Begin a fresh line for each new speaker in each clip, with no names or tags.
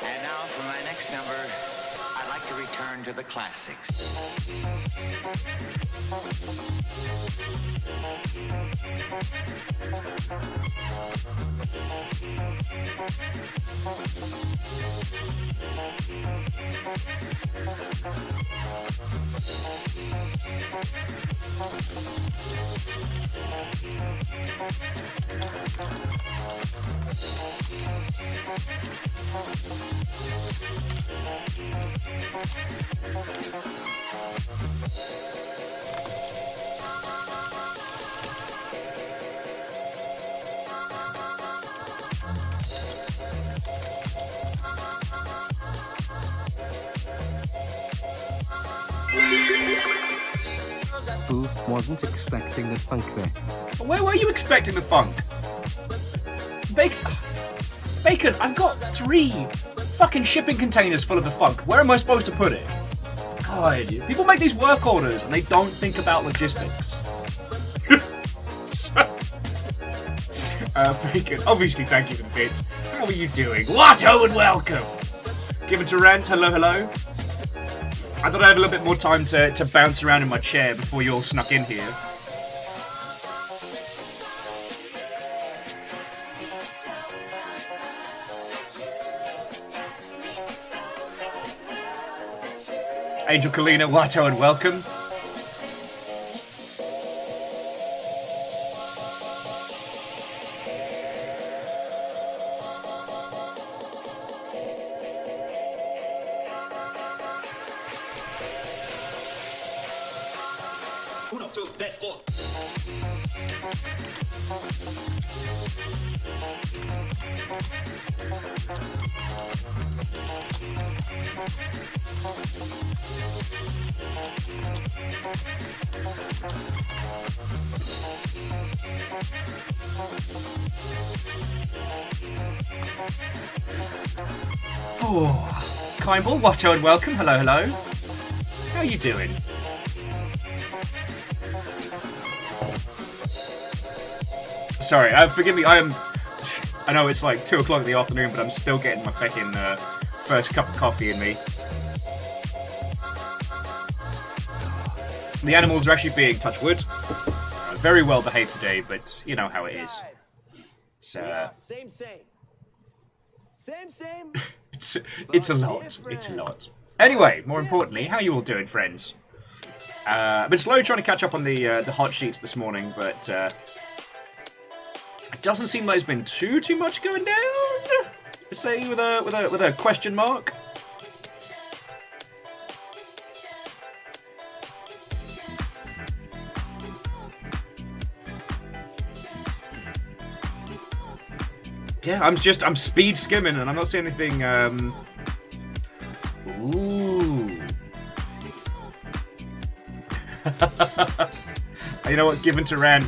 And now for my next number, I'd like to return to the classics.
Who wasn't expecting the funk there?
Where were you expecting the funk? Bacon, I've got 3 fucking shipping containers full of the funk. Where am I supposed to put it? God, people make these work orders and they don't think about logistics. Bacon, obviously thank you for the bits. How are you doing? Watto and welcome! Give it a rant, hello, hello. I thought I'd have a little bit more time to bounce around in my chair before you all snuck in here. Angel Kalina, Watto and welcome. Oh, Kimball, Watto and welcome. Hello, hello. How are you doing? Sorry, forgive me, I know it's like 2 o'clock in the afternoon, but I'm still getting my fucking first cup of coffee in me. The animals are actually being, touch wood, very well behaved today, but you know how it is. So,
Same.
it's a lot. It's a lot. Anyway, more importantly, how are you all doing, friends? I've been slowly trying to catch up on the hot sheets this morning, but it doesn't seem like there's been too much going down. Say with a question mark. Yeah, I'm speed skimming and I'm not seeing anything. Ooh. You know what? Given to Ran.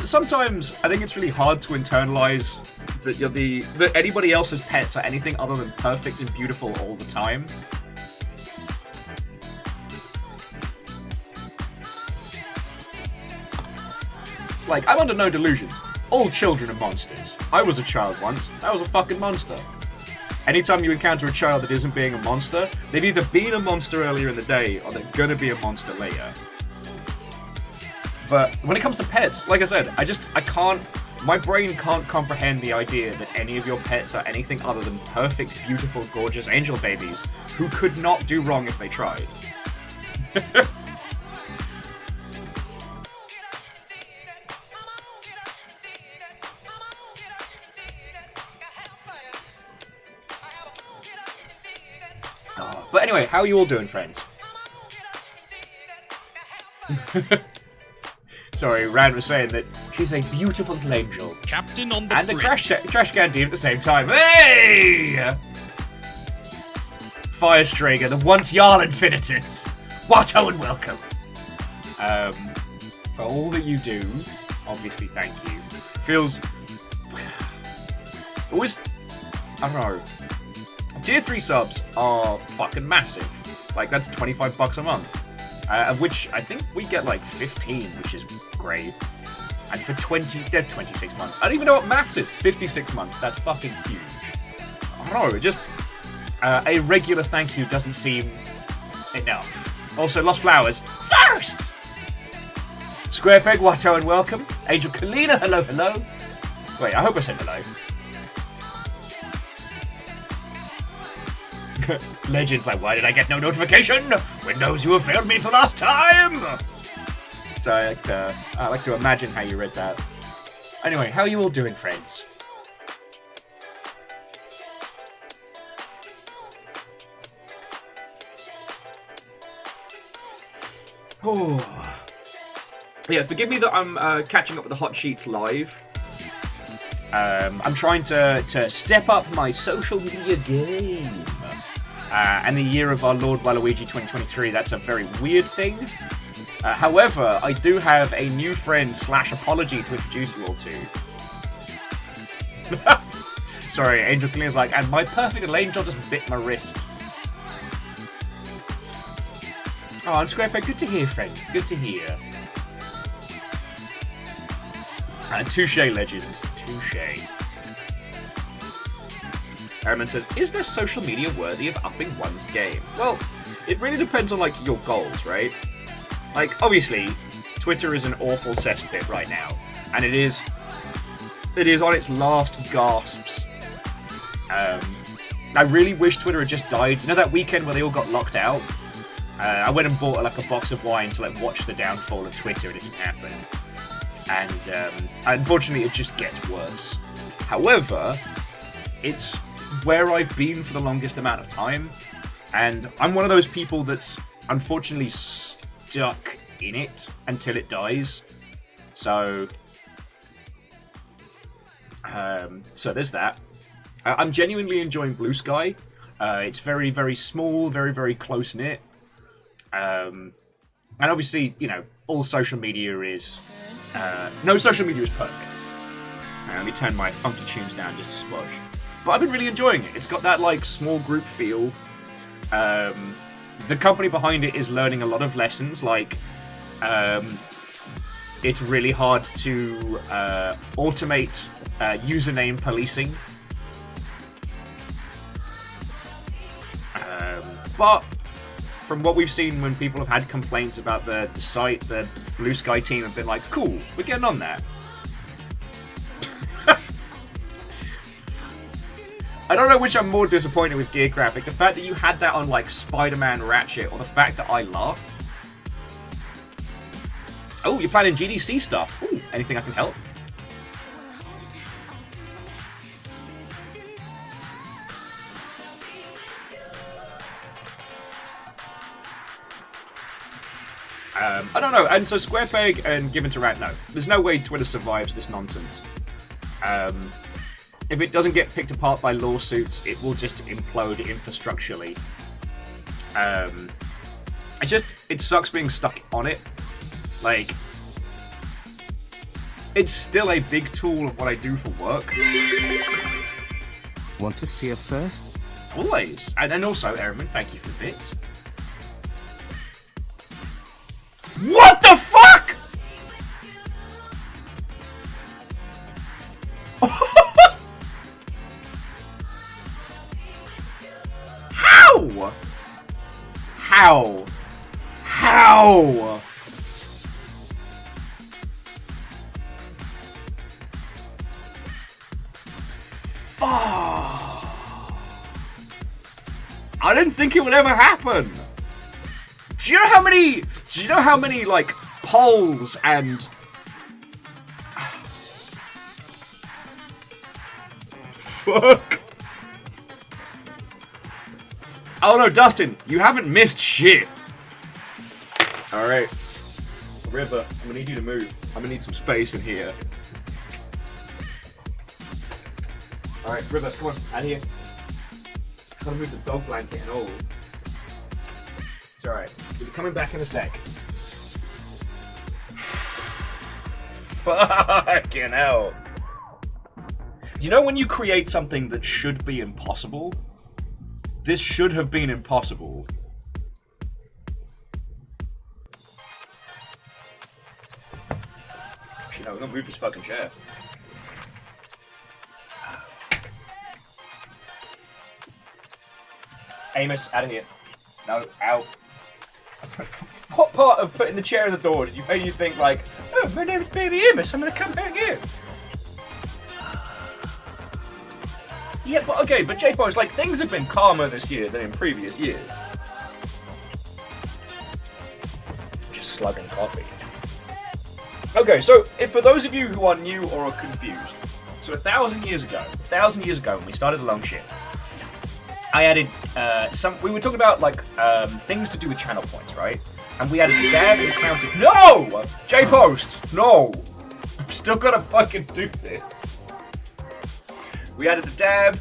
Sometimes I think it's really hard to internalize that anybody else's pets are anything other than perfect and beautiful all the time. Like, I'm under no delusions. All children are monsters. I was a child once. I was a fucking monster. Anytime you encounter a child that isn't being a monster, they've either been a monster earlier in the day or they're gonna be a monster later. But when it comes to pets, like I said, I can't, my brain can't comprehend the idea that any of your pets are anything other than perfect, beautiful, gorgeous angel babies who could not do wrong if they tried. But anyway, how are you all doing, friends? Sorry, Rand was saying that she's a beautiful little angel.
Captain on the
and
bridge.
a trash can team at the same time. Hey! Firestrager, the once Jarl Infinitus. Watto and welcome. For all that you do, obviously thank you. Feels... always... I don't know. Tier 3 subs are fucking massive. Like, that's $25 a month. Of which I think we get like 15, which is great. And for 26 months. I don't even know what maths is. 56 months. That's fucking huge. I don't know, A regular thank you doesn't seem enough. Also, Lost Flowers first! Square Peg, Watto, and welcome. Angel Kalina, hello, hello. Wait, I hope I said hello. Legends like, why did I get no notification? Windows, you have failed me for last time! So I like to imagine how you read that. Anyway, how are you all doing, friends? Oh. Yeah, forgive me that I'm catching up with the hot sheets live. I'm trying to step up my social media game. And the year of our Lord Waluigi 2023, that's a very weird thing. However, I do have a new friend / apology to introduce you all to. Sorry, Angel Clean's like, and my perfect little angel just bit my wrist. Oh, and Squarepeg, good to hear, friend. Good to hear. Touche, Legends. Touche. Airman says, is there social media worthy of upping one's game? Well, it really depends on, like, your goals, right? Like, obviously, Twitter is an awful cesspit right now. And it is on its last gasps. I really wish Twitter had just died. You know that weekend where they all got locked out? I went and bought, like, a box of wine to, like, watch the downfall of Twitter, and it didn't happen. And, unfortunately, it just gets worse. However, it's where I've been for the longest amount of time, and I'm one of those people that's unfortunately stuck in it until it dies. So there's that. I'm genuinely enjoying Blue Sky. It's very, very small, very, very close-knit. And obviously, you know, all social media is... no social media is perfect. Let me turn my funky tunes down just a smudge. But I've been really enjoying it. It's got that, like, small group feel. The company behind it is learning a lot of lessons, like... it's really hard to automate username policing. But from what we've seen when people have had complaints about the site, the Blue Sky team have been like, cool, we're getting on that. I don't know which I'm more disappointed with, Gear Graphic. The fact that you had that on, like, Spider-Man Ratchet, or the fact that I laughed. Oh, you're planning GDC stuff. Ooh, anything I can help? I don't know. And so Squarepeg and Given to Rant, no. There's no way Twitter survives this nonsense. If it doesn't get picked apart by lawsuits, it will just implode infrastructurally. It sucks being stuck on it. Like, it's still a big tool of what I do for work.
Want to see it first?
Always. And also, Airman, thank you for the bits. What the fuck?! How? How? Oh. I didn't think it would ever happen. Do you know how many like polls and fuck? Oh no, Dustin, you haven't missed shit. Alright. River, I'm gonna need you to move. I'm gonna need some space in here. Alright, River, come on, out of here. I'm gonna move the dog blanket and all. It's alright. We'll be coming back in a sec. Fucking hell. Do you know when you create something that should be impossible? This should have been impossible. Actually, no, we're gonna move this fucking chair. Amos, out of here. No, out. What part of putting the chair in the door did you make you think like, oh, my name's Baby Amos, I'm gonna come back here? Yeah, but okay, but J-Po's like, things have been calmer this year than in previous years. Just slugging coffee. Okay, so if for those of you who are new or are confused, so 1,000 years ago when we started Along Ship, I added we were talking about like things to do with channel points, right? And we added a dab and counted. No! J-Post! No! I'm still gonna fucking do this. We added the dab,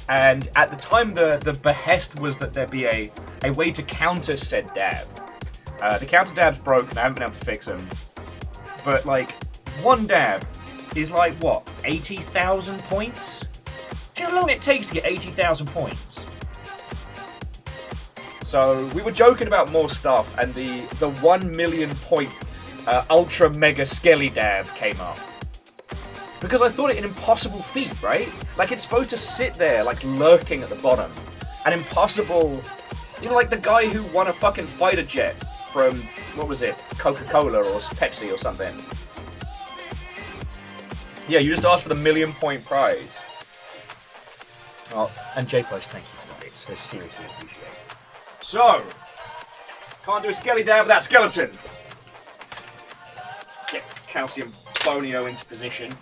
and at the time the behest was that there be a way to counter said dab. The counter dab's broke, and I haven't been able to fix them. But like, one dab is like what, 80,000 points? Do you know how long it takes to get 80,000 points? So we were joking about more stuff, and the 1 million point ultra mega skelly dab came up. Because I thought it an impossible feat, right? Like, it's supposed to sit there, like, lurking at the bottom. An impossible... You know, like the guy who won a fucking fighter jet from, what was it, Coca-Cola or Pepsi or something. Yeah, you just asked for the 1 million point prize. Oh, and J-Post, thank you for that. It's seriously appreciated. So, can't do a skelly dab without skeleton. Let's get Calcium Bonio into position.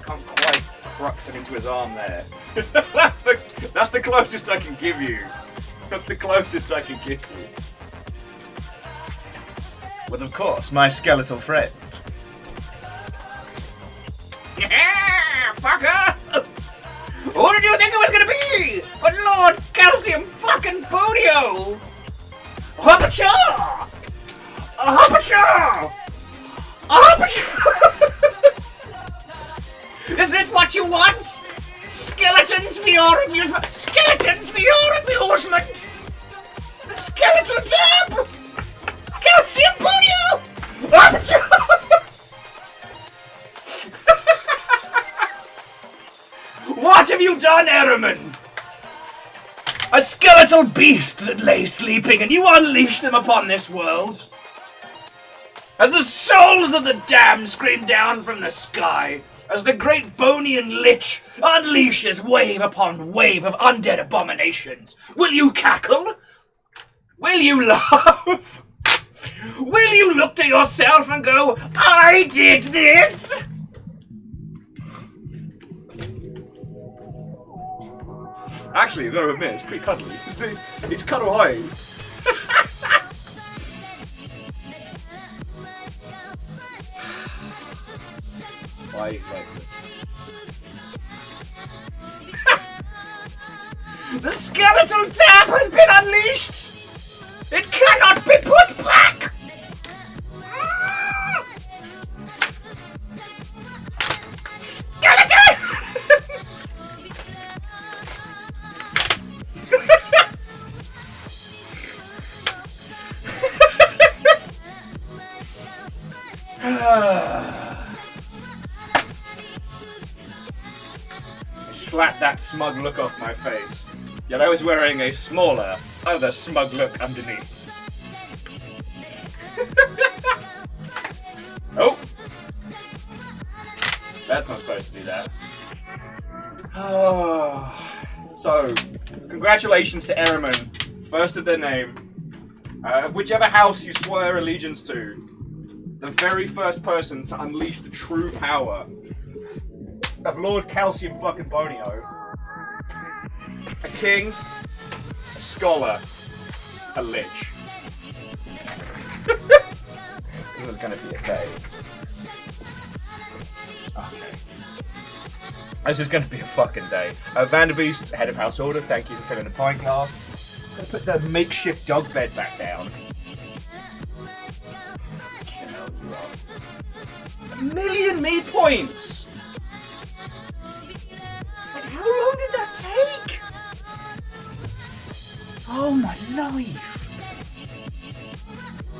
Can't quite crux it into his arm there. That's the closest I can give you. That's the closest I can give you. With, of course, my skeletal friend. Yeah, fuckers! Who did you think it was gonna be? But Lord Calcium fucking Bonio! Hoppacha! A hoppacha! A hoppacha! Is this what you want? Skeletons for your amusement! Skeletons for your amusement! The skeletal dab! Calcium Bonio! Hoppacha! What have you done, Ehrman? A skeletal beast that lay sleeping, and you unleash them upon this world? As the souls of the damned scream down from the sky, as the great Bonian Lich unleashes wave upon wave of undead abominations, will you cackle? Will you laugh? Will you look to yourself and go, I did this? Actually, you've got to admit, it's pretty cuddly. It's cuddle high. I like it. The skeletal dab has been unleashed! It cannot be put back! Skeletons! Slap that smug look off my face. Yet I was wearing a smaller, other smug look underneath. Oh! That's not supposed to do that. Oh. So, congratulations to Ehrman, first of their name. Whichever house you swear allegiance to, the very first person to unleash the true power of Lord Calcium fucking Bonio. A king, a scholar, a lich. This is gonna be a day. Okay. This is gonna be a fucking day. Vanderbeest, head of house order, thank you for filling the pint glass. I'm gonna put the makeshift dog bed back down. A million me points! Like, how long did that take? Oh my life!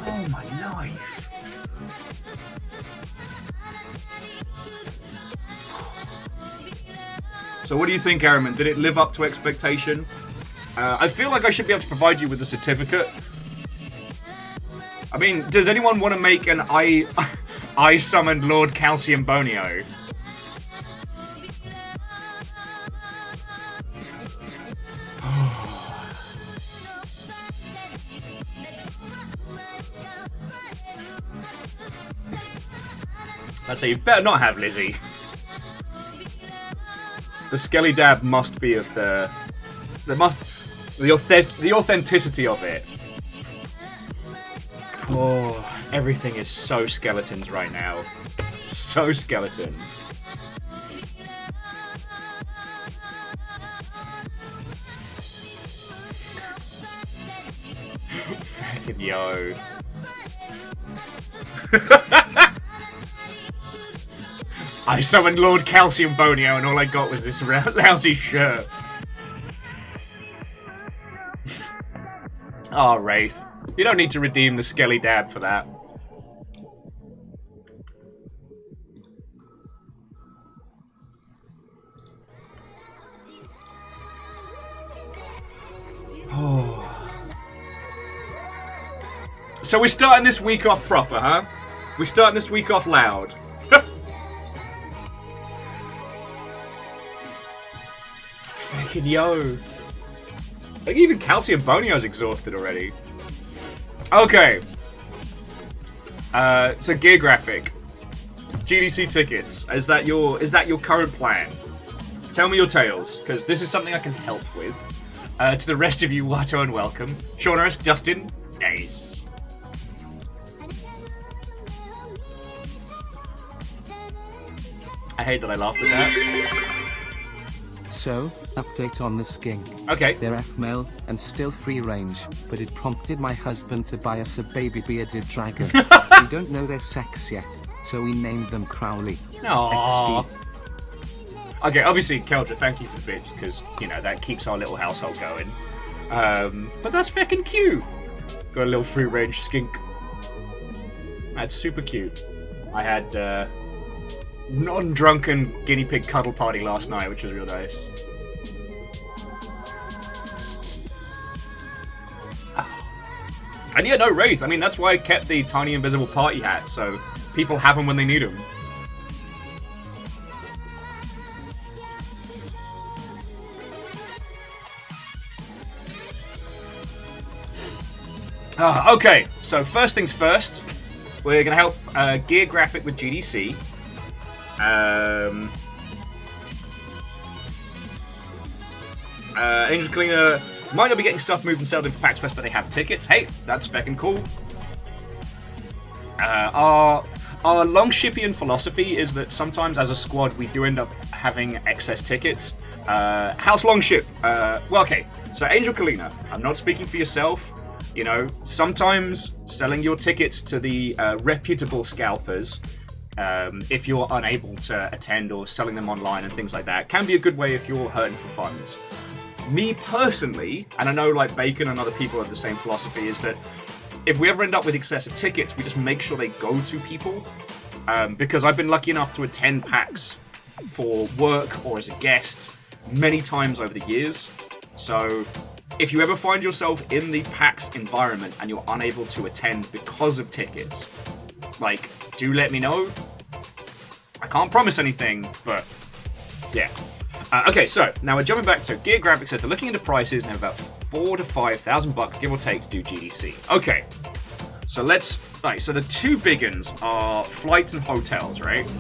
Oh my life! So what do you think, Araman? Did it live up to expectation? I feel like I should be able to provide you with a certificate. I mean, does anyone want to make an I summoned Lord Calcium Bonio? I'd say you better not have Lizzie. The Skelly Dab must be of the authenticity of it. Oh, everything is so skeletons right now. So skeletons. Fucking yo. I summoned Lord Calcium Bonio and all I got was this lousy shirt. Oh, Wraith. You don't need to redeem the Skelly Dab for that. Oh. So we're starting this week off proper, huh? We're starting this week off loud. Fucking yo. I think even Calcium Bonio's exhausted already. Okay. So gear graphic. GDC tickets. Is that your current plan? Tell me your tales, because this is something I can help with. To the rest of you, Watto and welcome. Shaunerus, Justin, nice. I hate that I laughed at that.
So, update on the skink.
Okay.
They're F-male and still free range, but it prompted my husband to buy us a baby bearded dragon. We don't know their sex yet, so we named them Crowley.
Aww. Okay, obviously, Keldra, thank you for the bits, because, you know, that keeps our little household going. But that's fucking cute. Got a little free range skink. That's super cute. I had, non-drunken guinea pig cuddle party last night, which was real nice. And yeah, no, Wraith. I mean, that's why I kept the tiny invisible party hat, so people have them when they need them. Okay, so first things first, we're going to help gear graphic with GDC. Angel Cleaner might not be getting stuff moved and sold in for PAX West, but they have tickets. Hey, that's feckin' cool. Our Longshipian philosophy is that sometimes as a squad we do end up having excess tickets. House Longship. Well, okay. So Angel Kalina, I'm not speaking for yourself. You know, sometimes selling your tickets to the reputable scalpers, if you're unable to attend or selling them online and things like that, can be a good way if you're hurting for funds. Me personally, and I know like Bacon and other people have the same philosophy, is that if we ever end up with excessive tickets, we just make sure they go to people. Because I've been lucky enough to attend PAX for work or as a guest many times over the years. So if you ever find yourself in the PAX environment and you're unable to attend because of tickets, like, do let me know. I can't promise anything, but yeah. Okay, so now we're jumping back to Gear Graphics says they're looking into prices and have about $4,000 to $5,000, give or take, to do GDC. Okay, so let's. Right, so the two big ones are flights and hotels, right?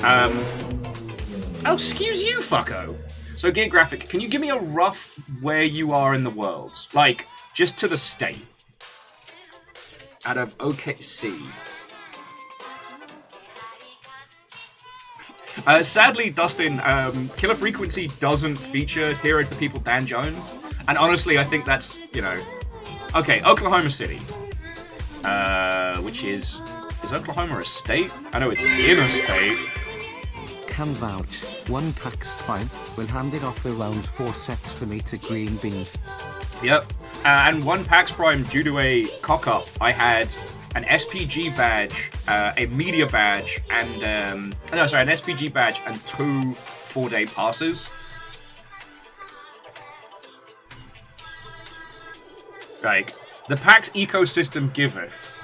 Oh, excuse you, fucko. So Gear Graphic, can you give me a rough where you are in the world, like just to the state? Out of OKC. Sadly, Dustin, Killer Frequency doesn't feature Hero to the People Dan Jones. And honestly, I think that's, you know... Okay, Oklahoma City. Which is Oklahoma a state? I know it's in a state.
Can vouch, one PAX Prime will hand it off around 4 sets for me to green beans.
Yep. And one PAX Prime, due to a cock-up, I had an SPG badge, a media badge, and an SPG badge and 2 4-day passes. Like, the PAX ecosystem giveth.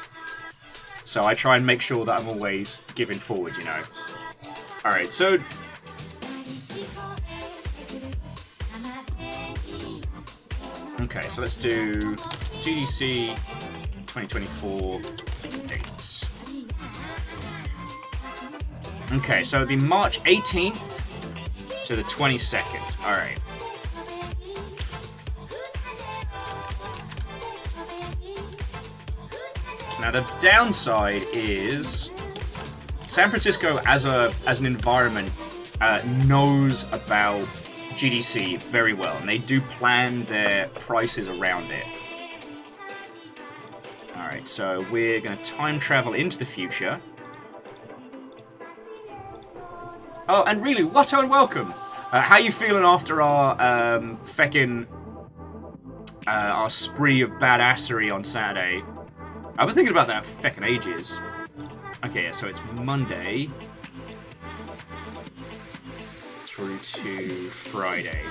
So I try and make sure that I'm always giving forward, you know. Alright, so... Okay, so let's do GDC 2024 dates. Okay, so it'd be March 18th to the 22nd. Alright. Now the downside is San Francisco as an environment knows about GDC very well, and they do plan their prices around it. Alright, so we're going to time travel into the future. Oh, and really, Watto and welcome! How you feeling after our feckin' our spree of badassery on Saturday? I've been thinking about that for feckin' ages. Okay, yeah, so it's Monday through to Friday.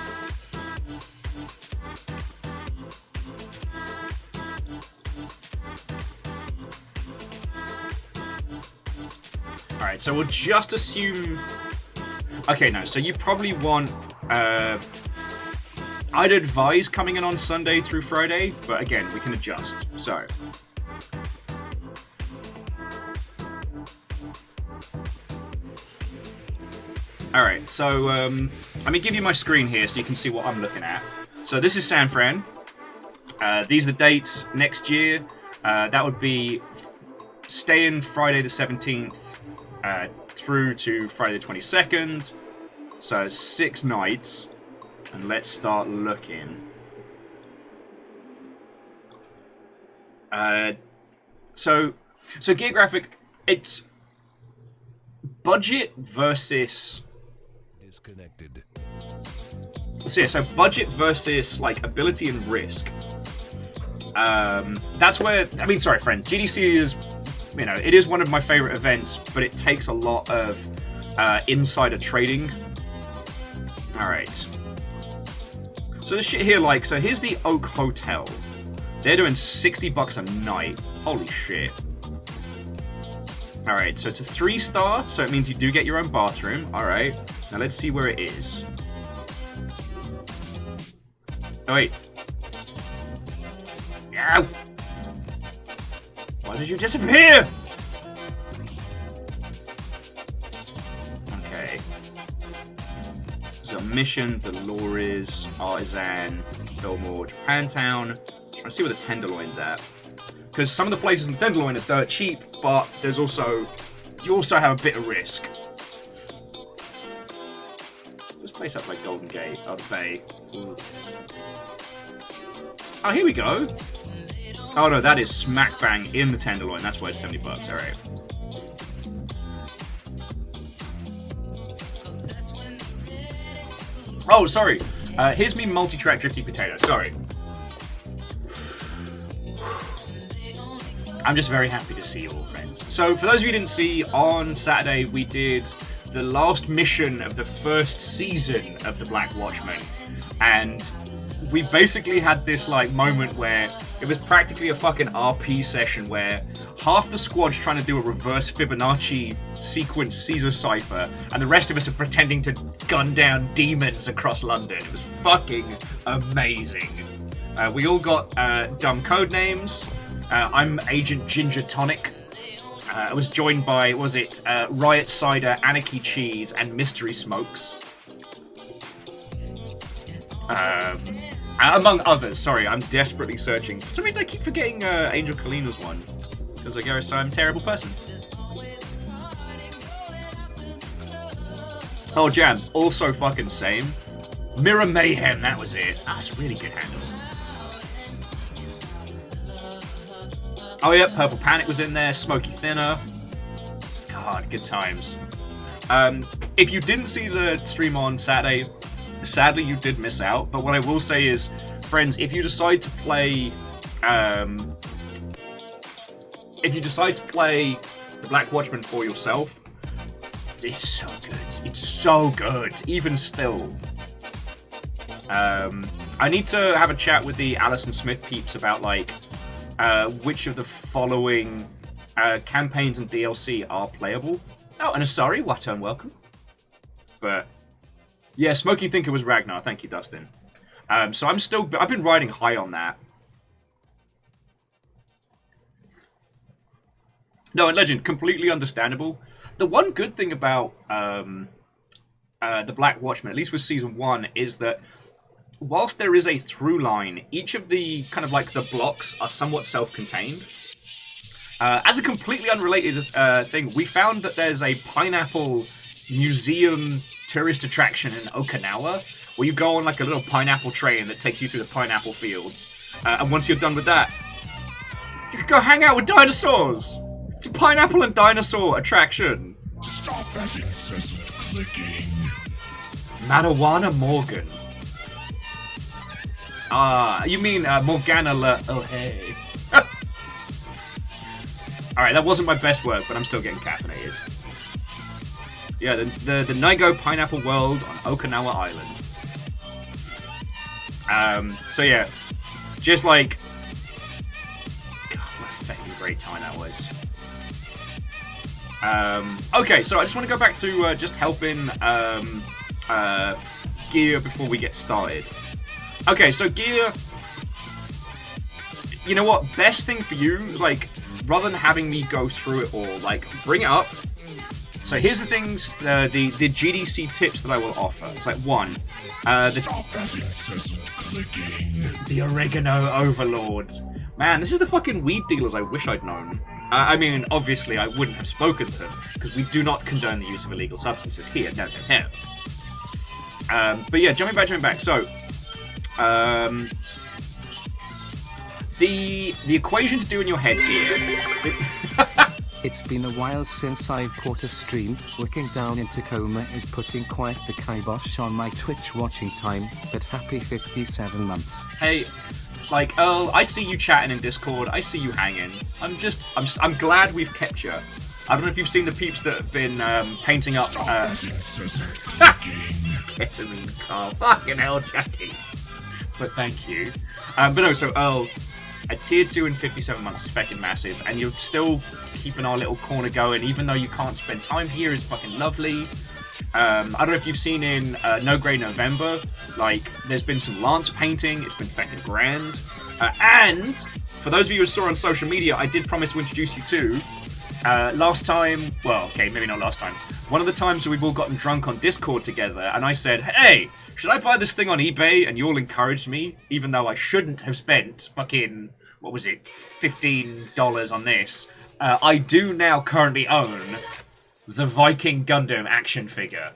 Alright, so we'll just assume... Okay, no, so you probably want... I'd advise coming in on Sunday through Friday, but again, we can adjust. So... Alright, so let me give you my screen here so you can see what I'm looking at. So this is San Fran. These are the dates next year. That would be staying Friday the 17th through to Friday the 22nd. So 6 nights. And let's start looking. So Geographic, it's budget versus...
Disconnected.
So yeah, so budget versus like ability and risk. That's where, I mean, sorry friend, GDC is, you know, it is one of my favorite events, but it takes a lot of insider trading. Alright. So this shit here, like, so here's the Oak Hotel. They're doing $60 a night. Holy shit. Alright, so it's a 3-star, so it means you do get your own bathroom. Alright, now let's see where it is. Oh, wait. Ow! Why did you disappear? Okay. So Mission, Dolores, Artisan, Fillmore, Japantown. Trying to see where the Tenderloin's at. Because some of the places in Tenderloin are dirt cheap, but there's also... You also have a bit of risk. This place up by Golden Gate, out of Bay. Ooh. Oh, here we go. Oh no, that is smack bang in the Tenderloin. That's why it's $70. Alright. Oh, sorry. Here's me multi-track drifty potato. Sorry. I'm just very happy to see you all, friends. So, for those of you who didn't see, on Saturday we did the last mission of the first season of The Black Watchman. And we basically had this, like, moment where it was practically a fucking RP session where half the squad's trying to do a reverse Fibonacci sequence Caesar cipher, and the rest of us are pretending to gun down demons across London. It was fucking amazing. We all got dumb code names. I'm Agent Ginger Tonic. I was joined by, was it, Riot Cider, Anarchy Cheese, and Mystery Smokes. Among others. Sorry, I'm desperately searching. For some reason I keep forgetting Angel Kalina's one. Because I guess I'm a terrible person. Oh, Jam. Also fucking same. Mirror Mayhem, that was it. That's a really good handle. Oh yeah, Purple Panic was in there, Smoky Thinner. God, good times. If you didn't see the stream on Saturday, sadly you did miss out, but what I will say is, friends, if you decide to play The Black Watchman for yourself, It's so good. It's so good, even still. I need to have a chat with the Alison Smith peeps about, like, which of the following campaigns and DLC are playable. Oh, and Asari, what and welcome. But, yeah, Smokey Thinker was Ragnar. Thank you, Dustin. So I've been riding high on that. No, and Legend, completely understandable. The one good thing about the Black Watchman, at least with Season 1, is that whilst there is a through line, each of the kind of like the blocks are somewhat self-contained. As a completely unrelated thing, we found that there's a pineapple museum tourist attraction in Okinawa, where you go on like a little pineapple train that takes you through the pineapple fields. And once you're done with that, you can go hang out with dinosaurs! It's a pineapple and dinosaur attraction.
Stop that incessant clicking.
Marijuana Morgan. You mean Morgana Le... Oh, hey. Alright, that wasn't my best work, but I'm still getting caffeinated. Yeah, the Naigo Pineapple World on Okinawa Island. So yeah, just like... God, what a fucking great time that was. Okay, so I just want to go back to just helping Gear before we get started. Okay, so Gear, you know what? Best thing for you is, like, rather than having me go through it all, like, bring it up. So here's the things, the GDC tips that I will offer. It's like, one, the Oregano Overlord. Man, this is the fucking weed dealers I wish I'd known. I mean, obviously, I wouldn't have spoken to them, because we do not condone the use of illegal substances here. No, no, no. But yeah, jumping back. So, the equation to do in your head here...
It's been a while since I've caught a stream. Working down in Tacoma is putting quite the kibosh on my Twitch watching time, but happy 57 months.
Hey, like, Earl, I see you chatting in Discord, I see you hanging. I'm glad we've kept you. I don't know if you've seen the peeps that have been painting up... Ketamine car. Fucking hell, Jackie. But thank you. But no, so Earl, a tier 2 in 57 months is fucking massive, and you're still keeping our little corner going, even though you can't spend time here, is fucking lovely. I don't know if you've seen in No Grey November, like, there's been some Lance painting, it's been fucking grand. And, for those of you who saw on social media, I did promise to introduce you to, last time, well, okay, maybe not last time, one of the times we've all gotten drunk on Discord together, and I said, hey, should I buy this thing on eBay? And you all encouraged me, even though I shouldn't have spent fucking, what was it, $15 on this. I do now currently own the Viking Gundam action figure.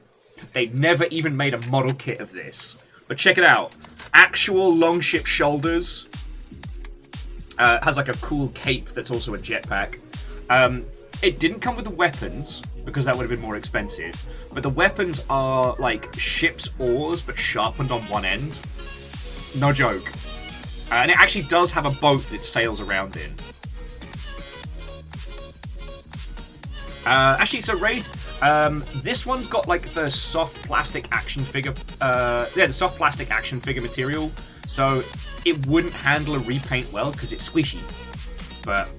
They've never even made a model kit of this. But check it out. Actual longship shoulders. Has like a cool cape that's also a jetpack. It didn't come with the weapons, because that would have been more expensive. But the weapons are like ship's oars, but sharpened on one end. No joke. And it actually does have a boat that it sails around in. Actually, so Wraith, this one's got like the soft plastic action figure, the soft plastic action figure material, so it wouldn't handle a repaint well because it's squishy. But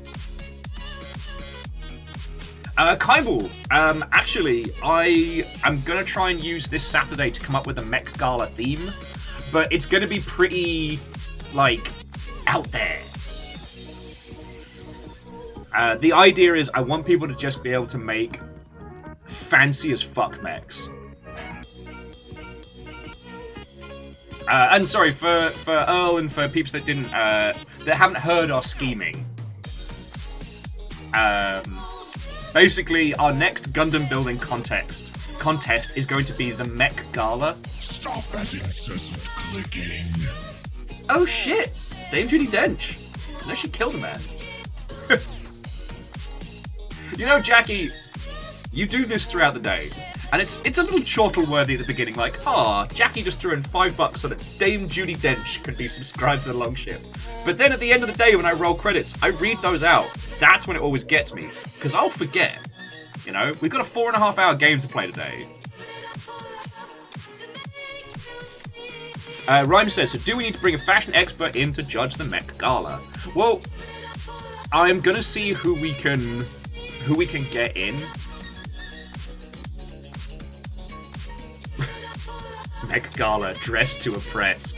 Kaibul, actually, I am gonna try and use this Saturday to come up with a mech gala theme, but it's gonna be pretty, like, out there. The idea is I want people to just be able to make fancy as fuck mechs. And sorry, for Earl and for peeps that didn't, that haven't heard our scheming. Basically, our next Gundam building contest is going to be the Mech Gala.
Stop that incessant clicking.
Oh shit! Dame Judy Dench. No, she killed a man. You know, Jackie, you do this throughout the day, and it's a little chortle-worthy at the beginning, like, Jackie just threw in $5 so that Dame Judy Dench could be subscribed to the Longship. But then at the end of the day, when I roll credits, I read those out. That's when it always gets me, because I'll forget. You know, we've got a 4.5-hour game to play today. Rhyme says, so do we need to bring a fashion expert in to judge the Mech Gala? Well, I'm gonna see who we can get in. Mech Gala dressed to impress.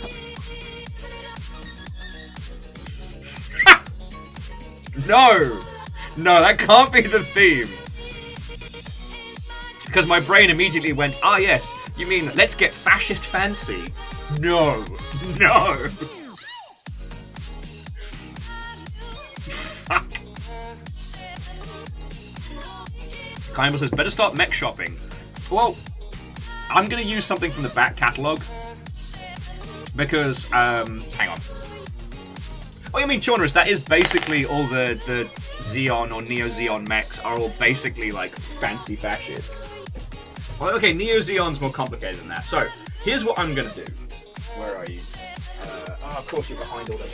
No, that can't be the theme. Because my brain immediately went, ah yes, you mean let's get fascist fancy? No. Fuck. Kaimal says, better start mech shopping. Well, I'm going to use something from the back catalogue. Because, hang on. Oh, I mean, Chaunerus, that is basically all the Xeon or Neo Xeon mechs are all basically, like, fancy fascist. Well, okay, Neo Xeon's more complicated than that. So, here's what I'm going to do. Where are you? Of course you're behind all the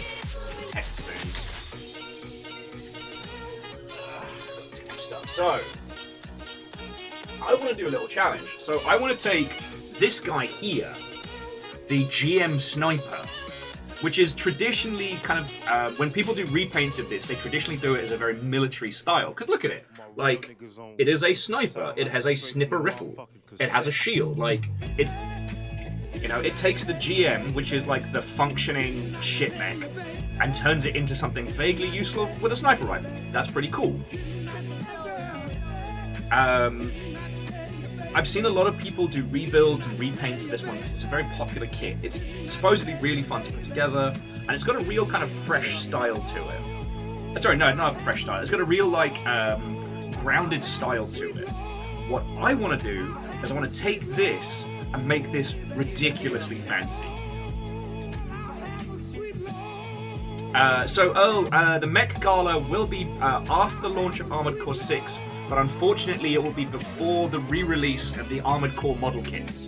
test spoons. Too much stuff. So, I want to do a little challenge. So, I want to take this guy here, the GM Sniper, which is traditionally kind of, when people do repaints of this, they traditionally do it as a very military style. Because look at it. Like, it is a sniper. It has a snipper riffle. It has a shield. Like, it's... You know, it takes the GM, which is like the functioning shit mech, and turns it into something vaguely useful with a sniper rifle. That's pretty cool. I've seen a lot of people do rebuilds and repaints of this one because it's a very popular kit. It's supposedly really fun to put together, and it's got a real kind of fresh style to it. Sorry, no, not a fresh style. It's got a real, like, grounded style to it. What I want to do is I want to take this and make this ridiculously fancy. The Mech Gala will be after the launch of Armored Core 6, but unfortunately it will be before the re-release of the Armored Core model kits.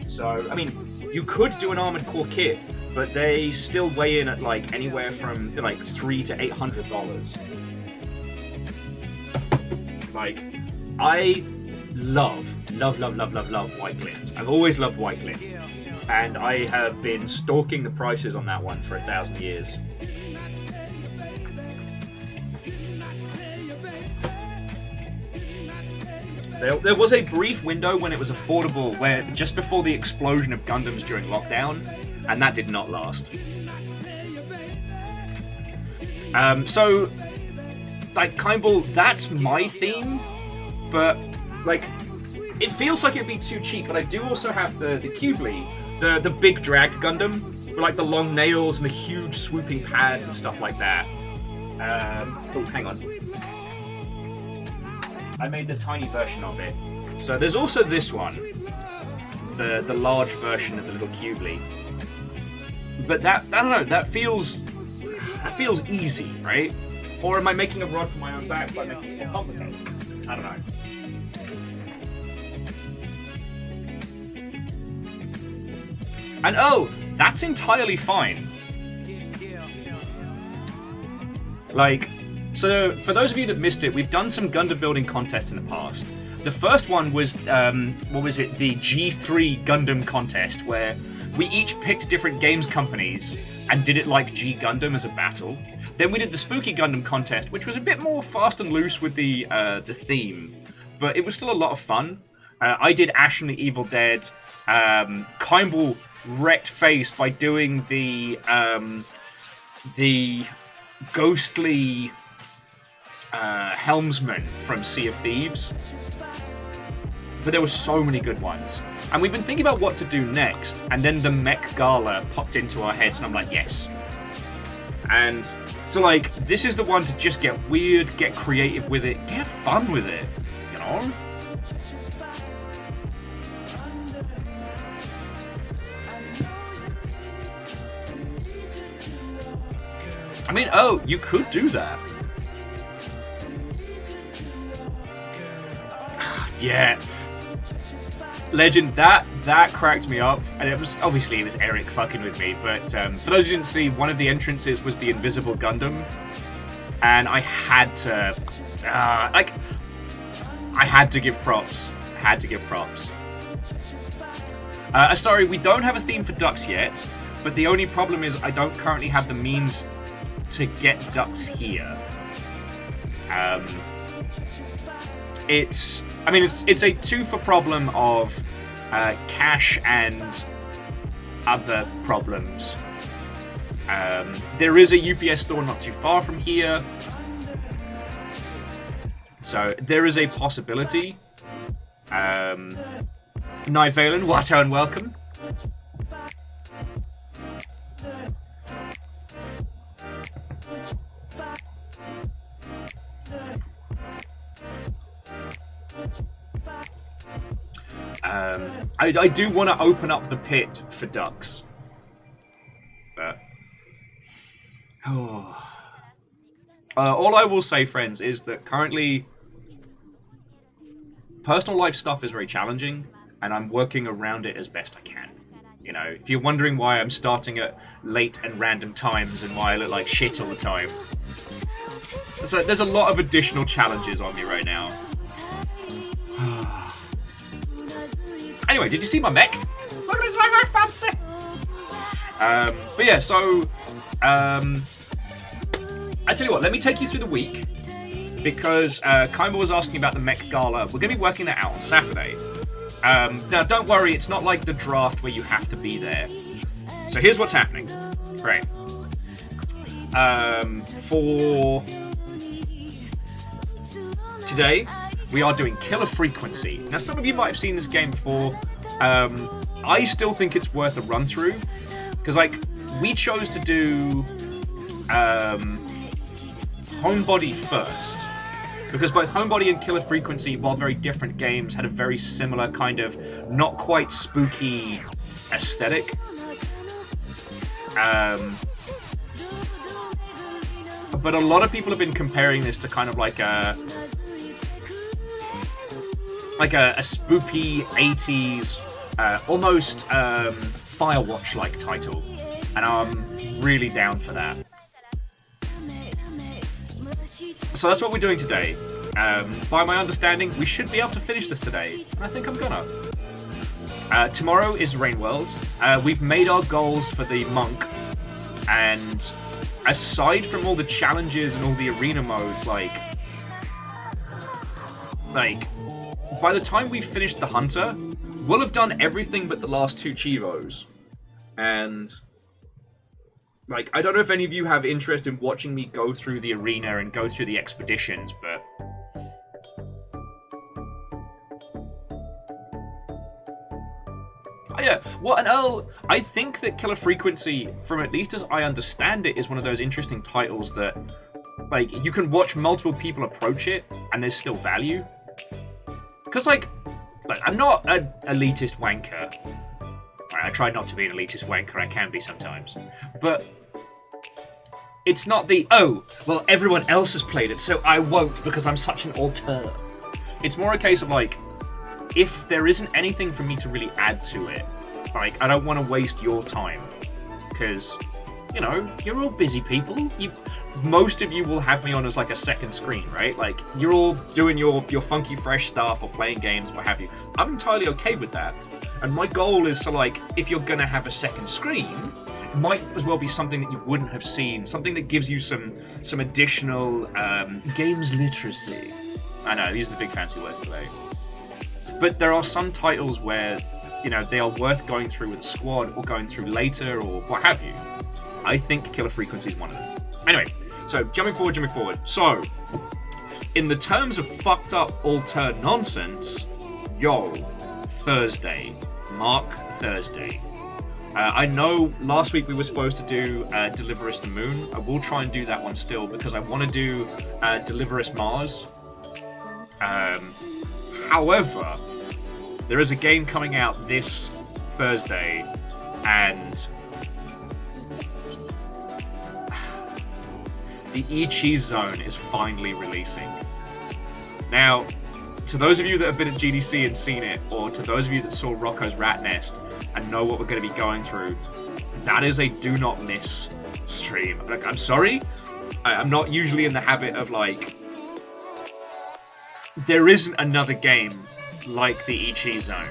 So, I mean, you could do an Armored Core kit, but they still weigh in at like anywhere from like $300 to $800. Like, I love White Glint. I've always loved White Glint, and I have been stalking the prices on that one for 1,000 years. There was a brief window when it was affordable, where just before the explosion of Gundams during lockdown, and that did not last. So, like, Kaimal, that's my theme, but, like, it feels like it'd be too cheap, but I do also have the Cubely, the big drag Gundam, with, like, the long nails and the huge swooping pads and stuff like that. Oh, hang on. I made the tiny version of it. So there's also this one, the large version of the little Cubely. But that, I don't know, that feels easy, right? Or am I making a rod for my own back by making it more complicated? I don't know. And oh, that's entirely fine. Like, so for those of you that missed it, we've done some Gundam building contests in the past. The first one was, what was it? The G3 Gundam contest, where we each picked different games companies and did it like G Gundam as a battle. Then we did the Spooky Gundam contest, which was a bit more fast and loose with the theme, but it was still a lot of fun. I did Ash from the Evil Dead. Kaimal wrecked face by doing the ghostly helmsman from Sea of Thieves. But there were so many good ones. And we've been thinking about what to do next, and then the Mech Gala popped into our heads, and I'm like, yes. And so, like, this is the one to just get weird, get creative with it, get fun with it, you know? I mean, oh, you could do that. Yeah. Legend, that cracked me up, and it was Eric fucking with me, but for those who didn't see, one of the entrances was the Invisible Gundam, and I had to, like, I had to give props. Sorry, we don't have a theme for ducks yet, but the only problem is I don't currently have the means to get ducks here. It's a two-for problem of cash and other problems. There is a UPS store not too far from here, so there is a possibility. Nivalen, Watto, and welcome. I do want to open up the pit for ducks. But all I will say, friends, is that currently personal life stuff is very challenging, and I'm working around it as best I can. You know, if you're wondering why I'm starting at late and random times and why I look like shit all the time, so there's a lot of additional challenges on me right now. Anyway, did you see my mech? Look at this mech, fancy! But yeah, so I tell you what, let me take you through the week, because Kaima was asking about the mech gala. We're going to be working that out on Saturday. Now, don't worry, it's not like the draft where you have to be there. So here's what's happening. Right. For today, we are doing Killer Frequency. Now, some of you might have seen this game before. I still think it's worth a run-through, because, like, we chose to do Homebody first, because both Homebody and Killer Frequency, while very different games, had a very similar kind of not quite spooky aesthetic. But a lot of people have been comparing this to kind of like a spoopy 80s, almost Firewatch-like title, and I'm really down for that. So that's what we're doing today. By my understanding, we should be able to finish this today, and I think I'm gonna. Tomorrow is Rain World. We've made our goals for the monk, and aside from all the challenges and all the arena modes, like by the time we've finished the Hunter, we'll have done everything but the last two Chivos. And like, I don't know if any of you have interest in watching me go through the arena and go through the expeditions, but yeah, well, and I think that Killer Frequency, from at least as I understand it, is one of those interesting titles that, like, you can watch multiple people approach it, and there's still value. Because, like, I'm not an elitist wanker. I try not to be an elitist wanker, I can be sometimes. But it's not the, oh, well, everyone else has played it, so I won't because I'm such an auteur. It's more a case of, like, if there isn't anything for me to really add to it, like, I don't want to waste your time. Because, you know, you're all busy people. Most of you will have me on as, like, a second screen, right? Like, you're all doing your funky fresh stuff or playing games, what have you. I'm entirely okay with that. And my goal is to, like, if you're going to have a second screen, it might as well be something that you wouldn't have seen. Something that gives you some additional games literacy. I know, these are the big fancy words today. But there are some titles where, you know, they are worth going through with a squad or going through later or what have you. I think Killer Frequency is one of them. Anyway, so jumping forward. So, in the terms of fucked up alter nonsense, Thursday. Mark Thursday. I know last week we were supposed to do Deliver Us the Moon. I will try and do that one still because I want to do Deliver Us Mars. However, there is a game coming out this Thursday, and the E-Cheese Zone is finally releasing. Now, to those of you that have been at GDC and seen it, or to those of you that saw Rocco's Rat Nest and know what we're going to be going through, that is a do not miss stream. Like, I'm sorry, I'm not usually in the habit of, like, there isn't another game like the Ichi Zone.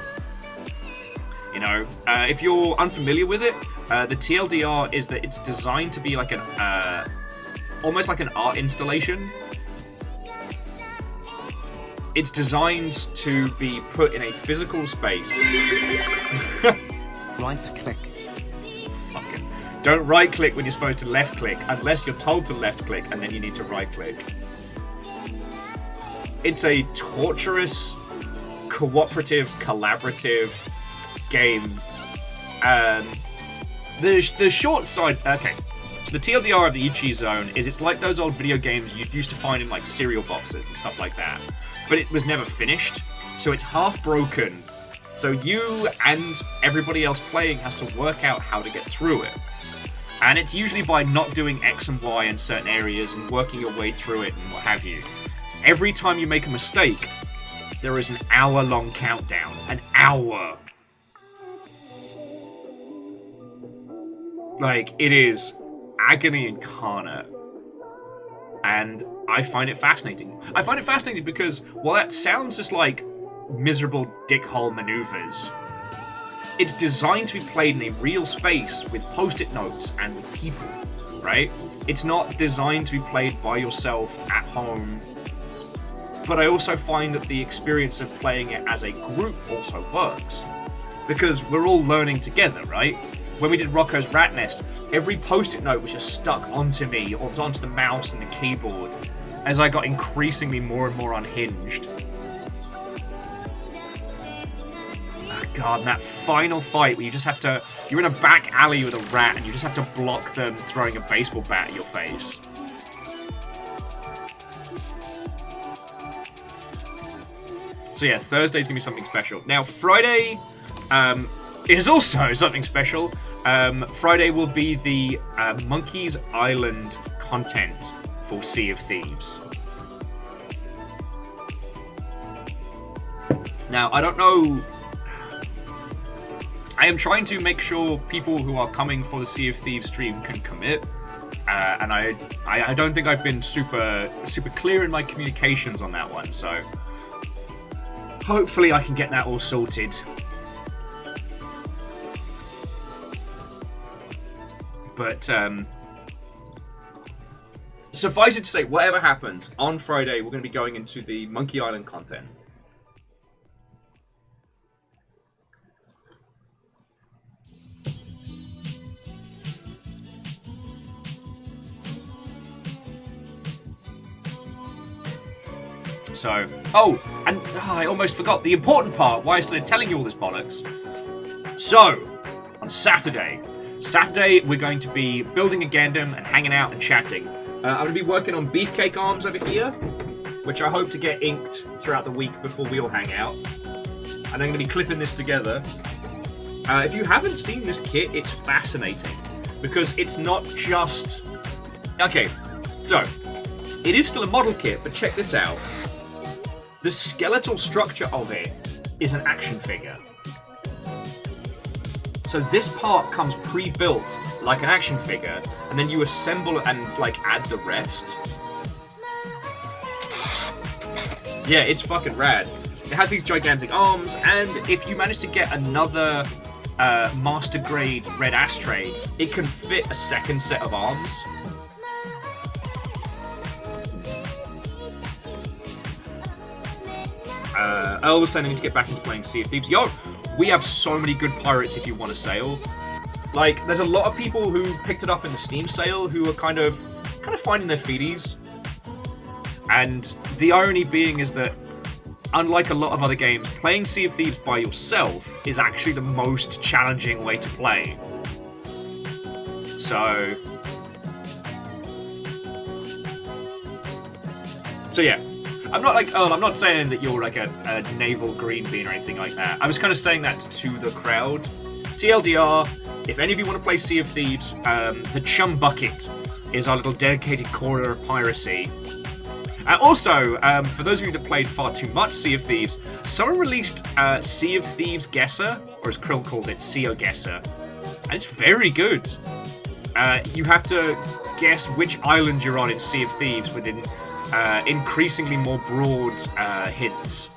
You know, if you're unfamiliar with it, the TLDR is that it's designed to be like an almost like an art installation. It's designed to be put in a physical space.
Right click.
Fucking. Don't right click when you're supposed to left click, unless you're told to left click and then you need to right click. It's a torturous, cooperative, collaborative game. The short side. Okay. So the TLDR of the Ichi Zone is it's like those old video games you used to find in like cereal boxes and stuff like that. But it was never finished, so it's half broken. So you and everybody else playing has to work out how to get through it. And it's usually by not doing X and Y in certain areas and working your way through it and what have you. Every time you make a mistake, there is an hour-long countdown. An hour! Like, it is agony incarnate. And I find it fascinating. I find it fascinating because, while that sounds just like miserable dickhole maneuvers, it's designed to be played in a real space with post-it notes and with people, right? It's not designed to be played by yourself at home. But I also find that the experience of playing it as a group also works. Because we're all learning together, right? When we did Rocco's Rat Nest, every post-it note was just stuck onto me, or onto the mouse and the keyboard, as I got increasingly more and more unhinged. Oh God, and that final fight where you just have to... You're in a back alley with a rat, and you just have to block them throwing a baseball bat at your face. So yeah, Thursday's gonna be something special. Now, Friday... is also something special. Friday will be the Monkey's Island content for Sea of Thieves. Now, I don't know... I am trying to make sure people who are coming for the Sea of Thieves stream can commit. And I don't think I've been super clear in my communications on that one, so... Hopefully I can get that all sorted. But, suffice it to say, whatever happens, on Friday we're going to be going into the Monkey Island content. So, I almost forgot the important part, why I started telling you all this bollocks. So, on Saturday, we're going to be building a Gundam and hanging out and chatting. I'm going to be working on beefcake arms over here, which I hope to get inked throughout the week before we all hang out. And I'm going to be clipping this together. If you haven't seen this kit, it's fascinating. Because it's not just... Okay, so, it is still a model kit, but check this out. The skeletal structure of it is an action figure. So this part comes pre-built like an action figure, and then you assemble and like add the rest. Yeah, it's fucking rad. It has these gigantic arms, and if you manage to get another master grade red ashtray, it can fit a second set of arms. I was saying I need to get back into playing Sea of Thieves. Yo, we have so many good pirates if you want to sail. Like, there's a lot of people who picked it up in the Steam sale who are kind of finding their feeties. And the irony being is that, unlike a lot of other games, playing Sea of Thieves by yourself is actually the most challenging way to play. So yeah. I'm not saying that you're like a naval green bean or anything like that. I was kind of saying that to the crowd. TLDR, if any of you want to play Sea of Thieves, the Chum Bucket is our little dedicated corner of piracy. Also, for those of you that played far too much Sea of Thieves, someone released Sea of Thieves Guesser, or as Krill called it, Sea Guesser, and it's very good. You have to guess which island you're on in Sea of Thieves within increasingly more broad hints.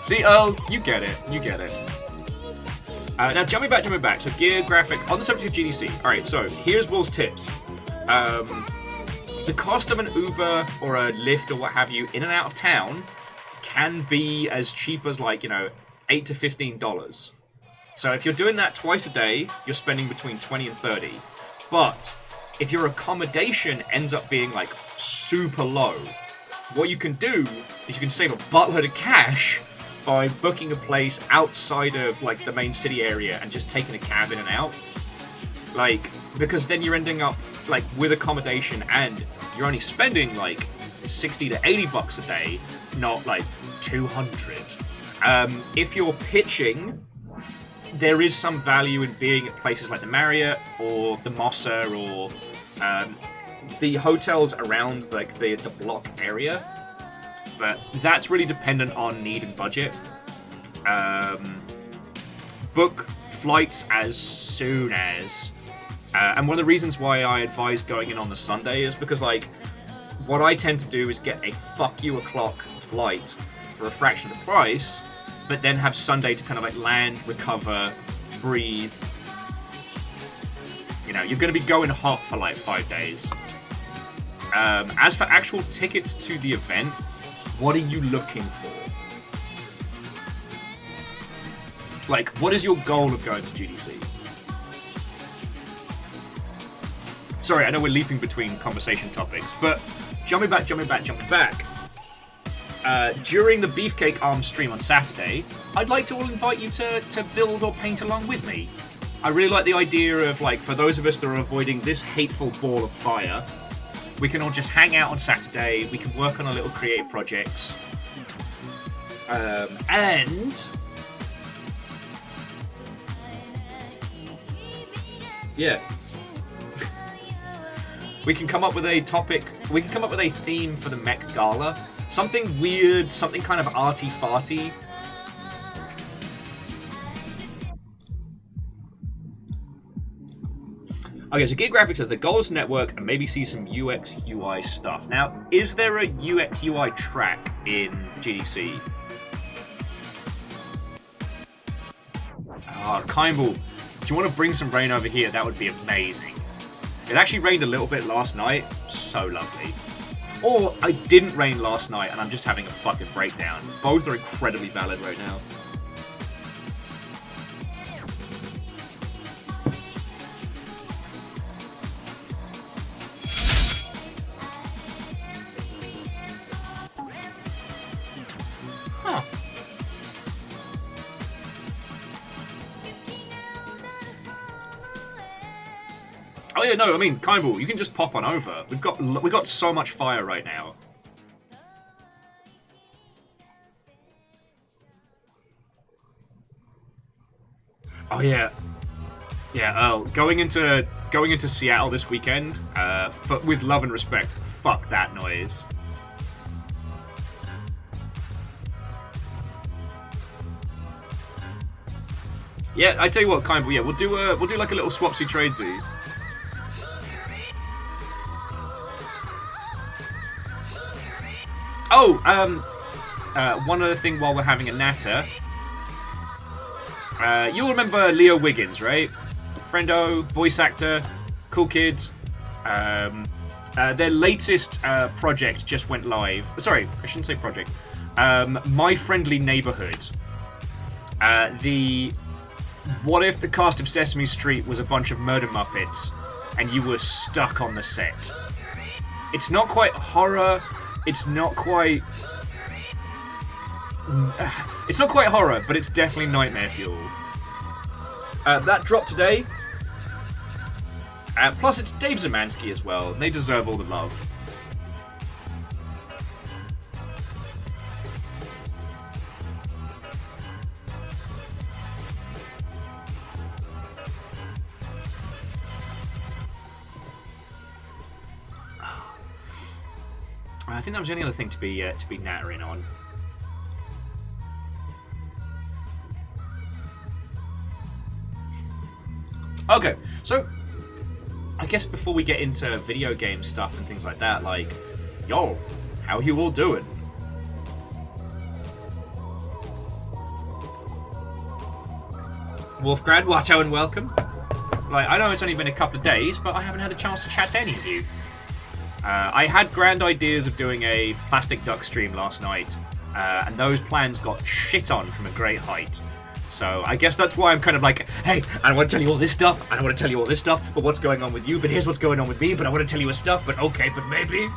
See, Earl, you get it. You get it. Now, jumping back. So, gear, graphic, on the subject of GDC. Alright, so, here's Will's tips. The cost of an Uber or a Lyft or what have you in and out of town can be as cheap as, like, you know, $8 to $15. So, if you're doing that twice a day, you're spending between 20 and 30. But, if your accommodation ends up being, like, super low, what you can do is you can save a buttload of cash by booking a place outside of, like, the main city area and just taking a cab in and out. Like, because then you're ending up, like, with accommodation and you're only spending, like, 60 to 80 bucks a day, not, like, 200. If you're pitching, there is some value in being at places like the Marriott or the Mossa or the hotels around, like, the block area. But that's really dependent on need and budget. Book flights as soon as. And one of the reasons why I advise going in on the Sunday is because, like, what I tend to do is get a fuck you o'clock flight for a fraction of the price, but then have Sunday to kind of, like, land, recover, breathe. You know, you're going to be going hot for, like, 5 days. As for actual tickets to the event, what are you looking for? Like, what is your goal of going to GDC? Sorry, I know we're leaping between conversation topics, but jumping back. During the Beefcake Arms stream on Saturday, I'd like to invite you to build or paint along with me. I really like the idea of, like, for those of us that are avoiding this hateful ball of fire, we can all just hang out on Saturday, we can work on our little creative projects. And... yeah. We can come up with a topic, we can come up with a theme for the Mech Gala. Something weird, something kind of arty-farty. Okay, so Gear Graphics says the goal is to network and maybe see some UX UI stuff. Now, is there a UX UI track in GDC? Ah, Kimball, do you want to bring some rain over here? That would be amazing. It actually rained a little bit last night. So lovely. Or I didn't rain last night and I'm just having a fucking breakdown. Both are incredibly valid right now. Huh. Oh yeah, no, I mean, Kimball, you can just pop on over. We've got so much fire right now. Oh yeah, yeah. Earl, going into Seattle this weekend, with love and respect. Fuck that noise. Yeah, I tell you what, Kimball. Yeah, we'll do like a little swapsy tradesy. Oh, one other thing while we're having a natter. You'll remember Leo Wiggins, right? Friendo, voice actor, cool kid. Their latest project just went live. Sorry, I shouldn't say project. My Friendly Neighborhood. What if the cast of Sesame Street was a bunch of murder muppets and you were stuck on the set? It's not quite horror. It's not quite horror, but it's definitely nightmare fuel. That dropped today. Plus, it's Dave Zemansky as well, and they deserve all the love. I think that was the only other thing to be nattering on. Okay, so I guess before we get into video game stuff and things like that, like, yo, how you all doing? Wolfgrad, Watto, and welcome. Like, I know it's only been a couple of days, but I haven't had a chance to chat to any of you. I had grand ideas of doing a Plastic Duck stream last night, and those plans got shit on from a great height. So I guess that's why I'm kind of like, hey, I don't want to tell you all this stuff, I don't want to tell you all this stuff, but what's going on with you, but here's what's going on with me, but I want to tell you a stuff, but okay, but maybe.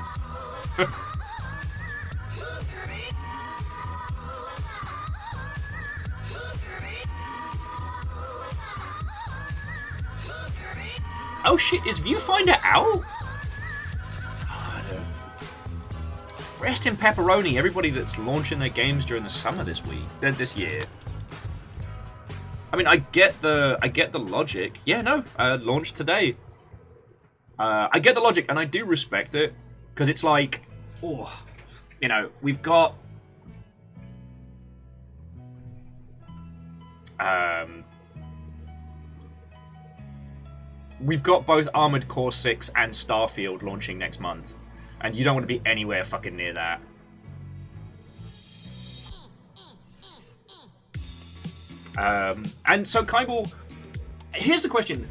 Oh shit, is Viewfinder out? God. Rest in pepperoni, everybody that's launching their games during the summer this year. I mean, I get the logic. Yeah, no, launched today. I get the logic, and I do respect it, because it's like, oh, you know, we've got both Armored Core 6 and Starfield launching next month, and you don't want to be anywhere fucking near that. And so, Kybal, here's the question.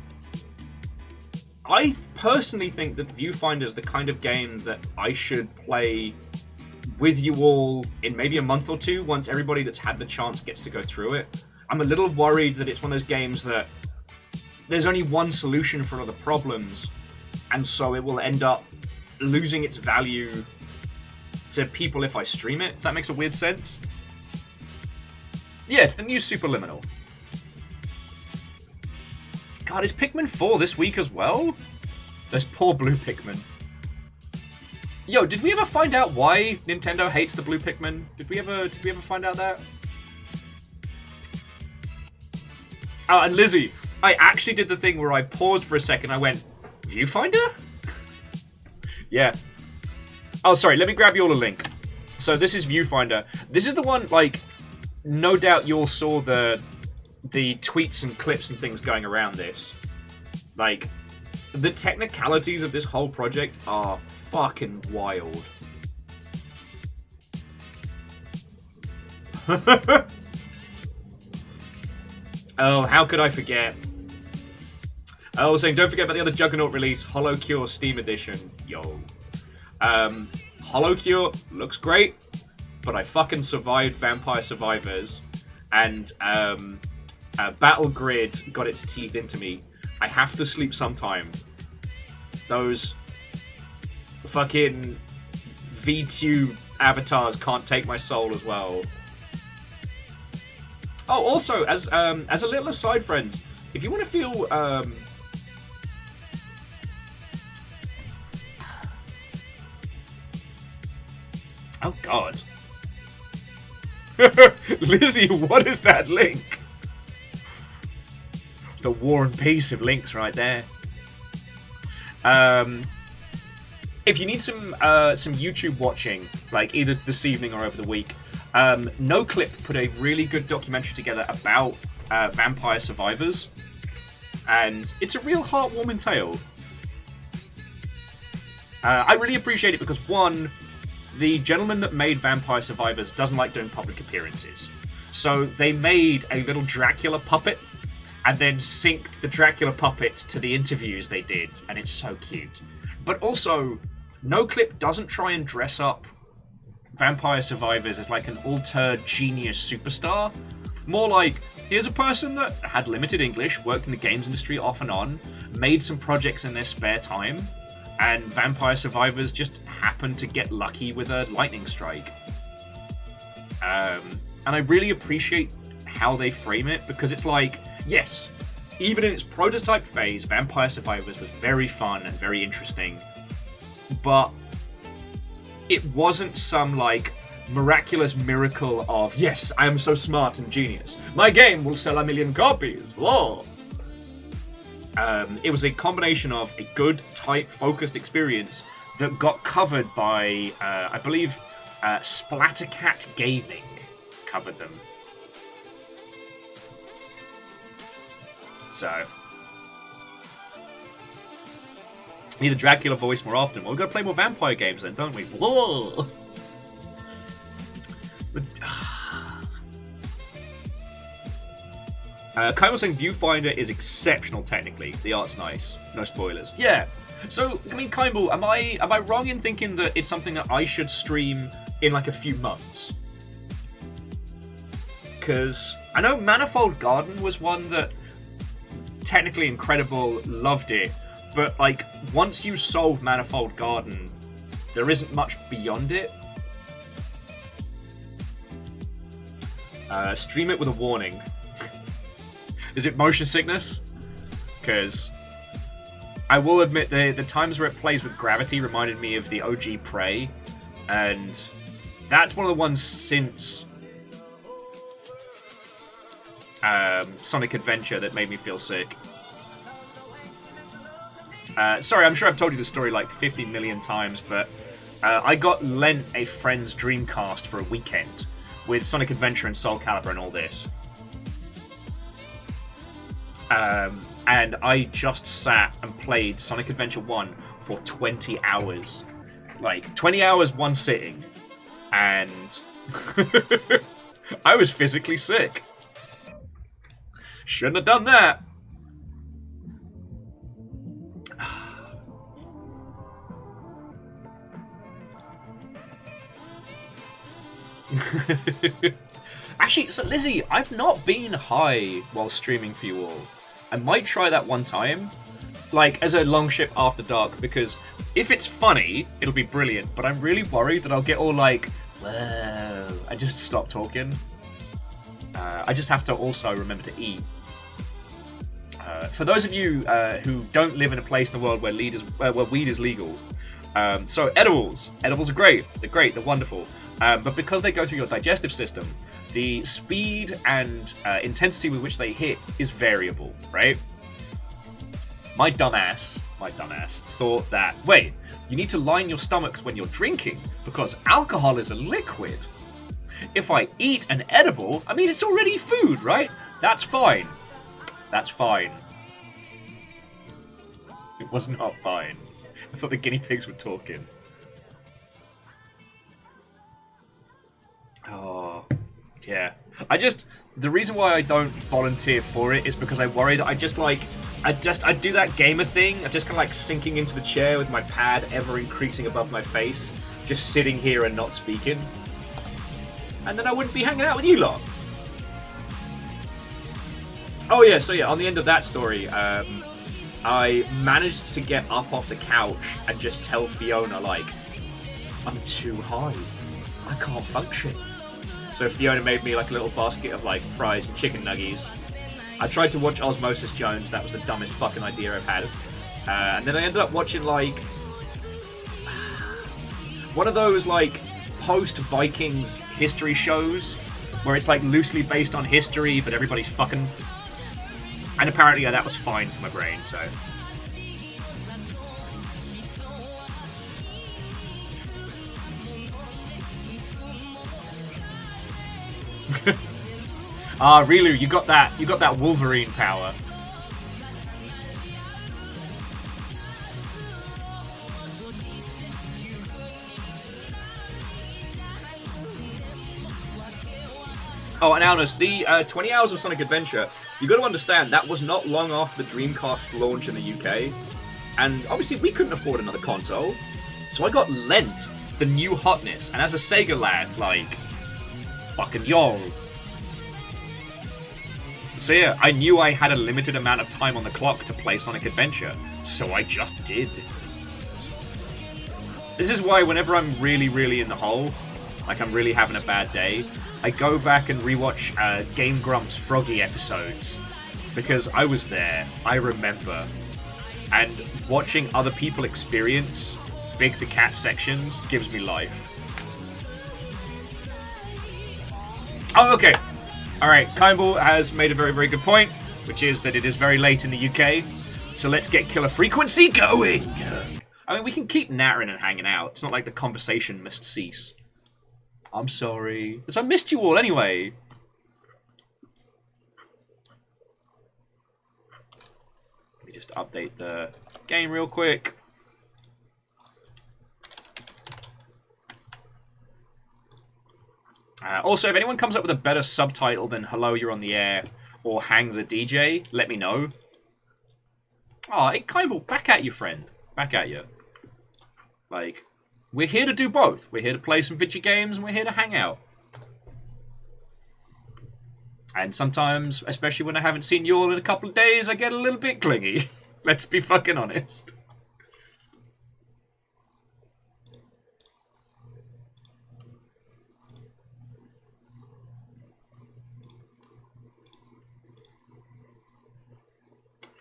I personally think that Viewfinder is the kind of game that I should play with you all in maybe a month or two, once everybody that's had the chance gets to go through it. I'm a little worried that it's one of those games that there's only one solution for all the problems, and so it will end up losing its value to people if I stream it, if that makes a weird sense. Yeah, it's the new Superliminal. God, is Pikmin 4 this week as well? Those poor blue Pikmin. Yo, did we ever find out why Nintendo hates the blue Pikmin? Did we ever find out that? Oh, and Lizzie, I actually did the thing where I paused for a second. I went, Viewfinder? Yeah. Oh, sorry, let me grab you all a link. So this is Viewfinder. This is the one, like, no doubt you all saw the tweets and clips and things going around this. Like, the technicalities of this whole project are fucking wild. Oh, how could I forget? I was saying, don't forget about the other Juggernaut release, Hollow Cure Steam Edition. Yo. Hollow Cure looks great, but I fucking survived Vampire Survivors, and Battle Grid got its teeth into me. I have to sleep sometime. Those fucking V2 avatars can't take my soul as well. Oh, also, as a little aside, friends, if you want to feel oh god. Lizzie, what is that link? The War and Peace of links right there. If you need some YouTube watching, like either this evening or over the week, NoClip put a really good documentary together about Vampire Survivors, and it's a real heartwarming tale. I really appreciate it because, one, the gentleman that made Vampire Survivors doesn't like doing public appearances. So they made a little Dracula puppet and then synced the Dracula puppet to the interviews they did, and it's so cute. But also, NoClip doesn't try and dress up Vampire Survivors as like an alter genius superstar. More like, here's a person that had limited English, worked in the games industry off and on, made some projects in their spare time, and Vampire Survivors just happened to get lucky with a lightning strike. And I really appreciate how they frame it, because it's like, yes, even in its prototype phase, Vampire Survivors was very fun and very interesting, but it wasn't some, like, miraculous miracle of, yes, I am so smart and genius. My game will sell 1 million copies. Whoa. It was a combination of a good, tight, focused experience that got covered by, I believe, Splattercat Gaming covered them. So, Need the Dracula voice more often. Well, we've got to play more vampire games then, don't we? Whoa! Kyle saying Viewfinder is exceptional technically. The art's nice. No spoilers. Yeah. So, I mean, Kyle, am I wrong in thinking that it's something that I should stream in like a few months? Because I know Manifold Garden was one that technically incredible, loved it, but like once you solve Manifold Garden, there isn't much beyond it. Stream it with a warning. Is it motion sickness? Because I will admit the times where it plays with gravity reminded me of the OG Prey, and that's one of the ones since Sonic Adventure that made me feel sick. Sorry, I'm sure I've told you the story like 50 million times, but I got lent a friend's Dreamcast for a weekend with Sonic Adventure and Soul Calibur and all this. And I just sat and played Sonic Adventure 1 for 20 hours. Like, 20 hours, one sitting. And I was physically sick. Shouldn't have done that. Actually, so Lizzie, I've not been high while streaming for you all. I might try that one time, like as a long ship after dark, because if it's funny, it'll be brilliant, but I'm really worried that I'll get all like, whoa, and just stop talking. I just have to also remember to eat. For those of you who don't live in a place in the world where weed is legal, so edibles are great. They're great. They're wonderful. But because they go through your digestive system, the speed and intensity with which they hit is variable, right? My dumbass thought that, wait, you need to line your stomachs when you're drinking because alcohol is a liquid. If I eat an edible, I mean, it's already food, right? That's fine. That's fine. It was not fine. I thought the guinea pigs were talking. Oh, yeah. The reason why I don't volunteer for it is because I worry that I do that gamer thing. I just kind of like sinking into the chair with my pad ever increasing above my face, just sitting here and not speaking. And then I wouldn't be hanging out with you lot. Oh yeah, so yeah, on the end of that story, I managed to get up off the couch and just tell Fiona, like, I'm too high. I can't function. So Fiona made me like a little basket of like fries and chicken nuggies. I tried to watch Osmosis Jones. That was the dumbest fucking idea I've had. And then I ended up watching like one of those like post-Vikings history shows where it's like loosely based on history, but everybody's fucking. And apparently that was fine for my brain, so. Ah, Rilu, you got that Wolverine power. Oh, and Alnus, the 20 hours of Sonic Adventure, you got to understand, that was not long after the Dreamcast's launch in the UK. And obviously we couldn't afford another console. So I got lent the new hotness. And as a Sega lad, like, fucking yo. So yeah, I knew I had a limited amount of time on the clock to play Sonic Adventure. So I just did. This is why whenever I'm really, really in the hole, like I'm really having a bad day, I go back and rewatch Game Grumps Froggy episodes. Because I was there, I remember. And watching other people experience Big the Cat sections gives me life. Oh, okay. Alright, Kimball has made a very, very good point, which is that it is very late in the UK. So let's get Killer Frequency going! I mean, we can keep nattering and hanging out. It's not like the conversation must cease. I'm sorry. Because I missed you all anyway. Let me just update the game real quick. Also, if anyone comes up with a better subtitle than "Hello, you're on the air" or "Hang the DJ," let me know. Oh, it kind of back at you, friend. Back at you. Like, we're here to do both. We're here to play some video games, and we're here to hang out. And sometimes, especially when I haven't seen you all in a couple of days, I get a little bit clingy. Let's be fucking honest.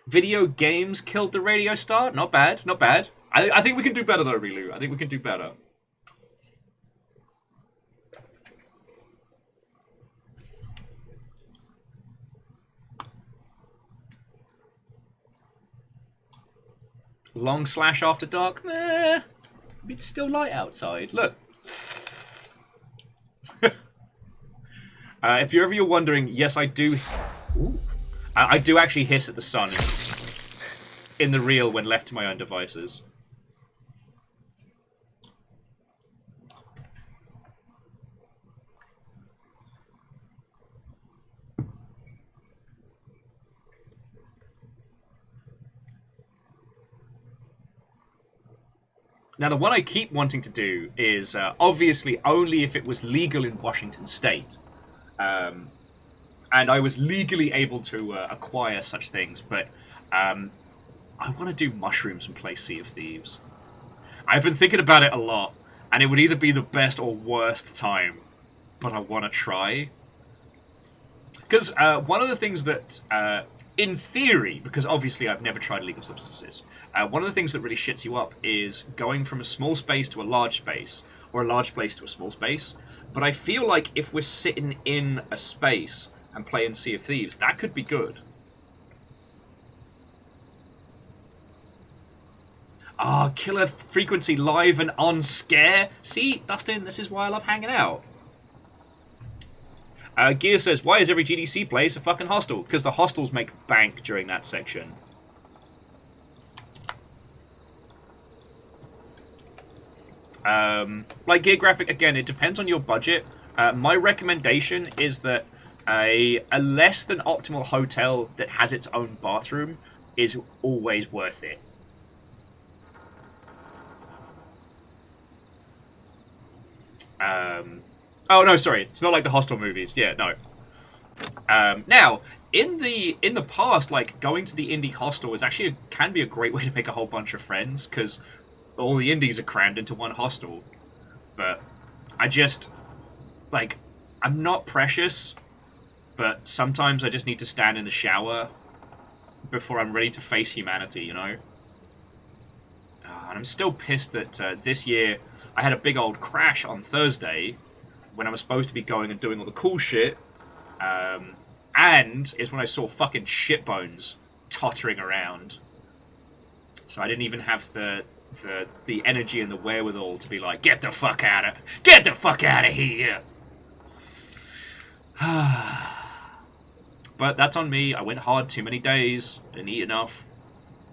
Video games killed the radio star? Not bad, not bad. I think we can do better though, Relu. I think we can do better. Long slash after dark? Nah. It's still light outside. Look. If you're wondering, yes, I do... Ooh. I do actually hiss at the sun in the real when left to my own devices. Now, the one I keep wanting to do is obviously only if it was legal in Washington State. And I was legally able to acquire such things, but I want to do mushrooms and play Sea of Thieves. I've been thinking about it a lot, and it would either be the best or worst time, but I want to try. Because one of the things that, in theory, because obviously I've never tried illegal substances, one of the things that really shits you up is going from a small space to a large space, or a large space to a small space. But I feel like if we're sitting in a space and playing Sea of Thieves, that could be good. Ah, killer frequency live and on scare. See, Dustin, this is why I love hanging out. Gear says, why is every GDC place a fucking hostel? Because the hostels make bank during that section. Like Gear Graphic, again, it depends on your budget. My recommendation is that a less than optimal hotel that has its own bathroom is always worth it. Oh no, sorry, it's not like the Hostel movies. Yeah, no. Now, in the past, like going to the indie hostel is actually can be a great way to make a whole bunch of friends because all the indies are crammed into one hostel. But I just like I'm not precious. But sometimes I just need to stand in the shower before I'm ready to face humanity, you know? And I'm still pissed that this year I had a big old crash on Thursday when I was supposed to be going and doing all the cool shit. And it's when I saw fucking shitbones tottering around. So I didn't even have the energy and the wherewithal to be like, get the fuck out of here! But that's on me. I went hard too many days. Didn't eat enough.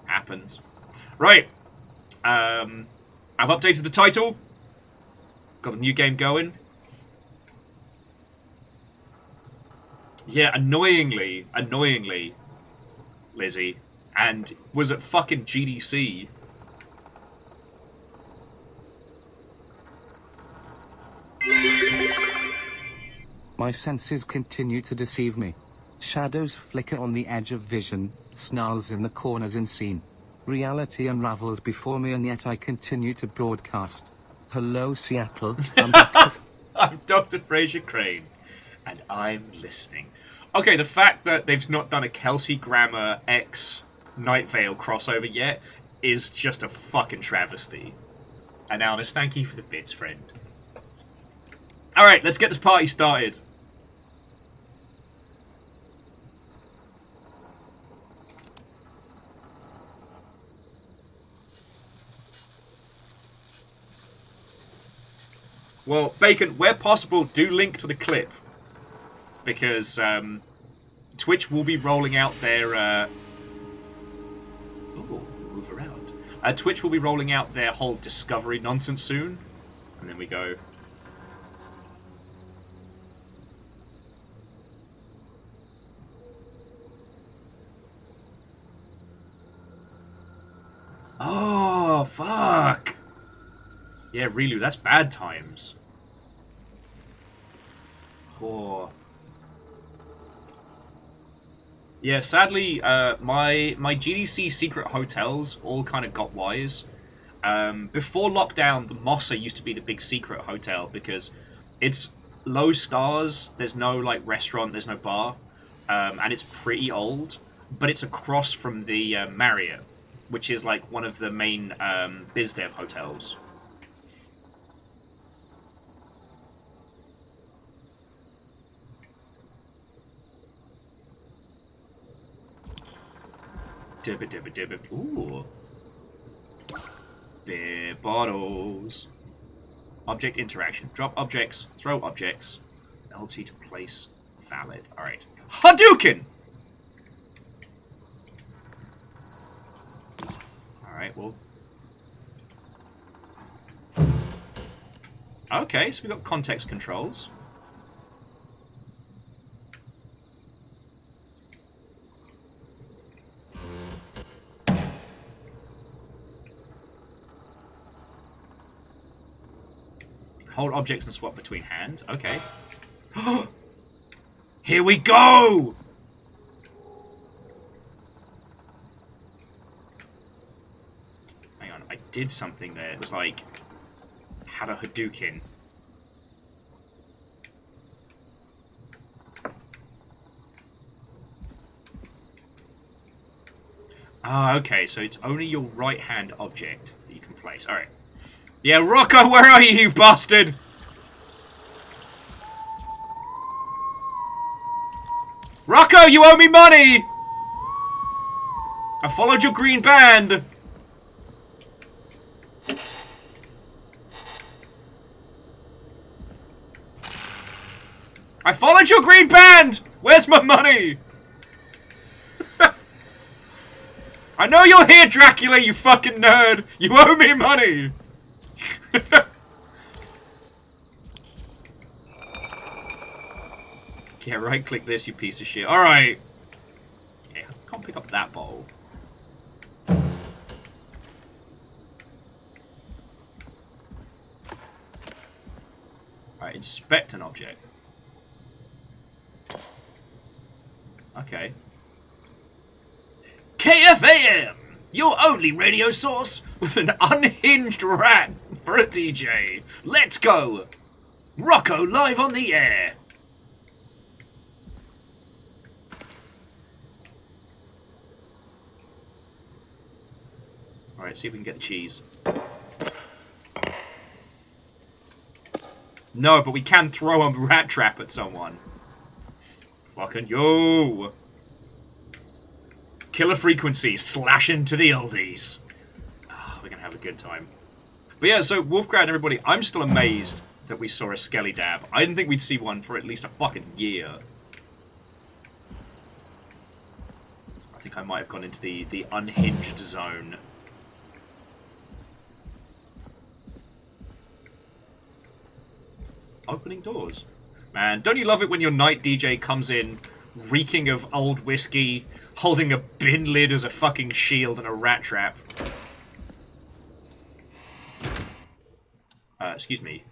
Happens. Right. I've updated the title. Got the new game going. Yeah, annoyingly, Lizzie. And was at fucking GDC.
My senses continue to deceive me. Shadows flicker on the edge of vision, snarls in the corners unseen. Reality unravels before me and yet I continue to broadcast. Hello Seattle, I'm
I'm Dr. Fraser Crane, and I'm listening. Okay, the fact that they've not done a Kelsey Grammer X Night Vale crossover yet is just a fucking travesty. And Alice, thank you for the bits, friend. Alright, let's get this party started. Well, Bacon, where possible, do link to the clip. Because Twitch will be rolling out their... move around. Twitch will be rolling out their whole Discovery nonsense soon. And then we go... Oh, fuck! Yeah, really, that's bad times. Oh. Yeah, sadly, my GDC secret hotels all kind of got wise. Before lockdown, the Mossa used to be the big secret hotel because it's low stars, there's no, like, restaurant, there's no bar, and it's pretty old, but it's across from the Marriott, which is, like, one of the main BizDev hotels. Dibba dibba dibba. Ooh. Beer bottles. Object interaction. Drop objects. Throw objects. LT to place. Valid. Alright. Hadouken! Alright, well. Okay, so we got context controls. Hold objects and swap between hands. Okay. Here we go! Hang on, I did something there. It was like... had a Hadouken. Ah, okay, so it's only your right-hand object that you can place. Alright. Yeah, Rocco, where are you, you bastard? Rocco, you owe me money! I followed your green band! I followed your green band! Where's my money? I know you're here, Dracula, you fucking nerd! You owe me money! Yeah, right click this, you piece of shit. Alright. Yeah, I can't pick up that bowl. Alright, inspect an object. Okay. KFAM! Your only radio source with an unhinged rat for a DJ. Let's go! Rocco live on the air. Alright, see if we can get the cheese. No, but we can throw a rat trap at someone. Fucking yo! Killer frequency, slash into the oldies. Oh, we're gonna have a good time. But yeah, so Wolfcrowd and everybody, I'm still amazed that we saw a Skelly Dab. I didn't think we'd see one for at least a fucking year. I think I might have gone into the unhinged zone. Opening doors. Man, don't you love it when your night DJ comes in reeking of old whiskey, holding a bin lid as a fucking shield and a rat trap? Excuse me.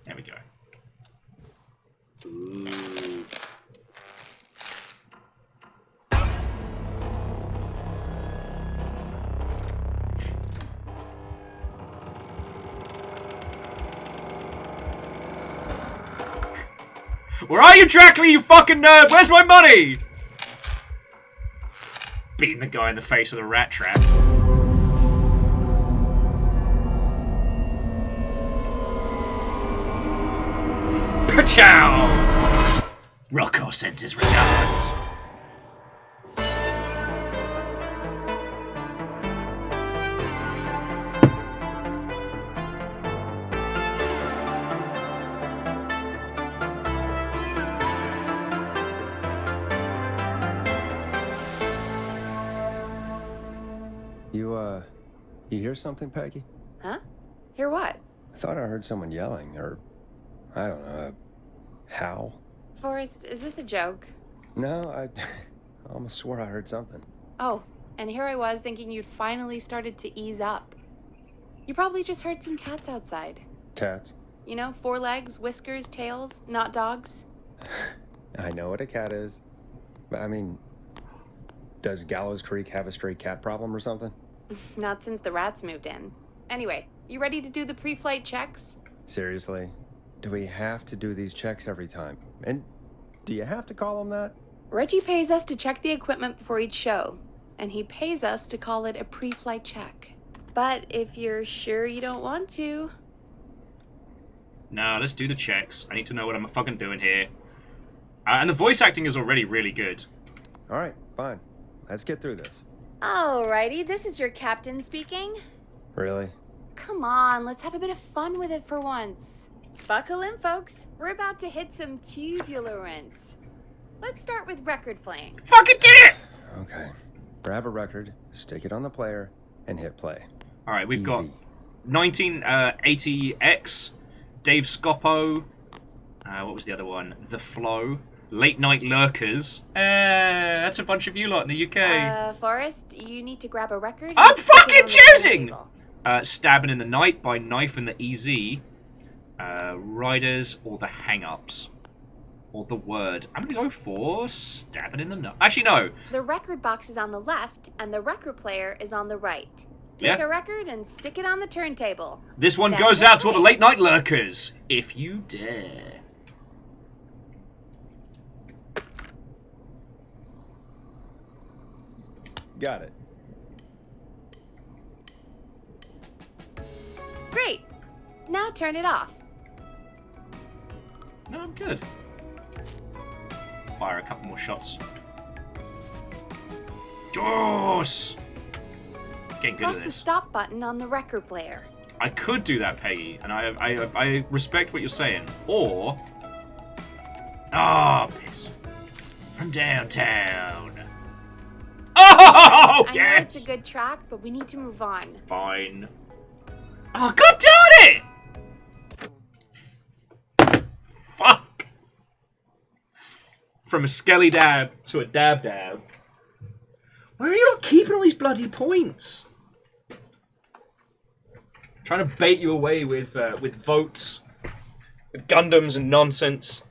There we go. Ooh. Where are you, Dracula, you fucking nerd? Where's my money? Beating the guy in the face with a rat trap. Pachow! Rocco sends his regards.
You hear something, Peggy?
Huh? Hear what?
I thought I heard someone yelling, or, I don't know, a howl.
Forrest, is this a joke?
No, I almost swore I heard something.
Oh, and here I was thinking you'd finally started to ease up. You probably just heard some cats outside.
Cats?
You know, 4 legs, whiskers, tails, not dogs.
I know what a cat is. But I mean, does Gallows Creek have a stray cat problem or something?
Not since the rats moved in. Anyway, you ready to do the pre-flight checks?
Seriously? Do we have to do these checks every time? And do you have to call them that?
Reggie pays us to check the equipment before each show, and he pays us to call it a pre-flight check. But if you're sure you don't want to...
Nah, let's do the checks. I need to know what I'm fucking doing here. And the voice acting is already really good.
Alright, fine. Let's get through this.
Alrighty, this is your captain speaking.
Really?
Come on, let's have a bit of fun with it for once. Buckle in, folks. We're about to hit some tubular rents. Let's start with record playing.
Fucking did it!
Okay. Grab a record, stick it on the player, and hit play.
Alright, we've got
Easy.
1980X, Dave Scoppo, what was the other one? The Flow, Late Night Lurkers. That's a bunch of you lot in the UK.
Forrest, you need to grab a record.
I'm
and stick it
fucking
on the
choosing!
table.
Stabbing in the Night by Knife and the EZ. Riders or the Hang-Ups. Or the Word. I'm gonna go for Stabbing in the Night. Actually, no.
The record box is on the left, and the record player is on the right. Pick
Yeah.
a record and stick it on the turntable.
This one
Then
goes
hit
out to all the
play.
Late Night Lurkers. If you dare.
Got it.
Great. Now turn it off.
No, I'm good. Fire a couple more shots. Joss! Getting good
Press
at
the
this.
stop button on the record player.
I could do that, Peggy, and I respect what you're saying. Or... Ah, piss. From downtown. Oh,
I know
yes!
it's a good track, but we need to move on.
Fine. Oh, god darn it! Fuck. From a skelly dab to a dab dab. Where are you not keeping all these bloody points? Trying to bait you away with votes, with Gundams and nonsense.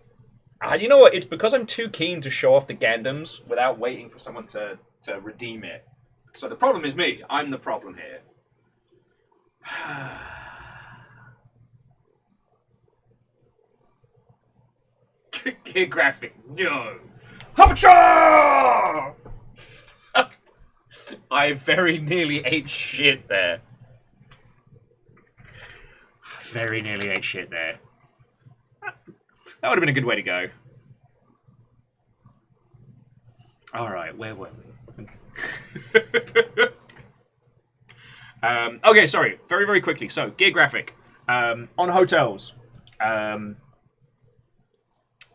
You know what? It's because I'm too keen to show off the Gundams without waiting for someone to redeem it. So the problem is me. I'm the problem here. Geographic, no. Hopcha! I very nearly ate shit there. Very nearly ate shit there. That would have been a good way to go. Alright, where were we? Okay, sorry. Very, very quickly. So, geographic. On hotels.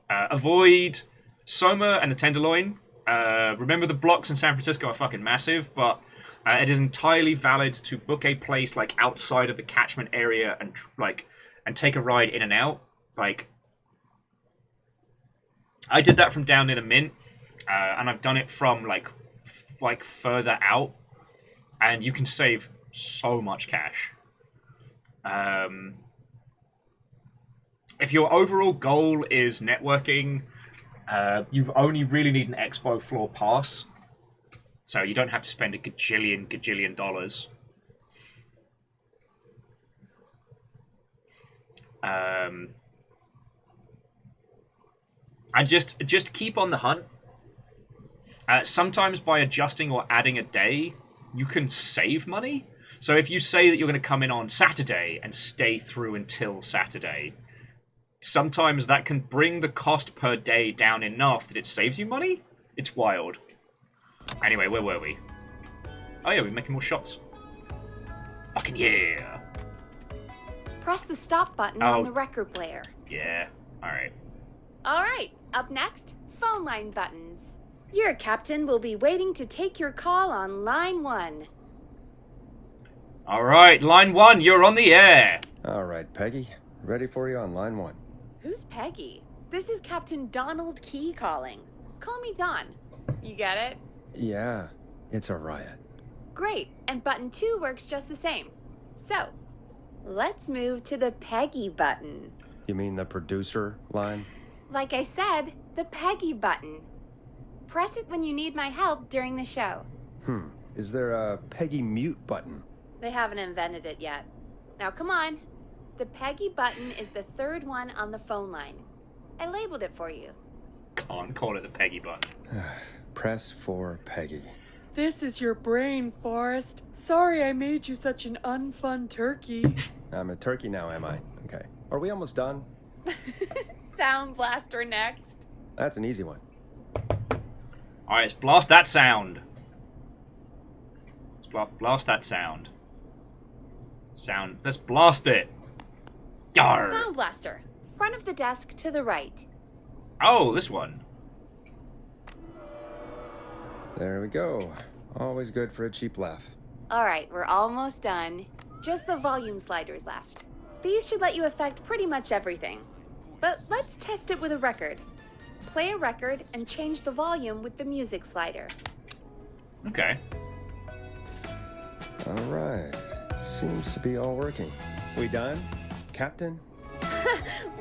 Avoid Soma and the Tenderloin. Remember, the blocks in San Francisco are fucking massive, but it is entirely valid to book a place like outside of the catchment area and take a ride in and out. Like, I did that from down near the Mint, and I've done it from like further out, and you can save so much cash. If your overall goal is networking, you only really need an expo floor pass, so you don't have to spend a gajillion dollars. And just keep on the hunt. Sometimes by adjusting or adding a day, you can save money. So if you say that you're going to come in on Saturday and stay through until Saturday, sometimes that can bring the cost per day down enough that it saves you money. It's wild. Anyway, where were we? Oh yeah, we're making more shots. Fucking yeah.
Press the stop button
Oh.
on the record player.
Yeah, alright.
Alright, up next, phone line buttons. Your captain will be waiting to take your call on line 1.
Alright, line 1, you're on the air.
All right, Peggy. Ready for you on line 1.
Who's Peggy? This is Captain Donald Key calling. Call me Don. You get it?
Yeah. It's a riot.
Great, and button 2 works just the same. So, let's move to the Peggy button.
You mean the producer line?
Like I said, the Peggy button. Press it when you need my help during the show.
Is there a Peggy mute button?
They haven't invented it yet. Now come on. The Peggy button is the third one on the phone line. I labeled it for you.
Can't call it the Peggy button.
Press for Peggy.
This is your brain, Forrest. Sorry I made you such an unfun turkey.
I'm a turkey now, am I? Okay. Are we almost done?
Sound blaster next.
That's an easy one.
Alright, let's blast that sound. Let's blast that sound. Let's blast it. Yarr.
Sound blaster. Front of the desk to the right.
Oh, this one.
There we go. Always good for a cheap laugh.
Alright, we're almost done. Just the volume sliders left. These should let you affect pretty much everything. But let's test it with a record. Play a record and change the volume with the music slider.
Okay.
All right. Seems to be all working. We done, Captain?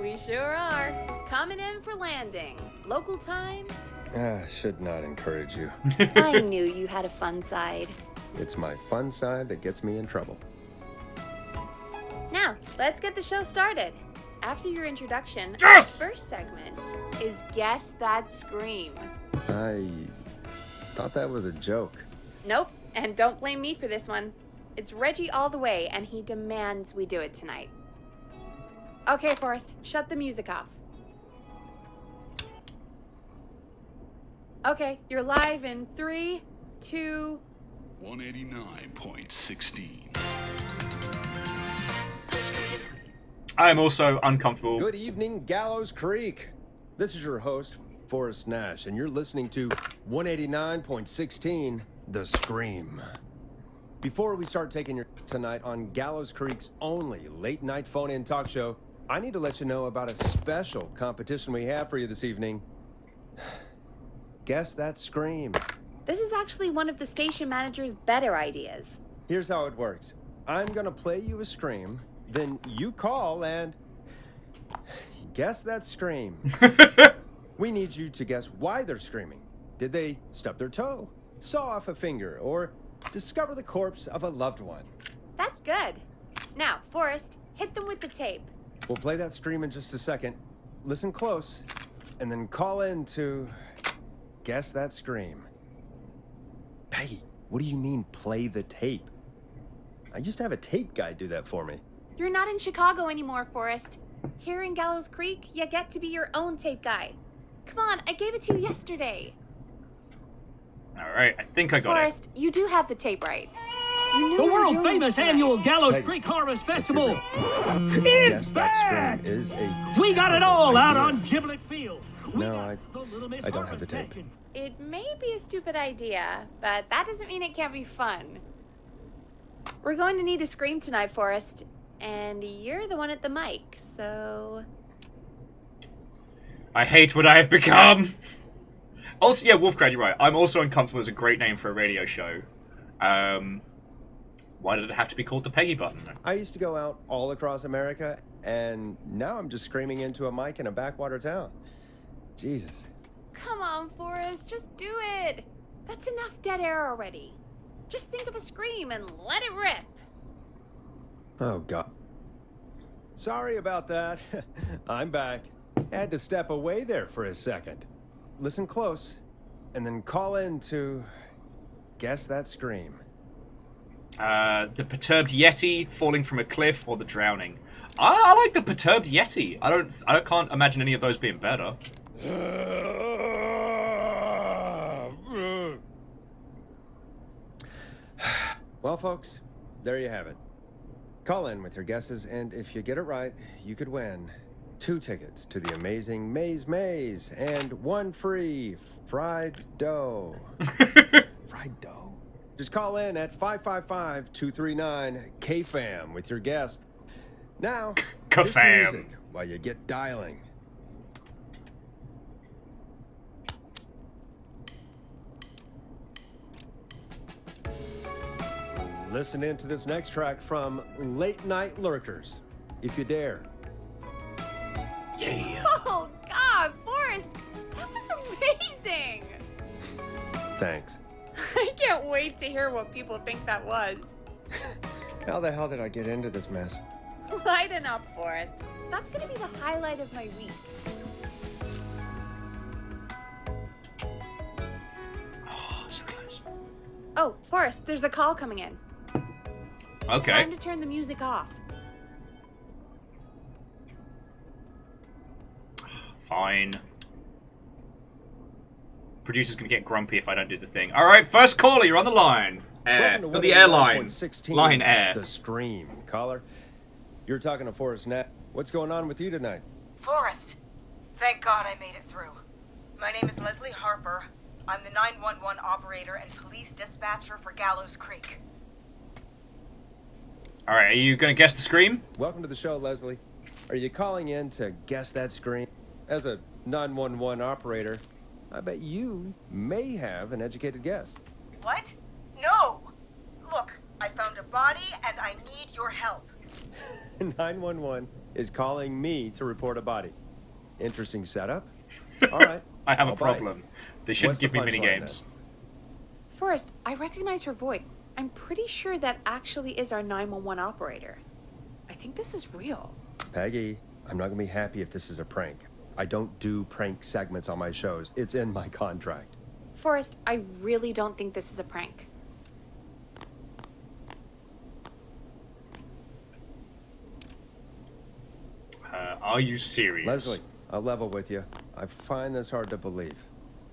We sure are. Coming in for landing. Local time.
Should not encourage you.
I knew you had a fun side.
It's my fun side that gets me in trouble.
Now, let's get the show started. After your introduction,
Yes!
our first segment is Guess That Scream.
I thought that was a joke.
Nope, and don't blame me for this one. It's Reggie all the way, and he demands we do it tonight. Okay, Forrest, shut the music off. Okay, you're live in 3, 2...
189.16.
I'm also uncomfortable.
Good evening, Gallows Creek. This is your host, Forrest Nash, and you're listening to 189.16, The Scream. Before we start taking your tonight on Gallows Creek's only late-night phone-in talk show, I need to let you know about a special competition we have for you this evening. Guess That Scream.
This is actually one of the station manager's better ideas.
Here's how it works. I'm gonna play you a scream, then you call and guess that scream. We need you to guess why they're screaming. Did they stub their toe, saw off a finger, or discover the corpse of a loved one?
That's good. Now, Forrest, hit them with the tape.
We'll play that scream in just a second. Listen close, and then call in to guess that scream. Peggy, what do you mean play the tape? I used to have a tape guy do that for me.
You're not in Chicago anymore, Forrest. Here in Gallows Creek, you get to be your own tape guy. Come on, I gave it to you yesterday.
Alright, I think I got
Forrest, you do have the tape right. You knew
The
we were doing
world-famous
this
annual
right.
Gallows
Hey,
Creek Harvest
let's be
Festival
real.
is
Guess that
back!
scream is a
We got it all out
idea.
on Giblet Field. We
No,
got the Little Miss
I don't have the
Harvest
tape.
Mansion.
It may be a stupid idea, but that doesn't mean it can't be fun. We're going to need a scream tonight, Forrest, and you're the one at the mic, so...
I hate what I have become. Also, yeah, Wolfcrad, you're right. I'm also uncomfortable is a great name for a radio show. Why did it have to be called the Peggy Button?
I used to go out all across America, and now I'm just screaming into a mic in a backwater town. Jesus.
Come on, Forrest, just do it. That's enough dead air already. Just think of a scream and let it rip.
Oh, God. Sorry about that. I'm back. Had to step away there for a second. Listen close, and then call in to guess that scream.
The Perturbed Yeti, Falling from a Cliff, or The Drowning. I like the Perturbed Yeti. I can't imagine any of those being better.
Well, folks, there you have it. Call in with your guesses, and if you get it right, you could win 2 tickets to the amazing Maze and 1 free fried dough. Fried dough? Just call in at 555-239-KFAM with your guess. Now, here's some
Ka-fam.
music while you get dialing. listen in to this next track from Late Night Lurkers, if you dare.
Yeah.
Oh, God, Forrest, that was amazing.
Thanks.
I can't wait to hear what people think that was.
How the hell did I get into this mess?
Lighten up, Forrest. That's gonna be the highlight of my week.
Oh, so close.
Oh, Forrest, there's a call coming in.
Okay.
Time to turn the music off.
Fine. Producer's gonna get grumpy if I don't do the thing. Alright, first caller, you're on the line.
Welcome to
The airline.
16,
Line air.
The Scream. Caller, you're talking to Forrest Nat. What's going on with you tonight?
Forrest, thank God I made it through. My name is Leslie Harper. I'm the 911 operator and police dispatcher for Gallows Creek.
Alright, are you gonna guess the scream?
Welcome to the show, Leslie. Are you calling in to guess that scream? As a 911 operator, I bet you may have an educated guess.
What? No! Look, I found a body and I need your help.
911 is calling me to report a body. Interesting setup. All right.
I have a
I'll bite.
problem. They shouldn't
What's the
give me mini
punchline
games.
Forrest, I recognize her voice. I'm pretty sure that actually is our 911 operator. I think this is real.
Peggy, I'm not gonna be happy if this is a prank. I don't do prank segments on my shows. It's in my contract.
Forrest, I really don't think this is a prank.
Are you serious?
Leslie, I'll level with you. I find this hard to believe,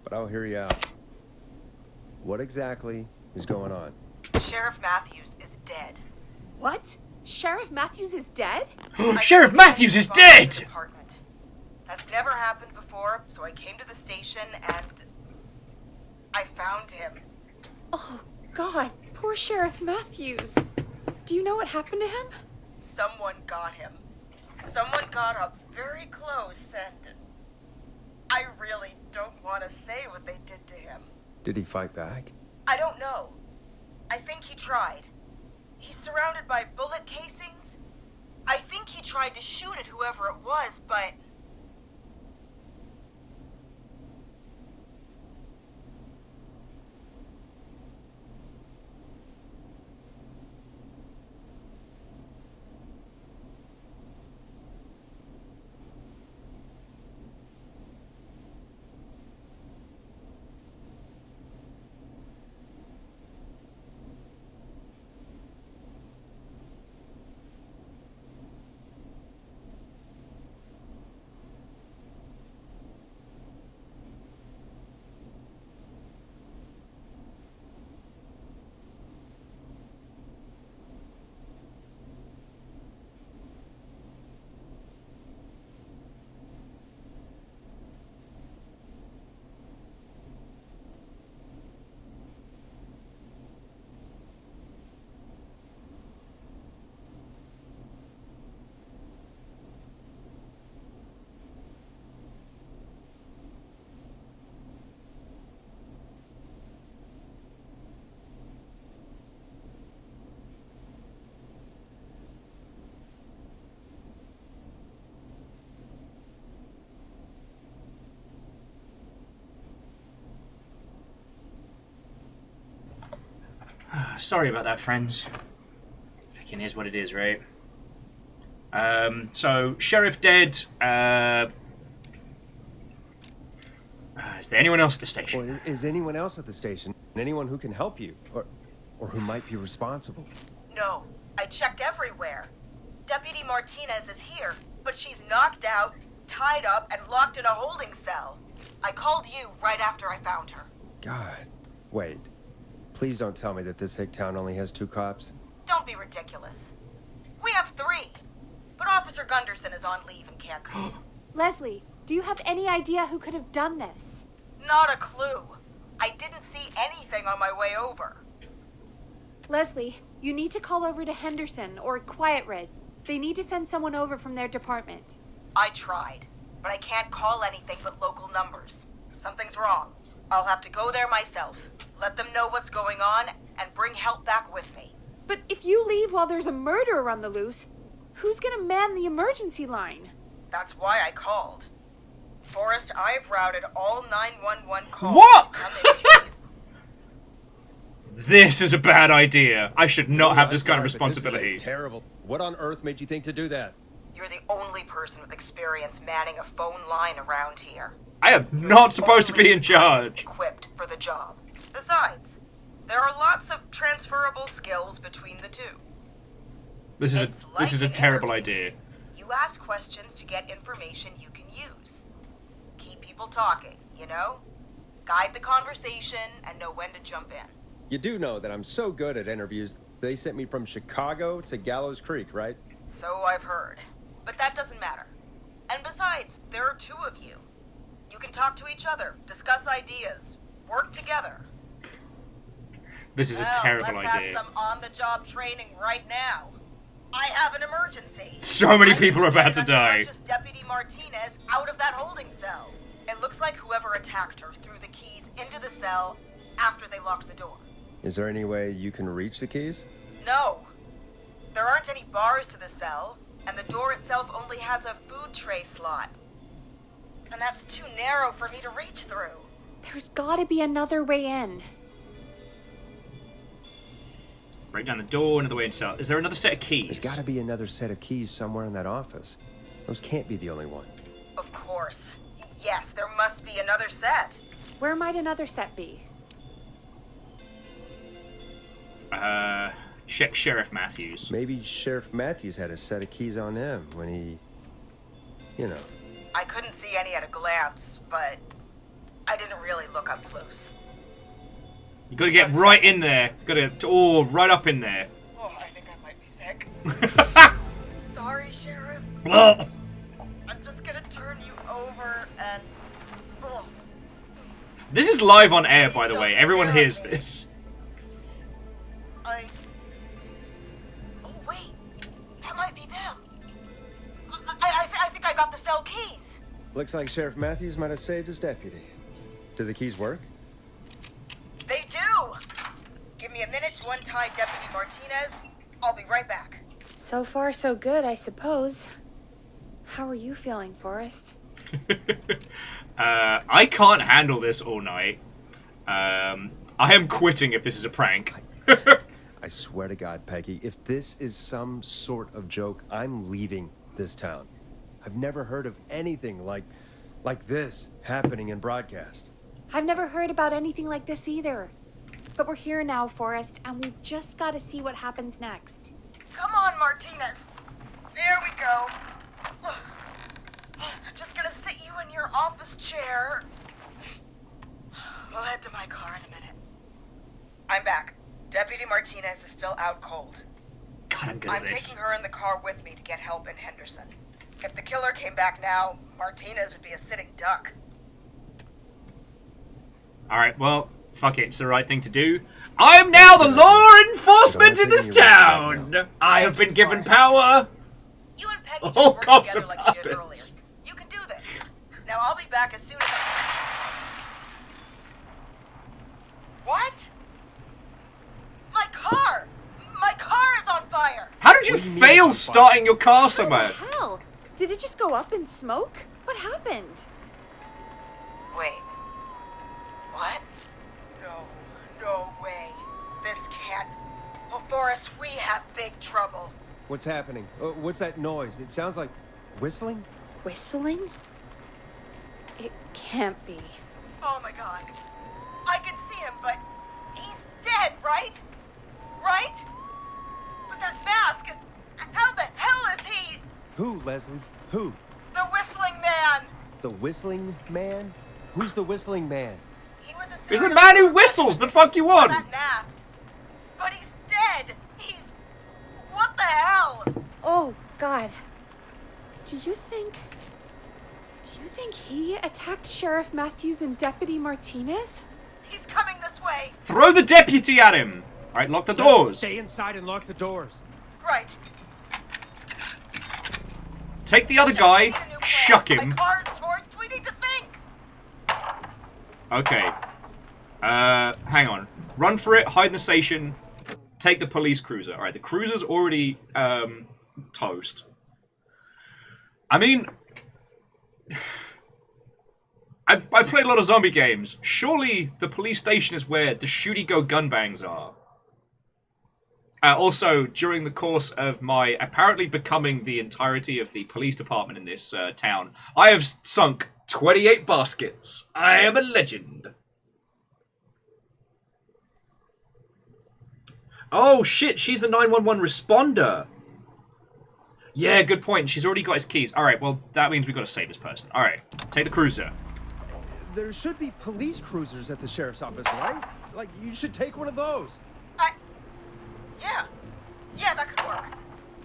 but I'll hear you out. What exactly is going on?
Sheriff Matthews is dead.
What? Sheriff Matthews is dead?
Sheriff Matthews is dead!
Department. That's never happened before, so I came to the station and I found him.
Oh, God, poor Sheriff Matthews. Do you know what happened to him?
Someone got him. Someone got up very close and I really don't want to say what they did to him.
Did he fight back?
I don't know. I think he tried. He's surrounded by bullet casings. I think he tried to shoot at whoever it was, but...
Sorry about that, friends. Fucking is what it is, right? So, Sheriff dead. Is there anyone else at the station?
Or is anyone else at the station? Anyone who can help you? Or who might be responsible?
No, I checked everywhere. Deputy Martinez is here, but she's knocked out, tied up, and locked in a holding cell. I called you right after I found her.
God. Wait. Please don't tell me that this hick town only has 2 cops.
Don't be ridiculous. We have 3, but Officer Gunderson is on leave and can't come.
Leslie, do you have any idea who could have done this?
Not a clue. I didn't see anything on my way over.
Leslie, you need to call over to Henderson or Quiet Red. They need to send someone over from their department.
I tried, but I can't call anything but local numbers. Something's wrong. I'll have to go there myself, let them know what's going on, and bring help back with me.
But if you leave while there's a murderer on the loose, who's gonna man the emergency line?
That's why I called. Forrest, I've routed all 911 calls.
What?
to come into you.
This is a bad idea. I should not have
I'm
this kind of
sorry, but this is
responsibility.
terrible. What on earth made you think to do that?
You're the only person with experience manning a phone line around here.
I am not supposed to be in charge.
Equipped for the job. Besides, there are lots of transferable skills between the two.
This is
It's
a
like an
terrible
interview.
idea.
You ask questions to get information you can use. Keep people talking, you know? Guide the conversation and know when to jump in.
You do know that I'm so good at interviews, they sent me from Chicago to Gallows Creek, right?
So I've heard. But that doesn't matter. And besides, there are two of you. You can talk to each other, discuss ideas, work together.
This is a terrible
let's
idea.
have some on-the-job training right now. I have an emergency.
So many
I
people
need
are about
get
to die.
unconscious Deputy Martinez out of that holding cell. It looks like whoever attacked her threw the keys into the cell after they locked the door.
Is there any way you can reach the keys?
No. There aren't any bars to the cell, and the door itself only has a food tray slot. And that's too narrow for me to reach through.
There's gotta be another way in.
Break down the door, another way inside. Is there another set of keys?
There's gotta be another set of keys somewhere in that office. Those can't be the only one.
Of course. Yes, there must be another set.
Where might another set be?
Check Sheriff Matthews.
Maybe Sheriff Matthews had a set of keys on him when he... You know.
I couldn't see any at a glance, but I didn't really look up close.
You gotta get right in there. Right up in there.
Oh, I think I might be sick. Sorry, Sheriff. I'm just gonna turn you over and... Oh.
This is live on air, by the way. Everyone hears this.
Oh, wait. That might be them. I think I got the cell keys.
Looks like Sheriff Matthews might have saved his deputy. Do the keys work?
They do. Give me a minute to untie Deputy Martinez. I'll be right back.
So far, so good, I suppose. How are you feeling, Forrest?
I can't handle this all night. I am quitting if this is a prank.
I swear to God, Peggy, if this is some sort of joke, I'm leaving this town. I've never heard of anything like this happening in broadcast.
I've never heard about anything like this either. But we're here now, Forrest, and we've just got to see what happens next.
Come on, Martinez. There we go. Just gonna sit you in your office chair. We'll head to my car in a minute. I'm back. Deputy Martinez is still out cold.
God, I'm good at
I'm
this.
taking her in the car with me to get help in Henderson. If the killer came back now, Martinez would be a sitting duck.
Alright, well, fuck it. It's the right thing to do. I'm now the law enforcement in this town! I have been given power!
You and Peggy just
All
worked
cops
together
are
like you did earlier.
bastards.
You can do this. Now I'll be back as soon as What? My car! My car is on fire!
How did you
What do you mean
fail
it's on
starting your car so
What
much?
the hell? Did it just go up in smoke? What happened?
Wait. What? No way. This can't. Oh, Forrest, we have big trouble.
What's happening? What's that noise? It sounds like whistling?
Whistling? It can't be.
Oh my god. I can see him, but he's dead, right? Right? But that mask, how the hell is he?
Who, Leslie? Who?
The whistling man!
The whistling man? Who's the whistling man?
He was a
He's the
serial
man who
killer.
whistles! The fuck you want?
That mask. But he's dead! He's... What the hell?
Oh, God. Do you think he attacked Sheriff Matthews and Deputy Martinez?
He's coming this way.
Throw the deputy at him! Alright, lock the doors.
Stay inside and lock the doors.
Right.
Take the other guy, shuck him.
My car's torched. We need to think.
Okay. Hang on. Run for it, hide in the station. take the police cruiser. All right, the cruiser's already toast. I mean, I've played a lot of zombie games. Surely the police station is where the shooty-go gunbangs are. Also, during the course of my apparently becoming the entirety of the police department in this town, I have sunk 28 baskets. I am a legend. Oh, shit, she's the 911 responder. Yeah, good point. She's already got his keys. All right, well, that means we've got to save this person. All right, take the cruiser.
There should be police cruisers at the sheriff's office, right? Like, you should take one of those.
Yeah, that could work.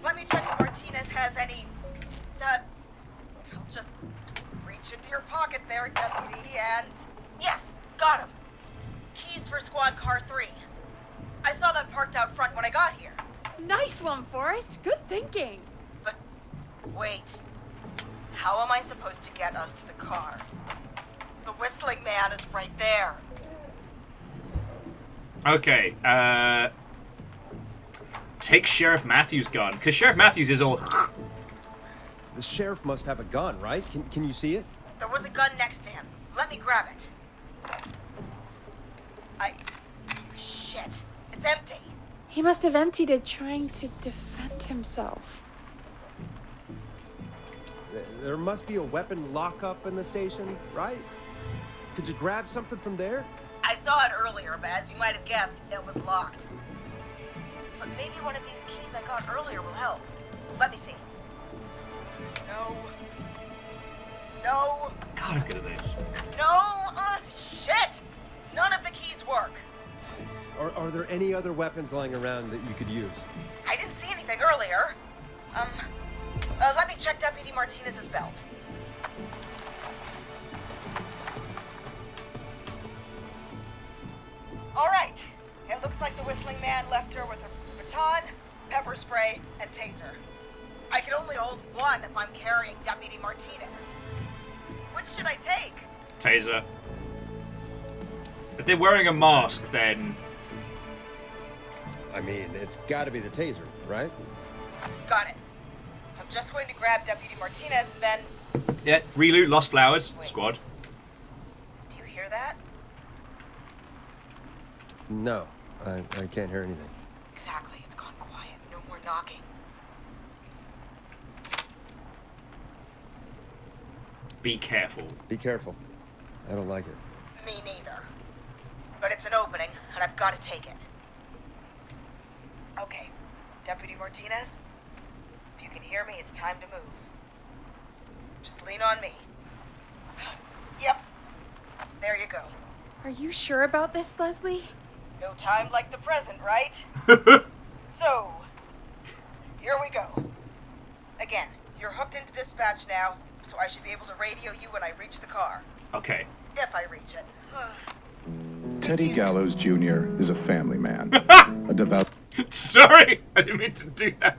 Let me check if Martinez has any, I'll just reach into your pocket there, deputy, and... Yes, got him. Keys for squad car 3. I saw that parked out front when I got here.
Nice one, Forrest. Good thinking.
But, wait. How am I supposed to get us to the car? The whistling man is right there.
Okay, take Sheriff Matthews' gun, because Sheriff Matthews is all...
The sheriff must have a gun, right? Can you see it?
There was a gun next to him. Let me grab it. Shit. It's empty.
He must have emptied it trying to defend himself.
There must be a weapon lockup in the station, right? Could you grab something from there?
I saw it earlier, but as you might have guessed, it was locked. But maybe one of these keys I got earlier will help. Let me see. No.
God, I'm good at this.
No! Shit! None of the keys work.
Are there any other weapons lying around that you could use?
I didn't see anything earlier. Let me check Deputy Martinez's belt. All right. It looks like the whistling man left her with a baton, pepper spray, and taser. I can only hold one if I'm carrying Deputy Martinez. Which should I take?
Taser. If they're wearing a mask, then...
I mean, it's gotta be the taser, right?
Got it. I'm just going to grab Deputy Martinez and then...
Yeah, reloot Lost Flowers,
Wait.
squad.
Do you hear that?
No, I can't hear anything.
Exactly. It's gone quiet. No more knocking.
Be careful.
Be careful. I don't like it.
Me neither. But it's an opening, and I've got to take it. Okay, Deputy Martinez, if you can hear me, it's time to move. Just lean on me. Yep. There you go.
Are you sure about this, Leslie?
No time like the present, right? So, here we go. Again, you're hooked into dispatch now, so I should be able to radio you when I reach the car.
Okay.
If I reach it.
Teddy Gallows Jr. is a family man. A devout...
Sorry! I didn't mean to do that.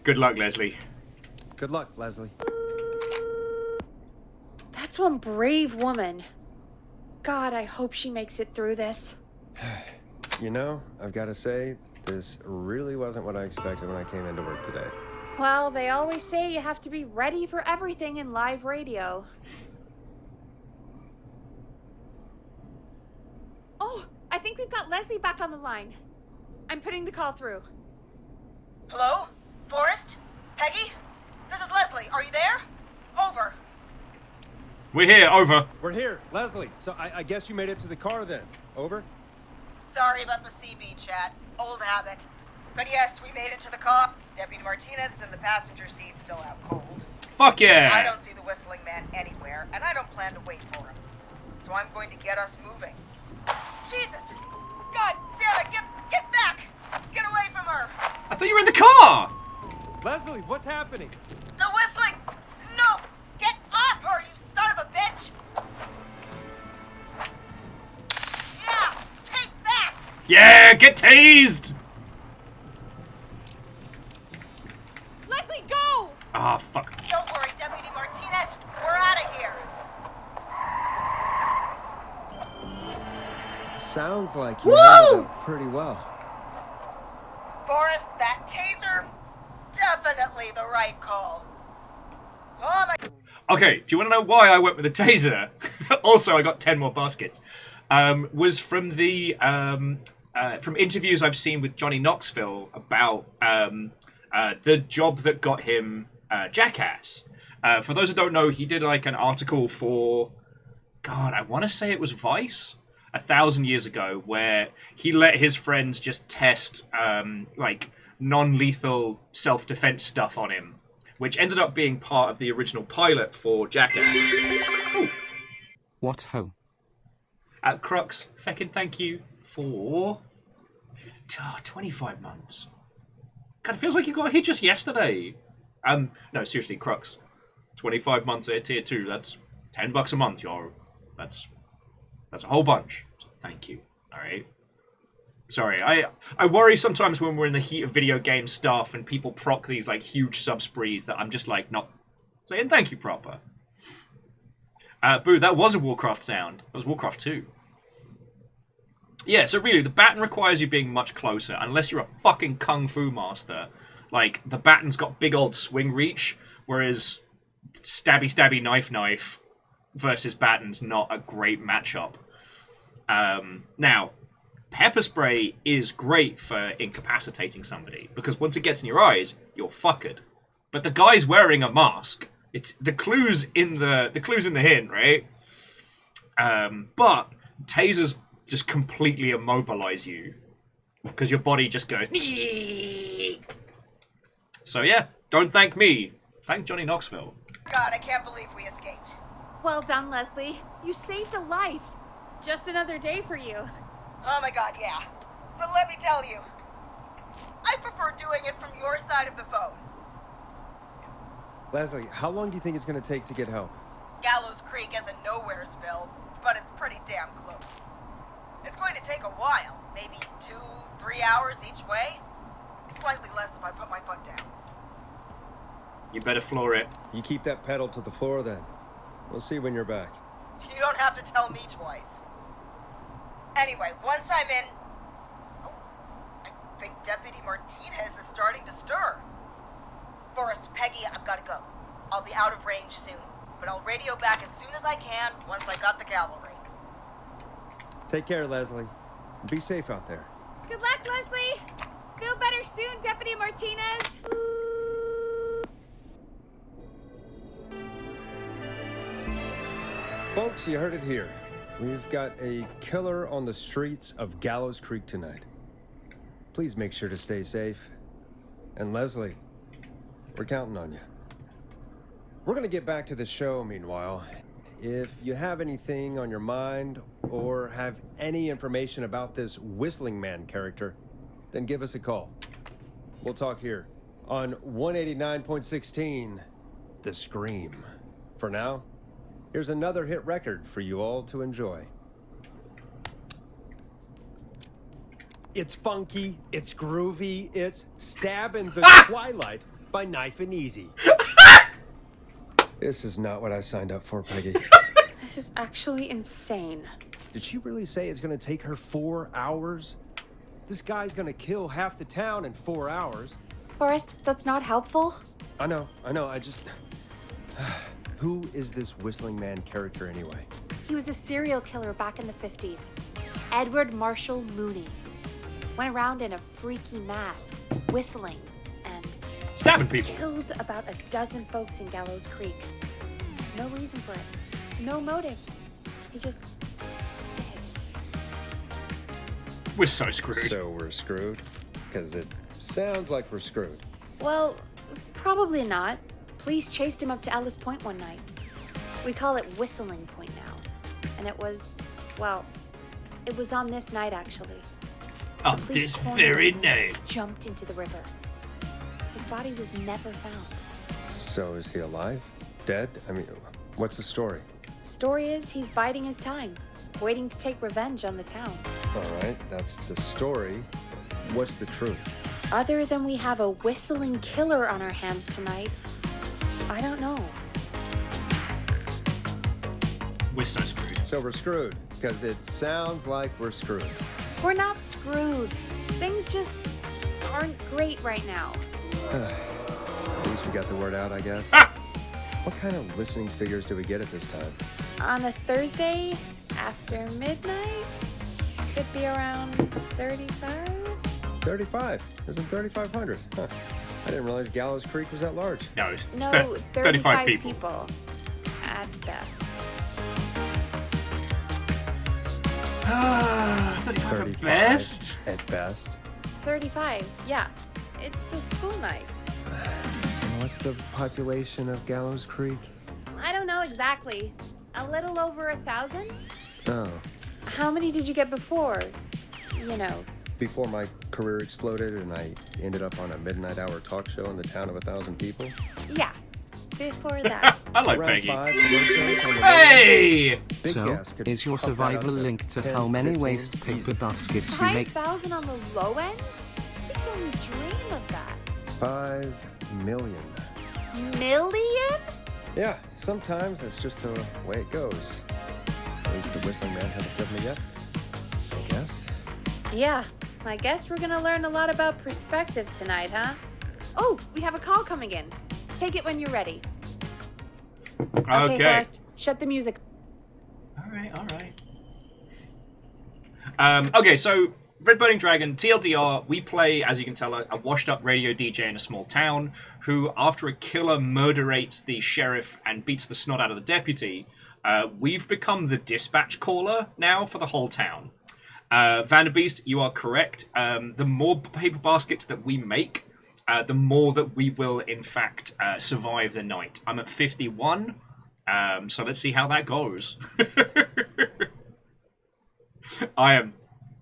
Good luck, Leslie.
Good luck, Leslie.
That's one brave woman. God, I hope she makes it through this.
You know, I've got to say, this really wasn't what I expected when I came into work today.
Well, they always say you have to be ready for everything in live radio. Oh, I think we've got Leslie back on the line. I'm putting the call through.
Hello? Forrest? Peggy? This is Leslie. Are you there? Over.
We're here, over.
We're here, Leslie. So I guess you made it to the car then. Over?
Sorry about the CB chat. Old habit. But yes, we made it to the car. Deputy Martinez is in the passenger seat, still out cold.
Fuck yeah!
I don't see the whistling man anywhere, and I don't plan to wait for him. So I'm going to get us moving. Jesus! God damn it! Get back! Get away from her!
I thought you were in the car!
Leslie, what's happening?
The whistling! No! Get off her, you son of a bitch! Yeah! Take that!
Yeah, get tased!
Leslie, go!
Ah, fuck.
Don't worry, Deputy Martinez. We're out of here.
Sounds like you handled it pretty well.
Forrest, that taser, definitely the right call. Oh my...
Okay, do you want to know why I went with the taser? Also, I got 10 more baskets. Was from the from interviews I've seen with Johnny Knoxville about the job that got him Jackass. For those who don't know, he did like an article for, God, I want to say it was Vice 1,000 years ago, where he let his friends just test like non-lethal self-defense stuff on him, which ended up being part of the original pilot for Jackass.
What ho?
Crux, feckin' thank you for 25 months. God, it feels like you got hit just yesterday. No, seriously, Crux. 25 months at tier 2, that's $10 a month, y'all. That's a whole bunch. So thank you. Alright. Sorry, I worry sometimes when we're in the heat of video game stuff and people proc these like huge sub sprees that I'm just like not saying thank you proper. Boo, that was a Warcraft sound. That was Warcraft 2. Yeah, so really, the baton requires you being much closer, unless you're a fucking kung fu master. Like, the baton's got big old swing reach, whereas stabby stabby knife knife versus baton's not a great matchup. Now, pepper spray is great for incapacitating somebody, because once it gets in your eyes, you're fucked. But the guy's wearing a mask. It's the clues in the hint, right? But tasers just completely immobilize you because your body just goes. So yeah, don't thank me. Thank Johnny Knoxville.
God, I can't believe we escaped.
Well done, Leslie. You saved a life. Just another day for you.
Oh my God, yeah. But let me tell you, I prefer doing it from your side of the phone.
Leslie, how long do you think it's going to take to get help?
Gallows Creek isn't Nowheresville, but it's pretty damn close. It's going to take a while, maybe 2-3 hours each way. Slightly less if I put my foot down.
You better floor it.
You keep that pedal to the floor then. We'll see when you're back.
You don't have to tell me twice. Anyway, once I'm in... Oh, I think Deputy Martinez is starting to stir. Forrest, Peggy, I've got to go. I'll be out of range soon, but I'll radio back as soon as I can once I got the cavalry.
Take care, Leslie. Be safe out there.
Good luck, Leslie. Feel better soon, Deputy Martinez.
Folks, you heard it here. We've got a killer on the streets of Gallows Creek tonight. Please make sure to stay safe. And Leslie, we're counting on you. We're gonna get back to the show meanwhile. If you have anything on your mind or have any information about this Whistling Man character, then give us a call. We'll talk here on 189.16, The Scream. For now, here's another hit record for you all to enjoy. It's funky, it's groovy, it's Stabbing the Twilight by Knife and Easy. This is not what I signed up for, Peggy.
This is actually insane.
Did she really say it's gonna take her 4 hours? This guy's gonna kill half the town in 4 hours.
Forrest, that's not helpful.
I know, I just... Who is this Whistling Man character anyway?
He was a serial killer back in the 50s. Edward Marshall Mooney. Went around in a freaky mask, whistling, and
stabbing people.
Killed about 12 folks in Gallows Creek. No reason for it. No motive. He just did.
We're so screwed.
So we're screwed? Because it sounds like we're screwed.
Well, probably not. Police chased him up to Ellis Point one night. We call it Whistling Point now. And it was, well, it was on this night actually.
On this very night.
Jumped into the river. His body was never found.
So is he alive? Dead? I mean, what's the story?
Story is he's biding his time, waiting to take revenge on the town.
All right, that's the story. What's the truth?
Other than we have a whistling killer on our hands tonight, I don't know.
We're so screwed.
So we're screwed, because it sounds like we're screwed.
We're not screwed. Things just aren't great right now.
At least we got the word out, I guess. What kind of listening figures do we get at this time?
On a Thursday after midnight, could be around 35?
35? Isn't 3,500? Huh. I didn't realize Gallows Creek was that large.
No, it's
No,
35 people.
At best.
35 at best?
At best.
35, yeah. It's a school night.
And what's the population of Gallows Creek?
I don't know exactly. A little over 1,000?
Oh.
How many did you get before? You know.
Before my career exploded and I ended up on a midnight hour talk show in the town of 1,000 people?
Yeah. Before that.
I like
Around
Peggy.
5 commercials on the
Hey!
Big
So,
gas could
is your
pump that out
survival
to
linked to
10,
how many
15,
waste paper
easy.
baskets you make?
5,000 on the low end? We could only dream of that.
5 million.
Million?
Yeah, sometimes that's just the way it goes. At least the Whistling Man hasn't killed me yet. I guess.
Yeah. I guess we're gonna learn a lot about perspective tonight, huh? Oh, we have a call coming in. Take it when you're ready. Okay, Forrest, shut the music.
All right. Okay, so Red Burning Dragon, TLDR, we play, as you can tell, a washed-up radio DJ in a small town who, after a killer murderates the sheriff and beats the snot out of the deputy, we've become the dispatch caller now for the whole town. Vanderbeest, you are correct. The more paper baskets that we make, the more that we will, in fact, survive the night. I'm at 51, so let's see how that goes. I am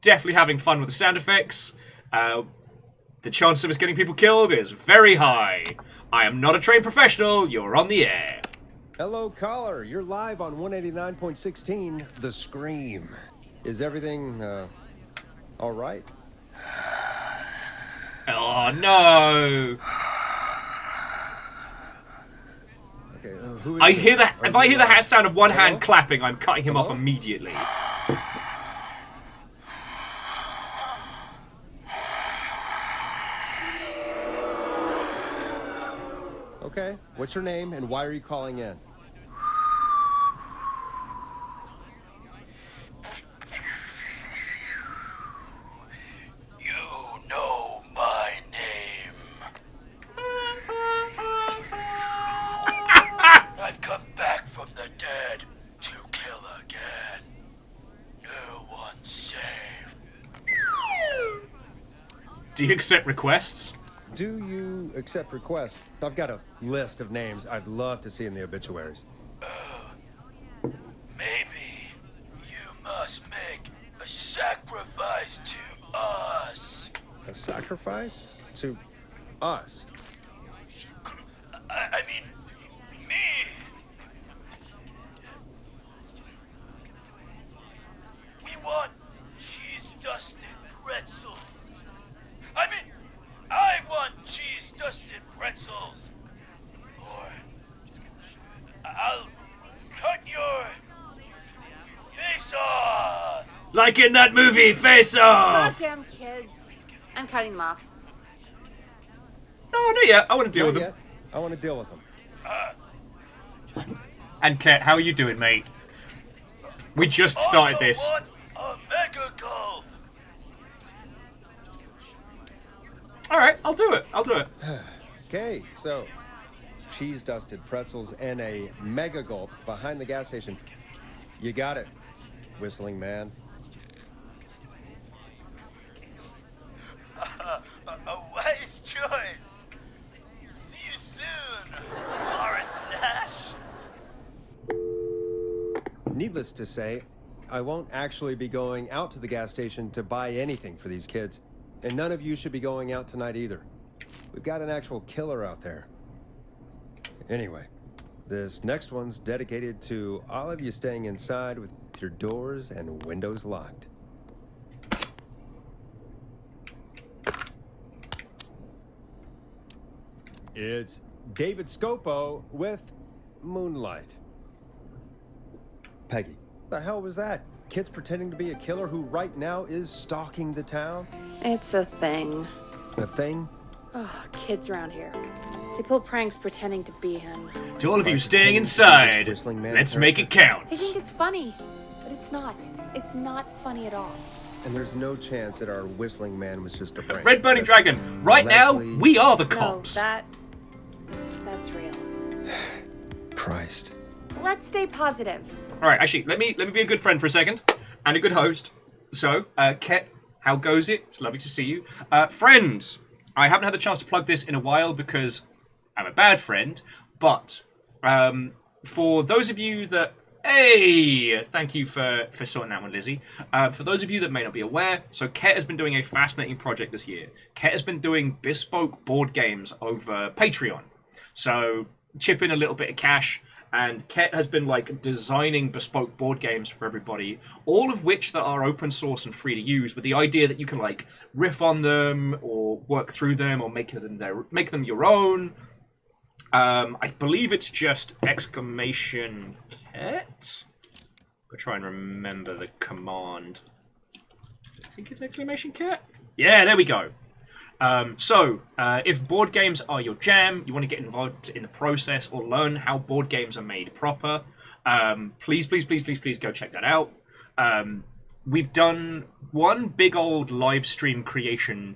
definitely having fun with the sound effects. The chance of us getting people killed is very high. I am not a trained professional. You're on the air.
Hello, caller. You're live on 189.16, The Scream. Is everything, all right?
Oh, no.
Okay, who is
I
this?
hear that. If I hear the sound of one
Hello?
hand clapping, I'm cutting him off
Hello?
immediately.
Okay, what's your name and why are you calling in?
You know my name. I've come back from the dead to kill again. No one's safe.
Do you accept requests?
Do you accept requests? I've got a list of names I'd love to see in the obituaries.
Maybe you must make a sacrifice to us.
A sacrifice? To us?
I mean, me. We want cheese-dusted pretzels. I mean, I want cheese-dusted pretzels. Or I'll cut your face off.
Like in that movie, Face Off!
Goddamn kids. I'm cutting them off.
No, not yet. I want to deal
Not
with
yet. I want to deal with them.
them. And Ket, how are you doing, mate? We just started
Also
this.
want a mega gulp.
Alright, I'll do it. I'll do it.
Okay, so cheese-dusted pretzels and a mega gulp behind the gas station. You got it, Whistling Man.
A wise choice. See you soon, Horace Nash.
Needless to say, I won't actually be going out to the gas station to buy anything for these kids. And none of you should be going out tonight either. We've got an actual killer out there. Anyway, this next one's dedicated to all of you staying inside with your doors and windows locked. It's David Scopo with Moonlight. Peggy, the hell was that? Kids pretending to be a killer who right now is stalking the town?
It's a thing.
The thing?
Oh, kids around here. They pull pranks pretending to be him.
To all of you staying inside,
Whistling Man
let's make it count.
They think it's funny, but it's not. It's not funny at all.
And there's no chance that our Whistling Man was just a prank.
Red Burning Dragon, right now, we are the cops.
No, that's real.
Christ.
Let's stay positive.
All right, actually, let me be a good friend for a second, and a good host. So, Ket, how goes it? It's lovely to see you. Friends, I haven't had the chance to plug this in a while because I'm a bad friend, but for those of you that... Hey! Thank you for sorting that one, Lizzie. For those of you that may not be aware, so Ket has been doing a fascinating project this year. Ket has been doing bespoke board games over Patreon. So, chip in a little bit of cash, and Ket has been like designing bespoke board games for everybody, all of which that are open source and free to use, with the idea that you can like riff on them or work through them or make them your own. I believe it's just exclamation Ket. I'll try and remember the command. I think it's exclamation Ket. Yeah, there we go. If board games are your jam, you want to get involved in the process or learn how board games are made proper, please go check that out. We've done one big old live stream creation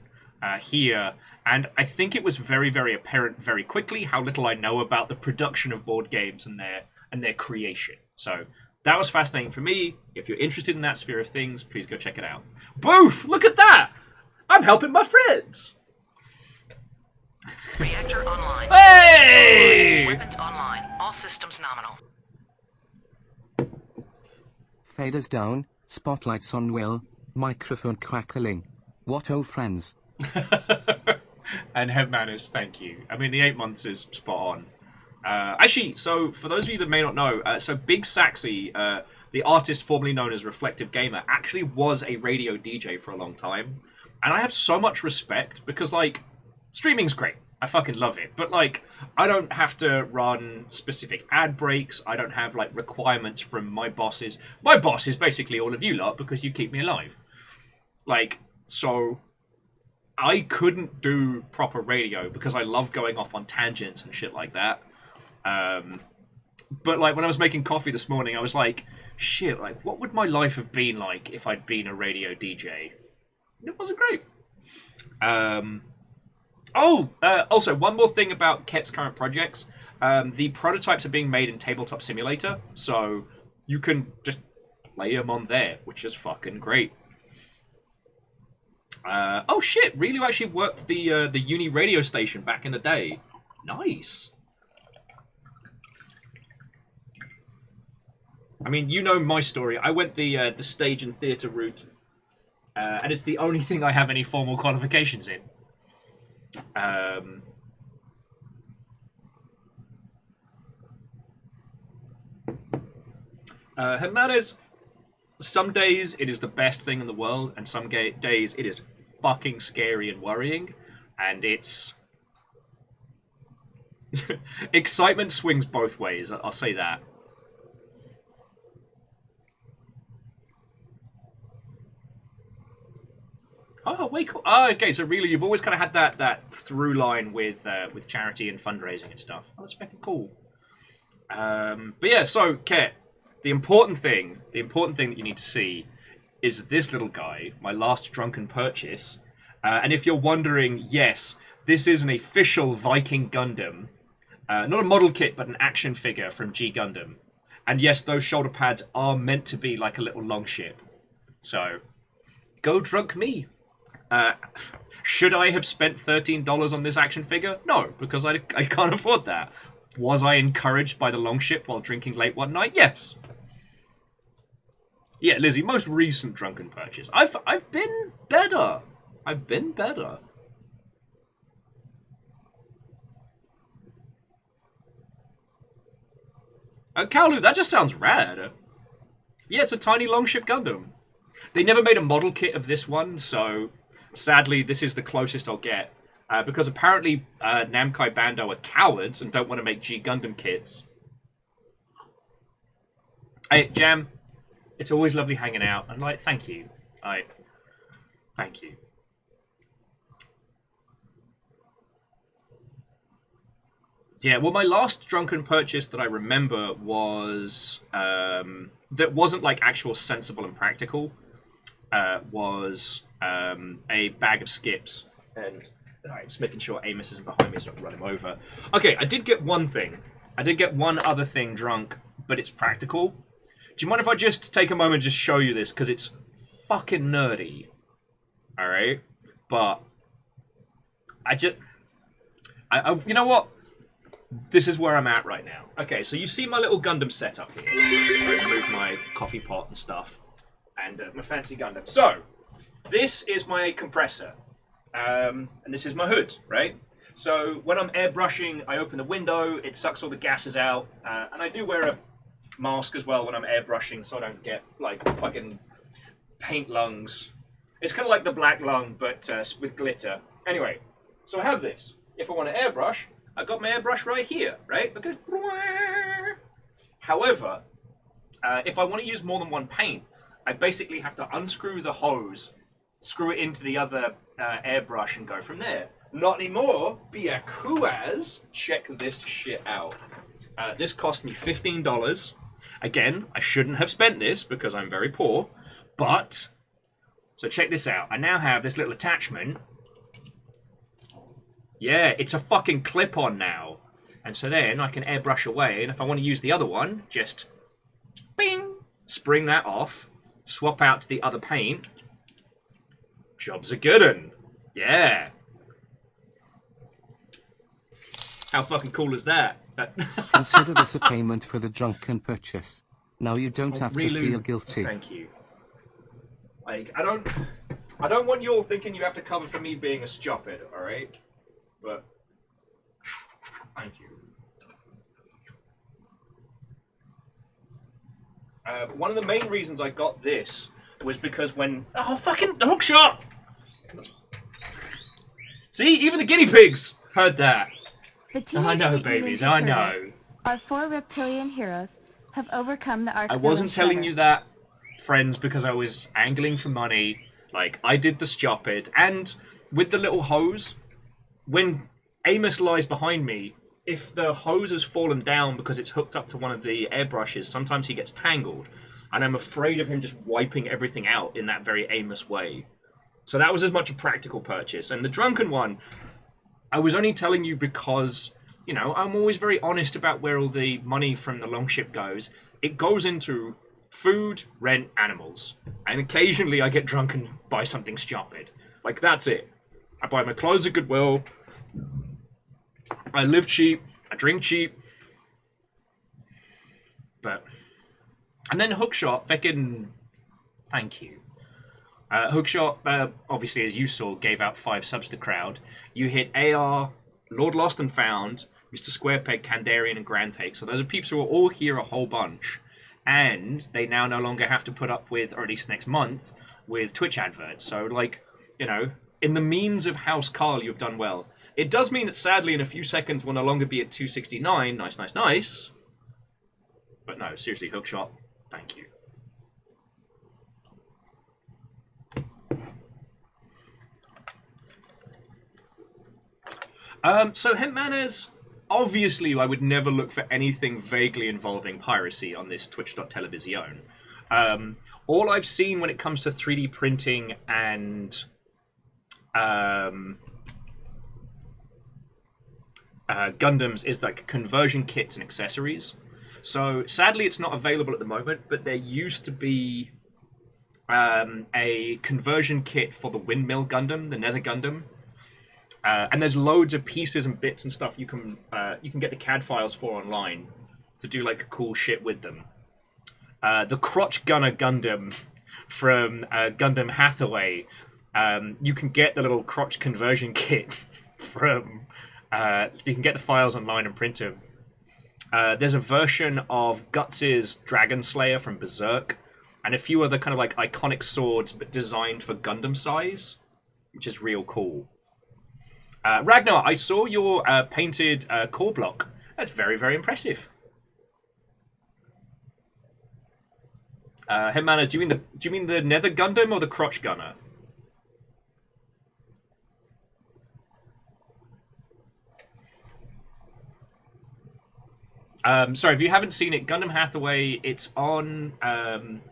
here, and I think it was very, very apparent very quickly how little I know about the production of board games and their creation. So that was fascinating for me. If you're interested in that sphere of things, please go check it out. Boof! Look at that! I'm helping my friends!
Reactor online.
Hey!
Weapons online. All systems nominal.
Faders down, spotlights on Will, microphone crackling. What oh friends.
And head manners, thank you. I mean, the 8 months is spot on. Actually, so for those of you that may not know, so Big Saxy, the artist formerly known as Reflective Gamer, actually was a radio DJ for a long time. And I have so much respect because, like, streaming's great. I fucking love it. But, like, I don't have to run specific ad breaks. I don't have, like, requirements from my bosses. My boss is basically all of you lot because you keep me alive. Like, so I couldn't do proper radio because I love going off on tangents and shit like that. But, like, when I was making coffee this morning, I was like, shit, like, what would my life have been like if I'd been a radio DJ? It wasn't great. Also, one more thing about Ket's current projects. The prototypes are being made in Tabletop Simulator, so you can just play them on there, which is fucking great. Oh shit, Relu actually worked the uni radio station back in the day. Nice. I mean, you know my story. I went the stage and theatre route. And it's the only thing I have any formal qualifications in. Hermanas, some days it is the best thing in the world, and some days it is fucking scary and worrying, and it's... Excitement swings both ways, I'll say that. Oh, wait, cool. Oh, okay, so really, you've always kind of had that through line with charity and fundraising and stuff. Oh, that's fucking cool. But yeah, so, Ket, the important thing that you need to see is this little guy, my last drunken purchase. And if you're wondering, yes, this is an official Viking Gundam. Not a model kit, but an action figure from G Gundam. And yes, those shoulder pads are meant to be like a little longship. So, go drunk me. Should I have spent $13 on this action figure? No, because I can't afford that. Was I encouraged by the longship while drinking late one night? Yes. Yeah, Lizzie, most recent drunken purchase. I've been better. I've been better. Kaolu, that just sounds rad. Yeah, it's a tiny longship Gundam. They never made a model kit of this one, so sadly, this is the closest I'll get. Because apparently Namco Bandai are cowards and don't want to make G Gundam kits. Hey, Jam, it's always lovely hanging out, and like, thank you. Thank you. Yeah, well, my last drunken purchase that I remember was that wasn't like actual sensible and practical. Was a bag of skips, and just making sure Amos isn't behind me so I can run him over. Okay, I did get one thing. I did get one other thing drunk, but it's practical. Do you mind if I just take a moment and just show you this? Because it's fucking nerdy. Alright? But you know what? This is where I'm at right now. Okay, so you see my little Gundam setup here. So I removed my coffee pot and stuff. And my fancy Gundam. So, this is my compressor. And this is my hood, right? So, when I'm airbrushing, I open the window, it sucks all the gases out. And I do wear a mask as well when I'm airbrushing so I don't get, like, fucking paint lungs. It's kind of like the black lung, but with glitter. Anyway, so I have this. If I want to airbrush, I got my airbrush right here, right? Because... However, if I want to use more than one paint, I basically have to unscrew the hose, screw it into the other airbrush, and go from there. Not anymore. Biakuaz. Check this shit out. This cost me $15. Again, I shouldn't have spent this because I'm very poor. But, so check this out. I now have this little attachment. Yeah, it's a fucking clip-on now. And so then I can airbrush away. And if I want to use the other one, just bing, spring that off. Swap out to the other paint. Job's a good one. Yeah. How fucking cool is that?
Consider this a payment for the drunken purchase. Now you don't have to feel guilty.
Thank you. Like, I don't want you all thinking you have to cover for me being a stupid, alright? But, thank you. One of the main reasons I got this was because when... Oh, fucking hookshot! See, even the guinea pigs heard that. I know, babies, I know.
Our 4 reptilian heroes have overcome the Ark.
I wasn't telling you that, friends, because I was angling for money. Like, I did the stupid. And with the little hose, when Amos lies behind me, if the hose has fallen down because it's hooked up to one of the airbrushes, sometimes he gets tangled. And I'm afraid of him just wiping everything out in that very Amos way. So that was as much a practical purchase. And the drunken one, I was only telling you because, you know, I'm always very honest about where all the money from the longship goes. It goes into food, rent, animals. And occasionally I get drunk and buy something stupid. Like, that's it. I buy my clothes at Goodwill. I live cheap. I drink cheap. But... And then Hookshot, feckin'... Thank you. Hookshot, obviously, as you saw, gave out 5 subs to the crowd. You hit AR, Lord Lost and Found, Mr. Squarepeg, Kandarian, and Grand Take. So those are peeps who are all here a whole bunch. And they now no longer have to put up with, or at least next month, with Twitch adverts. So, like, you know, in the means of House Carl, you've done well. It does mean that, sadly, in a few seconds, we'll no longer be at 269. Nice, nice, nice. But no, seriously, Hookshot, thank you. So Hemp Manners, obviously I would never look for anything vaguely involving piracy on this twitch.television. All I've seen when it comes to 3D printing and Gundams is like conversion kits and accessories. So sadly it's not available at the moment, but there used to be a conversion kit for the Windmill Gundam, the Nether Gundam. And there's loads of pieces and bits and stuff you can get the CAD files for online to do like cool shit with them. The Crotch Gunner Gundam from Gundam Hathaway, you can get the little crotch conversion kit from. You can get the files online and print them. There's a version of Guts' Dragon Slayer from Berserk, and a few other kind of like iconic swords, but designed for Gundam size, which is real cool. Ragnar, I saw your painted core block. That's very, very impressive. Headmanners, do you mean the Nether Gundam or the Crotch Gunner? Sorry, if you haven't seen it, Gundam Hathaway, it's on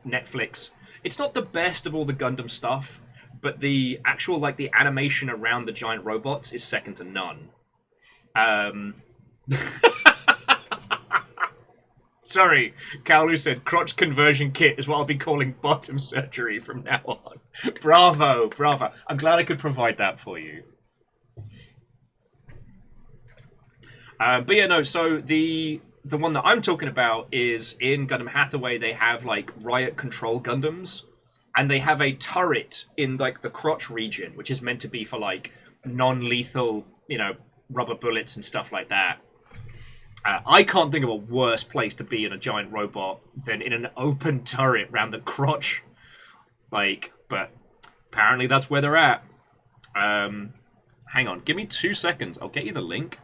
Netflix. It's not the best of all the Gundam stuff, but the actual, like, the animation around the giant robots is second to none. Sorry, Kaolu said crotch conversion kit is what I'll be calling bottom surgery from now on. Bravo, bravo. I'm glad I could provide that for you. But yeah, no, so the one that I'm talking about is in Gundam Hathaway, they have, like, riot control Gundams, and they have a turret in, like, the crotch region, which is meant to be for, like, non-lethal, you know, rubber bullets and stuff like that. I can't think of a worse place to be in a giant robot than in an open turret around the crotch. Like, but apparently that's where they're at. Hang on, give me 2 seconds. I'll get you the link.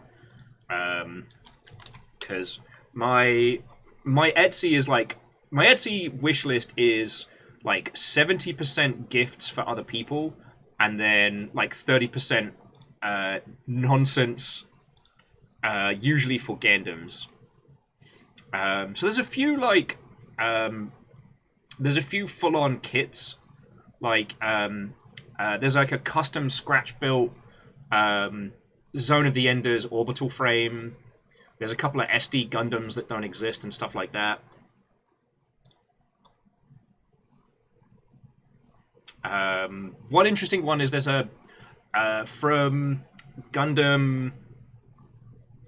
Because my Etsy is like, my Etsy wish list is like 70% gifts for other people, and then like 30% nonsense, usually for Gundams. So there's a few like there's a few full-on kits, like there's like a custom scratch built Zone of the Enders orbital frame. There's a couple of SD Gundams that don't exist and stuff like that. One interesting one is there's a from Gundam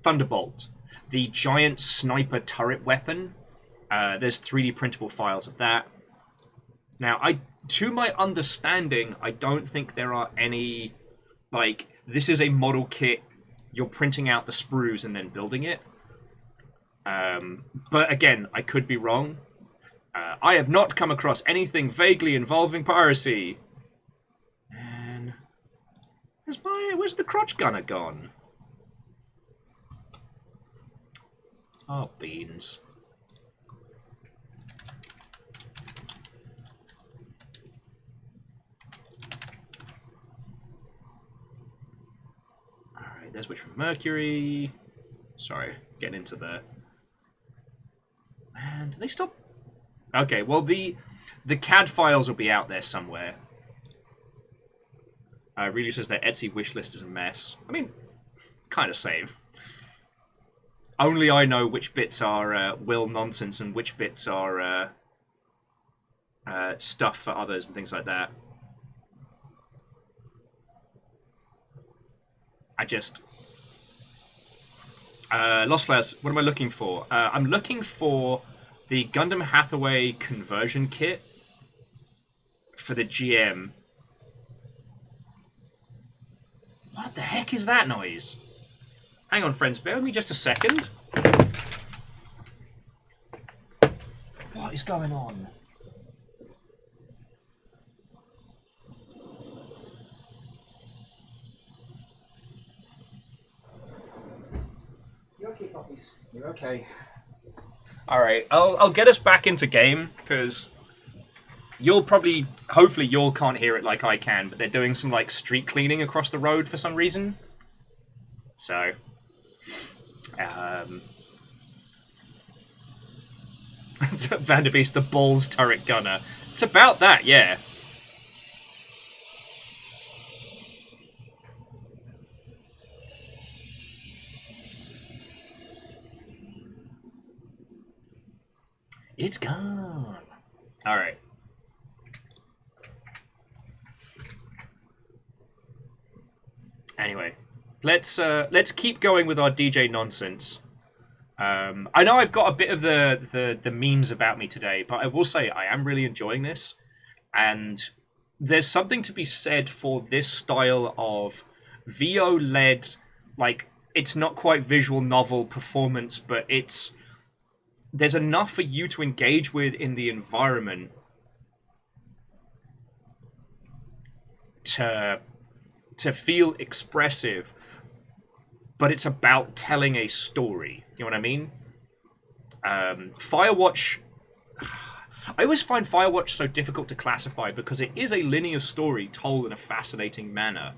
Thunderbolt, the giant sniper turret weapon. There's 3D printable files of that. Now, to my understanding, I don't think there are any, like, this is a model kit, you're printing out the sprues and then building it. But again, I could be wrong. I have not come across anything vaguely involving piracy. And where's the crotch gunner gone? Oh, beans. Alright, there's Witch from Mercury. Sorry, getting into the... Man, do they stop? Okay, well, the CAD files will be out there somewhere. Really says their Etsy wishlist is a mess. I mean, kind of same. Only I know which bits are Will nonsense and which bits are stuff for others and things like that. I just... Lost Flares, what am I looking for? I'm looking for the Gundam Hathaway conversion kit for the GM. What the heck is that noise? Hang on, friends, bear with me just a second. What is going on? You okay, puppies? You're okay. Alright, I'll get us back into game, because you'll probably, hopefully you can't hear it like I can, but they're doing some, like, street cleaning across the road for some reason. So, Vanderbeest, the balls turret gunner. It's about that, yeah. It's gone. All right. Anyway, let's keep going with our DJ nonsense. I know I've got a bit of the memes about me today, but I will say I am really enjoying this, and there's something to be said for this style of VO-led, like, it's not quite visual novel performance, but there's enough for you to engage with in the environment to feel expressive, but it's about telling a story. You know what I mean? Firewatch... I always find Firewatch so difficult to classify because it is a linear story told in a fascinating manner.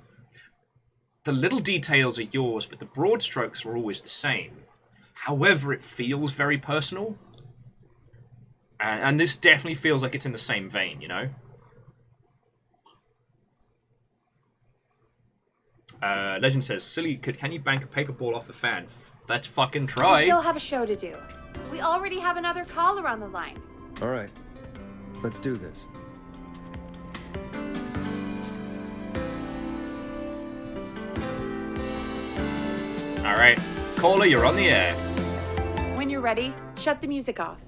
The little details are yours, but the broad strokes are always the same. However, it feels very personal. And this definitely feels like it's in the same vein, you know? Legend says, Silly, can you bank a paper ball off the fan? Let's fucking try.
We still have a show to do. We already have another caller on the line.
All right, let's do this.
All right, caller, you're on the air.
When you're ready, shut the music off.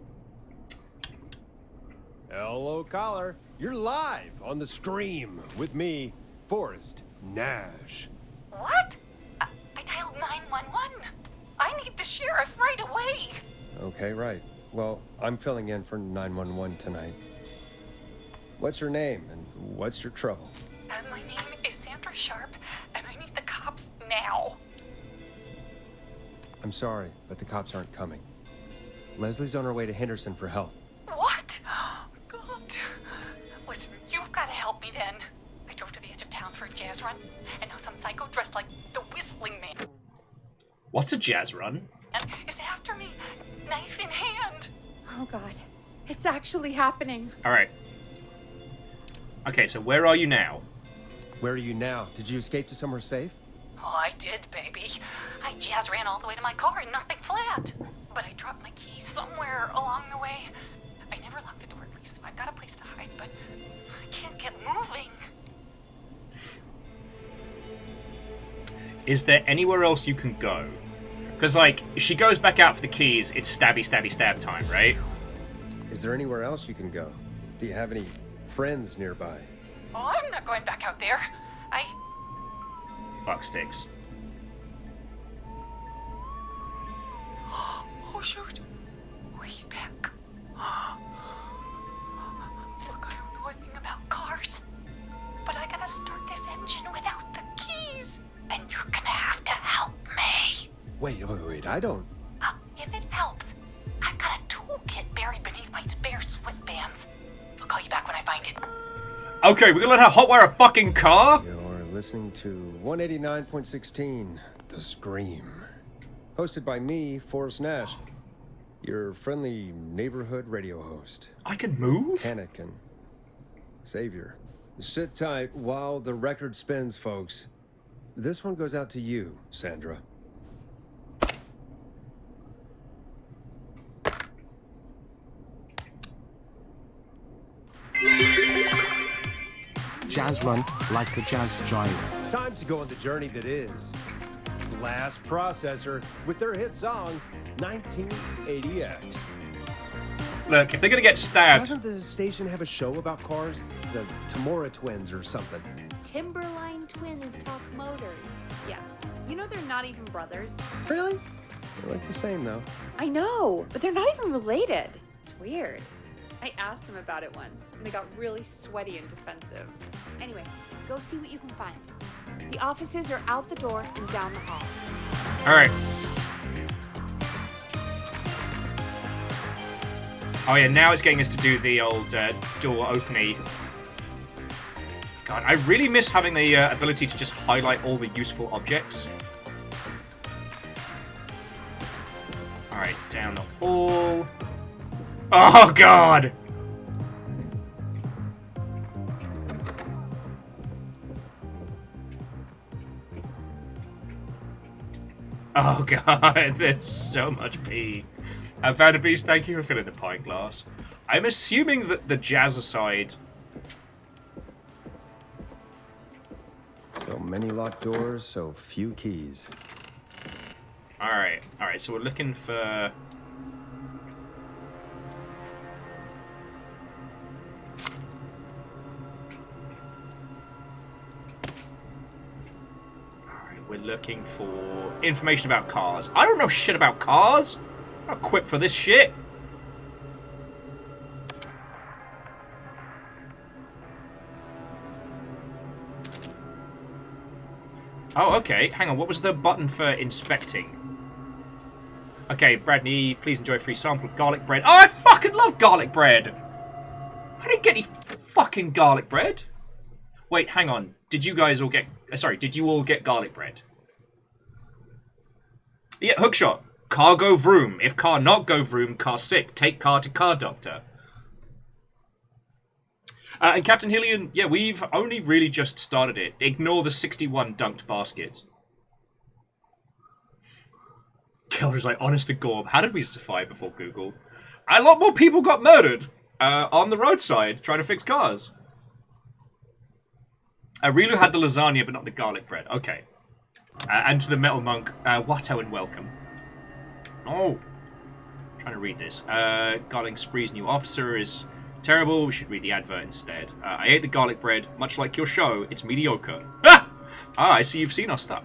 Hello, caller. You're live on the stream with me, Forrest Nash.
What? I dialed 911. I need the sheriff right away.
Okay, right. Well, I'm filling in for 911 tonight. What's your name and what's your trouble?
My name is Sandra Sharp, and I need the cops now.
I'm sorry, but the cops aren't coming. Leslie's on her way to Henderson for help.
What? God. Listen, you've got to help me then. I drove to the edge of town for a jazz run, and now some psycho dressed like the Whistling Man
What's a jazz run?
is after me, knife in hand.
Oh God, it's actually happening.
All right. Okay, so where are you now?
Where are you now? Did you escape to somewhere safe?
Oh, I did, baby. I jazz ran all the way to my car and nothing flat. But I dropped my keys somewhere along the way. I never locked the door, at least, so I've got a place to hide, but I can't get moving.
Is there anywhere else you can go? Because, like, if she goes back out for the keys, it's stabby, stabby, stab time, right?
Is there anywhere else you can go? Do you have any friends nearby?
Oh, I'm not going back out there.
Fuck sticks.
Oh, shoot. Oh, he's back. Look, I don't know a thing about cars, but I gotta start this engine without the keys, and you're gonna have to help me.
Wait, I don't...
If it helps, I've got a toolkit buried beneath my spare sweatbands. I'll call you back when I find it.
Okay, we're gonna let her hotwire a fucking car?
You're listening to 189.16, The Scream. Hosted by me, Forrest Nash, your friendly neighborhood radio host.
I can move?
Panic and Savior. Sit tight while the record spins, folks. This one goes out to you, Sandra.
Jazz run like a jazz jive.
Time to go on the journey that is Blast Processor with their hit song 1980X.
Look, if they're gonna get stabbed...
Doesn't the station have a show about cars? The Tamora twins or something?
Timberline twins talk motors. Yeah. You know they're not even brothers.
Really? They look the same, though.
I know, but they're not even related. It's weird. I asked them about it once, and they got really sweaty and defensive. Anyway, go see what you can find. The offices are out the door and down the hall.
Alright. Oh yeah, now it's getting us to do the old door opening. God, I really miss having the ability to just highlight all the useful objects. Alright, down the hall. Oh God! Oh God, there's so much pee. I found a beast, thank you for filling the pint glass. I'm assuming that the jazzercide...
So many locked doors, so few keys.
Alright, so we're looking for... We're looking for information about cars. I don't know shit about cars. I'm not equipped for this shit. Oh, okay. Hang on. What was the button for inspecting? Okay, Bradley, please enjoy a free sample of garlic bread. Oh, I fucking love garlic bread. I didn't get any fucking garlic bread. Wait, hang on. Did you guys all get... Sorry, did you all get garlic bread? Yeah, hookshot. Car go vroom. If car not go vroom, car sick. Take car to car doctor. And Captain Hillian, yeah, we've only really just started it. Ignore the 61 dunked baskets. Keller's like, honest to Gorb, how did we survive before Google? A lot more people got murdered on the roadside trying to fix cars. Rilu had the lasagna, but not the garlic bread. Okay. And to the Metal Monk, Watto and welcome. Oh. I'm trying to read this. Garlic Spree's new officer is terrible. We should read the advert instead. I ate the garlic bread. Much like your show, it's mediocre. Ah! I see you've seen our stuff.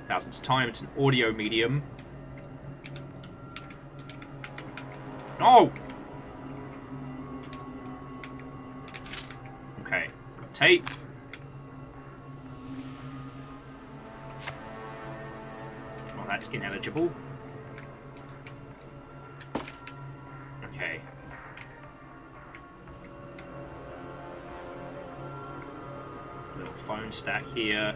Thousands of time. It's an audio medium. No! Okay. Got tape. Well, that's ineligible. Okay. Little phone stack here.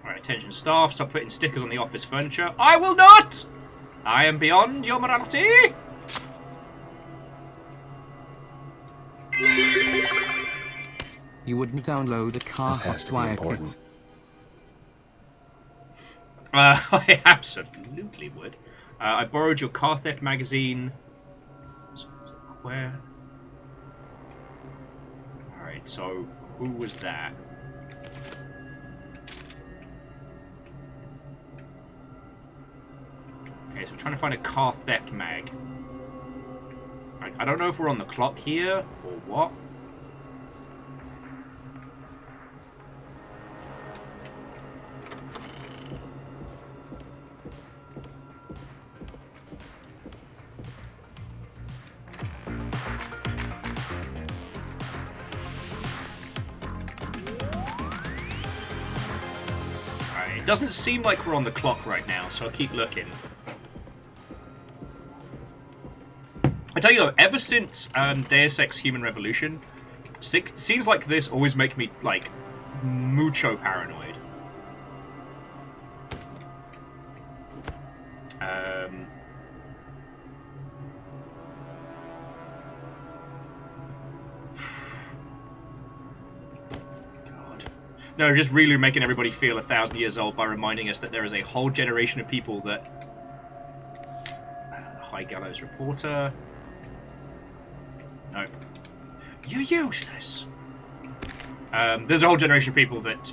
Alright, attention staff, stop putting stickers on the office furniture. I will not! I am beyond your morality!
You wouldn't download a car
This has to be important.
I absolutely would. I borrowed your car theft magazine. Where? Alright, so who was that? Okay, so we're trying to find a car theft mag. I don't know if we're on the clock here or what. Alright, it doesn't seem like we're on the clock right now, so I'll keep looking. I tell you though, ever since Deus Ex Human Revolution, scenes like this always make me, like, mucho paranoid. God. No, just really making everybody feel 1,000 years old by reminding us that there is a whole generation of people that... High Gallows Reporter... Nope. You're useless. There's a whole generation of people that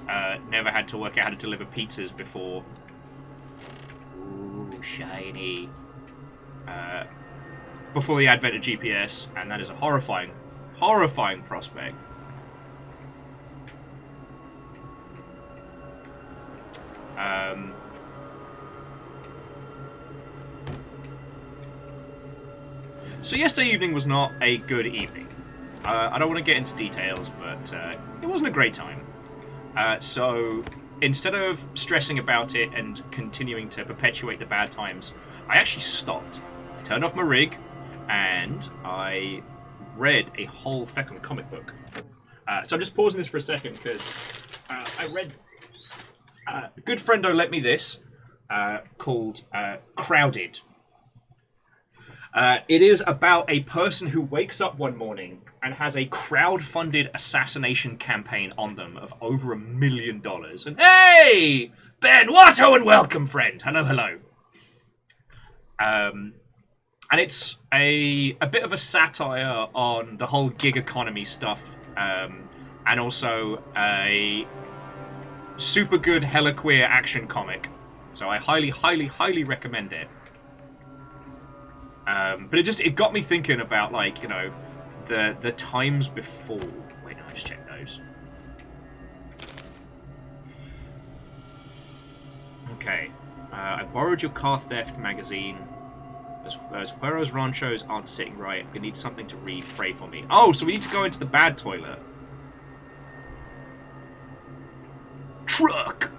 never had to work out how to deliver pizzas before. Ooh, shiny. Before the advent of GPS, and that is a horrifying, horrifying prospect. So yesterday evening was not a good evening. I don't want to get into details, but it wasn't a great time. So instead of stressing about it and continuing to perpetuate the bad times, I actually stopped. I turned off my rig, and I read a whole feckin' comic book. So I'm just pausing this for a second, because I read... a good friendo lent me this, called Crowded. It is about a person who wakes up one morning and has a crowd-funded assassination campaign on them of over $1 million. And hey! Ben Watto and welcome, friend! Hello, hello. And it's a bit of a satire on the whole gig economy stuff, and also a super good hella queer action comic. So I highly, highly, highly recommend it. But it got me thinking about, like, you know, the times before. Wait, no, I just checked those. Okay. I borrowed your car theft magazine. Those Hueros Ranchos aren't sitting right. I'm gonna need something to read. Pray for me. Oh, so we need to go into the bad toilet. Truck!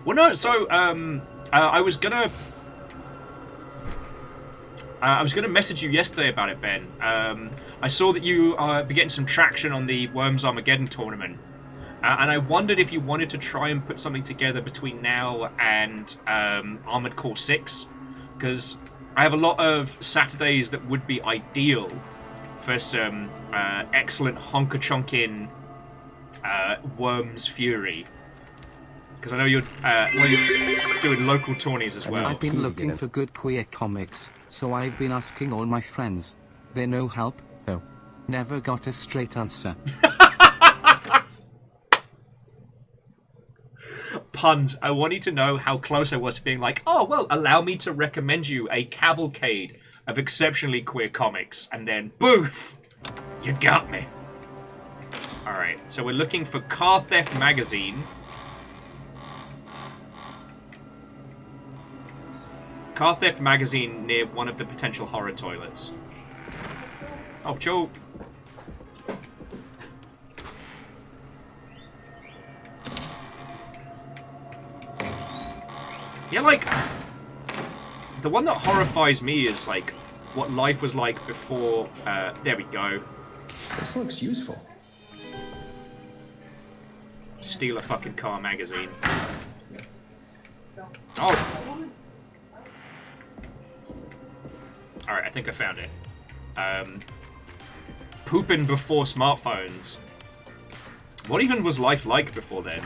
Well, no, so, I was gonna message you yesterday about it, Ben. I saw that you are getting some traction on the Worms Armageddon tournament, and I wondered if you wanted to try and put something together between now and Armored Core 6, because I have a lot of Saturdays that would be ideal for some excellent honka-chonkin Worms Fury. Because I know you're doing local tourneys as well.
I've been looking for good queer comics, so I've been asking all my friends. They're no help, though. Never got a straight answer.
Puns. I want you to know how close I was to being like, oh, well, allow me to recommend you a cavalcade of exceptionally queer comics. And then, boof! You got me. Alright, so we're looking for Car Theft Magazine. Car Theft Magazine near one of the potential horror toilets. Oh, Joe. Yeah, like, the one that horrifies me is, like, what life was like before, there we go.
This looks useful.
Steal a fucking car magazine. Oh! Alright, I think I found it. Pooping before smartphones. What even was life like before then?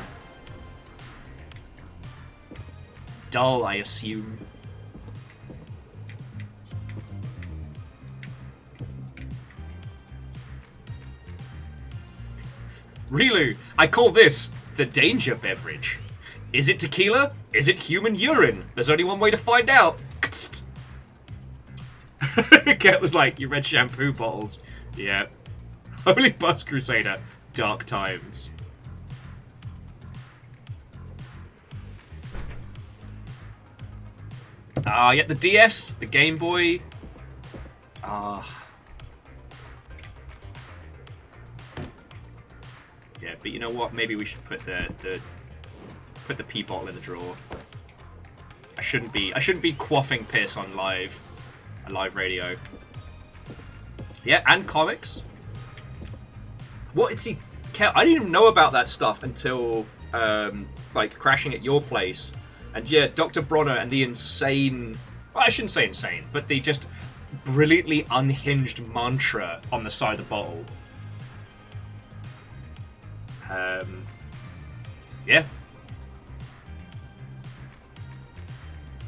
Dull, I assume. Rilu, I call this the danger beverage. Is it tequila? Is it human urine? There's only one way to find out. Ket was like, you read shampoo bottles. Yeah. Holy Bus Crusader. Dark times. Yeah, the DS, the Game Boy. Yeah, but you know what? Maybe we should put the pee bottle in the drawer. I shouldn't be quaffing piss on live radio. Yeah, and comics. What is he? I didn't even know about that stuff until like crashing at your place. And yeah, Dr. Bronner and the insane... Well, I shouldn't say insane, but the just brilliantly unhinged mantra on the side of the bottle. Yeah.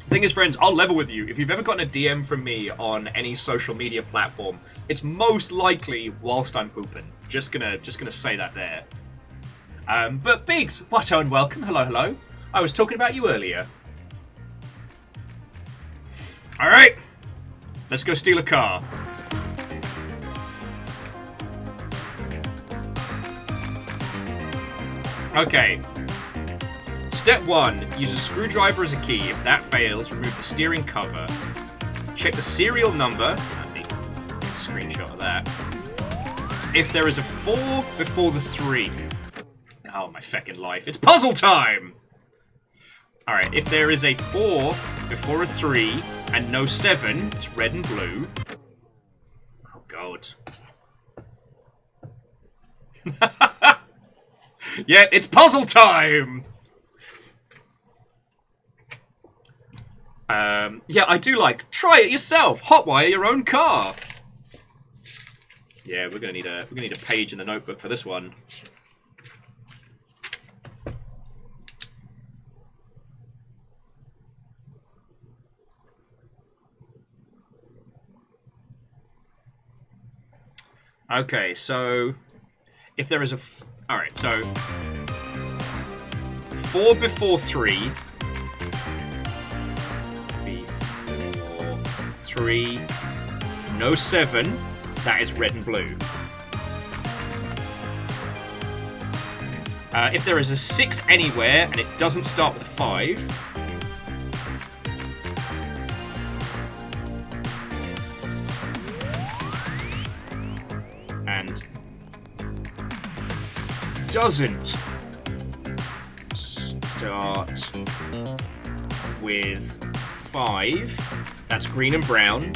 Thing is, friends, I'll level with you. If you've ever gotten a DM from me on any social media platform, it's most likely whilst I'm pooping. Just gonna say that there. But Biggs, what and welcome. Hello, hello. I was talking about you earlier. Alright. Let's go steal a car. Okay. Step 1. Use a screwdriver as a key. If that fails, remove the steering cover. Check the serial number. Let me take a screenshot of that. If there is a 4 before the 3. Oh, my feckin' life. It's puzzle time! Alright, if there is a 4 before a 3 and no 7, it's red and blue. Oh, God. Yeah, it's puzzle time! Yeah, I do like, try it yourself! Hotwire your own car! Yeah, we're gonna need a page in the notebook for this one. Okay, so if there is a... Alright, so 4 before 3. Before 3. No 7. That is red and blue. If there is a 6 anywhere and it doesn't start with a 5... and doesn't start with 5. That's green and brown.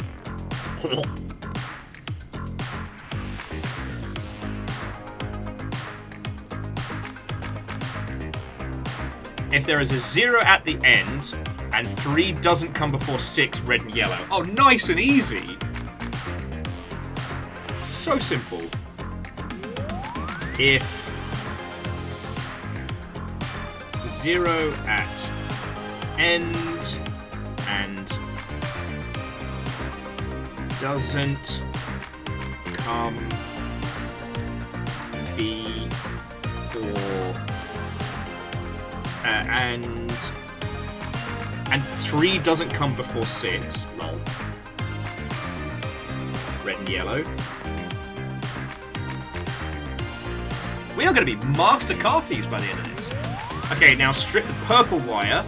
If there is a 0 at the end, and 3 doesn't come before 6, red and yellow. Oh, nice and easy. So simple. If 0 at end and doesn't come before and 3 doesn't come before 6. Lol. Red and yellow. We are going to be master car thieves by the end of this. Okay, now strip the purple wire.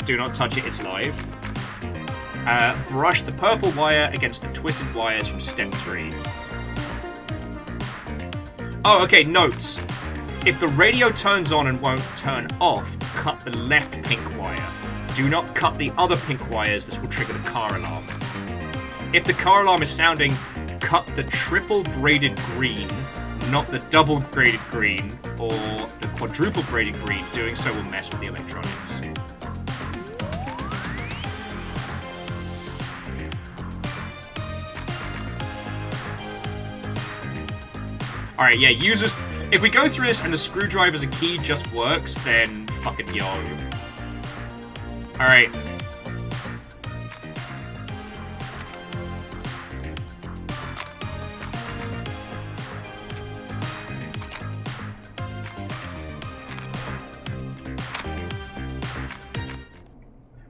Do not touch it, it's live. Brush the purple wire against the twisted wires from step 3. Oh, okay, notes. If the radio turns on and won't turn off, cut the left pink wire. Do not cut the other pink wires, this will trigger the car alarm. If the car alarm is sounding, cut the triple braided green, not the double braided green, or the quadruple braided green. Doing so will mess with the electronics. Alright, yeah, if we go through this and the screwdriver as a key just works, then fucking yo. Alright.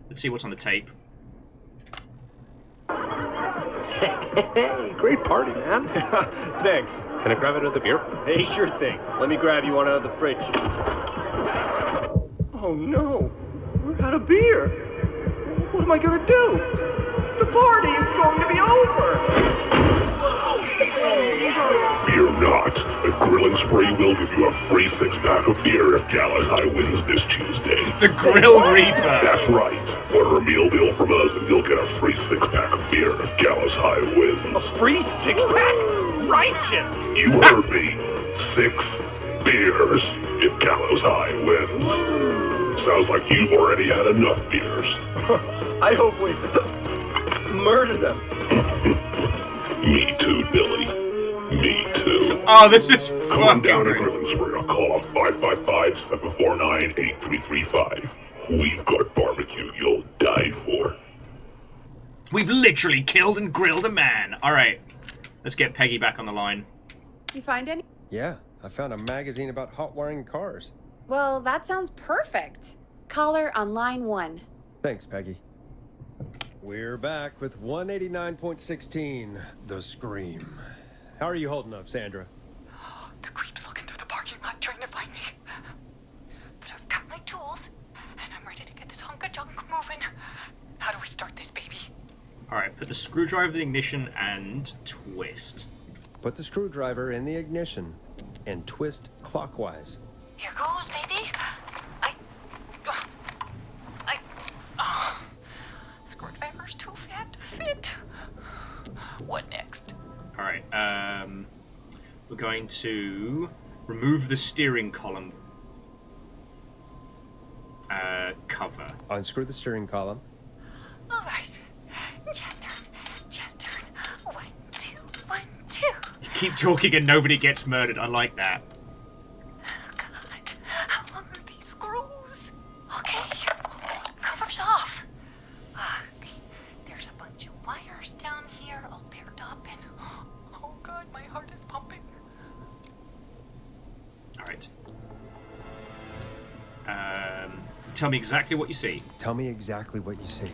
Let's see what's on the tape.
Hey, great party, man.
Thanks.
Can I grab another beer?
Hey, sure thing. Let me grab you one out of the fridge. Oh no, we're out of beer. What am I gonna do? The party is going to be over.
Fear not. The Grill & Spree will give you a free 6-pack of beer if Gallus High wins this Tuesday.
The Grill Reaper!
That's right. Order a meal deal from us and you'll get a free 6-pack of beer if Gallus High wins.
A free 6-pack? Righteous!
You heard me. 6 beers if Gallows High wins. Sounds like you've already had enough beers.
I hope we murder them.
Me too, Billy. Me too.
Oh, this is
Come on
fucking
down to
great.
Grill & Spree or call 555-749-8335. We've got barbecue you'll die for.
We've literally killed and grilled a man. Alright, let's get Peggy back on the line.
You find any?
Yeah, I found a magazine about hot wiring cars.
Well, that sounds perfect. Caller on line 1.
Thanks, Peggy. We're back with 189.16, The Scream. How are you holding up, Sandra?
The creep's looking through the parking lot trying to find me. But I've got my tools, and I'm ready to get this hunk of junk moving. How do we start this baby?
Alright, put the screwdriver in the ignition and twist.
Put the screwdriver in the ignition and twist clockwise.
Here goes, baby. Screwdriver's too fat to fit. What next?
Alright, we're going to remove the steering column cover.
Unscrew the steering column.
All right. Just turn. 1, 2, 1, 2.
You keep talking and nobody gets murdered. I like that.
God, how long are these screws? Okay, cover's off. Okay, there's a bunch of wires down here all paired up and... Oh God, my heart is pumping.
Alright. Tell me exactly what you see.
Tell me exactly what you see.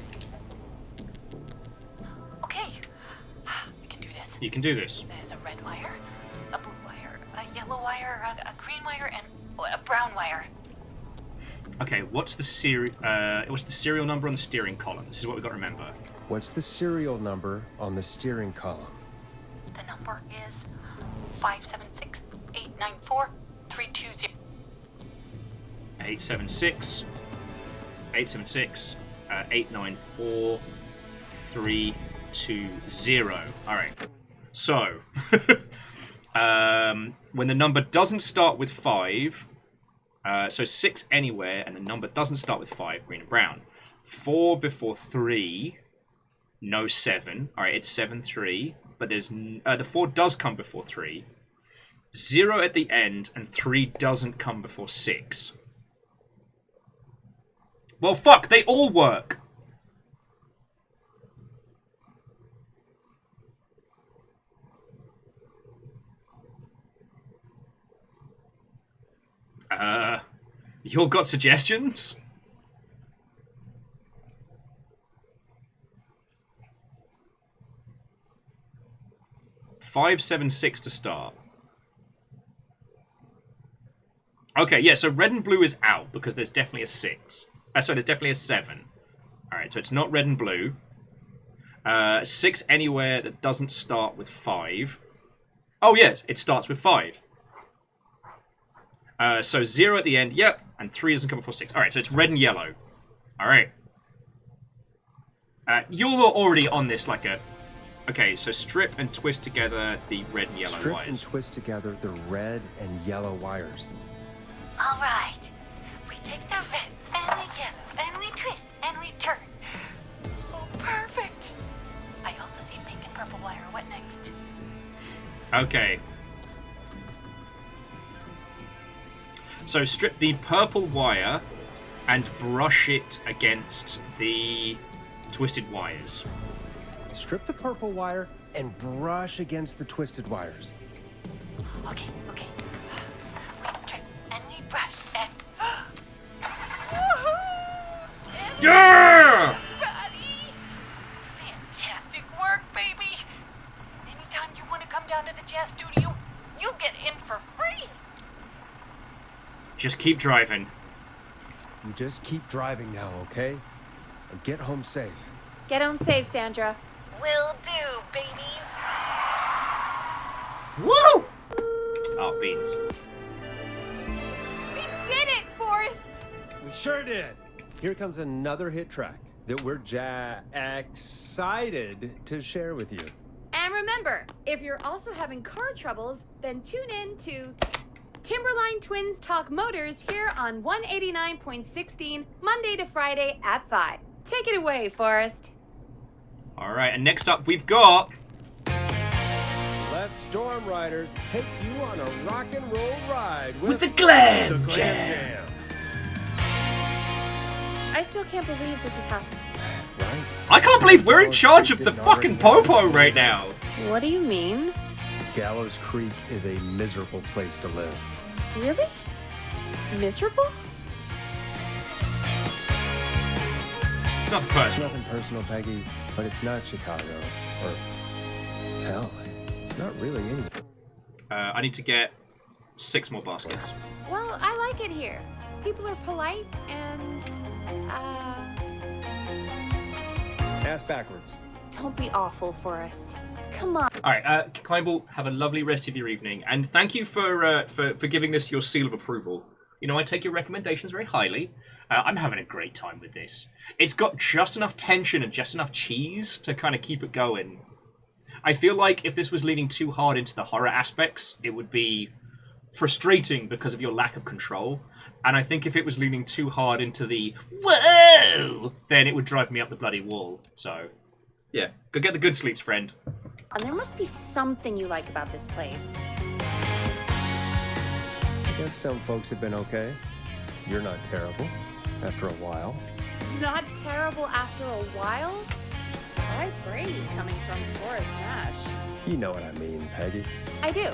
Okay, we can do this.
You can do this.
There's a red wire, a blue wire, a yellow wire, a green wire, and a brown wire.
Okay, what's the serial number on the steering column? This is what we've got to remember.
What's the serial number on the steering column?
The number is 576-894-320.
876. 8, 9, 4, 3, 2, 0. Alright. So, when the number doesn't start with 5, so 6 anywhere, and the number doesn't start with 5, green and brown. 4 before 3, no 7. Alright, it's 7, 3. But there's the 4 does come before 3. 0 at the end, and 3 doesn't come before 6. Well, fuck, they all work. You all got suggestions? Five, 7, 6 to start. Okay, yeah, so red and blue is out because there's definitely a 6. Sorry, there's definitely a 7. Alright, so it's not red and blue. 6 anywhere that doesn't start with 5. Oh, yes, it starts with 5. So 0 at the end, yep, and 3 doesn't come before 6. Alright, so it's red and yellow. Alright. You're already on this like a... Okay, so strip and twist together the red and yellow
Strip
wires.
and twist together the red and yellow wires.
All right. We take the red and the yellow, and we twist, and we turn. Oh, perfect. I also see pink and purple wire. What next?
Okay. So strip the purple wire and brush it against the twisted wires.
Strip the purple wire and brush against the twisted wires.
Okay. We strip and we brush and...
Yeah!
Buddy! Fantastic work, baby! Anytime you want to come down to the jazz studio, you get in for free!
Just keep driving.
You just keep driving now, okay? And get home safe.
Get home safe, Sandra.
Will do, babies!
Woo! Oh, beans.
We did it, Forrest!
We sure did. Here comes another hit track that we're excited to share with you.
And remember, if you're also having car troubles, then tune in to Timberline Twins Talk Motors here on 189.16, Monday to Friday at 5. Take it away, Forrest.
All right, and next up we've got...
Let Storm Riders take you on a rock and roll ride
with the Glam
Jam.
Jam.
I still can't believe this is happening.
Right?
I can't believe we're in charge of the fucking Popo right now.
What do you mean?
Gallows Creek is a miserable place to live.
Really? Miserable?
It's not
It's
personal.
nothing personal, Peggy, but it's not Chicago. Or, hell, it's not really anything.
I need to get 6 more baskets.
Well, I like it here. People are polite and,
Ass backwards.
don't be awful, Forrest. Come on.
All right, Kleinball, have a lovely rest of your evening, and thank you for giving this your seal of approval. You know, I take your recommendations very highly. I'm having a great time with this. It's got just enough tension and just enough cheese to kind of keep it going. I feel like if this was leaning too hard into the horror aspects, it would be frustrating because of your lack of control. And I think if it was leaning too hard into the whoa, then it would drive me up the bloody wall. So, yeah, go get the good sleeps, friend.
And there must be something you like about this place.
I guess some folks have been okay. You're not terrible after a while.
Not terrible after a while? High praise coming from Forrest Nash.
You know what I mean, Peggy.
I do.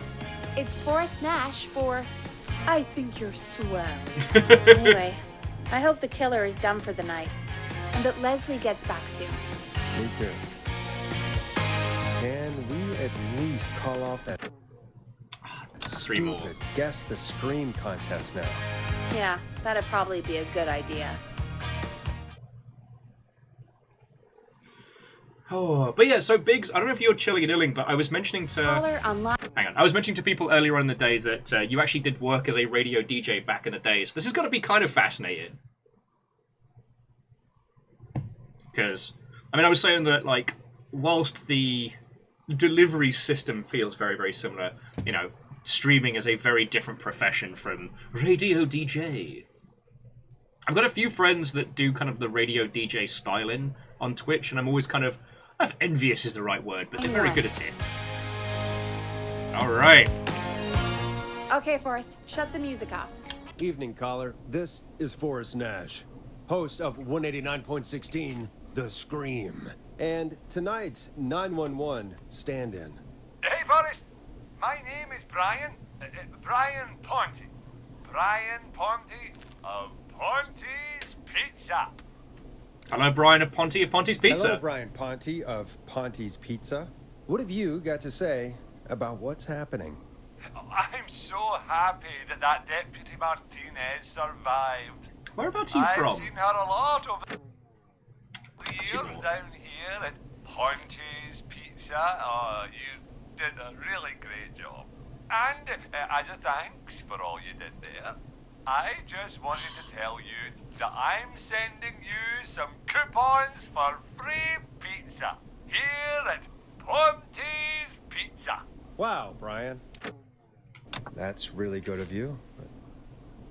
It's Forrest Nash for I think you're swell. Anyway, I hope the killer is done for the night and that Leslie gets back soon.
Me too. Can we at least call off that stupid Guess the Scream contest now?
Yeah, that'd probably be a good idea.
Oh, but yeah, so Biggs, I don't know if you're chilling and illing, but I was mentioning to...
Caller online.
Hang on. I was mentioning to people earlier on in the day that you actually did work as a radio DJ back in the day, so this is going to be kind of fascinating. Because, I mean, I was saying that, like, whilst the delivery system feels very, very similar, you know, streaming is a very different profession from radio DJ. I've got a few friends that do kind of the radio DJ styling on Twitch, and I'm always kind of, envious is the right word, but they're very good at it. Alright.
Okay, Forrest, shut the music off.
Evening, caller. This is Forrest Nash, host of 189.16, The Scream. And tonight's 911 stand-in.
Hey, Forrest. My name is Brian. Brian Ponte. Brian Ponte of Ponte's Pizza.
Hello, Brian of Ponte's Pizza.
Hello, Brian Ponte of Ponte's Pizza. What have you got to say about what's happening?
I'm so happy that Deputy Martinez survived.
Whereabouts are you from?
I've seen her a lot over the years down here at Ponte's Pizza. Oh, you did a really great job. And as a thanks for all you did there, I just wanted to tell you that I'm sending you some coupons for free pizza here at Ponte's Pizza.
Wow, Brian. That's really good of you, but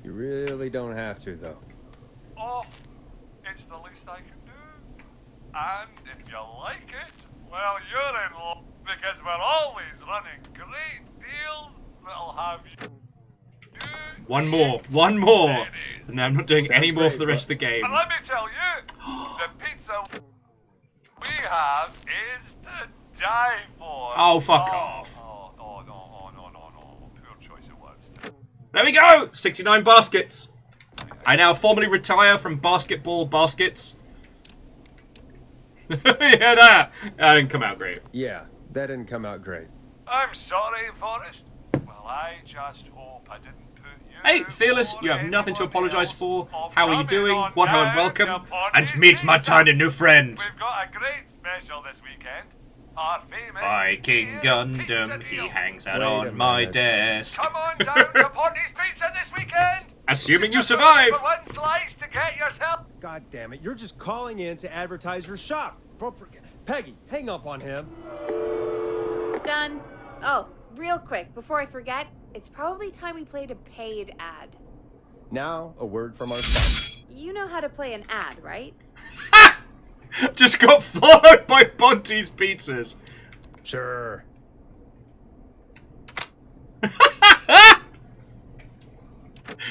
you really don't have to, though.
Oh, it's the least I can do. And if you like it, well, you're in luck, because we're always running great deals that'll have you.
One more. And I'm not doing any more for the rest of the game.
And let me tell you, the pizza we have is to die for.
Oh, fuck off.
No. Poor choice of words.
There we go! 69 baskets. I now formally retire from basketball baskets. Yeah, that didn't come out great.
Yeah, that didn't come out great.
I'm sorry, Forrest. Well, I just hope I didn't put you.
Hey, Fearless, you have nothing to apologise for. How are you doing? What and welcome. And meet my tiny new friend.
We've got a great special this weekend. Our famous
Viking Gundam, he hangs out on my desk.
Come on down to Ponte's Pizza this weekend.
Assuming you survive.
For one slice to get yourself.
God damn it, you're just calling in to advertise your shop. Peggy, hang up on him.
Done. Oh, real quick, before I forget, it's probably time we played a paid ad.
Now, a word from our sponsor.
You know how to play an ad, right?
Just got followed by Ponte's Pizzas.
Sure.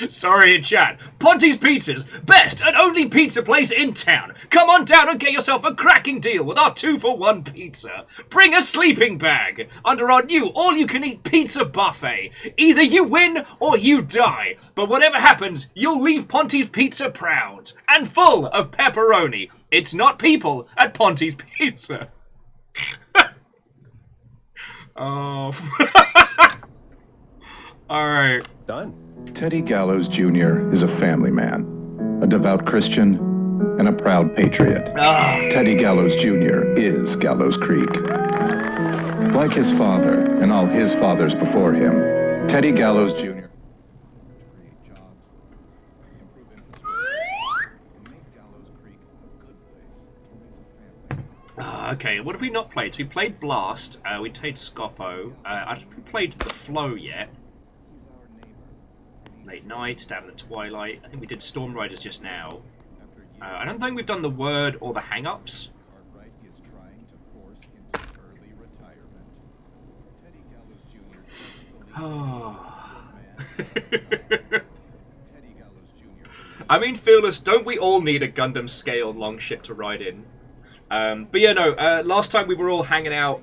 Sorry in chat. Ponte's Pizzas, best and only pizza place in town. Come on down and get yourself a cracking deal with our 2-for-1 pizza. Bring a sleeping bag under our new all-you-can-eat pizza buffet. Either you win or you die. But whatever happens, you'll leave Ponte's Pizza proud and full of pepperoni. It's not people at Ponte's Pizza. Oh. Alright.
Done.
Teddy Gallows Jr. is a family man, a devout Christian, and a proud patriot. Teddy Gallows Jr. is Gallows Creek. Like his father and all his fathers before him, Teddy Gallows Jr.
Okay, what have we not played? So we played Blast, we played Scopo, I don't think we played The Flow yet. Late Night, Stab in the Twilight, I think we did Storm Riders just now. I don't think we've done The Word or the Hang-Ups. I mean, Fearless, don't we all need a Gundam scale long ship to ride in? But yeah, no, last time we were all hanging out,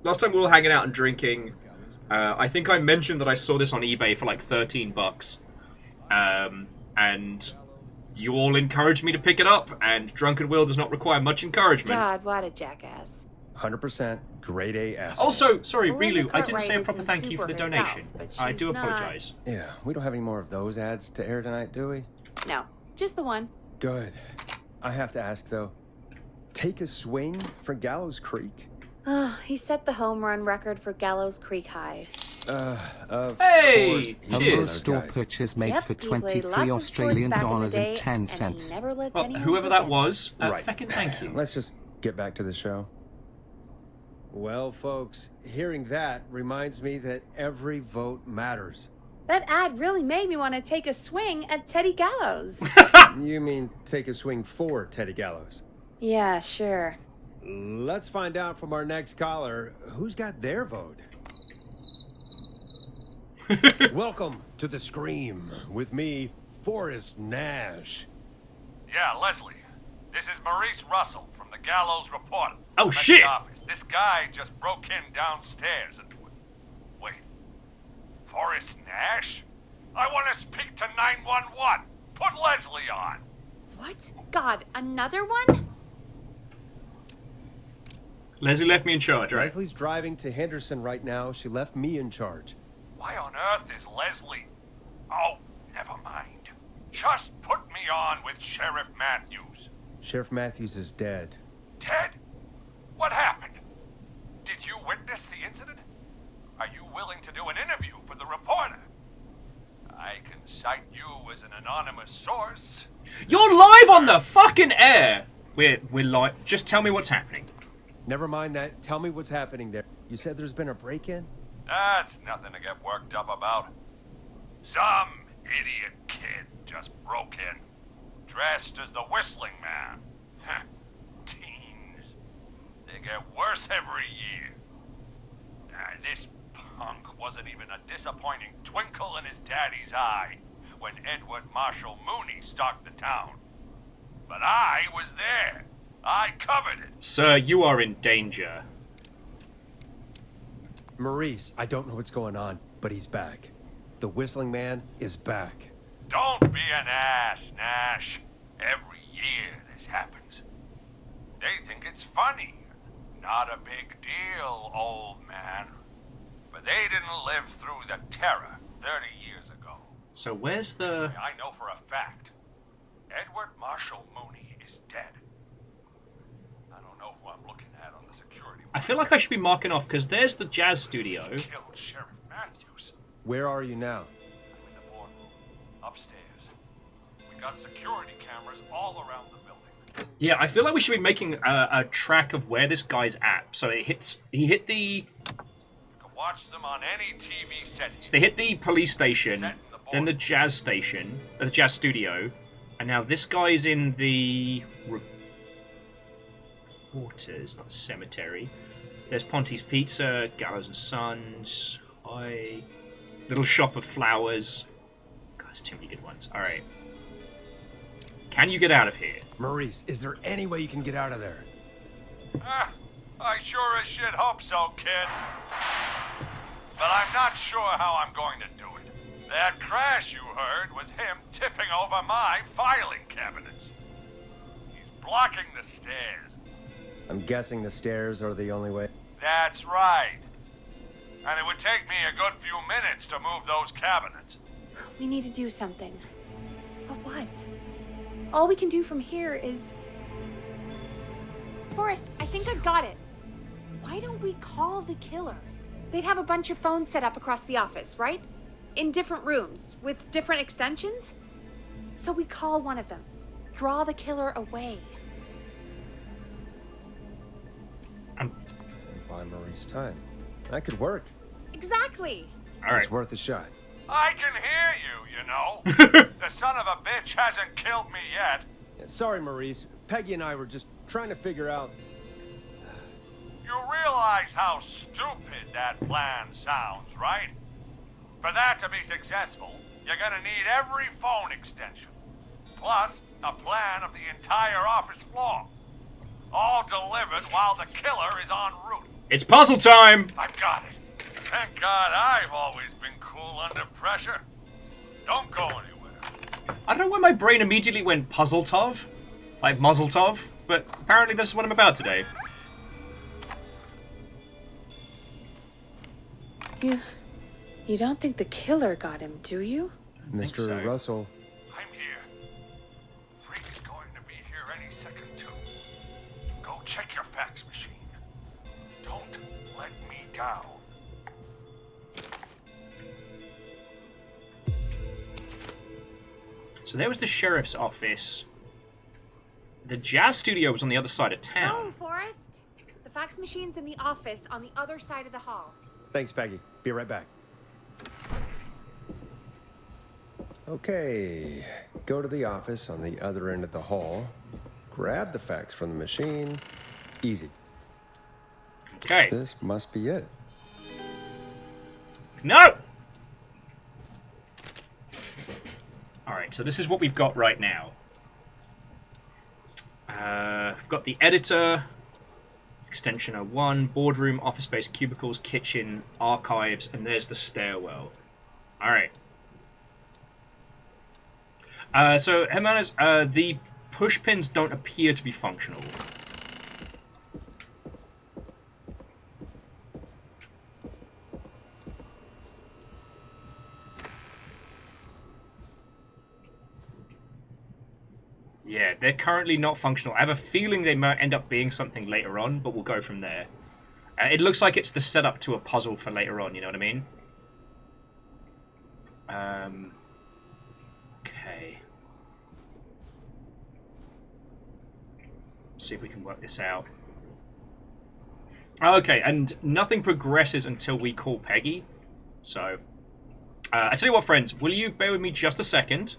last time we were all hanging out and drinking, I think I mentioned that I saw this on eBay for like $13. And you all encouraged me to pick it up, and Drunken Will does not require much encouragement.
God, what a jackass.
100% grade A asshole.
Also, sorry,
Belinda
Rilu, I didn't say a
Cartwright
proper
isn't
thank you for the
super
donation.
herself, but
I do
she's not-
apologise.
Yeah, we don't have any more of those ads to air tonight, do we?
No, just the one.
Good. I have to ask, though, take a swing for Gallows Creek?
Oh, he set the home run record for Gallows Creek High.
Hey!
A
Cheers.
store purchase made
Yep,
for
he played
23
lots of
Australian
sports back in the
dollars
day,
and 10
and
cents.
he never lets
Well,
anyone
whoever
forget
that was,
Right.
fucking thank you.
Let's just get back to the show. Well, folks, hearing that reminds me that every vote matters.
That ad really made me want to take a swing at Teddy Gallows.
You mean take a swing for Teddy Gallows?
Yeah, sure.
Let's find out from our next caller who's got their vote. Welcome to the Scream with me, Forrest Nash.
Yeah, Leslie. This is Maurice Russell from the Gallows Report.
Oh,
I'm at
shit.
the office. This guy just broke in downstairs and... Wait. Forrest Nash? I want to speak to 911. Put Leslie on.
What? God, another one?
Leslie left me in charge, right?
Leslie's driving to Henderson right now. She left me in charge.
Why on earth is Leslie? Oh, never mind. Just put me on with Sheriff Matthews.
Sheriff Matthews is dead.
Ted? What happened? Did you witness the incident? Are you willing to do an interview for the reporter? I can cite you as an anonymous source.
You're live on the fucking air! We're live. Just tell me what's happening.
Never mind that. Tell me what's happening there. You said there's been a break-in?
That's nothing to get worked up about. Some idiot kid just broke in, dressed as the Whistling Man. Teens. They get worse every year. This punk wasn't even a disappointing twinkle in his daddy's eye when Edward Marshall Mooney stalked the town. But I was there. I covered it.
Sir, you are in danger.
Maurice, I don't know what's going on, but he's back. The Whistling Man is back.
Don't be an ass, Nash. Every year this happens. They think it's funny. Not a big deal, old man. But they didn't live through the terror 30 years ago.
So where's the...
I know for a fact. Edward Marshall Mooney is dead. I don't know who I'm looking at on the security.
I feel like I should be marking off, because there's the jazz studio.
Killed Sheriff Matthews.
Where are you now?
I'm in the boardroom. Upstairs. We got security cameras all around the building.
Yeah, I feel like we should be making a track of where this guy's at. So he hit the...
You can watch them on any TV setting.
So they hit the police station, then the jazz station, the jazz studio, and now this guy's in the quarters, not cemetery. There's Ponte's Pizza, Gallows and Sons, Little Shop of Flowers. God, there's too many good ones. All right. Can you get out of here?
Maurice, is there any way you can get out of there?
I sure as shit hope so, kid. But I'm not sure how I'm going to do it. That crash you heard was him tipping over my filing cabinets. He's blocking the stairs.
I'm guessing the stairs are the only way.
That's right. And it would take me a good few minutes to move those cabinets.
We need to do something. But what? All we can do from here is... Forrest, I think I got it. Why don't we call the killer? They'd have a bunch of phones set up across the office, right? In different rooms, with different extensions? So we call one of them. Draw the killer away.
Buy Maurice time. That could work.
Exactly.
All right.
It's worth a shot.
I can hear you, you know. The son of a bitch hasn't killed me yet.
Sorry, Maurice. Peggy and I were just trying to figure out...
You realize how stupid that plan sounds, right? For that to be successful, you're gonna need every phone extension. Plus, a plan of the entire office floor. All delivered while the killer is en route.
It's puzzle time!
I've got it. Thank God I've always been cool under pressure. Don't go anywhere.
I don't know why my brain immediately went puzzle-tov. Like muzzle-tov. But apparently this is what I'm about today.
You don't think the killer got him, do you?
Mr.
so.
Russell.
I'm here. Freak's going to be here any second, too. Go check your fax machine. Don't cow.
So there was the sheriff's office. The jazz studio was on the other side of town.
Oh, Forrest. The fax machine's in the office on the other side of the hall.
Thanks, Peggy. Be right back. Okay, go to the office on the other end of the hall. Grab the fax from the machine. Easy.
Okay.
This must be it.
No! Alright, so this is what we've got right now. We've got the editor, extension 01, boardroom, office space, cubicles, kitchen, archives, and there's the stairwell. Alright. So, Hermanas, the push pins don't appear to be functional. Yeah, they're currently not functional. I have a feeling they might end up being something later on, but we'll go from there. It looks like it's the setup to a puzzle for later on, you know what I mean? Okay. See if we can work this out. Okay, and nothing progresses until we call Peggy. So, I tell you what, friends, will you bear with me just a second?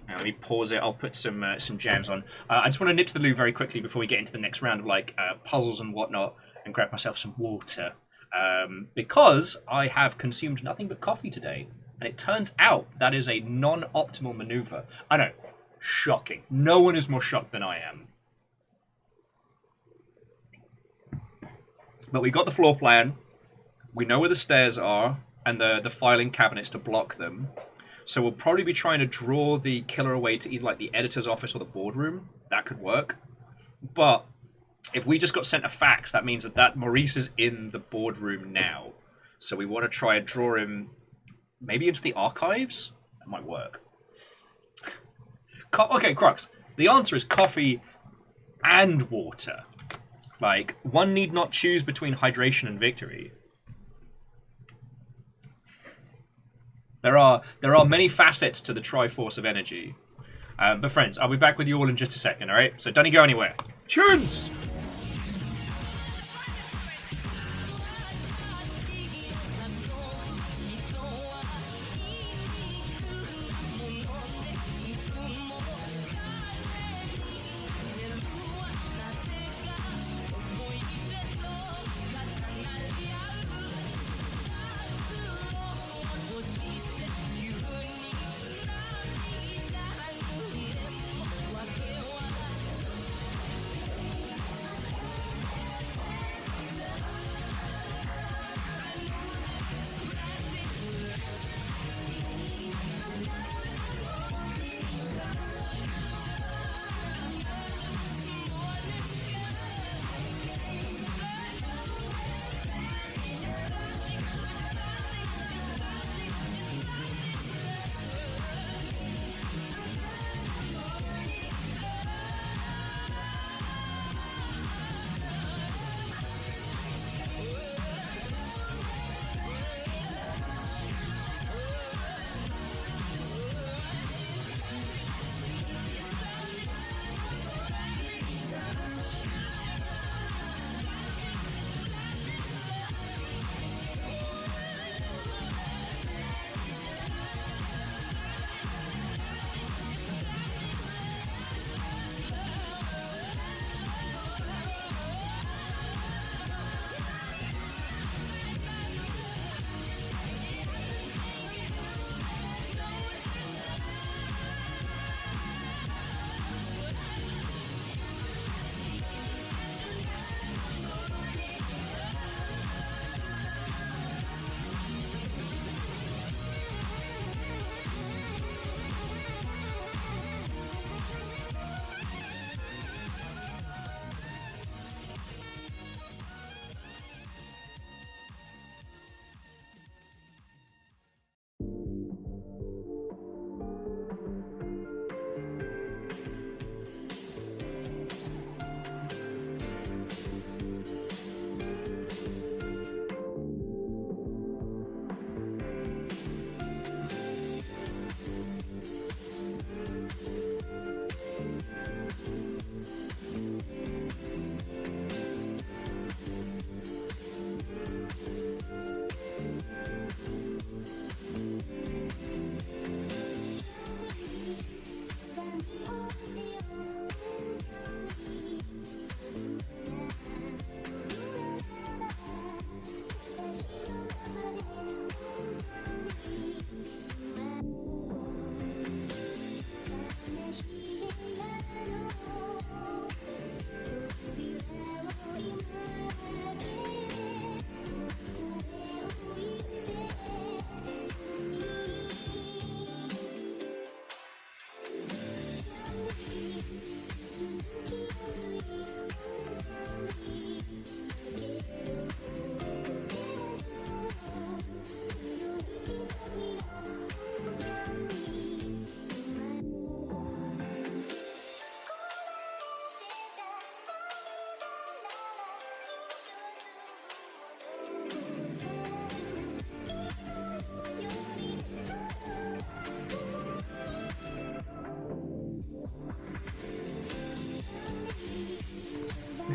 Let me pause it. I'll put some jams on. I just want to nip to the loo very quickly before we get into the next round of like puzzles and whatnot, and grab myself some water because I have consumed nothing but coffee today, and it turns out that is a non-optimal maneuver. I know, shocking. No one is more shocked than I am. But we got the floor plan. We know where the stairs are and the filing cabinets to block them. So we'll probably be trying to draw the killer away to either like the editor's office or the boardroom. That could work. But if we just got sent a fax, that means that Maurice is in the boardroom now. So we want to try and draw him maybe into the archives. That might work. Okay, Crux. The answer is coffee and water. Like, one need not choose between hydration and victory. There are many facets to the Triforce of energy. But friends, I'll be back with you all in just a second, alright? So don't you go anywhere. Tunes!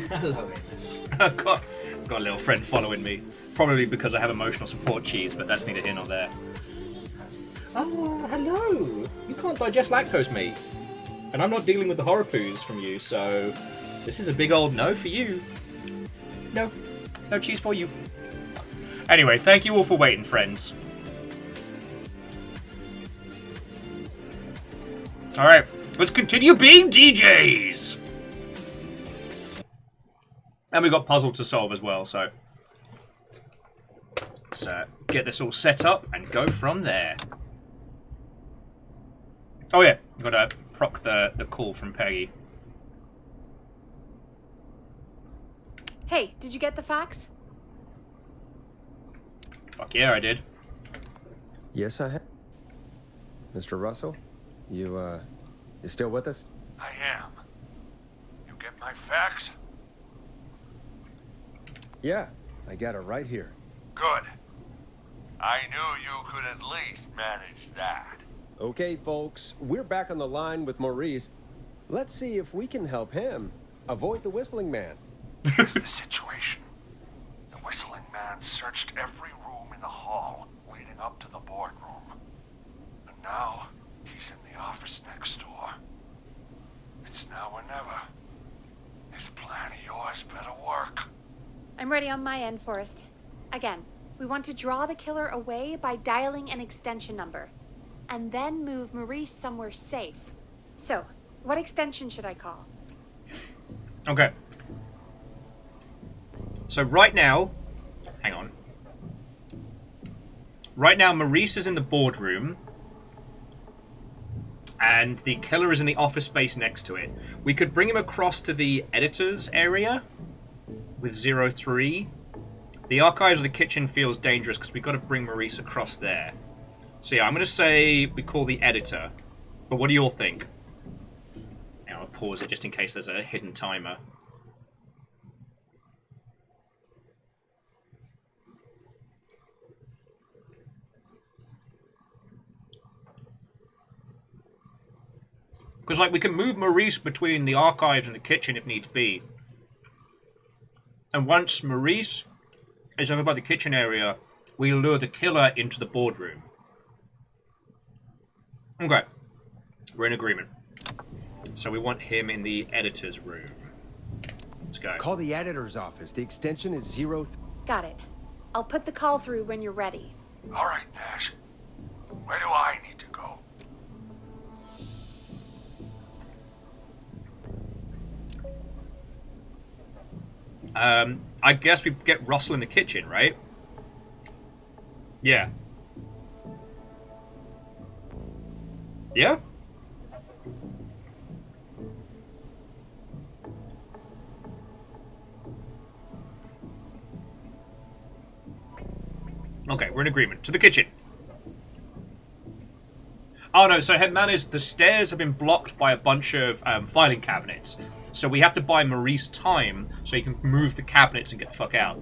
Hello, Amos. I've got a little friend following me. Probably because I have emotional support cheese, but that's neither here nor there. Oh, hello. You can't digest lactose, mate. And I'm not dealing with the horror poos from you, so this is a big old no for you. No. No cheese for you. Anyway, thank you all for waiting, friends. Alright, let's continue being DJs! And we've got puzzle to solve as well, so let's get this all set up and go from there. Oh yeah, we've got to proc the call from Peggy.
Hey, did you get the fax?
Fuck yeah, I did.
Yes, I have. Mr. Russell, you still with us?
I am. You get my fax?
Yeah, I got it right here.
Good. I knew you could at least manage that.
Okay, folks, we're back on the line with Maurice. Let's see if we can help him avoid the Whistling Man.
Here's the situation. The Whistling Man searched every room in the hall leading up to the boardroom. And now, he's in the office next door. It's now or never. This plan of yours better work.
I'm ready on my end, Forrest. Again, we want to draw the killer away by dialing an extension number, and then move Maurice somewhere safe. So, what extension should I call?
Okay. So right now, hang on. Right now, Maurice is in the boardroom, and the killer is in the office space next to it. We could bring him across to the editor's area with 03. The archives of the kitchen feels dangerous because we've got to bring Maurice across there. So yeah, I'm going to say we call the editor. But what do you all think? Now I'll pause it just in case there's a hidden timer. Because, like, we can move Maurice between the archives and the kitchen if needs be. And once Maurice is over by the kitchen area, we lure the killer into the boardroom. Okay. We're in agreement. So we want him in the editor's room. Let's go.
Call the editor's office. The extension is 0.
Got it. I'll put the call through when you're ready.
All right, Nash. Where do I need to go?
I guess we get Russell in the kitchen, right? Yeah. Yeah? Okay, we're in agreement. To the kitchen. Oh no, so man is the stairs have been blocked by a bunch of filing cabinets. So we have to buy Maurice time so he can move the cabinets and get the fuck out.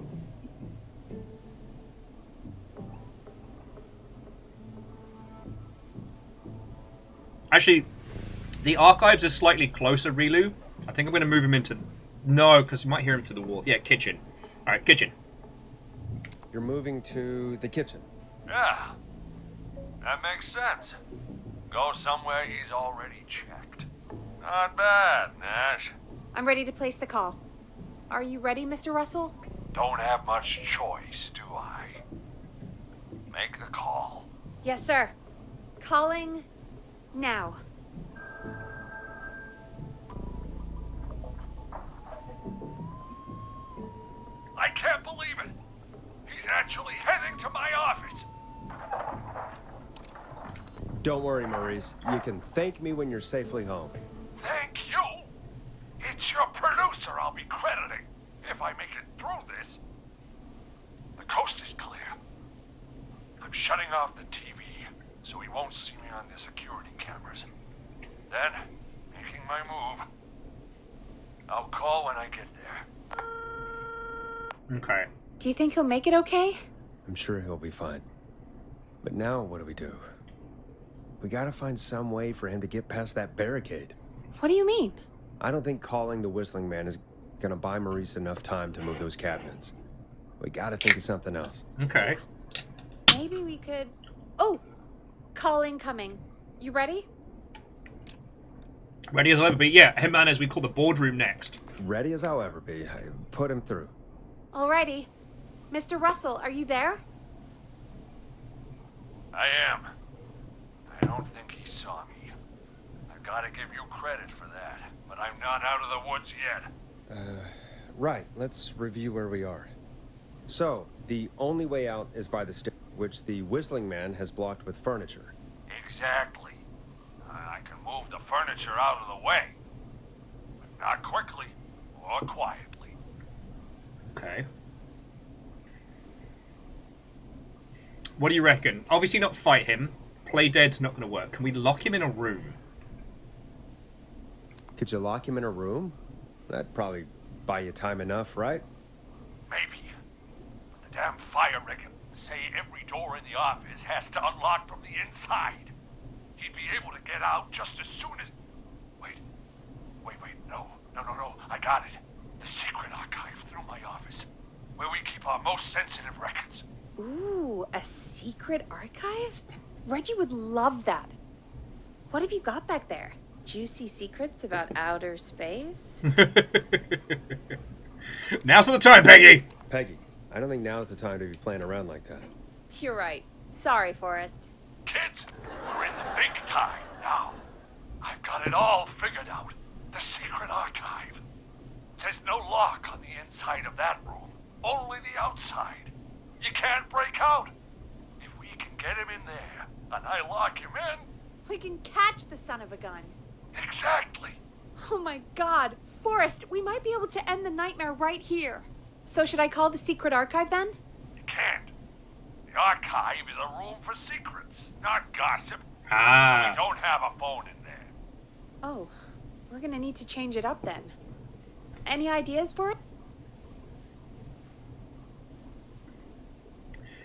Actually, the archives is slightly closer, Rilu. I think I'm going to move him into... No, because you might hear him through the wall. Yeah, kitchen. Alright, kitchen.
You're moving to the kitchen.
Yeah. That makes sense. Go somewhere he's already checked. Not bad, Nash.
I'm ready to place the call. Are you ready, Mr. Russell?
Don't have much choice, do I? Make the call.
Yes, sir. Calling now.
I can't believe it. He's actually heading to my office.
Don't worry, Maurice. You can thank me when you're safely home.
Thank you. It's your producer I'll be crediting if I make it through this. The coast is clear. I'm shutting off the TV so he won't see me on the security cameras. Then, making my move. I'll call when I get there.
Okay.
Do you think he'll make it okay?
I'm sure he'll be fine. But now, what do? We gotta find some way for him to get past that barricade.
What do you mean?
I don't think calling the Whistling Man is... gonna buy Maurice enough time to move those cabinets. We gotta think of something else.
Okay.
Maybe we could... Oh! Call incoming. You ready?
Ready as I'll ever be. Yeah, Hitman, as we call the boardroom next.
Ready as I'll ever be. Put him through.
Alrighty. Mr. Russell, are you there?
I am. I don't think he saw me. I've got to give you credit for that, but I'm not out of the woods yet.
Right. Let's review where we are. So, the only way out is by the stairs, which the Whistling Man has blocked with furniture.
Exactly. I can move the furniture out of the way, but not quickly or quietly.
Okay. What do you reckon? Obviously not fight him. Play dead's not going to work. Can we lock him in a room?
Could you lock him in a room? That'd probably buy you time enough, right?
Maybe. But the damn fire rigging say every door in the office has to unlock from the inside. He'd be able to get out just as soon as... Wait. No. I got it. The secret archive through my office, where we keep our most sensitive records.
Ooh, a secret archive? Reggie would love that. What have you got back there? Juicy secrets about outer space?
Now's the time, Peggy!
Peggy, I don't think now's the time to be playing around like that.
You're right. Sorry, Forrest.
Kids, we're in the big time now. I've got it all figured out. The secret archive. There's no lock on the inside of that room, only the outside. You can't break out. If we can get him in there, and I lock him in...
We can catch the son of a gun.
Exactly.
Oh my god. Forrest, we might be able to end the nightmare right here. So should I call the secret archive then?
You can't. The archive is a room for secrets, not gossip.
Ah.
So we don't have a phone in there.
Oh, we're gonna need to change it up then. Any ideas for it?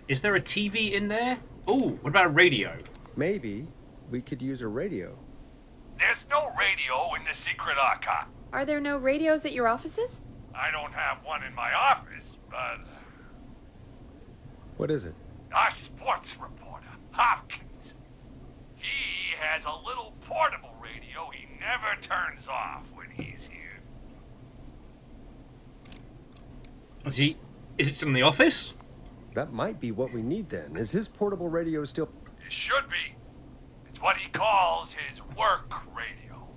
Is there a TV in there? Oh, what about a radio?
Maybe we could use a radio.
There's no radio in the secret archive.
Are there no radios at your offices?
I don't have one in my office, but...
What is it?
Our sports reporter, Hopkins. He has a little portable radio he never turns off when he's here.
Is it still in the office?
That might be what we need then. Is his portable radio still...
It should be. It's what he calls his work radio.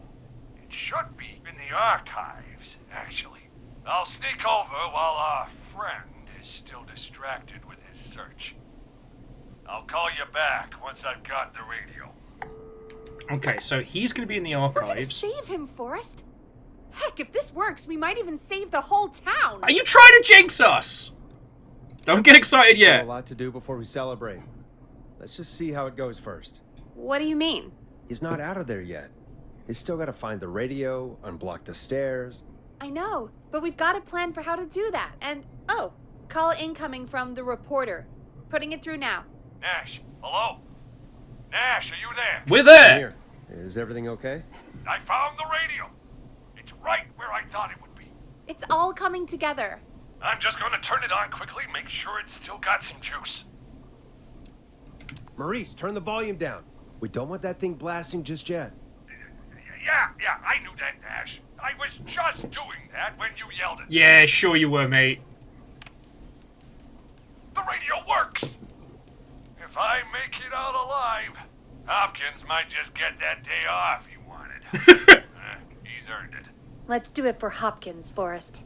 It should be in the archives, actually. I'll sneak over while our friend is still distracted with his search. I'll call you back once I've got the radio.
Okay, so he's going to be in the
We're gonna
archives.
save him, Forrest. Heck, if this works, we might even save the whole town.
Are you trying to jinx us? Don't get excited
Still
yet.
a lot to do before we celebrate. Let's just see how it goes first.
What do you mean?
He's not out of there yet. He's still got to find the radio, unblock the stairs.
I know, but we've got a plan for how to do that. And, oh, call incoming from the reporter. Putting it through now.
Nash, hello? Nash, are you there?
We're there!
Here. Is everything okay?
I found the radio. It's right where I thought it would be.
It's all coming together.
I'm just gonna turn it on quickly, make sure it's still got some juice.
Maurice, turn the volume down. We don't want that thing blasting just yet.
Yeah, I knew that, Nash. I was just doing that when you yelled at me.
Yeah, sure you were, mate.
The radio works! If I make it out alive, Hopkins might just get that day off he wanted. He's earned it.
Let's do it for Hopkins, Forrest.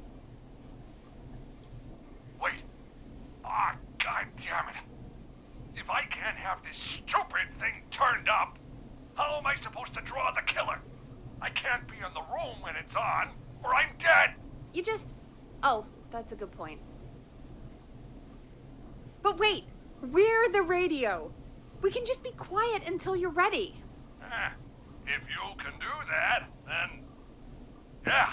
Wait. Ah, god damn it. If I can't have this stupid thing turned up, how am I supposed to draw the killer? I can't be in the room when it's on, or I'm dead.
You just... Oh, that's a good point. But wait, we're the radio. We can just be quiet until you're ready.
If you can do that, then... Yeah,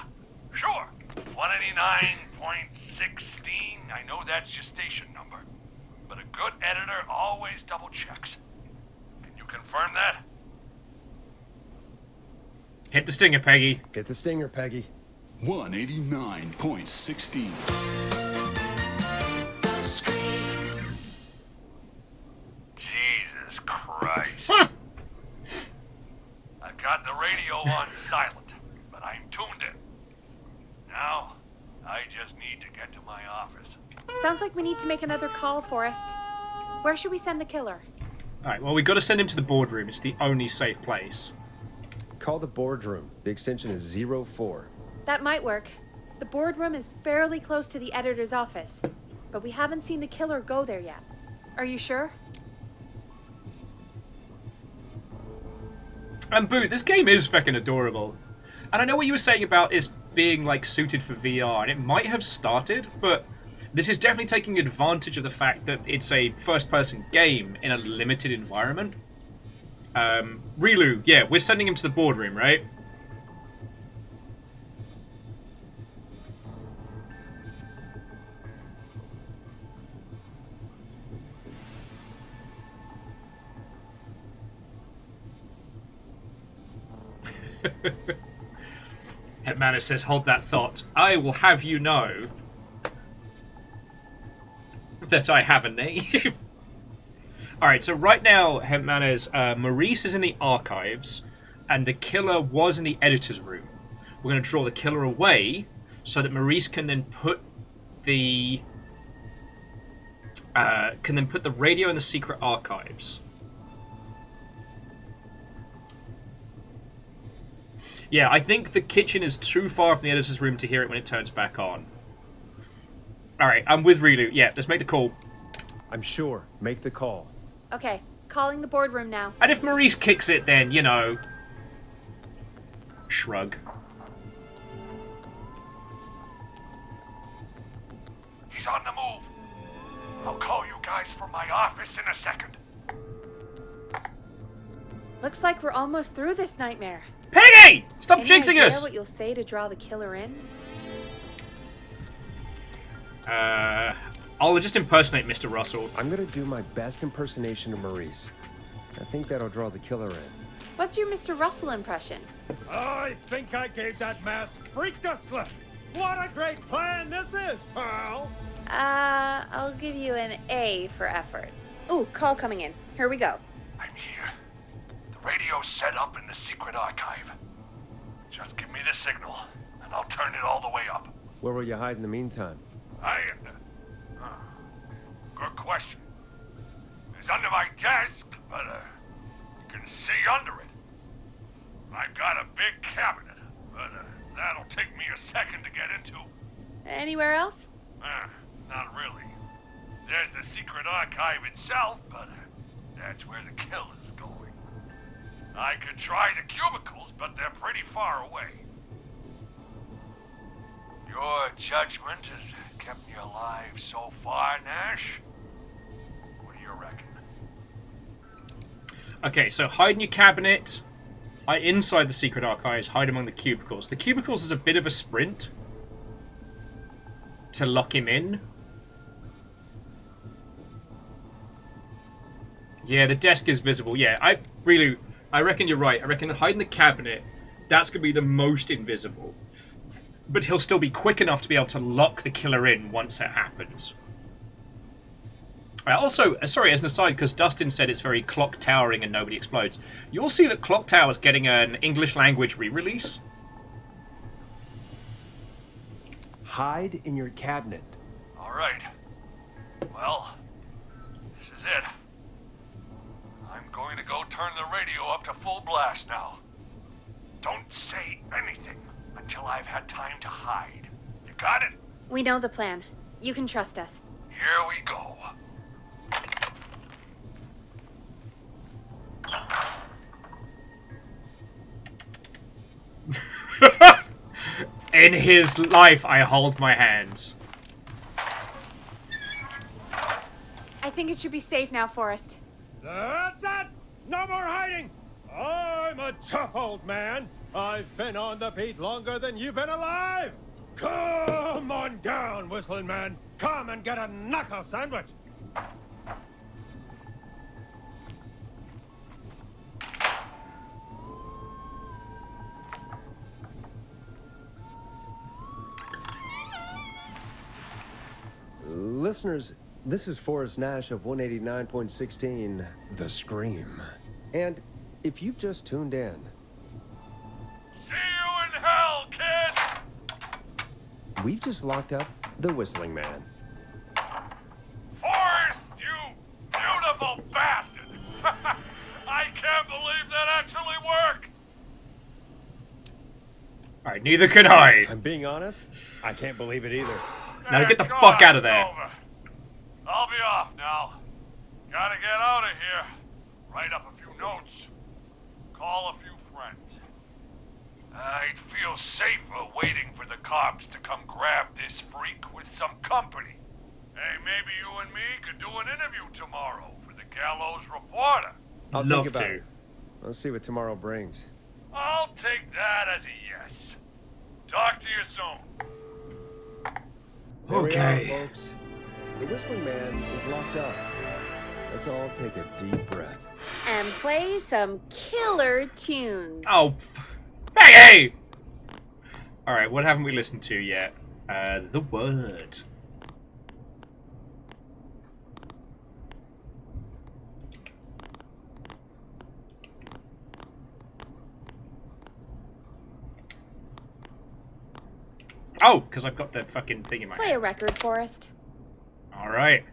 sure. 189.16, I know that's your station number. But a good editor always double checks. Can you confirm that?
Hit the stinger, Peggy.
Hit the stinger, Peggy.
189.16.
Jesus Christ. I've got the radio on silent, but I'm tuned in. Now, I just need to get to my office.
Sounds like we need to make another call, Forrest. Where should we send the killer?
Alright, well, we've got to send him to the boardroom. It's the only safe place.
Call the boardroom. The extension is 04.
That might work. The boardroom is fairly close to the editor's office, but we haven't seen the killer go there yet. Are you sure?
And Boo, this game is fucking adorable. And I know what you were saying about it being, like, suited for VR, and it might have started, but this is definitely taking advantage of the fact that it's a first-person game in a limited environment. Rilu, yeah, we're sending him to the boardroom, right? Hetmana says, hold that thought. I will have you know that I have a name. Alright, so right now, Hetmana's Maurice is in the archives, and the killer was in the editor's room. We're going to draw the killer away, so that Maurice can then put the radio in the secret archives. Yeah, I think the kitchen is too far from the editor's room to hear it when it turns back on. Alright, I'm with Rilu. Yeah, let's make the call.
I'm sure. Make the call.
Okay, calling the boardroom now.
And if Maurice kicks it, then, you know... Shrug.
He's on the move. I'll call you guys from my office in a second.
Looks like we're almost through this nightmare.
Peggy! Stop
Any
jinxing
idea
us!
What you'll say to draw the killer in?
I'll just impersonate Mr. Russell.
I'm gonna do my best impersonation of Maurice. I think that'll draw the killer in.
What's your Mr. Russell impression?
I think I gave that mask freak a slip. What a great plan this is, pal!
I'll give you an A for effort. Ooh, call coming in. Here we go.
I'm here. The radio's set up in the secret archive. Just give me the signal, and I'll turn it all the way up.
Where will you hide in the meantime?
Good question. It's under my desk, but you can see under it. I've got a big cabinet, but that'll take me a second to get into.
Anywhere else?
Not really. There's the secret archive itself, but that's where the killer's going. I could try the cubicles, but they're pretty far away. Your judgment has kept me alive so far, Nash. What do you reckon?
Okay, so hide in your cabinet, hide inside the secret archives, hide among the cubicles. The cubicles is a bit of a sprint to lock him in. Yeah, the desk is visible. Yeah, I reckon you're right. I reckon hide in the cabinet, that's going to be the most invisible. But he'll still be quick enough to be able to lock the killer in once it happens. Also, sorry, as an aside, because Dustin said it's very clock towering and nobody explodes. You'll see that Clock Tower is getting an English language re-release.
Hide in your cabinet.
All right. Well, this is it. I'm going to go turn the radio up to full blast now. Don't say anything until I've had time to hide. You got it?
We know the plan. You can trust us.
Here we go.
In his life, I hold my hands.
I think it should be safe now, Forrest.
That's it! No more hiding! I'm a tough old man. I've been on the beat longer than you've been alive! Come on down, Whistling Man! Come and get a knuckle sandwich! Listeners, this is Forrest Nash of 189.16, The Scream. And if you've just tuned in...
See you in hell, kid!
We've just locked up the Whistling Man.
Forrest, you beautiful bastard! I can't believe that actually worked!
Alright, neither can I.
If I'm being honest, I can't believe it either.
Now get the fuck out of there.
Over. I'll be off now. Gotta get out of here. Write up a few notes. Call a few friends. I'd feel safer waiting for the cops to come grab this freak with some company. Hey, maybe you and me could do an interview tomorrow for the Gallows Reporter.
I'll
Love
think about
to.
it. Let's see what tomorrow brings.
I'll take that as a yes. Talk to you soon.
There
Okay.
we are, folks. The Whistling Man is locked up. Let's all take a deep breath.
And play some killer tunes.
Oh. Hey! Alright, what haven't we listened to yet? The Word. Oh, because I've got the fucking thing in my
Play
hand.
a record, Forrest.
Alright.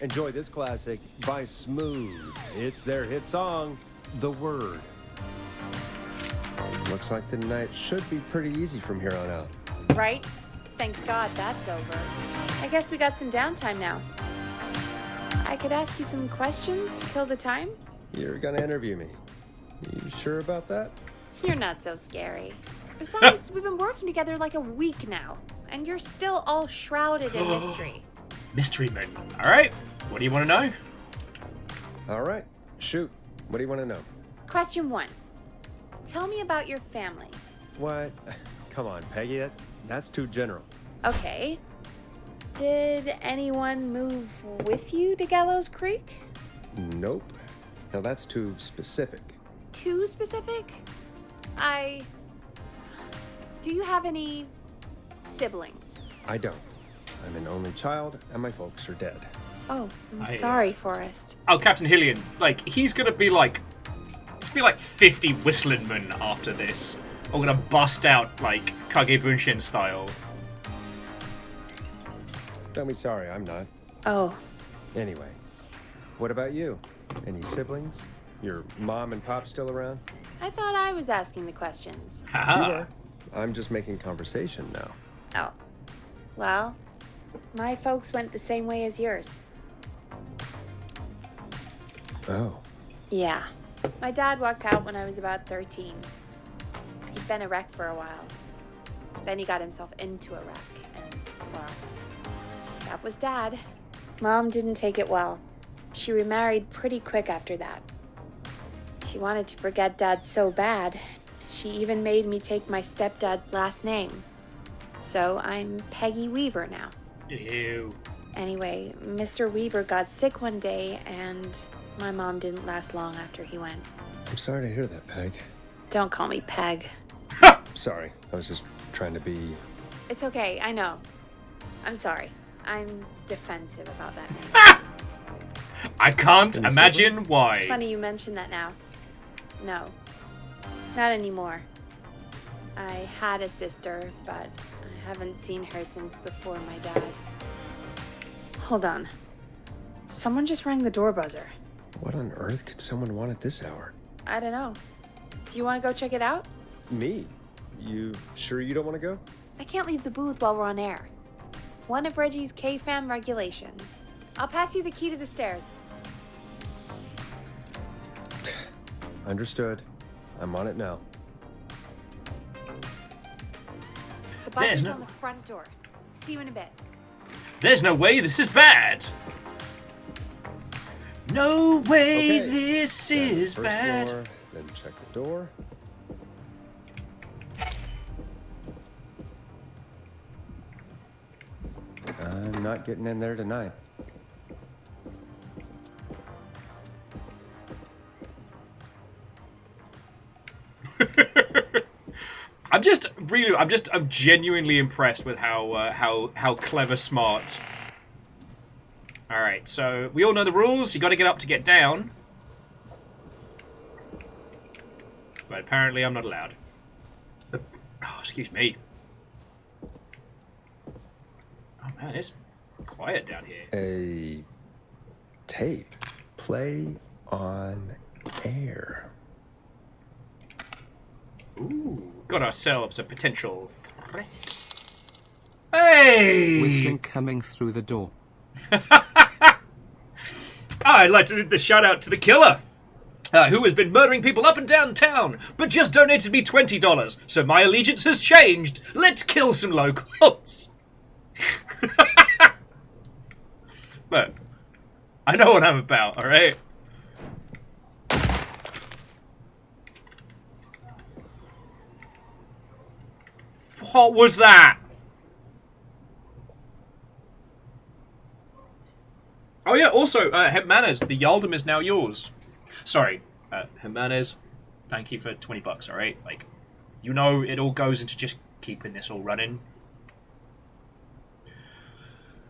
Enjoy this classic by Smooth. It's their hit song, The Word. Looks like the night should be pretty easy from here on out.
Right? Thank God that's over. I guess we got some downtime now. I could ask you some questions to kill the time?
You're gonna interview me. You sure about that?
You're not so scary. Besides, we've been working together like a week now, and you're still all shrouded in mystery.
Mystery Men. Alright, what do you want to know?
All right, shoot. What do you want to know?
Question 1. Tell me about your family.
What? Come on, Peggy. That's too general.
Okay. Did anyone move with you to Gallows Creek?
Nope. Now that's too specific.
Too specific? Do you have any siblings?
I don't. I'm an only child, and my folks are dead.
Oh, I'm sorry, Forrest.
Oh, Captain Hillian. Like, he's gonna be like... It's gonna be like 50 Whistling Men after this. Or gonna bust out, like, Kage Bunshin style.
Don't be sorry, I'm not.
Oh.
Anyway, what about you? Any siblings? Your mom and pop still around?
I thought I was asking the questions.
You are. I'm just making conversation now.
Oh. Well, my folks went the same way as yours.
Oh.
Yeah. My dad walked out when I was about 13. He'd been a wreck for a while. Then he got himself into a wreck, and, well, that was Dad. Mom didn't take it well. She remarried pretty quick after that. She wanted to forget Dad so bad, she even made me take my stepdad's last name. So I'm Peggy Weaver now.
Ew.
Anyway, Mr. Weaver got sick one day, and my mom didn't last long after he went.
I'm sorry to hear that, Peg.
Don't call me Peg.
Sorry, I was just trying to be...
It's okay, I know. I'm sorry. I'm defensive about that name.
I can't
Any
imagine
siblings?
why.
Funny you mention that now. No, not anymore. I had a sister, but I haven't seen her since before my dad. Hold on. Someone just rang the door buzzer.
What on earth could someone want at this hour?
I don't know. Do you want to go check it out?
Me? You sure you don't want to go?
I can't leave the booth while we're on air. One of Reggie's K-Fam regulations. I'll pass you the key to the stairs.
Understood. I'm on it now.
The buzzer's
no-
on the front door. See you in a bit.
There's no way this is bad. No way
Okay.
this
Then
is
first
bad.
floor, then check the door. I'm not getting in there tonight.
I'm just Really, I'm genuinely impressed with how clever, smart. All right, so we all know the rules. You got to get up to get down, but apparently I'm not allowed. Oh, excuse me. Oh man, it's quiet down here.
A tape. Play on air.
Ooh, got ourselves a potential threat. Hey!
Whistling coming through the door.
I'd like to do the shout out to the killer, who has been murdering people up and down town, but just donated me $20, so my allegiance has changed. Let's kill some locals. Look, I know what I'm about, alright? What was that? Oh yeah, also, Jimenez, the Yaldum is now yours. Sorry, Jimenez, thank you for $20, alright? Like, you know it all goes into just keeping this all running.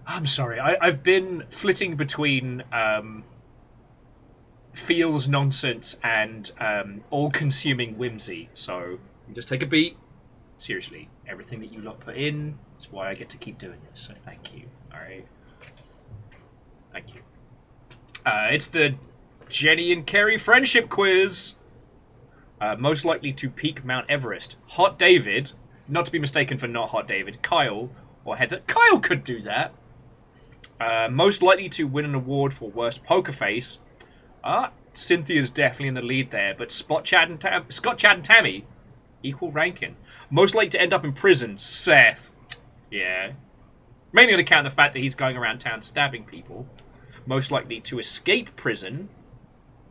I'm sorry, I've been flitting between feels nonsense and all-consuming whimsy, so just take a beat. Seriously, everything that you lot put in is why I get to keep doing this, so thank you, alright? Thank you. It's the Jenny and Kerry friendship quiz. Most likely to peak Mount Everest. Hot David, not to be mistaken for not Hot David, Kyle or Heather. Kyle could do that. Most likely to win an award for worst poker face. Cynthia's definitely in the lead there, but Scott, Chad, and Tammy, equal ranking. Most likely to end up in prison, Seth. Yeah. Mainly on account of the fact that he's going around town stabbing people. Most likely to escape prison,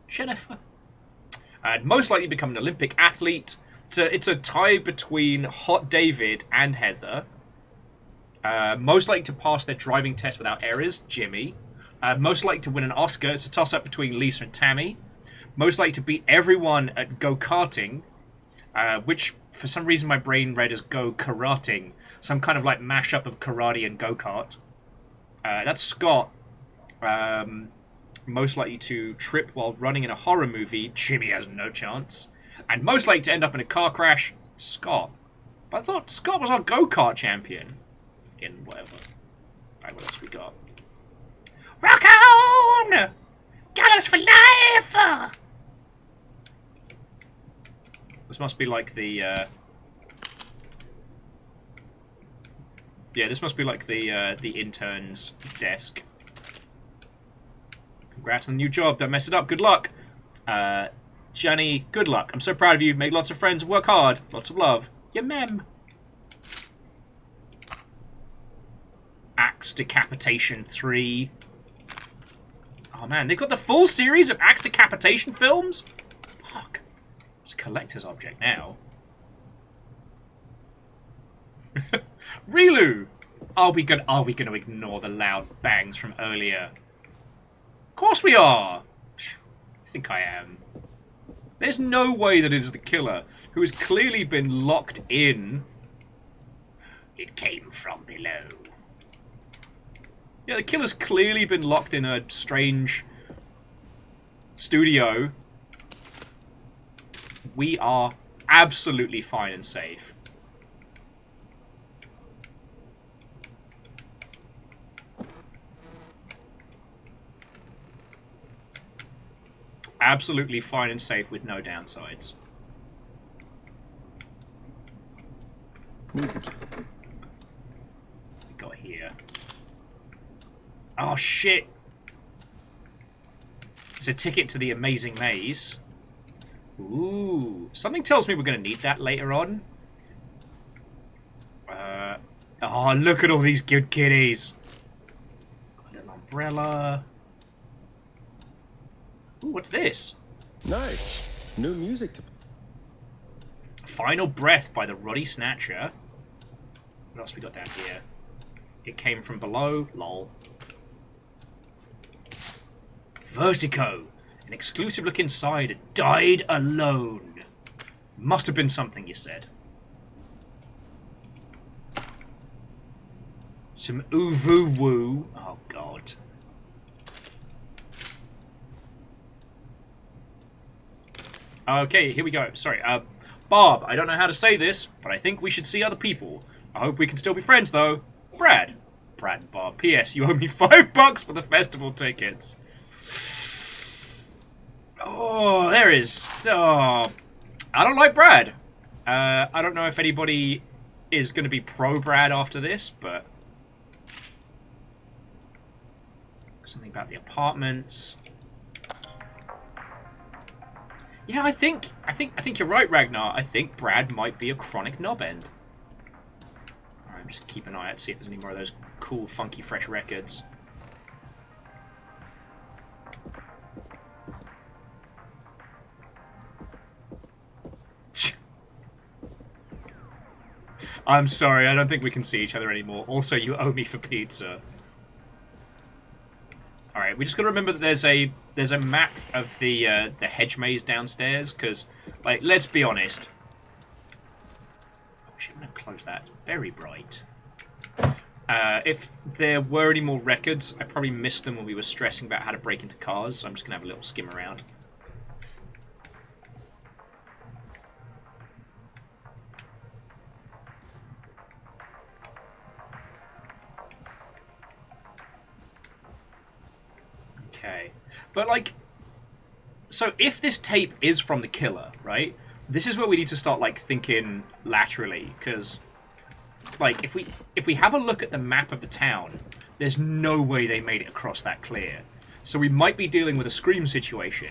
Jennifer. And most likely to become an Olympic athlete. It's a tie between Hot David and Heather. Most likely to pass their driving test without errors, Jimmy. Most likely to win an Oscar, it's a toss-up between Lisa and Tammy. Most likely to beat everyone at go-karting, which for some reason my brain read as go-karating. Some kind of like mashup of karate and go-kart. That's Scott. Most likely to trip while running in a horror movie, Jimmy has no chance. And most likely to end up in a car crash, Scott. But I thought Scott was our go-kart champion. Again, whatever. Alright, what else we got? Rock on! Gallows for life! This must be like the, yeah, this must be like the intern's desk. Congrats on the new job. Don't mess it up. Good luck. Jenny, good luck. I'm so proud of you. Make lots of friends. Work hard. Lots of love. Your mem. Axe Decapitation 3. Oh man, they've got the full series of Axe Decapitation films? Fuck. It's a collector's object now. Rilu! Are we gonna ignore the loud bangs from earlier? Of course we are! I think I am. There's no way that it is the killer, who has clearly been locked in. It came from below. Yeah, the killer's clearly been locked in a strange studio. We are absolutely fine and safe. Absolutely fine and safe with no downsides.
Need to
We got here. Oh shit! It's a ticket to the amazing maze. Ooh, something tells me we're going to need that later on. Oh, look at all these good kitties. Got a little umbrella. Ooh, what's this?
Nice. New music to...
Final Breath by the Roddy Snatcher. What else we got down here? It came from below. Lol. Vertigo. An exclusive look inside. Died alone. Must have been something you said. Some uvu woo. Oh god. Okay, here we go. Sorry, Bob, I don't know how to say this, but I think we should see other people. I hope we can still be friends, though. Brad. Brad and Bob. P.S. You owe me $5 for the festival tickets. Oh, there is. Oh, I don't like Brad. I don't know if anybody is going to be pro-Brad after this, but... Something about the apartments. Yeah, I think you're right, Ragnar. I think Brad might be a chronic knobend. Alright, just keep an eye out, see if there's any more of those cool, funky, fresh records. I'm sorry, I don't think we can see each other anymore. Also, you owe me for pizza. Alright, we just gotta remember that there's a map of the hedge maze downstairs, because, like, let's be honest. Oh, shit, I'm gonna close that. It's very bright. If there were any more records, I probably missed them when we were stressing about how to break into cars, so I'm just gonna have a little skim around. Okay. But, like, so if this tape is from the killer, right, this is where we need to start, like, thinking laterally, because, like, if we have a look at the map of the town, there's no way they made it across that clear. So we might be dealing with a Scream situation.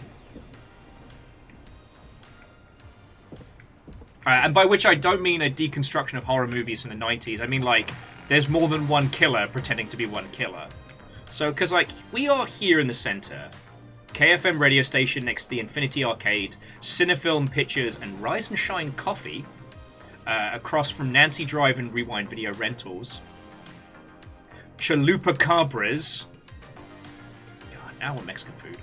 And by which I don't mean a deconstruction of horror movies from the 90s. I mean, like, there's more than one killer pretending to be one killer. So, because, like, we are here in the center. KFM radio station next to the Infinity Arcade, Cinefilm Pictures, and Rise and Shine Coffee. Across from Nancy Drive and Rewind Video Rentals. Chalupa Cabras. God, now I want Mexican food.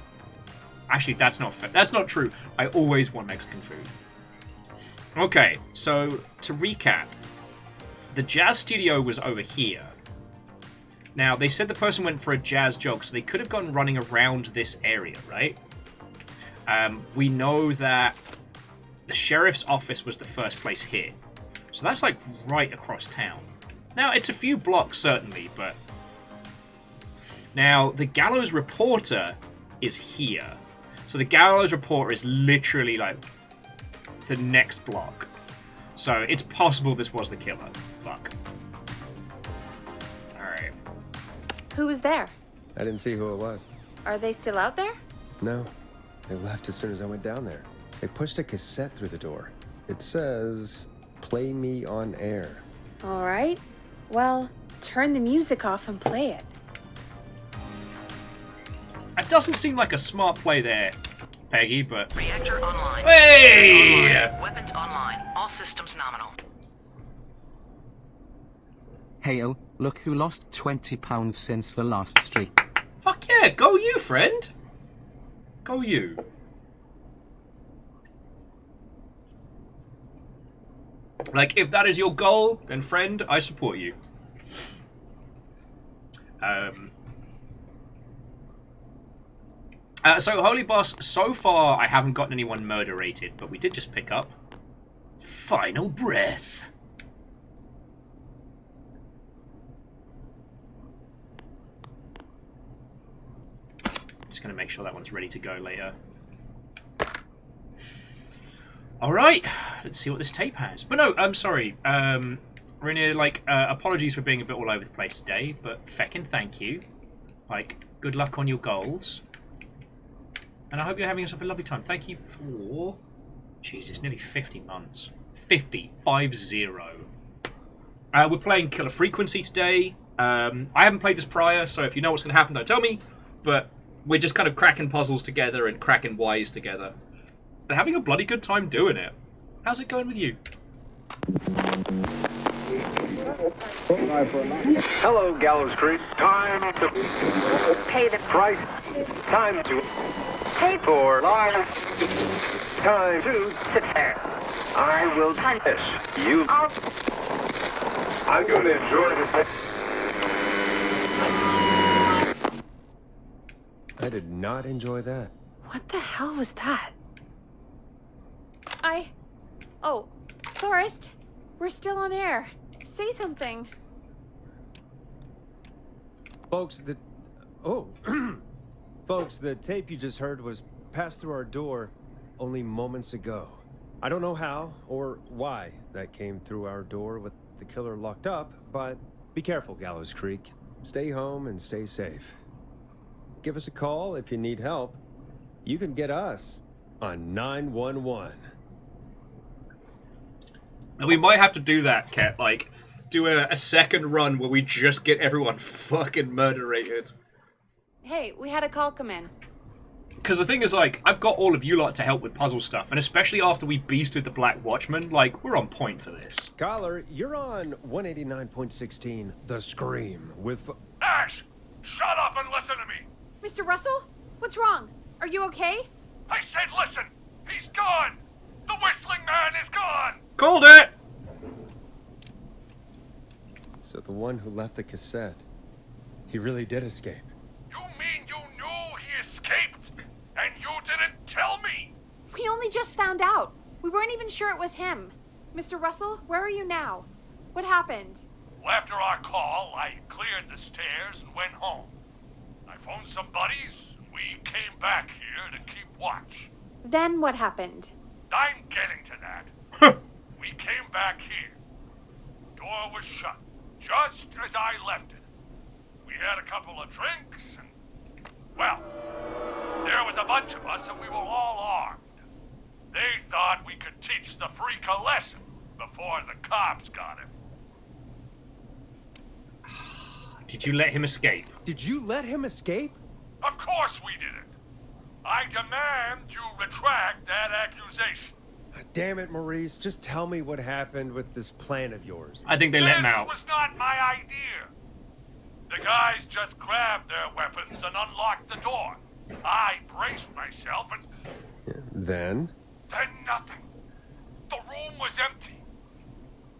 Actually, that's not true. I always want Mexican food. Okay, so, to recap. The jazz studio was over here. Now, they said the person went for a jazz jog, so they could have gone running around this area, right? We know that the sheriff's office was the first place hit. So that's, like, right across town. Now, it's a few blocks, certainly, but... Now, the Gallows Reporter is here. So the Gallows Reporter is literally, like, the next block. So it's possible this was the killer. Fuck. Alright.
Who was there?
I didn't see who it was.
Are they still out there?
No. They left as soon as I went down there. They pushed a cassette through the door. It says, "Play me on air."
All right. Well, turn the music off and play it.
It doesn't seem like a smart play there, Peggy, but...
Reactor online.
Hey!
Online. Weapons online. All systems nominal.
Hail, look who lost £20 since the last streak.
Fuck yeah, go you, friend! Go you. Like, if that is your goal, then friend, I support you. So, Holy Boss, so far I haven't gotten anyone murder-rated, but we did just pick up Final Breath. Just going to make sure that one's ready to go later. Alright, let's see what this tape has. But no, I'm sorry. Renia, like, apologies for being a bit all over the place today, but feckin' thank you. Like, good luck on your goals. And I hope you're having yourself a lovely time. Thank you for... Jesus, nearly 50 months. 50. 5-0. We're playing Killer Frequency today. I haven't played this prior, so if you know what's going to happen, don't tell me. But we're just kind of cracking puzzles together and cracking whys together. And having a bloody good time doing it. How's it going with you?
Hello, Gallows Creek. Time to
Pay the
price. Time to
pay
for lives. Time to
sit there.
I will
Punish.
you.
I'll...
I'm going to enjoy this.
I did not enjoy that.
What the hell was that? Oh, Forrest, we're still on air. Say something.
Folks, Folks, the tape you just heard was passed through our door only moments ago. I don't know how or why that came through our door with the killer locked up, but be careful, Gallows Creek. Stay home and stay safe. Give us a call if you need help. You can get us on 911.
And we might have to do that, Kat. Like, do a second run where we just get everyone fucking murderated.
Hey, we had a call come in.
Because the thing is, like, I've got all of you lot to help with puzzle stuff, and especially after we beasted the Black Watchman, like, we're on point for this.
Caller, you're on 189.16, The Scream, with...
Ash! Shut up and listen to me!
Mr. Russell? What's wrong? Are you okay?
I said listen! He's gone! The Whistling Man is gone!
Called it!
So the one who left the cassette, he really did escape.
You mean you knew he escaped? And you didn't tell me?
We only just found out. We weren't even sure it was him. Mr. Russell, where are you now? What happened?
Well, after our call, I cleared the stairs and went home. I phoned some buddies, and we came back here to keep watch.
Then what happened?
I'm getting to that. We came back here. Door was shut, just as I left it. We had a couple of drinks, and, well, there was a bunch of us, and we were all armed. They thought we could teach the freak a lesson before the cops got him.
Did you let him escape?
Did you let him escape?
Of course we didn't. I demand you retract that accusation.
Damn it, Maurice. Just tell me what happened with this plan of yours.
I think they let him out.
This was not my idea. The guys just grabbed their weapons and unlocked the door. I braced myself and...
Then
nothing. The room was empty.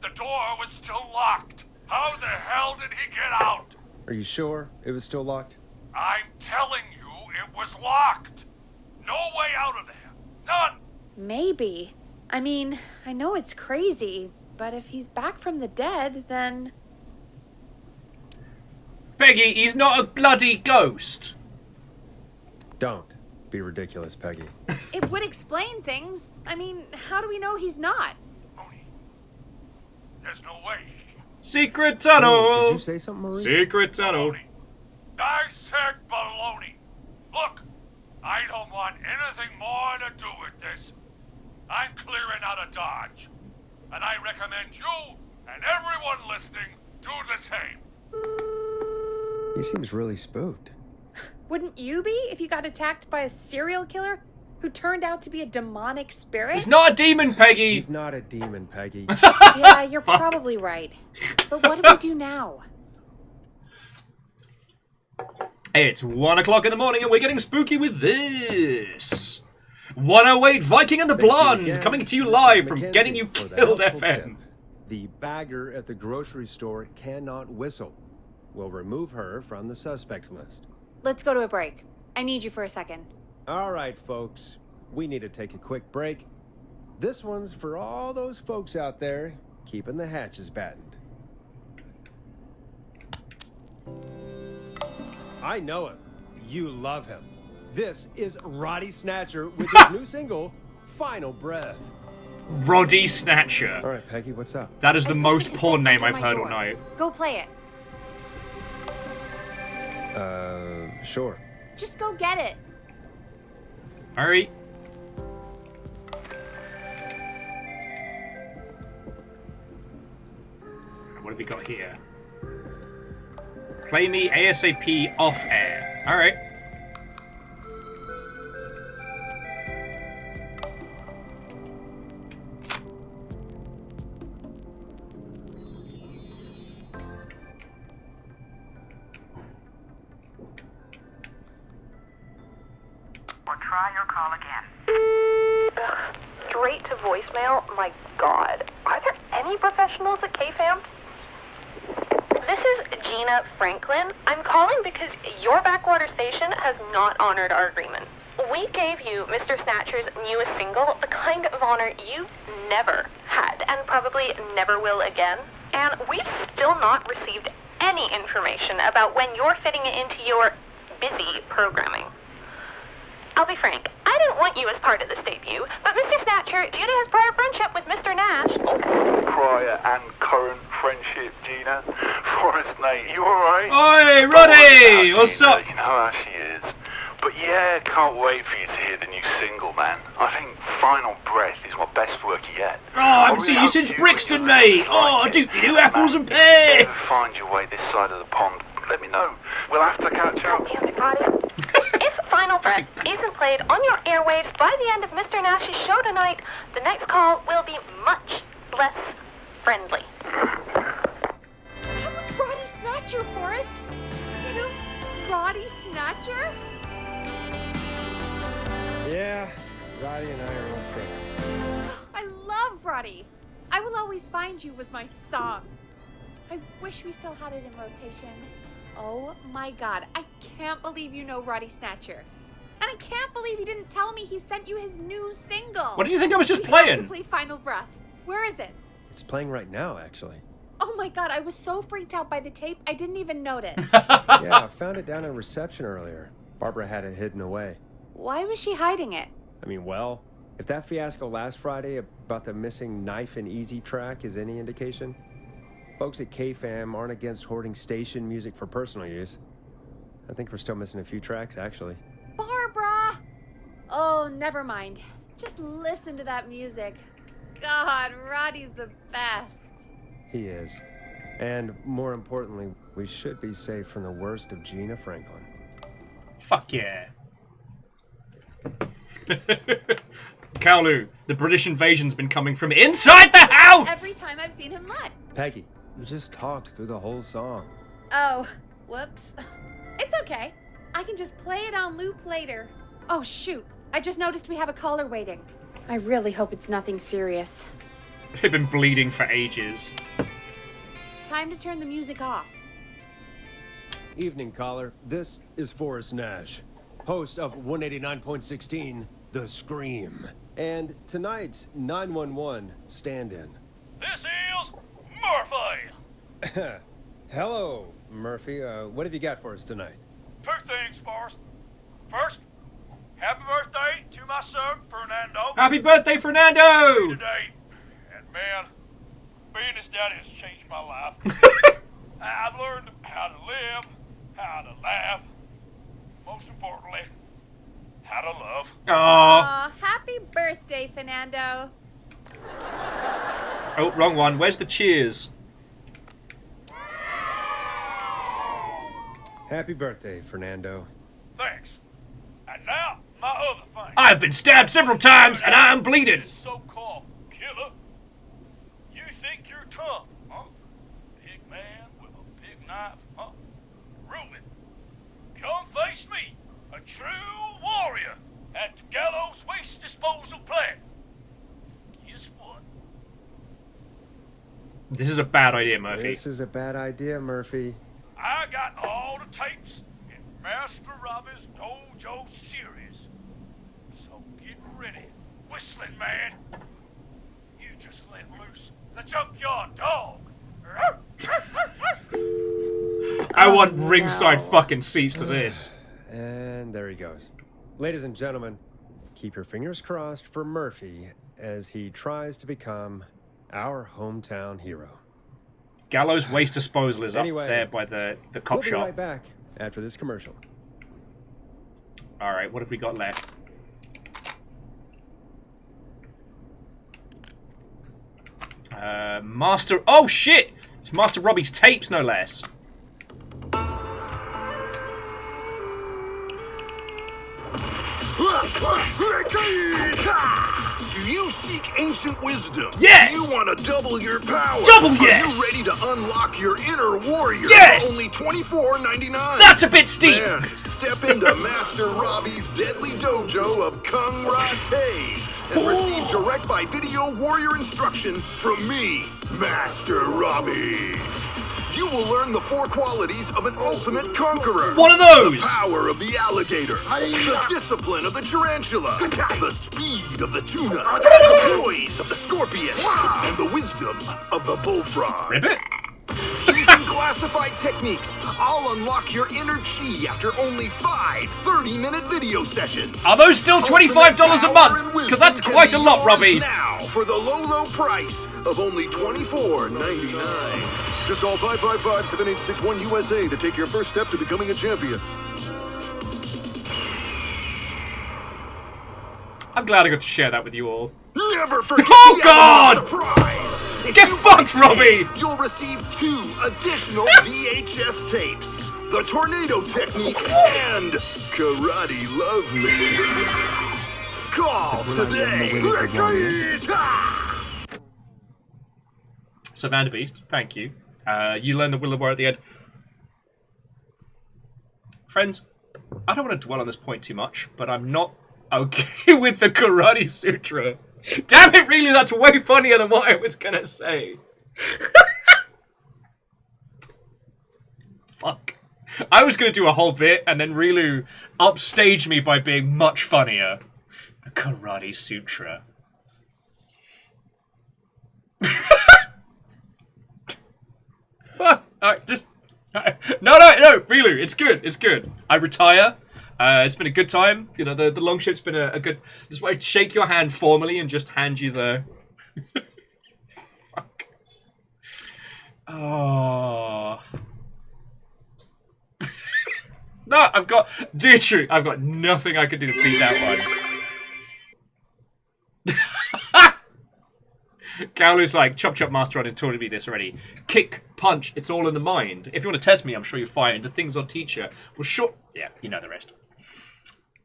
The door was still locked. How the hell did he get out?
Are you sure it was still locked?
I'm telling you, it was locked. No way out of there. None.
Maybe. I mean, I know it's crazy, but if he's back from the dead, then...
Peggy, he's not a bloody ghost.
Don't be ridiculous, Peggy.
It would explain things. I mean, how do we know he's not?
There's no way.
Secret tunnel!
Oh, did you say something, Maurice?
Secret tunnel.
I said baloney. Look, I don't want anything more to do with this. I'm clearing out of Dodge. And I recommend you and everyone listening do the same.
He seems really spooked.
Wouldn't you be if you got attacked by a serial killer who turned out to be a demonic spirit?
He's not a demon, Peggy!
He's not a demon, Peggy.
Yeah, you're probably right. But what do we do now?
It's 1 o'clock in the morning and we're getting spooky with this. 108 Viking and the Blonde, coming to you live from Getting You Killed FM.
The bagger at the grocery store cannot whistle. We'll remove her from the suspect list.
Let's go to a break. I need you for a second.
All right, folks. We need to take a quick break. This one's for all those folks out there keeping the hatches battened. I know him. You love him. This is Roddy Snatcher with his new single, Final Breath.
Roddy Snatcher.
All right, Peggy, what's up?
That is the most porn name I've heard all night.
Go play it.
Sure.
Just go get it.
Hurry. What have we got here? Play me ASAP off air. Alright.
Or try your call again.
Straight to voicemail? My God. Are there any professionals at KFAM? this is Gina Franklin. I'm calling because your backwater station has not honored our agreement. We gave you Mr. Snatcher's newest single, the kind of honor you've never had and probably never will again. And we've still not received any information about when you're fitting it into your busy programming. I'll be frank, I didn't want you as part of this debut, but Mr. Snatcher, due to his prior friendship with Mr. Nash...
Prior and current friendship, Gina. Forrest, mate, you alright?
Oi, Roddy! What's up?
You know how she is. But yeah, can't wait for you to hear the new single, man. I think Final Breath is my best work yet.
Oh, I haven't seen you since Brixton, mate! Oh, do apples and pears!
Find your way this side of the pond. Let me know. We'll have to catch up.
If Final Breath isn't played on your airwaves by the end of Mr. Nash's show tonight, the next call will be much less friendly.
That was Roddy Snatcher, Forrest. You know, Roddy Snatcher?
Yeah, Roddy and I are old friends.
I love Roddy. I Will Always Find You was my song. I wish we still had it in rotation. Oh my god, I can't believe you know Roddy Snatcher. And I can't believe you didn't tell me he sent you his new single.
What do you think I was just
We
playing?
have to play Final Breath. Where is it?
It's playing right now, actually.
Oh my god, I was so freaked out by the tape, I didn't even notice.
Yeah, I found it down in reception earlier. Barbara had it hidden away.
Why was she hiding it?
I mean, well, if that fiasco last Friday about the missing Knife and Easy track is any indication, folks at K-Fam aren't against hoarding station music for personal use. I think we're still missing a few tracks, actually.
Barbara! Oh, never mind. Just listen to that music. God, Roddy's the best.
He is. And more importantly, we should be safe from the worst of Gina Franklin.
Fuck yeah. Kaolu, the British invasion's been coming from inside the house!
Every time I've seen him let.
Peggy, you just talked through the whole song.
Oh, whoops. It's okay. I can just play it on loop later. Oh, shoot. I just noticed we have a caller waiting. I really hope it's nothing serious.
They've been bleeding for ages.
Time to turn the music off.
Evening, caller. This is Forrest Nash, host of 189.16, The Scream. And tonight's 911 stand-in.
This is Murphy.
Hello, Murphy. What have you got for us tonight?
Two things, Forrest. First, happy birthday to my son, Fernando.
Happy birthday, Fernando!
Today. And man, being his daddy has changed my life. I've learned how to live, how to laugh, most importantly, how to love.
Aw, happy birthday, Fernando.
Oh, wrong one. Where's the cheers?
Happy birthday, Fernando.
Thanks. And now, my other thing.
I've been stabbed several times and I'm bleeding.
This so-called killer. You think you're tough, huh? Big man with a big knife, huh? Reuben, come face me, a true warrior at the Gallows Waste Disposal Plant. Guess what?
This is a bad idea, Murphy.
This is a bad idea, Murphy.
I got all the tapes in Master Robbie's Dojo series. So get ready, Whistling Man. You just let loose the junkyard dog.
I want ringside fucking seats to this.
And there he goes. Ladies and gentlemen, keep your fingers crossed for Murphy as he tries to become our hometown hero.
Gallows Waste Disposal is
Anyway,
up there by the cop
we'll
shop.
be right back after this commercial.
Alright, what have we got left? Master... Oh, shit! It's Master Robbie's tapes, no less.
Do you seek ancient wisdom?
Yes!
Do you want to double your power?
Double yes!
Are you ready to unlock your inner warrior?
Yes!
For only $24.99.
That's a bit steep!
Then step into Master Robbie's deadly dojo of Kung Rate and receive direct by video warrior instruction from me, Master Robbie.
you will learn the 4 qualities of an ultimate conqueror.
What are those?
The power of the alligator, the discipline of the tarantula, the speed of the tuna, the poise of the scorpion, and the wisdom of the bullfrog.
Ribbit?
Using classified techniques, I'll unlock your inner chi after only 5 30-minute video sessions.
Are those still $25 a month? Because that's quite a lot, Robbie.
Now, for the low price of only $24.99. Just call 555-7861 USA to take your first step to becoming a champion.
I'm glad I got to share that with you all.
Never forget
Oh,
the
God!
surprise! If
Get
you
fucked,
win,
Robbie!
You'll receive 2 additional VHS tapes, the tornado technique, and karate love me. Call today.
So Vanderbeast, thank you. You learn the Will-O-Ware at the end. Friends, I don't want to dwell on this point too much, but I'm not okay with the Karate Sutra. Damn it, really, that's way funnier than what I was gonna say. Fuck. I was gonna do a whole bit, and then Rilu upstaged me by being much funnier. The Karate Sutra. Fuck. Alright, just... No, Rilu, it's good, it's good. I retire. It's been a good time. You know, the long ship's been a good... Just want to shake your hand formally and just hand you the... Fuck. Oh. No, I've got... Literally, I've got nothing I can do to beat that one. Kaolu's like, Chop Chop Master Run and taught me this already. Kick, punch, it's all in the mind. If you want to test me, I'm sure you'll find the things I'll teach you. Well, sure... Yeah, you know the rest.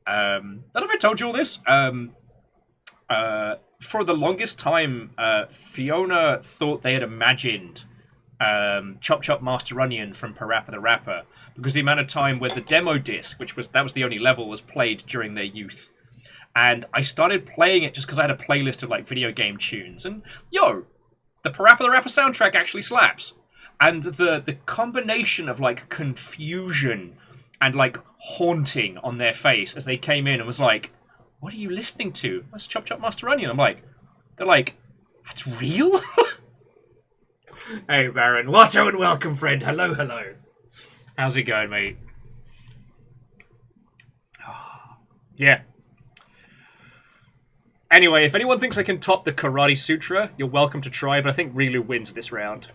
I don't know if I told you all this. For the longest time, Fiona thought they had imagined Chop Chop Master Onion from Parappa the Rapper because the amount of time where the demo disc, that was the only level, was played during their youth. And I started playing it just because I had a playlist of like video game tunes. And yo, the Parappa the Rapper soundtrack actually slaps. And the combination of like confusion and like haunting on their face as they came in and was like, what are you listening to? That's Chop Chop Master Onion. I'm like, they're like, that's real? Hey Baron, Watto and welcome friend. Hello. How's it going, mate? Yeah. Anyway, if anyone thinks I can top the Karate Sutra, you're welcome to try, but I think Rilu wins this round.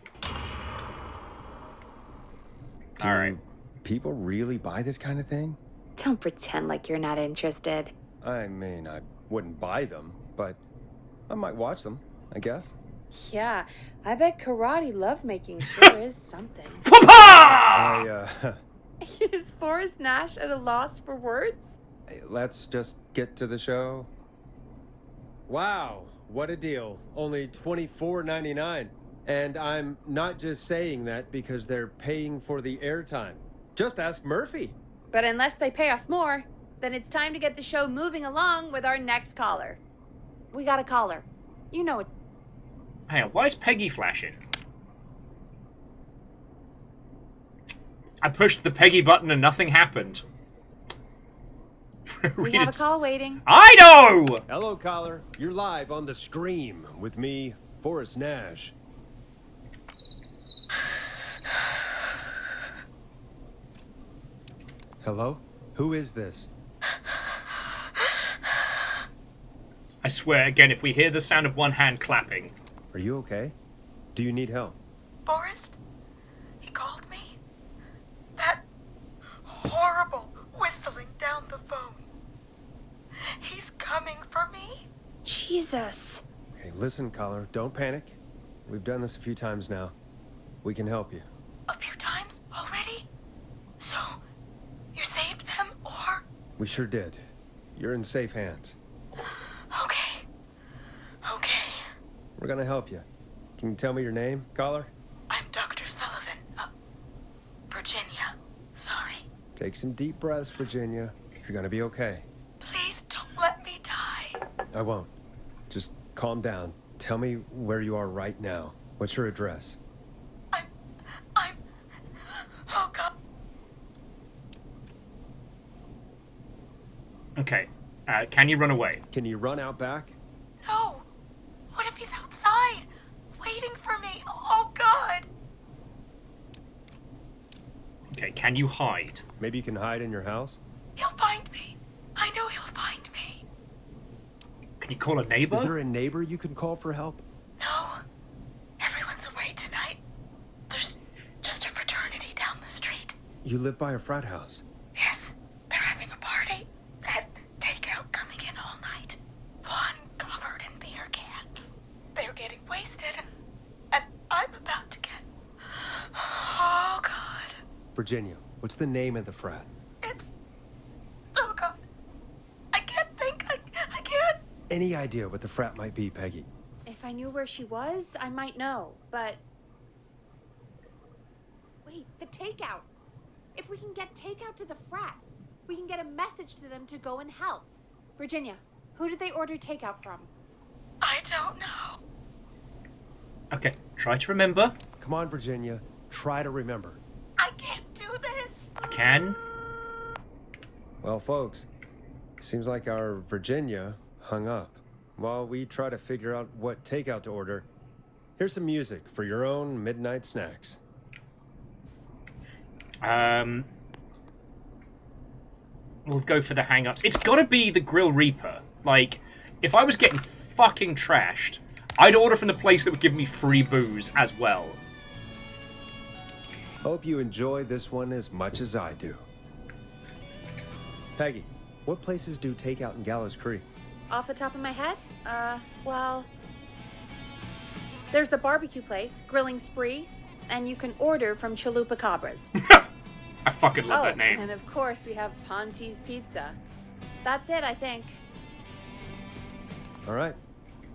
Alright.
People really buy this kind of thing?
Don't pretend like you're not interested.
I mean, I wouldn't buy them, but I might watch them, I guess.
Yeah, I bet karate lovemaking sure is something. Is Forrest Nash at a loss for words?
Hey, let's just get to the show. Wow, what a deal. Only $24.99. And I'm not just saying that because they're paying for the airtime. Just ask Murphy.
But unless they pay us more, then it's time to get the show moving along with our next caller. We got a caller. You know it.
Hang on, why is Peggy flashing? I pushed the Peggy button and nothing happened.
We have a call waiting.
I know!
Hello, caller. You're live on the Scream with me, Forrest Nash. Hello? Who is this?
I swear, again, if we hear the sound of one hand clapping.
Are you okay? Do you need help?
Forrest? He called me? That horrible whistling down the phone. He's coming for me?
Jesus.
Okay, listen, caller. Don't panic. We've done this a few times now. We can help you.
A few times already? So, you saved them, or?
We sure did. You're in safe hands.
Okay.
We're gonna help you. Can you tell me your name, caller?
I'm Dr. Sullivan. Virginia. Sorry.
Take some deep breaths, Virginia. You're gonna be okay.
Please don't let me die.
I won't. Just calm down. Tell me where you are right now. What's your address?
I'm
Okay. Can you run away?
Can you run out back?
No. What if he's outside, waiting for me? Oh, God.
Okay, can you hide?
Maybe you can hide in your house?
He'll find me. I know he'll find me.
Can you call a neighbor?
Is there a neighbor you can call for help?
No. Everyone's away tonight. There's just a fraternity down the street.
You live by a frat house.
Yes, they're having a party. Had takeout coming in all night. One covered in beer cans. They're getting wasted. And I'm about to get... Oh, God.
Virginia, what's the name of the frat?
Oh, God. I can't think. I can't.
Any idea what the frat might be, Peggy?
If I knew where she was, I might know, but... Wait, the takeout. If we can get takeout to the frat, we can get a message to them to go and help. Virginia, who did they order takeout from?
I don't know.
Okay, try to remember.
Come on, Virginia. Try to remember.
I can't do this.
I can.
Well, folks, seems like our Virginia hung up. While we try to figure out what takeout to order, here's some music for your own midnight snacks.
We'll go for the hang-ups. It's gotta be the Grill Reaper. Like, if I was getting fucking trashed, I'd order from the place that would give me free booze as well.
Hope you enjoy this one as much as I do. Peggy, what places do takeout in Gallows Creek?
Off the top of my head? Well... There's the barbecue place, Grilling Spree, and you can order from Chalupa Cabras.
I fucking love that name.
And of course we have Ponte's Pizza. That's it, I think.
All right.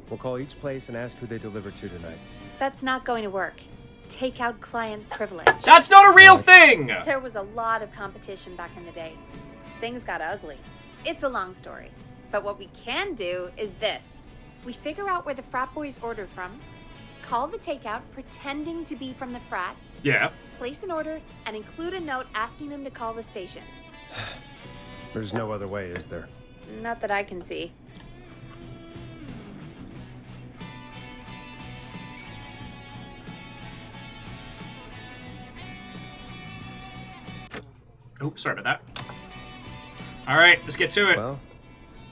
We'll call each place and ask who they deliver to tonight.
That's not going to work. Takeout client privilege.
That's not a real thing!
There was a lot of competition back in the day. Things got ugly. It's a long story. But what we can do is this. We figure out where the frat boys ordered from, call the takeout pretending to be from the frat,
yeah,
place an order, and include a note asking them to call the station.
There's no other way, is there?
Not that I can see.
Oh, sorry about that. Alright, let's get to it.
Well,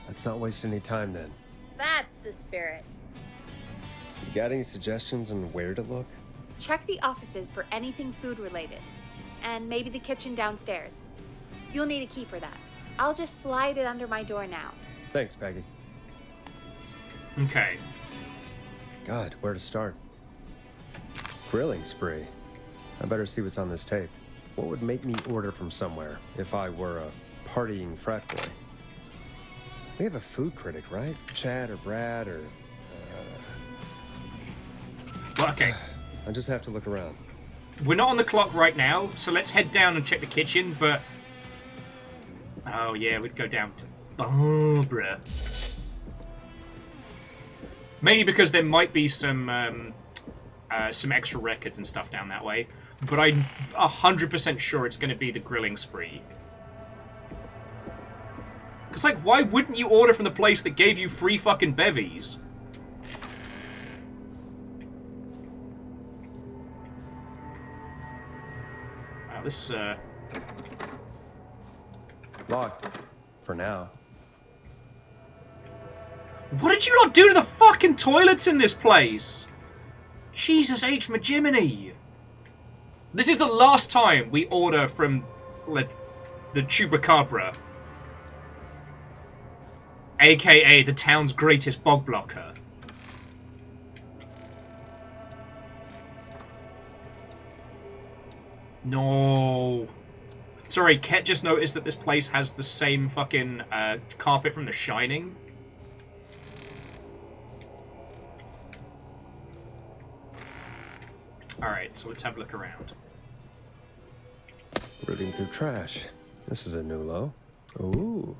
let's not waste any time then.
That's the spirit.
You got any suggestions on where to look?
Check the offices for anything food related. And maybe the kitchen downstairs. You'll need a key for that. I'll just slide it under my door now.
Thanks, Peggy.
Okay.
God, where to start? Grilling Spree. I better see what's on this tape. What would make me order from somewhere if I were a partying frat boy? We have a food critic, right? Chad or Brad or...
Well, okay.
I just have to look around.
We're not on the clock right now, so let's head down and check the kitchen, but... Oh, yeah, we'd go down to Barbara. Mainly because there might be some extra records and stuff down that way. But I'm 100% sure it's going to be the Grilling Spree. Because, like, why wouldn't you order from the place that gave you free fucking bevies? Wow, this,
Locked. For now.
What did you not do to the fucking toilets in this place? Jesus H. Majiminy. This is the last time we order from the Chupacabra. AKA the town's greatest bog blocker. No. Sorry, Ket just noticed that this place has the same fucking carpet from The Shining. Alright, so let's have a look around.
Rooting through trash. This is a new low. Ooh.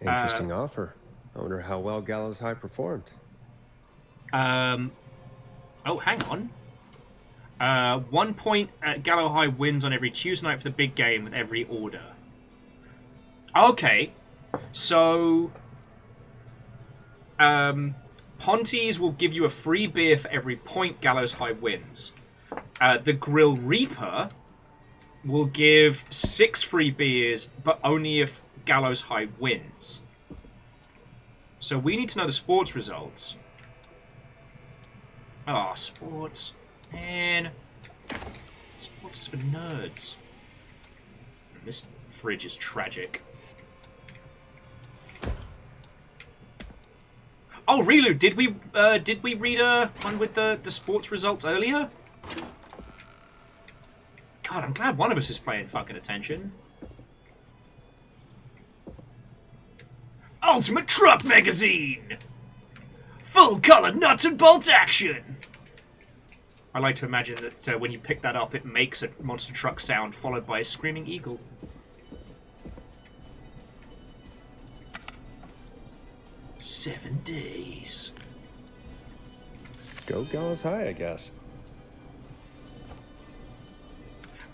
Interesting offer. I wonder how well Gallows High performed.
Oh, hang on. 1 point at Gallow High wins on every Tuesday night for the big game with every order. Okay. So, Ponty's will give you a free beer for every point Gallows High wins. The Grill Reaper will give 6 free beers, but only if Gallows High wins. So we need to know the sports results. Oh, sports. Man. Sports is for nerds. This fridge is tragic. Oh, Rilu, did we read one with the sports results earlier? God, I'm glad one of us is paying fucking attention. Ultimate Truck Magazine! Full color nuts and bolts action! I like to imagine that when you pick that up, it makes a monster truck sound followed by a screaming eagle. "7 days.
Go Gallows High, I guess.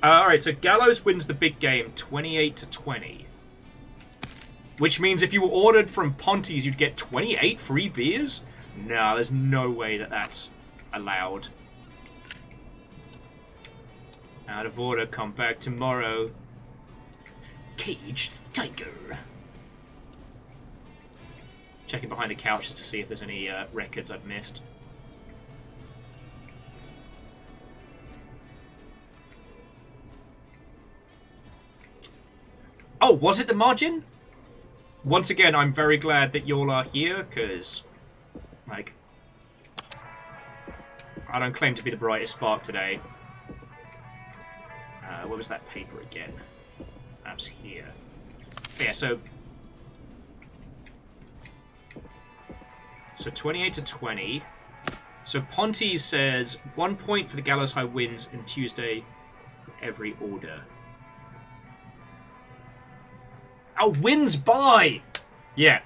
Alright, so Gallows wins the big game 28-20. Which means if you were ordered from Ponty's, you'd get 28 free beers? No, there's no way that that's allowed. Out of order, come back tomorrow. Caged Tiger. Checking behind the couches to see if there's any records I've missed. Oh, was it the margin? Once again, I'm very glad that y'all are here, because, like, I don't claim to be the brightest spark today. What was that paper again? Perhaps here. Yeah, so 28-20. So Ponty says 1 point for the Gallows High wins in Tuesday every order. Oh, wins by! Yeah.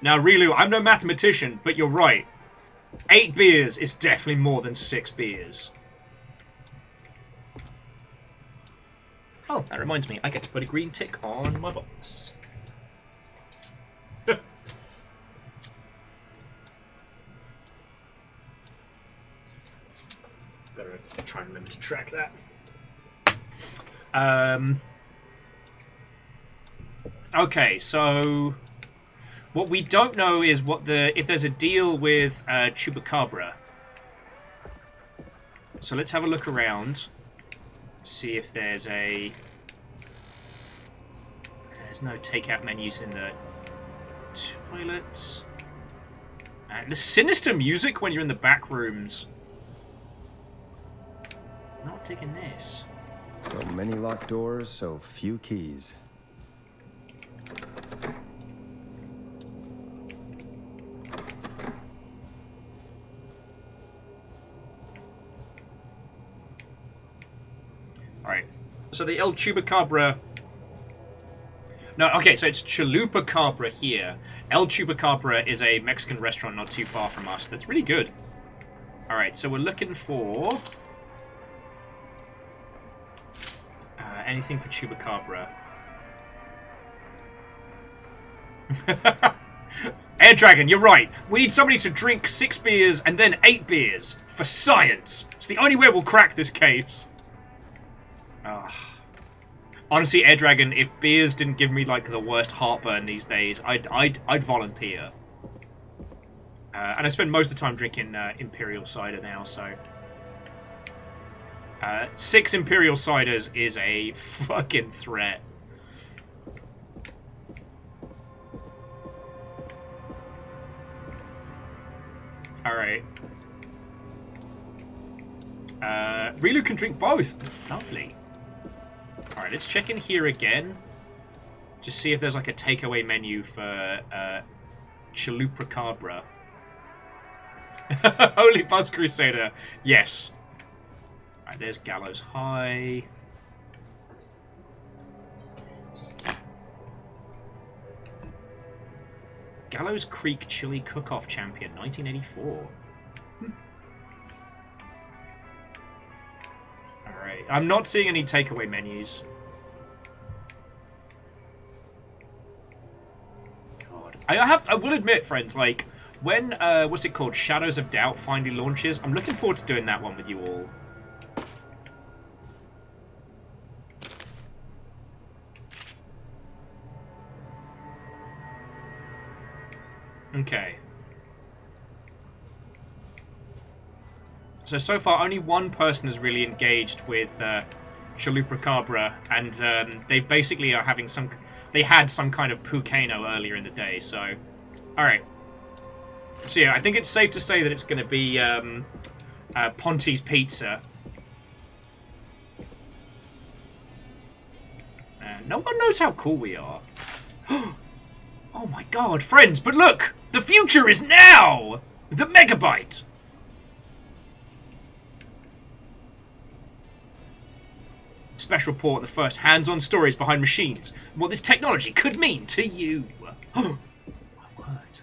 Now, Rilu, I'm no mathematician, but you're right. 8 beers is definitely more than 6 beers. Oh, that reminds me, I get to put a green tick on my box. Better try and remember to track that. Okay, so what we don't know is if there's a deal with Chupacabra. So let's have a look around, see if there's no takeout menus in the toilets. And the sinister music when you're in the back rooms. Not taking this.
So many locked doors, so few keys.
Alright. So the El Chupacabra... No, okay, so it's Chalupacabra here. El Chupacabra is a Mexican restaurant not too far from us that's really good. Alright, so we're looking for... anything for Chupacabra. Air Dragon, you're right. We need somebody to drink 6 beers and then 8 beers. For science. It's the only way we'll crack this case. Honestly, Air Dragon, if beers didn't give me like the worst heartburn these days, I'd volunteer. And I spend most of the time drinking Imperial cider now, so... 6 Imperial ciders is a fucking threat. Alright. Rilu can drink both. Lovely. Alright, let's check in here again. Just see if there's like a takeaway menu for Chalupacabra. Holy Buzz Crusader. Yes. Alright, there's Gallows High. Gallows Creek Chili Cook-Off Champion, 1984. Alright, I'm not seeing any takeaway menus. I will admit, friends, like, when, what's it called, Shadows of Doubt finally launches, I'm looking forward to doing that one with you all. Okay. So far, only one person has really engaged with Chupacabra, and they basically are having some... They had some kind of Pukano earlier in the day, so... Alright. So yeah, I think it's safe to say that it's going to be Ponte's Pizza. No one knows how cool we are. Oh my god, friends, but look! The future is now! The Megabyte! Special report, the first hands-on stories behind machines, and what this technology could mean to you. Oh, my word.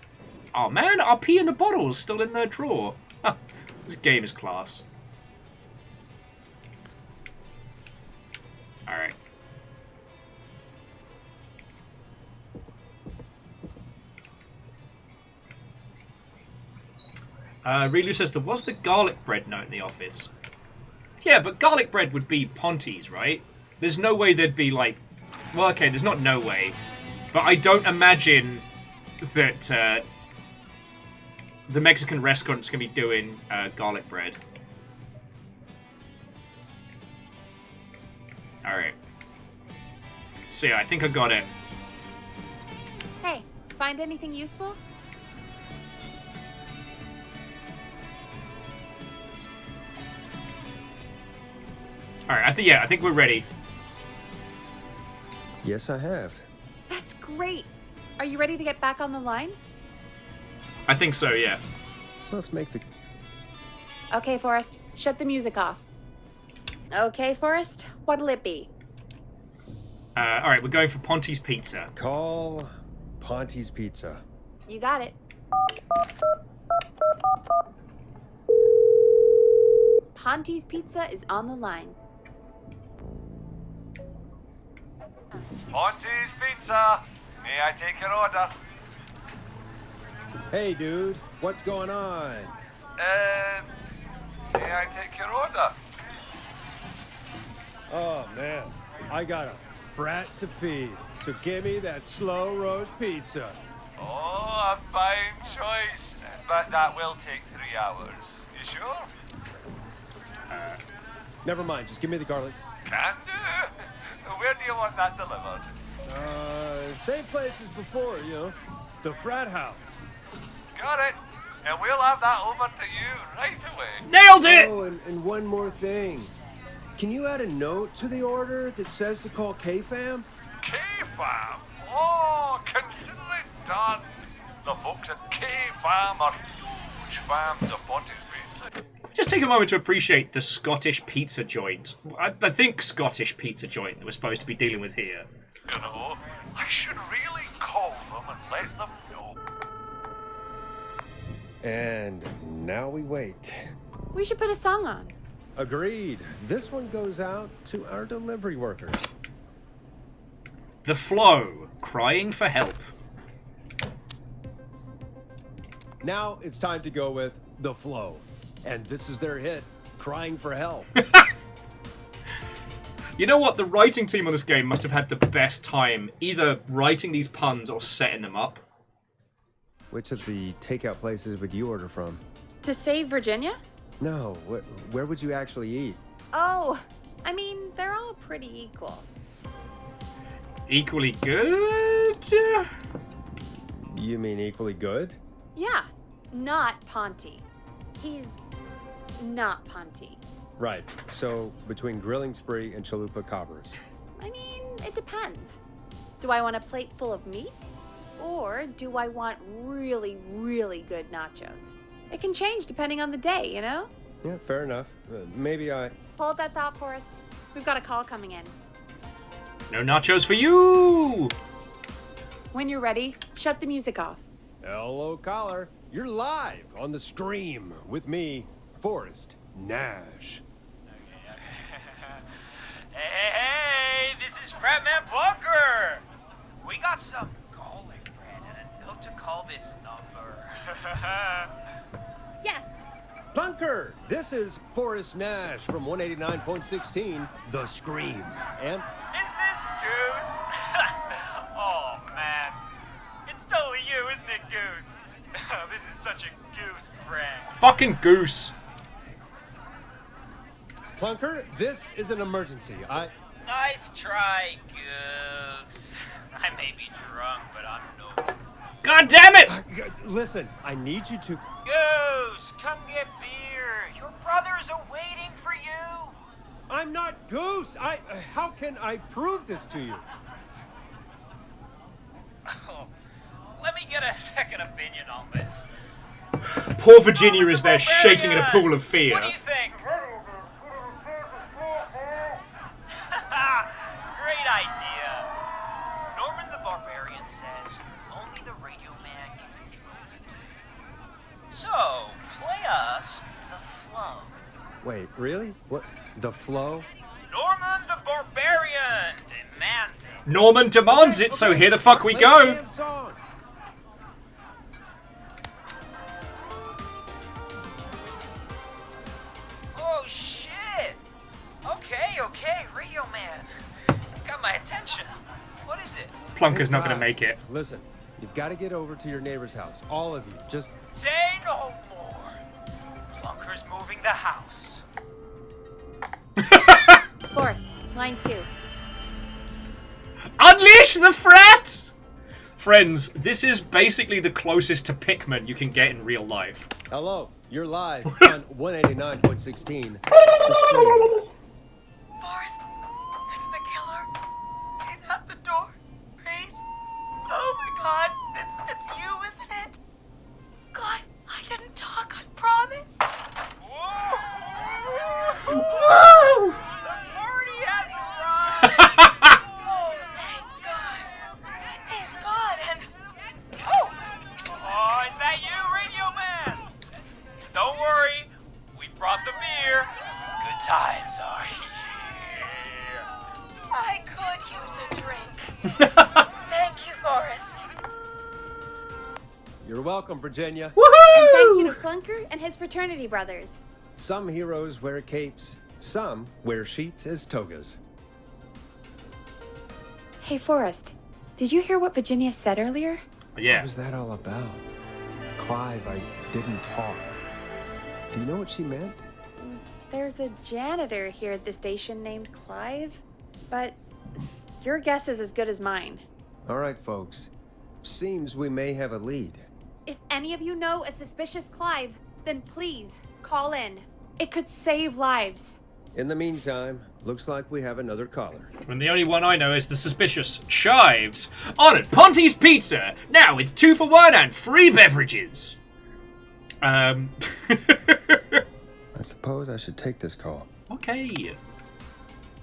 Oh man, our pee in the bottle's still in their drawer. Huh, this game is class. Alright. Relu says, there was the garlic bread note in the office. Yeah, but garlic bread would be Ponte's, right? There's no way there'd be, like... Well, okay, there's not no way. But I don't imagine that the Mexican restaurant's going to be doing garlic bread. Alright. So yeah, I think I got it.
Hey, find anything useful?
Alright, I think we're ready.
Yes, I have.
That's great. Are you ready to get back on the line?
I think so, yeah.
Let's make the...
Okay, Forrest, shut the music off. Okay, Forrest, what'll it be?
Alright, we're going for Ponte's Pizza.
Call Ponte's Pizza.
You got it. Ponte's Pizza is on the line.
Ponte's Pizza. May I take your order?
Hey, dude. What's going on?
May I take your order?
Oh, man. I got a frat to feed. So give me that slow roast pizza.
Oh, a fine choice. But that will take 3 hours. You sure?
Never mind. Just give me the garlic.
Can do. Where do you want that delivered?
Same place as before, you know. The frat house.
Got it. And we'll have that over to you right away.
Nailed it!
Oh, and one more thing. Can you add a note to the order that says to call K-Fam?
K-Fam? Oh, consider it done. The folks at K-Fam are huge fans of Ponte's Pizza.
Just take a moment to appreciate the Scottish pizza joint. I think Scottish pizza joint that we're supposed to be dealing with here.
You know, I should really call them and let them know.
And now we wait.
We should put a song on.
Agreed. This one goes out to our delivery workers.
The Flow, crying for help.
Now it's time to go with The Flow. And this is their hit, Crying for Help.
You know what? The writing team on this game must have had the best time either writing these puns or setting them up.
Which of the takeout places would you order from?
To save Virginia?
No, where would you actually eat?
Oh, I mean, they're all pretty equal.
Equally good?
You mean equally good?
Yeah, not Ponte. He's not Ponte.
Right. So, between Grilling Spree and Chupacabras.
I mean, it depends. Do I want a plate full of meat? Or do I want really, really good nachos? It can change depending on the day, you know?
Yeah, fair enough. Maybe I...
Hold that thought, Forrest. We've got a call coming in.
No nachos for you!
When you're ready, shut the music off.
Hello, caller. You're live on the stream with me, Forrest Nash.
Hey, this is Frat Man Bunker. We got some garlic bread and look to call this number.
Yes.
Plunker, this is Forrest Nash from 189.16, The Scream. And
Is this Goose? Oh, man. It's totally you, isn't it, Goose? This is such a Goose prank.
Fucking Goose.
Plunker, this is an emergency.
Nice try, Goose. I may be drunk, but I'm no...
God damn it!
Listen, I need you to...
Goose, come get beer. Your brothers are waiting for you.
I'm not Goose. How can I prove this to you?
Oh, let me get a second opinion on this.
Poor Virginia is there shaking in a pool of fear.
What do you think? Great idea. Norman the Barbarian says only the radio man can control it. So, play us the flow.
Wait, really? What? The flow?
Norman the Barbarian demands it.
Norman demands it, so here the fuck we go.
Damn song.
Oh shit! Okay, Radio Man. Got my attention. What is it?
Plunker's not gonna make it.
Listen, you've got to get over to your neighbor's house. All of you. Just...
Say no more. Plunker's moving the house.
Forrest, line 2.
Unleash the Frat! Friends, this is basically the closest to Pikmin you can get in real life.
Hello, you're live on 189.16. The Scream.
Forrest, it's the killer. He's at the door. Grace. Oh my God, it's you, isn't it? God, I didn't talk, I promise.
Woo!
The party has arrived.
Oh, thank God. He's gone and...
Oh, is that you, Radio Man? Don't worry, we brought the beer. Good times are here.
I could use a drink. Thank you, Forrest.
You're welcome, Virginia.
And thank you to Plunker and his fraternity brothers.
Some heroes wear capes. Some wear sheets as togas.
Hey, Forrest, did you hear what Virginia said earlier?
Yeah.
What was that all about? Clive, I didn't talk. Do you know what she meant?
There's a janitor here at the station named Clive, but your guess is as good as mine.
All right, folks. Seems we may have a lead.
If any of you know a suspicious Clive, then please call in. It could save lives.
In the meantime, looks like we have another caller.
And the only one I know is the suspicious Chives. On at Ponty's Pizza, now with 2 for 1 and free beverages.
I suppose I should take this call.
Okay.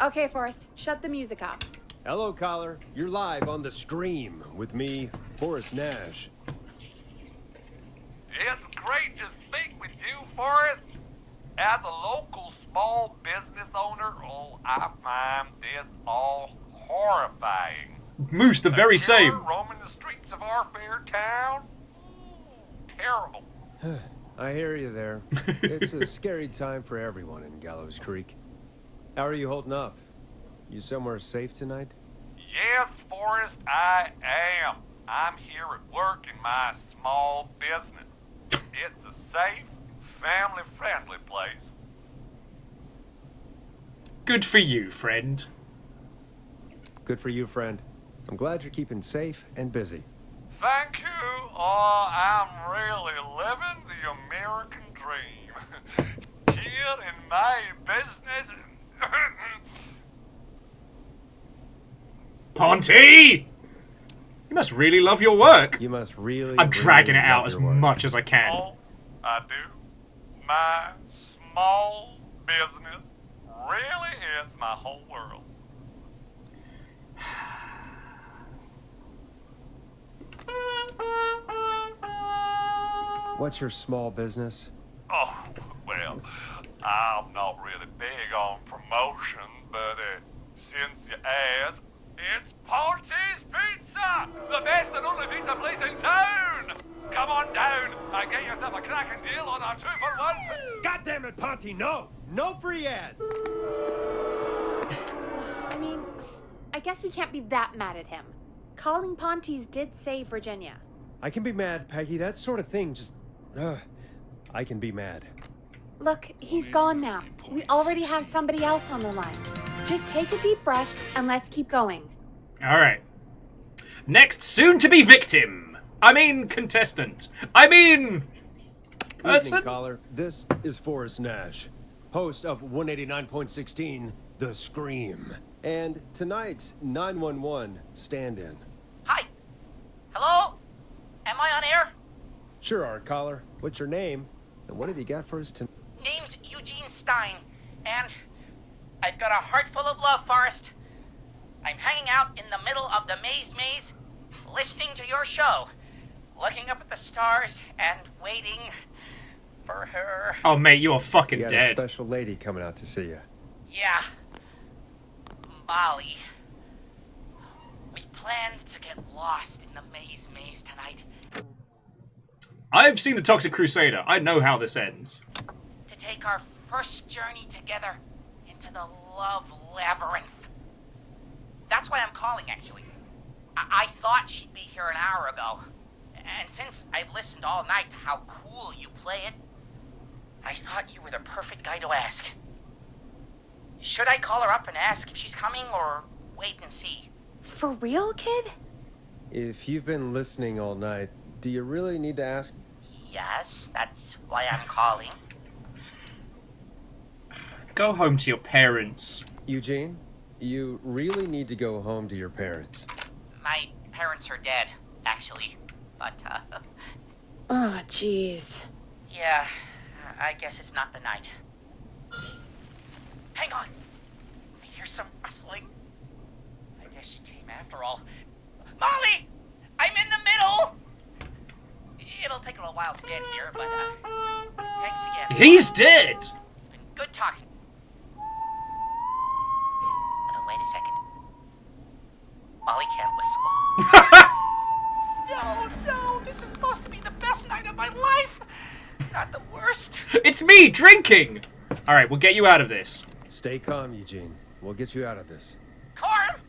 Okay, Forrest, shut the music off.
Hello, caller. You're live on The Scream with me, Forrest Nash.
It's great to speak with you, Forrest. As a local small business owner, I find this all horrifying.
Moose, the very same.
Roaming the streets of our fair town? Terrible.
I hear you there. It's a scary time for everyone in Gallows Creek. How are you holding up? You somewhere safe tonight?
Yes, Forrest, I am. I'm here at work in my small business. It's a safe, family-friendly place.
Good for you, friend.
Good for you, friend. I'm glad you're keeping safe and busy.
Thank you. Oh, I'm really living the American dream. Here in my business.
Ponty! You must really love your work.
You must really.
I'm dragging
really
it out as much as I can.
Oh, I do. My small business really is my whole world.
What's your small business?
Oh, well, I'm not really big on promotion, but since you asked, it's Ponty's Pizza! The best and only pizza place in town! come on down and get yourself a cracking deal on our 2-for-1.
God damn it, Ponty, no! No free ads!
I mean, I guess we can't be that mad at him. Calling Ponty's did save Virginia.
I can be mad, Peggy. That sort of thing just... I can be mad.
Look, he's gone now. We already have somebody else on the line. Just take a deep breath and let's keep going.
Alright. Next soon-to-be victim. I mean contestant. I mean... person.
Evening, caller. This is Forrest Nash, host of 189.16, The Scream. And tonight's 911 stand-in.
Hi. Hello? Am I on air?
Sure are, caller. What's your name? And what have you got for us tonight?
Name's Eugene Stein, and I've got a heart full of love, Forrest. I'm hanging out in the middle of the maze, listening to your show, looking up at the stars and waiting for her.
Oh, mate, you are fucking
You got
dead.
a special lady coming out to see you.
Yeah. Molly. We planned to get lost in the maze tonight.
I've seen The Toxic Crusader. I know how this ends.
To take our first journey together into the love labyrinth. That's why I'm calling, actually. I thought she'd be here an hour ago. And since I've listened all night to how cool you play it, I thought you were the perfect guy to ask. Should I call her up and ask if she's coming, or wait and see?
For real, kid?
If you've been listening all night, do you really need to ask?
Yes, that's why I'm calling.
Go home to your parents.
Eugene, you really need to go home to your parents.
My parents are dead, actually. But,
Oh, jeez.
yeah, I guess it's not the night. Hang on. I hear some rustling. I guess she came after all. Molly! I'm in the middle! It'll take a little while to get here, but, thanks again.
He's dead!
It's been good talking. Oh, wait a second. Molly can't whistle. No, this is supposed to be the best night of my life! Not the worst.
It's me, drinking! Alright, we'll get you out of this.
Stay calm, Eugene. We'll get you out of this.
Carm!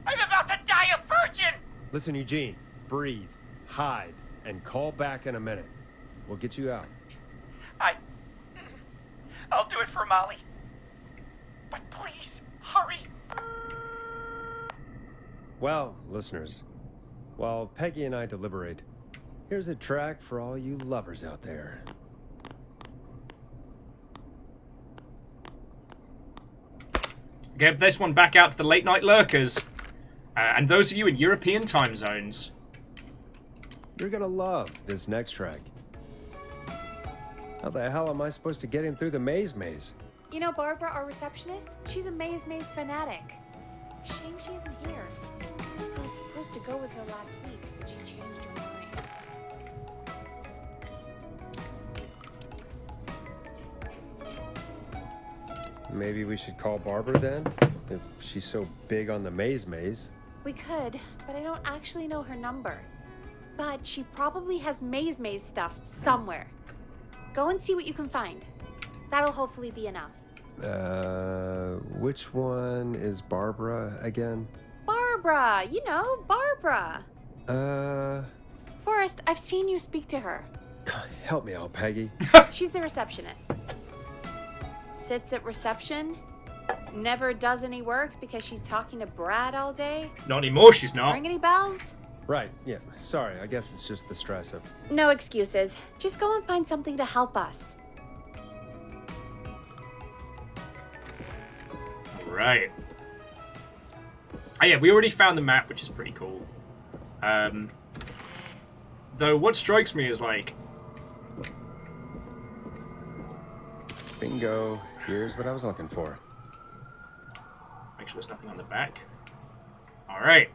I'm about to die a virgin!
Listen, Eugene, breathe, hide, and call back in a minute. We'll get you out.
I'll do it for Molly. But please, hurry.
Well, listeners, while Peggy and I deliberate, here's a track for all you lovers out there.
Get this one back out to the late night lurkers. And those of you in European time zones.
You're gonna love this next track. How the hell am I supposed to get him through the maze?
You know Barbara, our receptionist? She's a maze fanatic. Shame she isn't here. I was supposed to go with her last week, but she changed her mind.
Maybe we should call Barbara then? If she's so big on the maze.
We could, but I don't actually know her number. But she probably has maze stuff somewhere. Go and see what you can find. That'll hopefully be enough.
Which one is Barbara again?
Barbara! You know, Barbara! Forrest, I've seen you speak to her.
Help me out, Peggy.
She's the receptionist. Sits at reception. Never does any work because she's talking to Brad all day.
Not anymore, she's not.
Ring any bells?
Right, yeah. Sorry, I guess it's just the stress of...
No excuses. Just go and find something to help us.
Right. Oh yeah, we already found the map, which is pretty cool. Though what strikes me is like...
Bingo. Here's what I was looking for.
Make sure there's nothing on the back. Alright.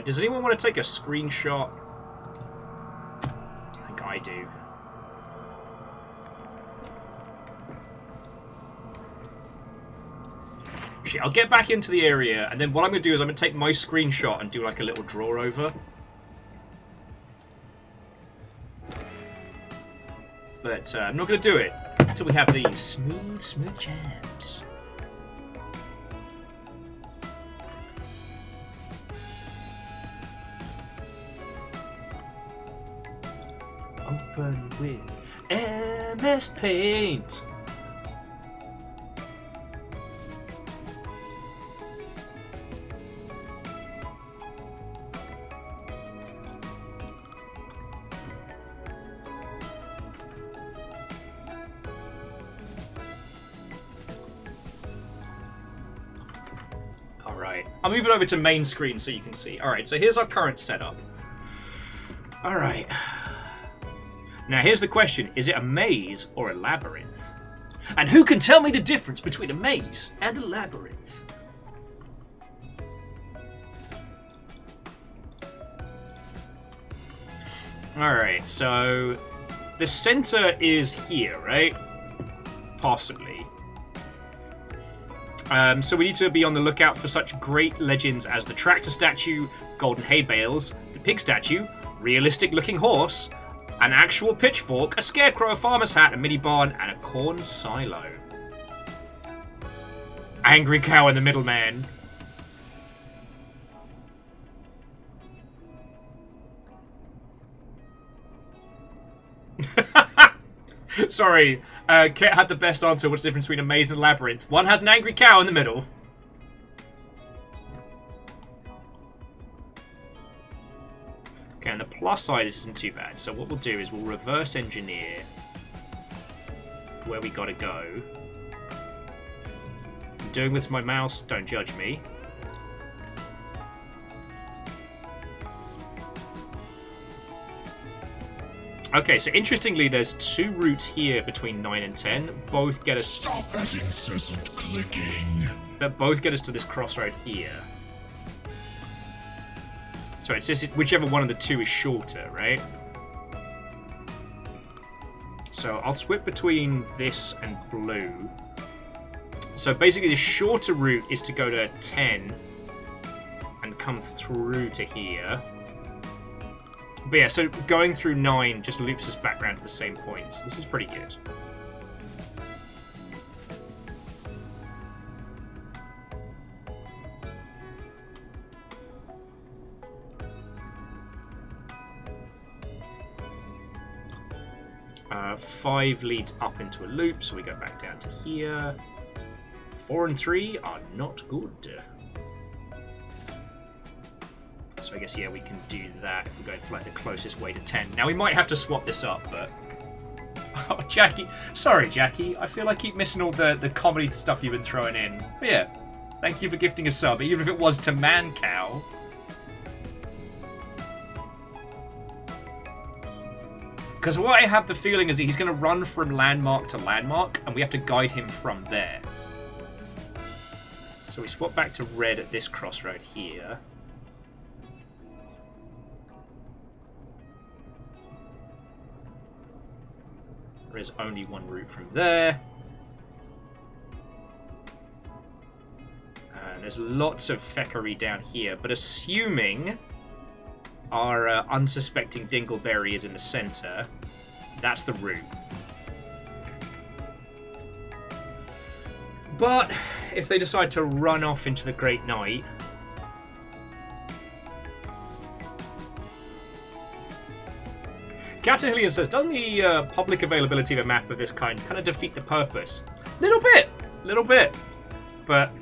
Does anyone want to take a screenshot? I think I do. Actually, I'll get back into the area, and then what I'm going to do is I'm going to take my screenshot and do like a little draw over. But I'm not going to do it until we have these smooth jams. Open with MS Paint. I'll move it over to main screen so you can see. Alright, so here's our current setup. Alright. Now here's the question. Is it a maze or a labyrinth? And who can tell me the difference between a maze and a labyrinth? Alright, so the center is here, right? Possibly. So we need to be on the lookout for such great legends as the tractor statue, golden hay bales, the pig statue, realistic looking horse, an actual pitchfork, a scarecrow, a farmer's hat, a mini barn, and a corn silo. Angry cow and the middleman. Sorry, Kit had the best answer. What's the difference between a maze and a labyrinth? One has an angry cow in the middle. Okay, and the plus side isn't too bad. So what we'll do is we'll reverse engineer where we gotta go. I'm doing this with my mouse, don't judge me. Okay, so interestingly, there's two routes here between 9 and 10. Both get us.
Stop that incessant clicking.
That both get us to this crossroad here. So it's just whichever one of the two is shorter, right? So I'll swip between this and blue. So basically, the shorter route is to go to 10 and come through to here. But yeah, so going through 9 just loops us back around to the same point. So this is pretty good. Five leads up into a loop, so we go back down to here. 4 and 3 are not good. So I guess, yeah, we can do that if we're going for like the closest way to 10. Now, we might have to swap this up, but... Oh, Jackie. Sorry, Jackie. I feel I keep missing all the comedy stuff you've been throwing in. But yeah, thank you for gifting a sub, even if it was to Man Cow. Because what I have the feeling is that he's going to run from landmark to landmark, and we have to guide him from there. So we swap back to red at this crossroad here. There is only one route from there. And there's lots of feckery down here, but assuming our unsuspecting Dingleberry is in the center, that's the route. But if they decide to run off into the Great Night, Captain Hillian says, doesn't the public availability of a map of this kind kind of defeat the purpose? Little bit. But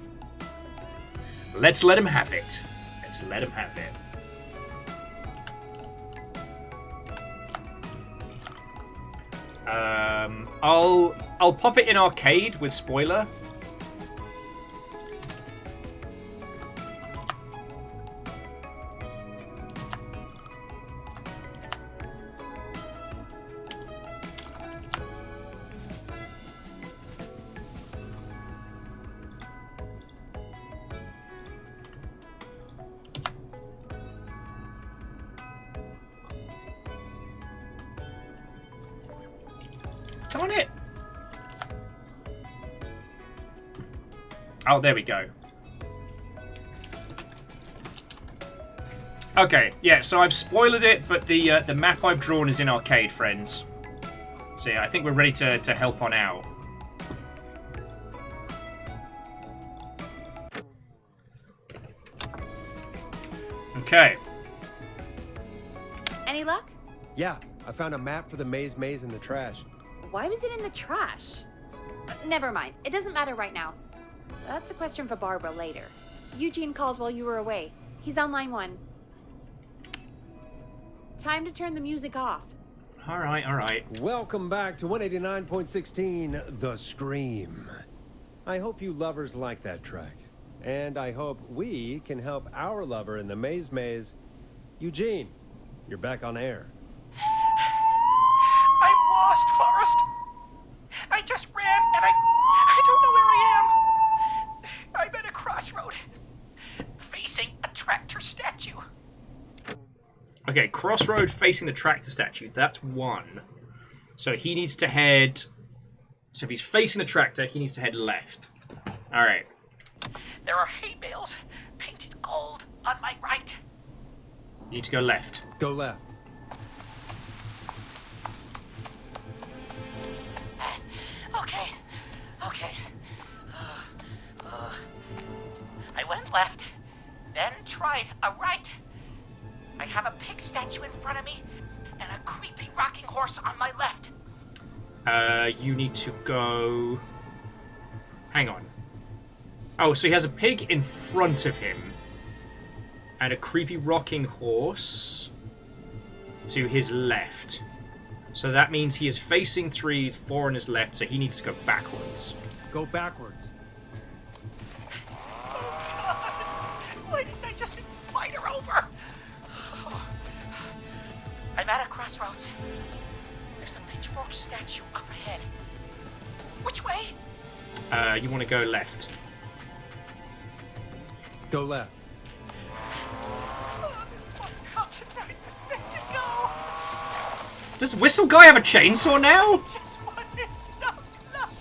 let's let him have it. Let's let him have it. I'll pop it in arcade with spoiler. Darn it! Oh, there we go. Okay, yeah, so I've spoiled it, but the map I've drawn is in arcade, friends. So yeah, I think we're ready to help on out. Okay.
Any luck?
Yeah, I found a map for the maze in the trash.
Why was it in the trash? Never mind. It doesn't matter right now. That's a question for Barbara later. Eugene called while you were away. He's on line 1. Time to turn the music off.
All right.
Welcome back to 189.16, The Scream. I hope you lovers like that track. And I hope we can help our lover in the maze. Eugene, you're back on air.
I'm lost, Forrest. I just ran and I don't know where I am. I'm at a crossroad, facing a tractor statue.
Okay, crossroad facing the tractor statue. That's 1. So he needs to head... So if he's facing the tractor, he needs to head left. Alright.
There are hay bales painted gold on my right.
You need to go left.
Go left.
Okay. I went left, then tried a right. I have a pig statue in front of me and a creepy rocking horse on my left.
You need to go... Hang on. Oh, so he has a pig in front of him and a creepy rocking horse to his left. So that means he is facing 3, 4 on his left, so he needs to go backwards.
Go backwards.
Why didn't I just invite her over? I'm at a crossroads. There's a pitchfork statue up ahead. Which way?
You want to go left.
Go left.
Oh, this wasn't how tonight was meant to go.
Does Whistle Guy have a chainsaw now?
Just wanted some love.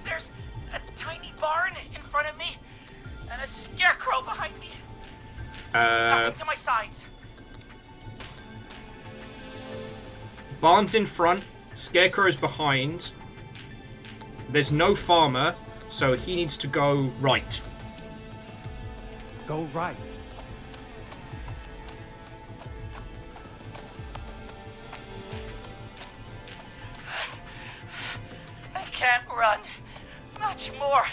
There's a tiny barn in front of me and a scarecrow behind me. Nothing to my sides.
Barn's in front, Scarecrow's behind. There's no farmer, so he needs to go right.
Go right.
I can't run much more.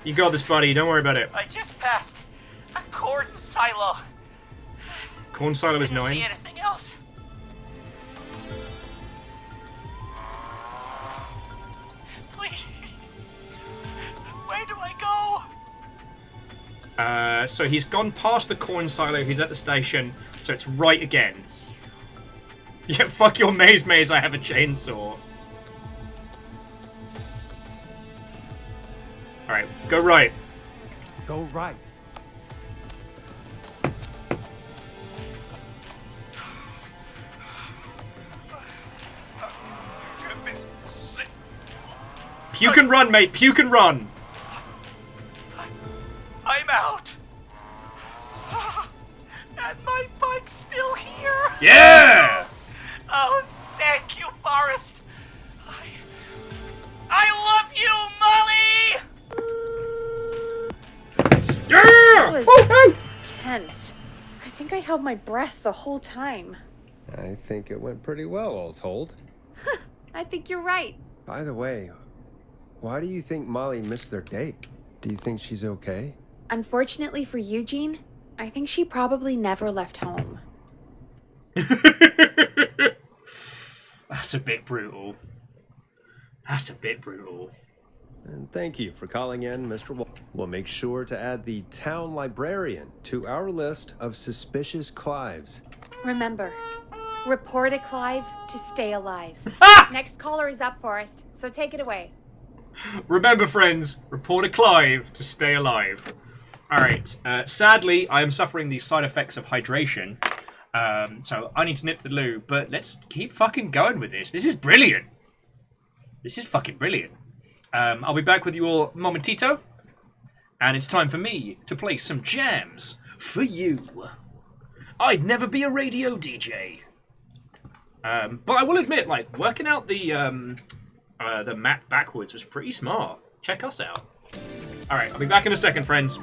You got this, buddy. Don't worry about it.
I just passed a corn silo.
Corn silo is
Didn't
9.
see anything else. Please. Where do I go?
So he's gone past the corn silo. He's at the station, so it's right again. Yeah, fuck your maze. I have a chainsaw. Alright, go right.
Go right.
Puke and run, mate. Puke and run.
I'm out. And my bike's still here.
Yeah!
Oh, thank you, Forrest. I love you, Molly!
Yeah!
That was tense. I think I held my breath the whole time.
I think it went pretty well, all told.
I think you're right.
By the way, why do you think Molly missed their date? Do you think she's okay?
Unfortunately for Eugene, I think she probably never left home.
That's a bit brutal. That's a bit brutal.
And thank you for calling in, Mr. We'll make sure to add the town librarian to our list of suspicious Clives.
Remember, report a Clive to stay alive. Next caller is up, Forrest, so take it away.
Remember, friends, report a Clive to stay alive. Alright, sadly, I am suffering the side effects of hydration, so I need to nip to the loo, but let's keep fucking going with this. This is brilliant. This is fucking brilliant. I'll be back with you all momentito, and it's time for me to play some jams for you. I'd never be a radio DJ. But I will admit, like, working out the map backwards was pretty smart. Check us out. Alright, I'll be back in a second, friends.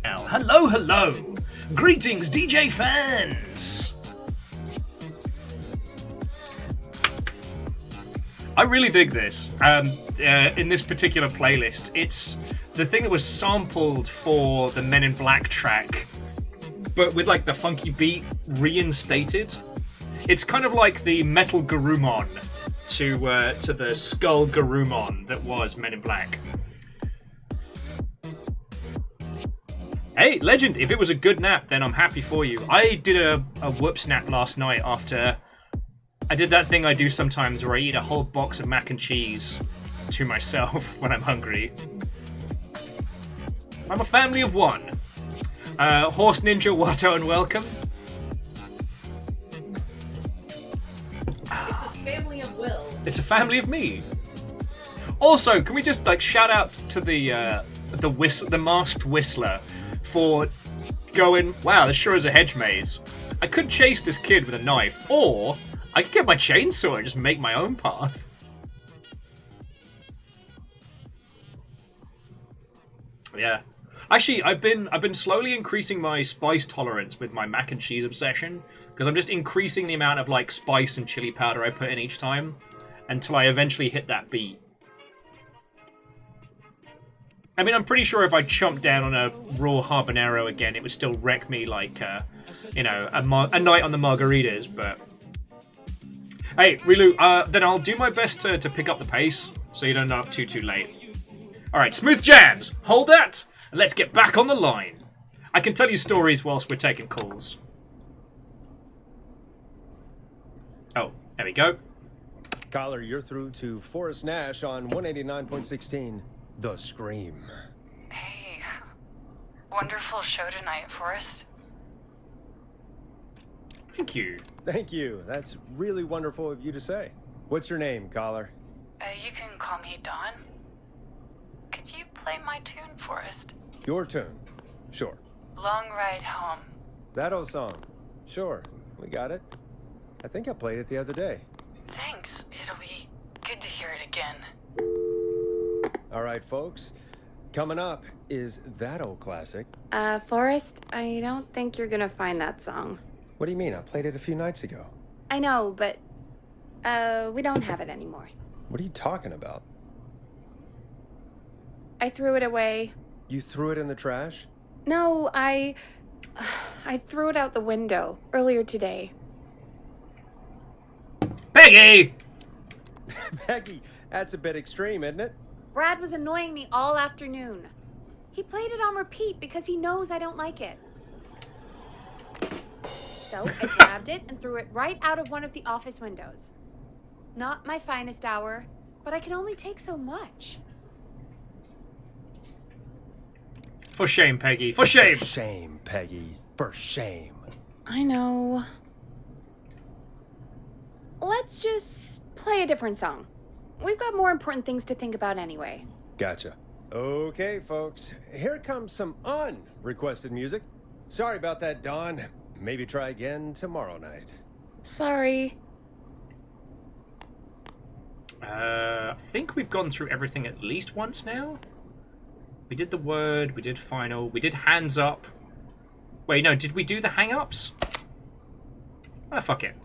Hello, hello! Greetings, DJ fans! I really dig this. In this particular playlist, it's the thing that was sampled for the Men in Black track, but with like the funky beat reinstated. It's kind of like the Metal Garurumon to the Skull Garurumon that was Men in Black. Hey, Legend, if it was a good nap, then I'm happy for you. I did a whoop snap last night after I did that thing I do sometimes where I eat a whole box of mac and cheese to myself when I'm hungry. I'm a family of one. Horse Ninja, Watto, and welcome.
It's a family of Will.
It's a family of me. Also, can we just like shout out to the masked whistler for going, wow, this sure is a hedge maze. I could chase this kid with a knife, or I could get my chainsaw and just make my own path. Yeah. Actually, I've been slowly increasing my spice tolerance with my mac and cheese obsession, because I'm just increasing the amount of like spice and chili powder I put in each time until I eventually hit that beat. I mean, I'm pretty sure if I chomped down on a raw habanero again, it would still wreck me like, a night on the margaritas, but... Hey, Rilu, then I'll do my best to pick up the pace, so you don't end up too late. Alright, smooth jams! Hold that! And let's get back on the line. I can tell you stories whilst we're taking calls. Oh, there we go.
Caller, you're through to Forrest Nash on 189.16. The Scream.
Hey, wonderful show tonight, Forrest.
Thank you.
Thank you. That's really wonderful of you to say. What's your name, caller?
You can call me Dawn. Could you play my tune, Forrest?
Your tune. Sure.
Long Ride Home.
That old song. Sure. We got it. I think I played it the other day.
Thanks. It'll be good to hear it again.
All right, folks. Coming up is that old classic.
Forrest, I don't think you're gonna find that song.
What do you mean? I played it a few nights ago.
I know, but, we don't have it anymore.
What are you talking about?
I threw it away.
You threw it in the trash?
No, I threw it out the window earlier today.
Peggy!
Peggy, that's a bit extreme, isn't it?
Brad was annoying me all afternoon. He played it on repeat because he knows I don't like it. So I grabbed it and threw it right out of one of the office windows. Not my finest hour, but I can only take so much.
For shame, Peggy. For shame.
For shame, Peggy. For shame.
I know. Let's just play a different song. We've got more important things to think about anyway.
Gotcha. Okay, folks. Here comes some unrequested music. Sorry about that, Dawn. Maybe try again tomorrow night.
Sorry.
I think we've gone through everything at least once now. We did the word, we did final, we did hands up. Wait, no, did we do the hang-ups? Ah, fuck it.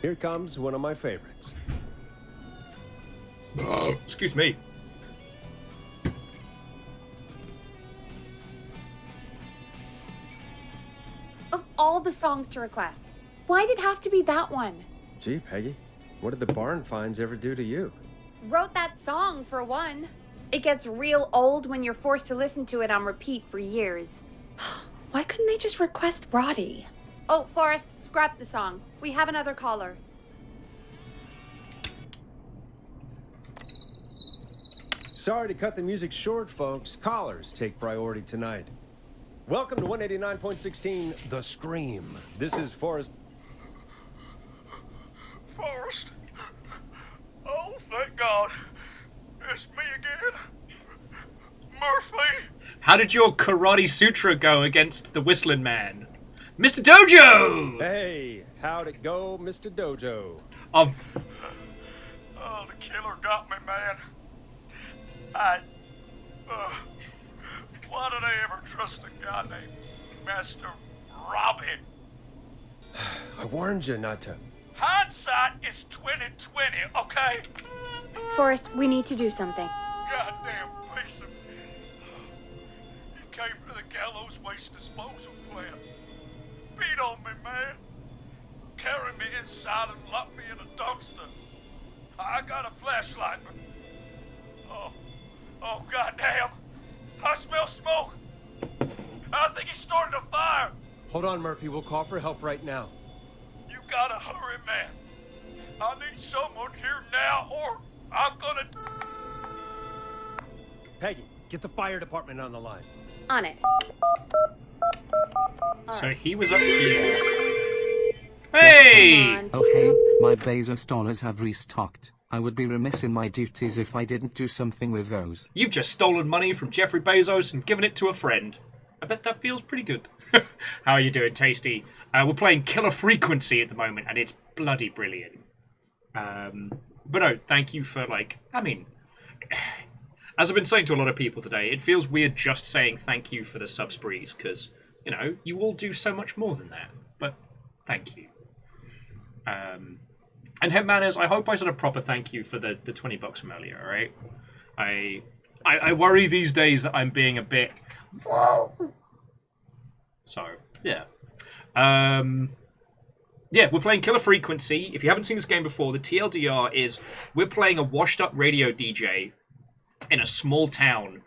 Here comes one of my favorites.
Excuse me.
Of all the songs to request, why'd it have to be that one?
Gee, Peggy, what did the barn finds ever do to you?
Wrote that song, for one. It gets real old when you're forced to listen to it on repeat for years. Why couldn't they just request Roddy? Oh, Forrest, scrap the song. We have another caller.
Sorry to cut the music short, folks. Callers take priority tonight. Welcome to 189.16, The Scream. This is Forrest.
Forrest? Oh, thank God. It's me again. Murphy.
How did your Karate Sutra go against the Whistling Man? Mr. Dojo!
Hey, how'd it go, Mr. Dojo?
Oh, the killer got me, man.
Why did I ever trust a guy named Master Robbie?
I warned you not to.
Hindsight is 2020, okay?
Forrest, we need to do something.
Goddamn piece of... You came to the gallows waste disposal plant. Beat on me, man. Carry me inside and lock me in a dumpster. I got a flashlight, but... Oh, goddamn. I smell smoke. I think he started a fire.
Hold on, Murphy. We'll call for help right now.
You gotta hurry, man. I need someone here now, or I'm gonna...
Peggy, get the fire department on the line.
On it.
So he was up here. Hey!
Oh hey, my Bezos dollars have restocked. I would be remiss in my duties if I didn't do something with those.
You've just stolen money from Jeffrey Bezos and given it to a friend. I bet that feels pretty good. How are you doing, Tasty? We're playing Killer Frequency at the moment, and it's bloody brilliant. But no, thank you for, like, I mean, as I've been saying to a lot of people today, it feels weird just saying thank you for the sub sprees, because, you know, you all do so much more than that. But thank you. And Head Manners, I hope I said a proper thank you for the $20 from earlier, alright? I worry these days that I'm being a bit... Whoa! So, yeah. Yeah, we're playing Killer Frequency. If you haven't seen this game before, the TLDR is we're playing a washed-up radio DJ in a small town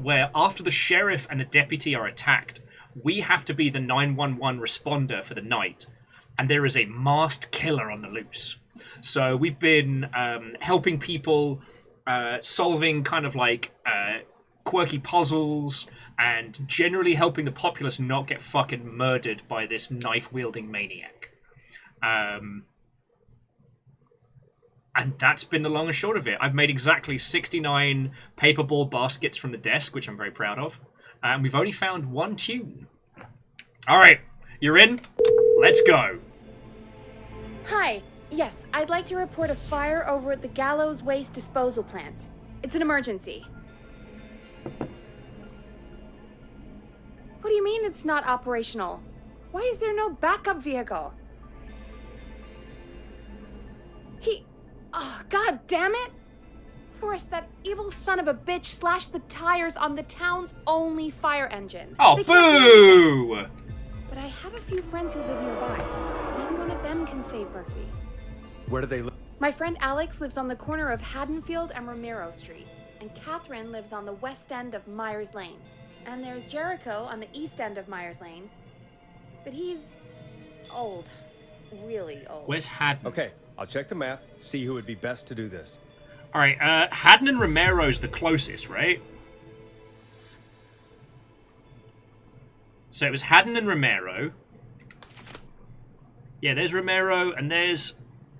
where after the sheriff and the deputy are attacked, we have to be the 911 responder for the night. And there is a masked killer on the loose. So we've been helping people, solving kind of like quirky puzzles, and generally helping the populace not get fucking murdered by this knife-wielding maniac. And that's been the long and short of it. I've made exactly 69 paperball baskets from the desk, which I'm very proud of. And we've only found one tune. All right, you're in? Let's go.
Hi. Yes, I'd like to report a fire over at the Gallows Waste Disposal Plant. It's an emergency. What do you mean it's not operational? Why is there no backup vehicle? Oh, god damn it! Forrest, that evil son of a bitch slashed the tires on the town's only fire engine.
Oh, boo!
But I have a few friends who live nearby. Maybe one of them can save Murphy.
Where do they live?
My friend Alex lives on the corner of Haddonfield and Romero Street. And Catherine lives on the west end of Myers Lane. And there's Jericho on the east end of Myers Lane. But he's old. Really old.
Where's Haddon?
Okay, I'll check the map, see who would be best to do this.
Alright, Haddon and Romero's the closest, right? So it was Haddon and Romero. Yeah, there's Romero, and there's...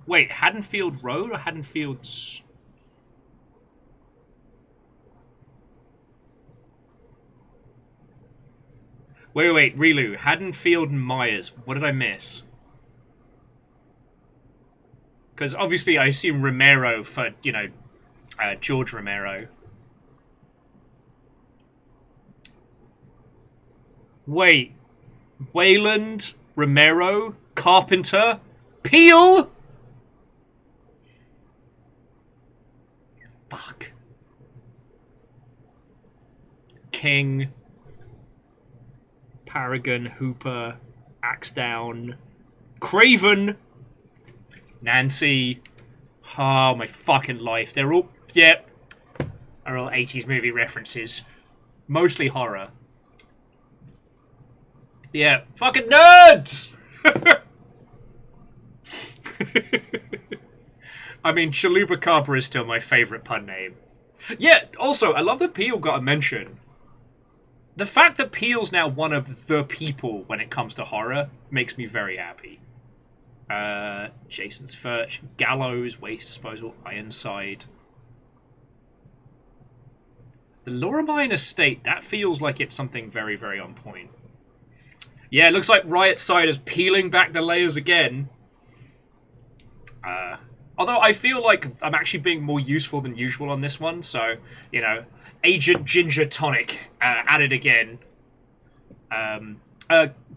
Wait, Haddonfield Road or Haddonfield's... Wait, Relu. Haddonfield and Myers. What did I miss? Because obviously I assume Romero for, you know, George Romero. Wait. Wayland, Romero, Carpenter, Peel? Fuck. King, Paragon, Hooper, Axedown, Craven, Nancy. Oh, my fucking life. They're all, yep. Are all 80s movie references. Mostly horror. Yeah, fucking nerds! I mean, Chalupa is still my favourite pun name. Yeah, also, I love that Peel got a mention. The fact that Peel's now one of the people when it comes to horror makes me very happy. Jason's Furch, Gallows, Waste Disposal, Ironside. The Loramine Estate, that feels like it's something very, very on point. Yeah, it looks like Riot Side is peeling back the layers again. Although I feel like I'm actually being more useful than usual on this one, so, you know, Agent Ginger Tonic at it again.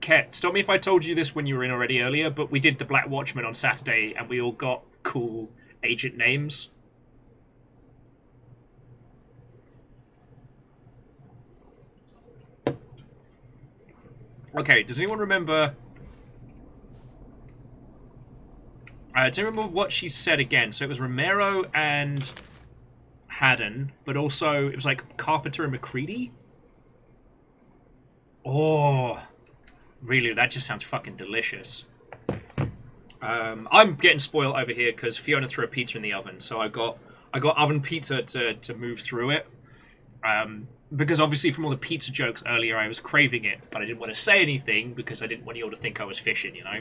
Ket, stop me if I told you this when you were in already earlier, but we did the Black Watchman on Saturday, and we all got cool agent names. Okay, does anyone remember... do you remember what she said again? So it was Romero and Haddon, but also it was like Carpenter and McCready? Oh, really? That just sounds fucking delicious. I'm getting spoiled over here because Fiona threw a pizza in the oven, so I got oven pizza to move through it. Because obviously from all the pizza jokes earlier, I was craving it, but I didn't want to say anything because I didn't want you all to think I was fishing, you know?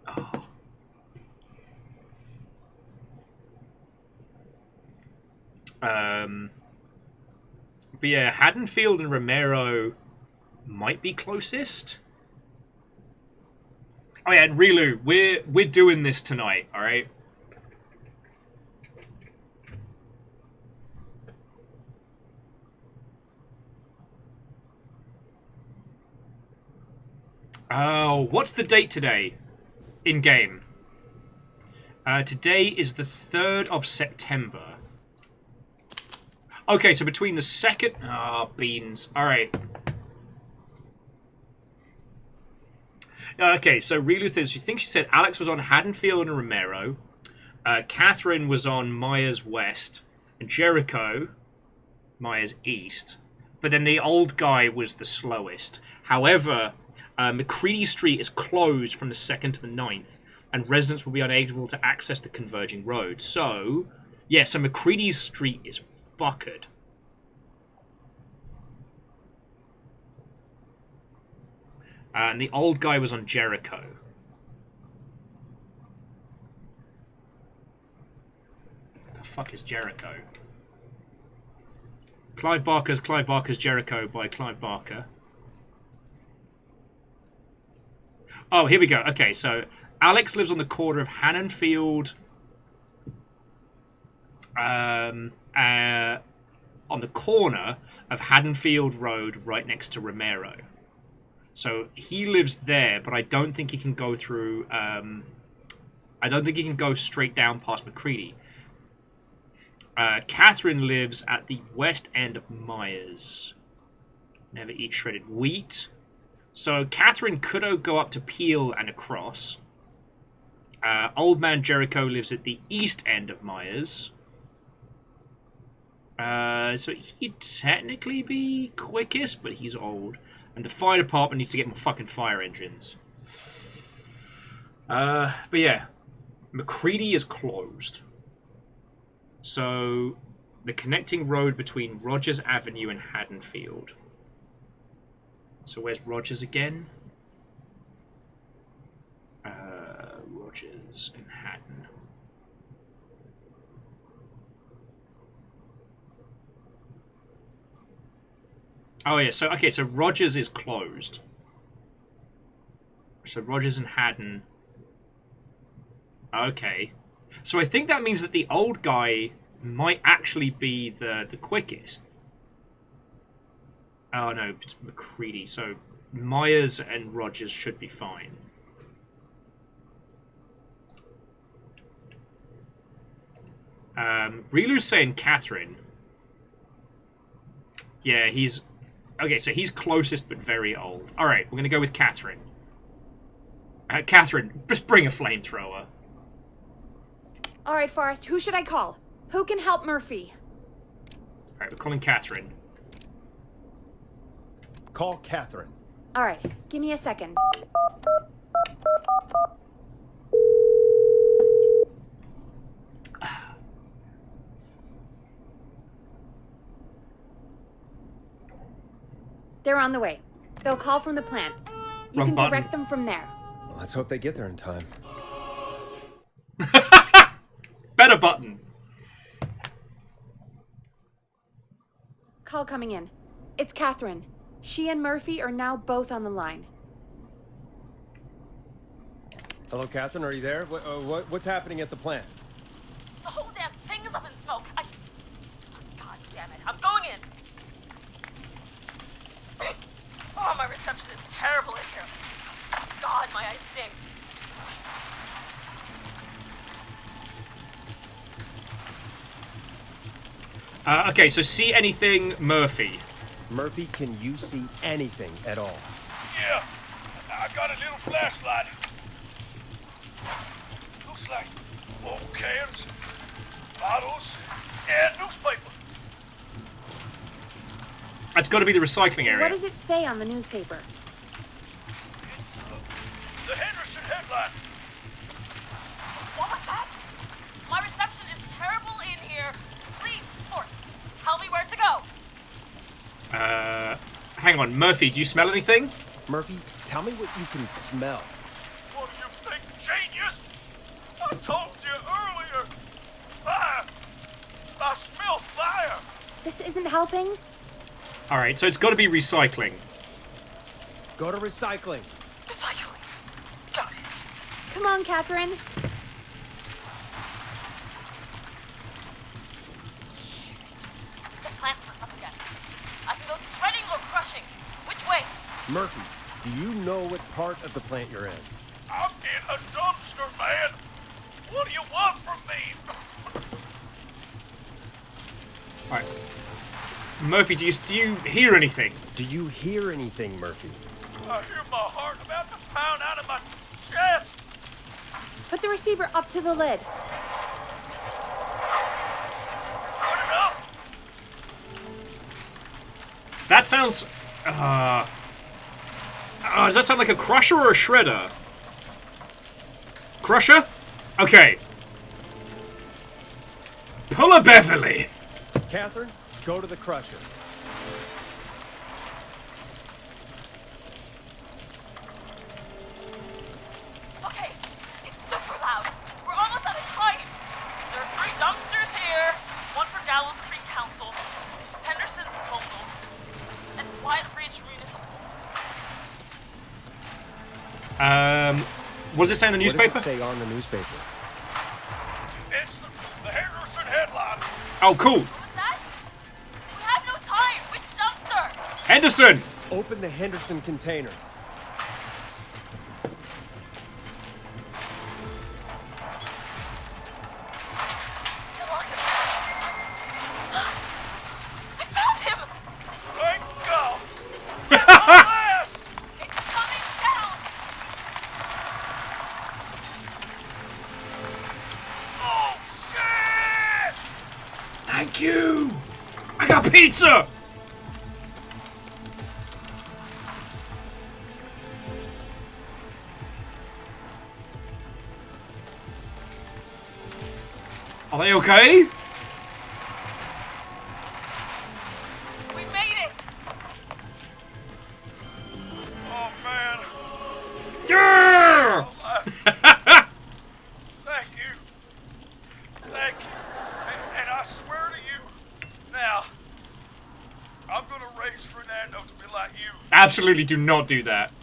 Oh. But yeah, Haddonfield and Romero might be closest. Oh yeah, and Rilu, we're doing this tonight, all right? Oh, what's the date today? In game. Today is the 3rd of September. Okay, so between the 2nd... Ah, beans. Alright. Okay, so Reluth is... She thinks she said Alex was on Haddonfield and Romero. Catherine was on Myers West. And Jericho, Myers East. But then the old guy was the slowest. However, McCready Street is closed from the 2nd to the 9th. And residents will be unable to access the converging road. So, yeah, so McCready Street is fuckered. And the old guy was on Jericho. The fuck is Jericho? Clive Barker's Jericho by Clive Barker. Oh, here we go. Okay, so Alex lives on the corner of Hannonfield... on the corner of Haddonfield Road right next to Romero. So he lives there, but I don't think he can go through... I don't think he can go straight down past McCready. Catherine lives at the west end of Myers. Never eat shredded wheat. So Catherine could go up to Peel and across. Old Man Jericho lives at the east end of Myers. So he'd technically be quickest, but he's old. And the fire department needs to get more fucking fire engines. But yeah. McCready is closed. So, the connecting road between Rogers Avenue and Haddonfield. So where's Rogers again? Rogers and Haddon. Oh yeah, so okay, so Rogers is closed. So Rogers and Haddon. Okay. So I think that means that the old guy might actually be the quickest. Oh no, it's McCready. So Myers and Rogers should be fine. Rilu's saying Catherine. Yeah, he's... Okay, so he's closest but very old. Alright, we're going to go with Catherine. Catherine, just bring a flamethrower.
Alright, Forrest, who should I call? Who can help Murphy?
Alright, we're calling Catherine.
Call Catherine.
Alright, give me a second. They're on the way. They'll call from the plant. You
Wrong
can
button.
direct them from there.
Well, let's hope they get there in time.
Better button.
Call coming in. It's Catherine. She and Murphy are now both on the line.
Hello, Catherine. Are you there? What's happening at the plant?
The whole damn thing is up in smoke. Oh, God damn it. I'm going in. Oh, my reception is terrible in here. God, my eyes sting.
Okay, so see anything, Murphy?
Murphy, can you see anything at all?
Yeah, I got a little flashlight. Looks like old cans, bottles, and newspaper.
That's got to be the recycling area.
What does it say on the newspaper?
It's the Henderson headline.
What was that? My reception is terrible in here. Please, Forrest, tell me where to go.
Hang on, Murphy, do you smell anything?
Murphy, tell me what you can smell.
What do you think, genius? I told you earlier. Fire. I smell fire.
This isn't helping.
Alright, so it's got to be recycling.
Go to recycling.
Recycling. Got it.
Come on, Catherine.
The plant's messed up again. I can go shredding or crushing. Which way?
Murphy, do you know what part of the plant you're in?
I'm in a dumpster, man. What do you want from me?
Alright. Murphy, do you hear anything?
Do you hear anything, Murphy?
I hear my heart about to pound out of my chest.
Put the receiver up to the lid.
Good enough.
That sounds... does that sound like a crusher or a shredder? Crusher? Okay. Pull a Beverly.
Catherine, go to the crusher.
Okay, it's super loud. We're almost out of time. There are 3 dumpsters here. 1 for Gallows Creek Council, Henderson Disposal, and Wyatt Ridge Municipal.
What does it say in the newspaper?
What does it say on the newspaper?
It's the Henderson headline.
Oh, cool.
What's that? We have no time. Which dumpster?
Henderson!
Open the Henderson container.
The lock is I found him!
Thank God. Alas!
It's coming down!
Oh, shit!
Thank you! I got pizza! Are they okay?
We made it!
Oh, man.
Yeah!
Thank you. Thank you. And I swear to you, now, I'm gonna raise Fernando to be like you.
Absolutely do not do that.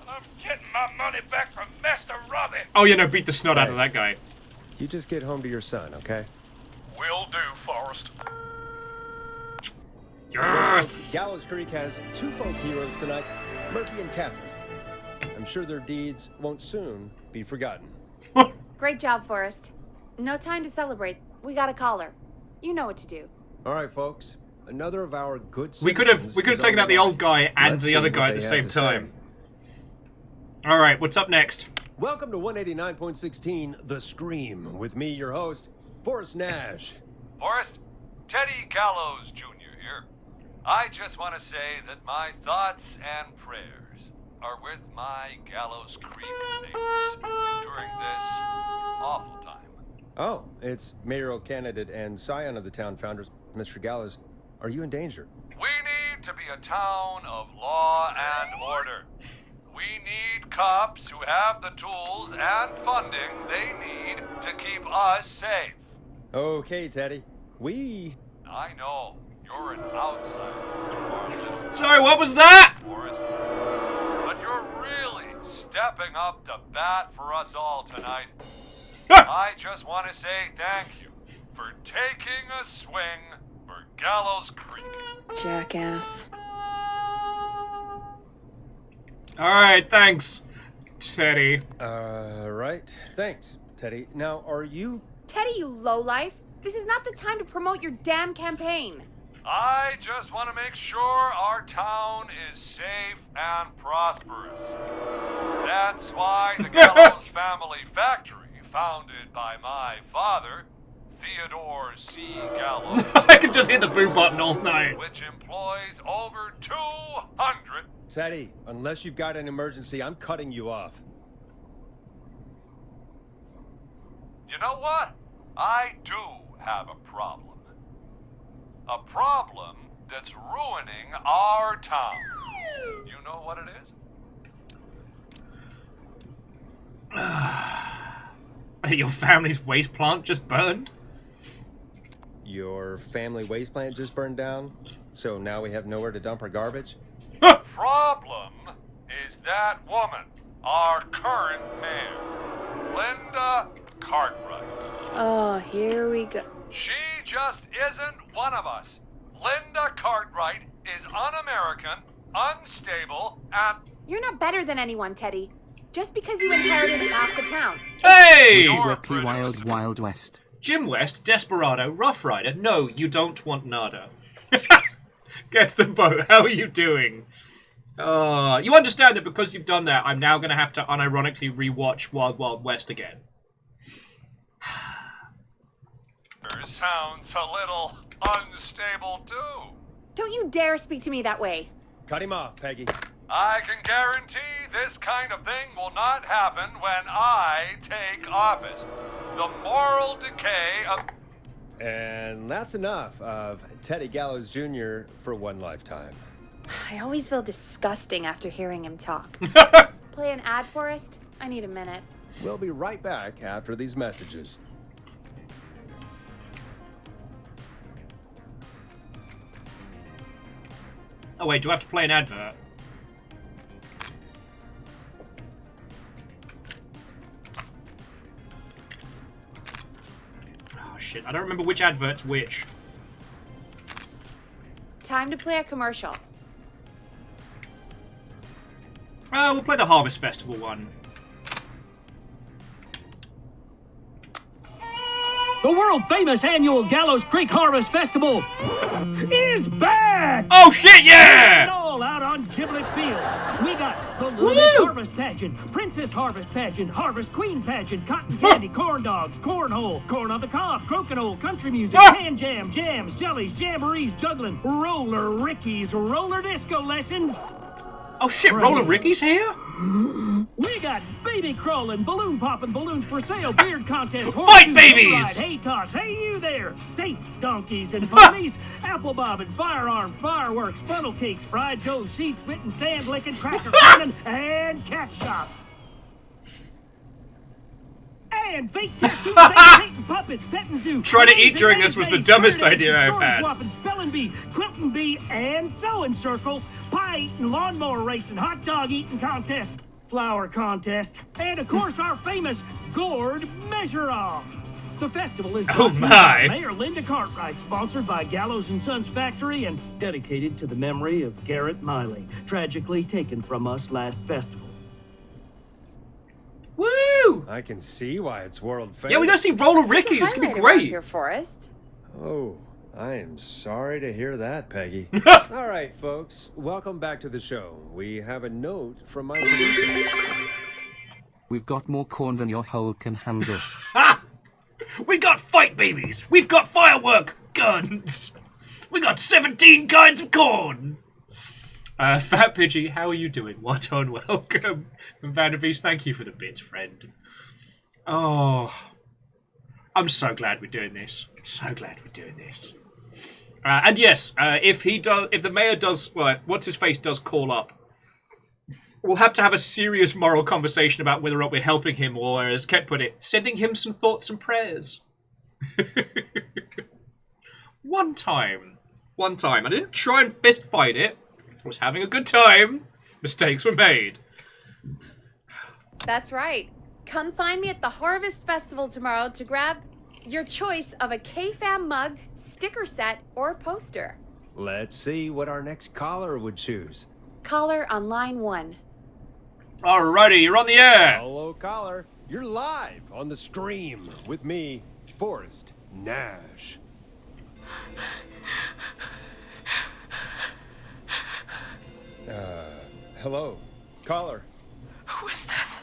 I'm getting my money back from Master Robbie.
Oh, yeah, no, beat the snot out of that guy.
You just get home to your son, okay?
Will do, Forrest.
Yes!
Gallows Creek has 2 folk heroes tonight, Murphy and Catherine. I'm sure their deeds won't soon be forgotten.
Great job, Forrest. No time to celebrate. We got a caller. You know what to do.
All right, folks. Another of our good
We could have
citizens
taken
is
out the
on
old guy and
Let's
the
see
other
what
guy at
they
the
have
same
to say.
time. All right, what's up next?
Welcome to 189.16 The Scream with me, your host, Forrest Nash.
Forrest, Teddy Gallows Jr. here. I just want to say that my thoughts and prayers are with my Gallows Creek neighbors during this awful time.
Oh, it's mayoral candidate and scion of the town founders, Mr. Gallows. Are you in danger?
We need to be a town of law and order. We need cops who have the tools and funding they need to keep us safe.
Okay, Teddy.
I know, you're an outsider to our little
Sorry, what was that?
Forrest, but you're really stepping up to bat for us all tonight. I just want to say thank you for taking a swing for Gallows Creek.
Jackass.
Alright, thanks, Teddy.
Right. Thanks, Teddy. Now, are you...
Teddy, you lowlife. This is not the time to promote your damn campaign.
I just want to make sure our town is safe and prosperous. That's why the Gallows Family Factory, founded by my father, Theodore C. Gallows,
I can just hit the boot button all night.
which employs over 200.
Teddy, unless you've got an emergency, I'm cutting you off.
You know what? I do have a problem. A problem that's ruining our town. You know what it is?
Your family's waste plant just burned?
Your family waste plant just burned down, so now we have nowhere to dump our garbage?
The problem is that woman, our current mayor, Linda Cartwright.
Oh, here we go.
She just isn't one of us. Linda Cartwright is un-American, unstable, and...
You're not better than anyone, Teddy. Just because you inherited half the town.
Hey!
Wacky Wild Wild West.
Jim West, Desperado, Rough Rider. No, you don't want nada. Get the boat. How are you doing? You understand that because you've done that, I'm now going to have to unironically rewatch Wild Wild West again.
Sounds a little unstable too.
Don't you dare speak to me that way.
Cut him off, Peggy.
I can guarantee this kind of thing will not happen when I take office. The moral decay of...
And that's enough of Teddy Gallows Jr. for one lifetime.
I always feel disgusting after hearing him talk. Just play an ad for us? I need a minute.
We'll be right back after these messages.
Oh wait, do I have to play an advert? Oh shit, I don't remember which advert's which.
Time to play a commercial.
We'll play the Harvest Festival one.
The world-famous annual Gallows Creek Harvest Festival is back!
Oh shit, yeah!
It's all out on Giblet Field. We got the Little Miss Harvest Pageant, Princess Harvest Pageant, Harvest Queen Pageant, Cotton Candy, Corn Dogs, Cornhole, Corn on the Cob, Crokinole, Country Music, Hand Jam, Jams, Jellies, Jamborees, Juggling, Roller Ricky's, Roller Disco Lessons.
Oh shit, Roller Ricky's here?
We got baby crawling, balloon popping, balloons for sale, beard contest,
Fight babies!
Hey toss, hey you there, safe donkeys and ponies, apple bobbing, firearm, fireworks, funnel cakes, fried dough, seed spitting, sand licking, cracker cannon, and cat shop. And fake tattoos, painting puppets, petting zoo.
Trying to eat during this was the dumbest idea I've had.
Swapping, spelling bee, quilting bee, and sewing circle, pie eating, lawnmower racing, hot dog eating contest, flower contest, and of course our famous gourd measure-off. The festival is brought by Mayor Linda Cartwright, sponsored by Gallows & Sons Factory, and dedicated to the memory of Garrett Miley, tragically taken from us last festival.
Woo!
I can see why it's world famous.
Yeah, we gotta see Roller Ricky. It's gonna be great.
Here, Forrest.
Oh, I am sorry to hear that, Peggy. All right, folks, welcome back to the show. We have a note from my producer.
We've got more corn than your hole can handle.
We got fight babies. We've got firework guns. We got 17 kinds of corn. Fat Pidgey, how are you doing? What on welcome. Vanderbeest, thank you for the bits, friend. Oh, I'm so glad we're doing this. I'm so glad we're doing this. And yes, if the mayor does, well, if What's-His-Face does call up, we'll have to have a serious moral conversation about whether or not we're helping him, or as Ket put it, sending him some thoughts and prayers. One time, I didn't try and fist fight it. I was having a good time. Mistakes were made.
That's right. Come find me at the Harvest Festival tomorrow to grab your choice of a K-Fam mug, sticker set, or poster.
Let's see what our next caller would choose.
Caller on line 1.
Alrighty, you're on the air.
Hello, caller. You're live on the stream with me, Forrest Nash. Hello, caller.
Who is this?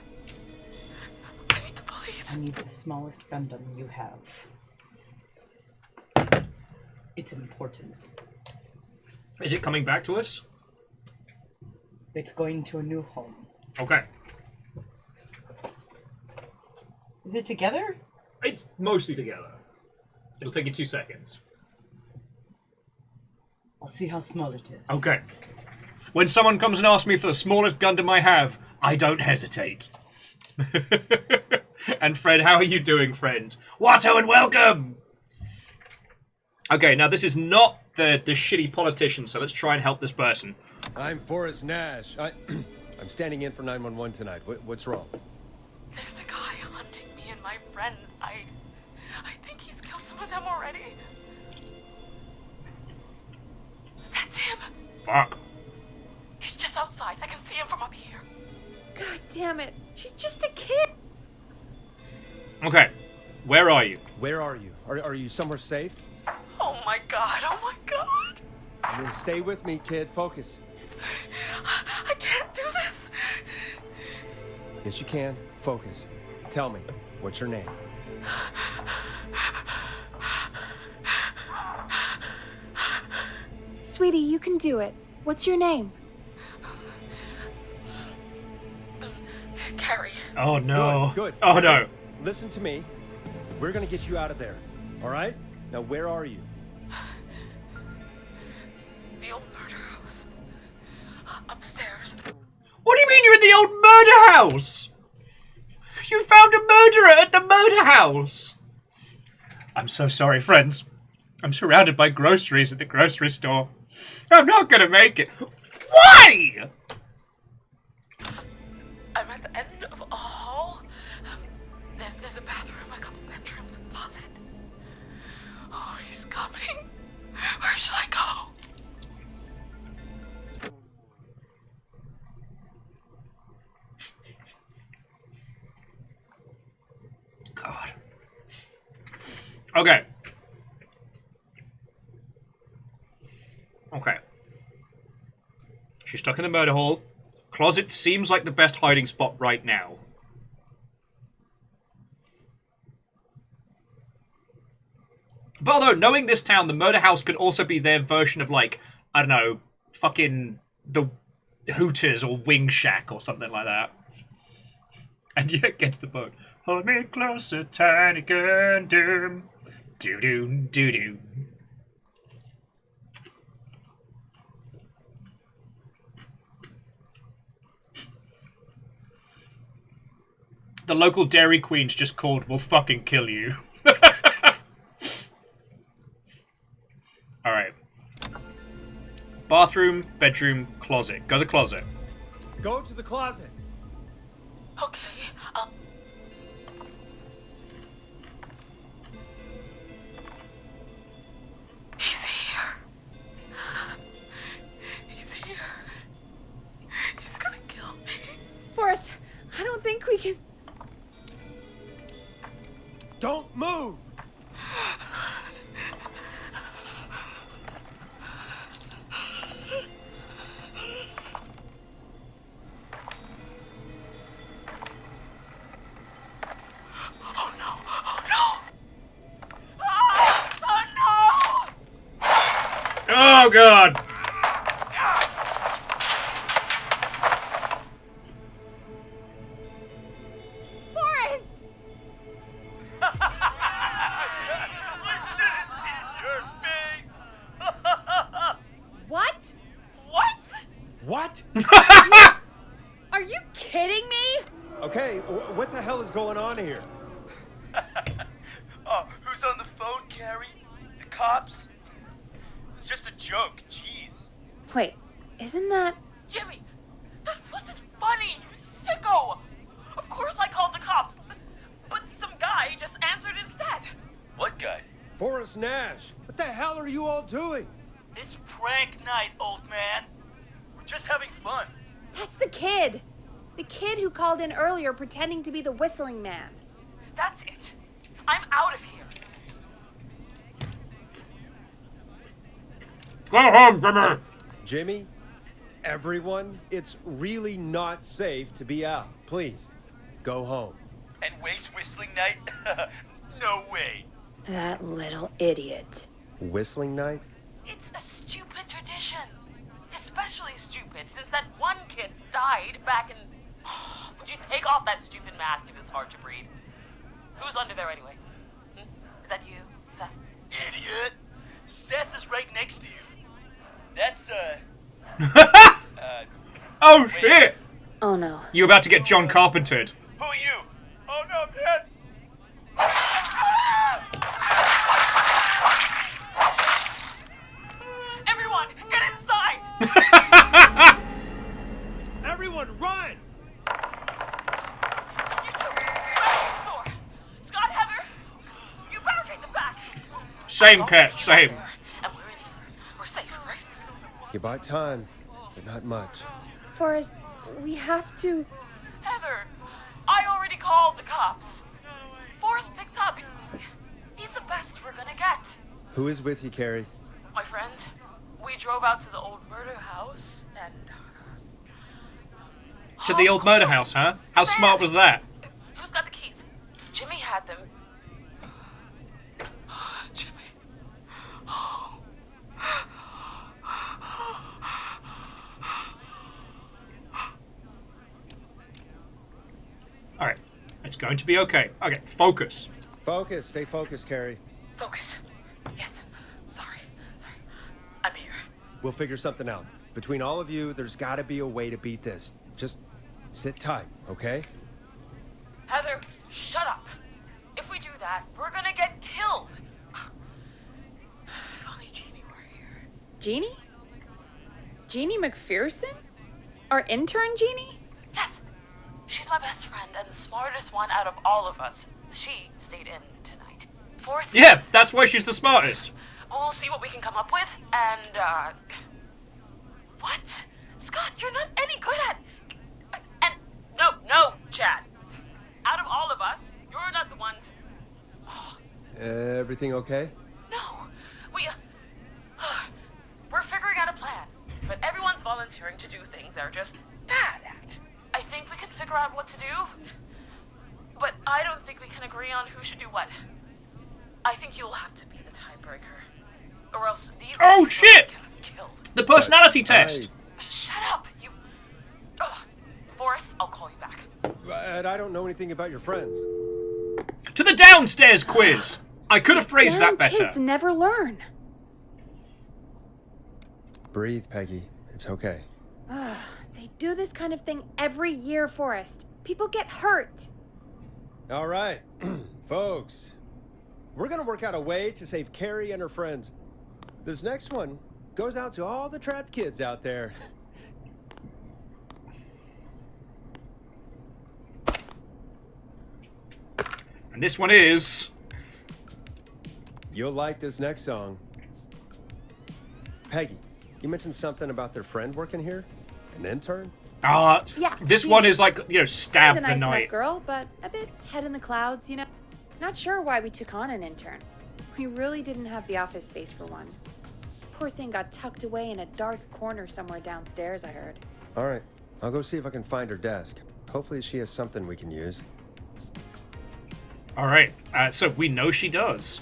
I need the police.
I need the smallest Gundam you have. It's important.
Is it coming back to us?
It's going to a new home.
Okay.
Is it together?
It's mostly together. It'll take you 2 seconds.
I'll see how small it is.
Okay. When someone comes and asks me for the smallest Gundam I have, I don't hesitate. And Fred, how are you doing, friend? Watto and welcome! Okay, now this is not the shitty politician, so let's try and help this person.
I'm Forrest Nash. I'm standing in for 911 tonight. What's wrong?
There's a guy hunting me and my friends. I think he's killed some of them already. That's him.
Fuck.
He's just outside. I can see him from up here.
God damn it. She's just a kid.
Okay, where are you?
Where are you? Are you somewhere safe?
Oh my god, oh my god.
Stay with me, kid. Focus.
I can't do this.
Yes, you can. Focus. Tell me, what's your name?
Sweetie, you can do it. What's your name?
Carrie.
Oh no.
Good.
Oh no.
Listen to me. We're gonna get you out of there. All right? Now, where are you?
The old murder house. Upstairs.
What do you mean you're in the old murder house? You found a murderer at the murder house. I'm so sorry, friends. I'm surrounded by groceries at the grocery store. I'm not gonna make it. Why?
I'm at the end of a hall. There's a bathroom, a couple bedrooms, a closet. Oh, he's coming. Where should I go?
God. Okay. Okay. She's stuck in the murder hall. Closet seems like the best hiding spot right now. But although, knowing this town, the murder house could also be their version of, like, I don't know, fucking the Hooters or Wing Shack or something like that. And yet, get to the boat. Hold me closer, tiny Gundam. Doo-doo, doo-doo. The local Dairy Queen's just called, "We'll fucking kill you." Alright. Bathroom, bedroom, closet. Go to the closet.
Go to the closet.
Okay, He's here. He's here. He's gonna kill me.
Forrest, I don't think we can...
Don't move!
Oh no! Oh no! Oh no!
Oh god!
Forrest! What?
What?
What?
Are you kidding me?
Okay, what the hell is going on here?
Oh, who's on the phone, Carrie? The cops? It's just a joke, jeez.
Wait, isn't that...
Jimmy, that wasn't funny, you sicko! Of course
Forrest Nash! What the hell are you all doing?
It's prank night, old man. We're just having fun.
That's the kid. The kid who called in earlier pretending to be the whistling man.
That's it. I'm out of here.
Go home, Jimmy!
Jimmy, everyone, it's really not safe to be out. Please, go home.
And waste whistling night? No way.
That little idiot.
Whistling night?
It's a stupid tradition. Especially stupid since that one kid died back in... Would you take off that stupid mask if it's hard to breathe? Who's under there anyway? Is that you, Seth?
Idiot. Seth is right next to you. That's,
Oh, shit!
Oh, no.
You're about to get John Carpentered.
Who are you? Oh, no, man.
Everyone, get inside!
Everyone, run!
You two, barricade the door. Scott, Heather, you barricade the back.
Same, Cat, same.
And we're in here. We're safe, right?
You bought time, but not much.
Forrest, we have to...
Heather, I already called the cops. Forrest picked up. He's the best we're gonna get.
Who is with you, Carrie?
My friend, we drove out to the old murder house and...
To the old murder house, huh? How smart was that?
Who's got the keys? Jimmy had them. Jimmy. Oh.
Alright, it's going to be okay. Okay, focus.
Focus, stay focused, Carrie.
Focus. Yes. Sorry. I'm here.
We'll figure something out. Between all of you, there's gotta be a way to beat this. Just sit tight, okay?
Heather, shut up. If we do that, we're gonna get killed. If only Jeannie were here.
Jeannie? Jeannie McPherson? Our intern Jeannie?
Yes. She's my best friend and the smartest one out of all of us. She stayed in tonight. Forrest.
Yeah, that's why she's the smartest.
We'll see what we can come up with, and, What? Scott, you're not any good at... And... No, Chad. Out of all of us, you're not the one to... Oh.
Everything okay?
No. We're figuring out a plan, but everyone's volunteering to do things they're just bad at. I think we can figure out what to do, but I don't think we can agree on who should do what. I think you'll have to be the tiebreaker, or else these...
Oh, shit!
Get us killed.
The personality test!
Shut up, you... Forrest, I'll call you back.
I don't know anything about your friends.
To the downstairs quiz! I could have phrased that better.
Kids never learn.
Breathe, Peggy. It's okay.
They do this kind of thing every year, Forrest. People get hurt.
All right, folks. We're gonna work out a way to save Carrie and her friends. This next one goes out to all the trapped kids out there.
And this one is...
You'll like this next song. Peggy, you mentioned something about their friend working here? An intern?
Yeah.
This one is like, stab
She's a
the
nice
night.
enough girl, but a bit head in the clouds, you know. Not sure why we took on an intern. We really didn't have the office space for one. Poor thing got tucked away in a dark corner somewhere downstairs, I heard.
All right, I'll go see if I can find her desk. Hopefully she has something we can use.
All right, so we know she does.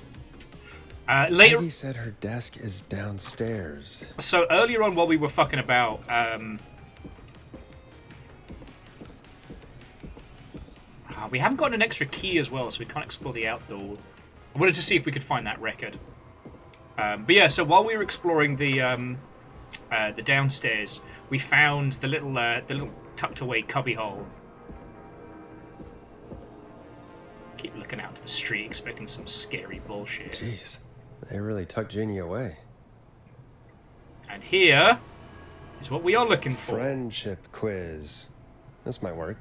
Later,
Peggy said her desk is downstairs.
So earlier on, while we were fucking about, we haven't gotten an extra key as well, so we can't explore the outdoor. I wanted to see if we could find that record. But yeah, so while we were exploring the downstairs, we found the little tucked away cubby hole. Keep looking out to the street, expecting some scary bullshit.
Jeez, they really tucked Jeannie away.
And here is what we are looking for.
Friendship quiz. This might work.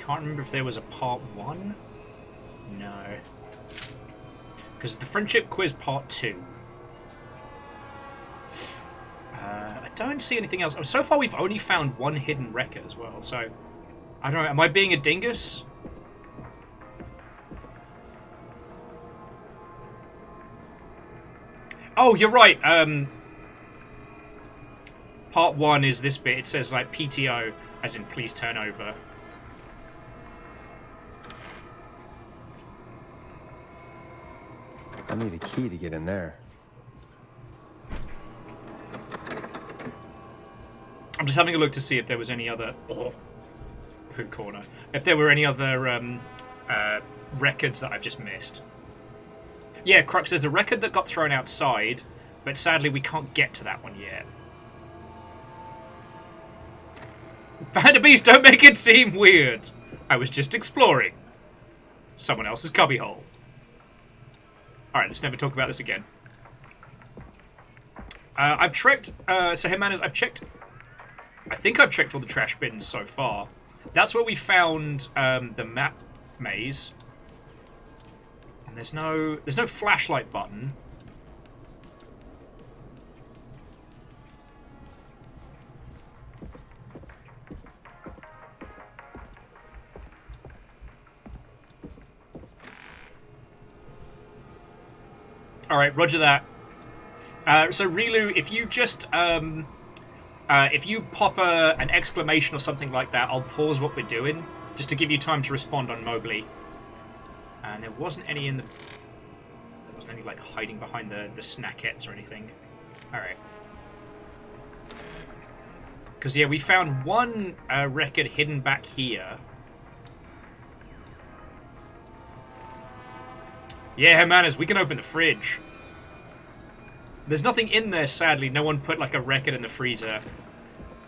can't remember if there was a part 1. No. Because the friendship quiz part 2. I don't see anything else. So far we've only found one hidden record as well, so... I don't know, am I being a dingus? Oh, you're right, part 1 is this bit. It says, like, PTO, as in please turn over.
I need a key to get in there.
I'm just having a look to see if there was any other... Oh, poo corner. If there were any other records that I've just missed. Yeah, Crux, there's a record that got thrown outside, but sadly we can't get to that one yet. Vanderbeast, don't make it seem weird. I was just exploring someone else's cubbyhole. Alright, let's never talk about this again. I've trekked... so, hey, manners, I've checked... I think I've checked all the trash bins so far. That's where we found the map maze. And there's no flashlight button. Alright, roger that. So, Rilu, if you just... if you pop an exclamation or something like that, I'll pause what we're doing, just to give you time to respond on Mowgli. And there wasn't any in the... There wasn't any, like, hiding behind the snackettes or anything. Alright. Because, yeah, we found one record hidden back here. Yeah, Hermanas, we can open the fridge. There's nothing in there, sadly. No one put, like, a record in the freezer.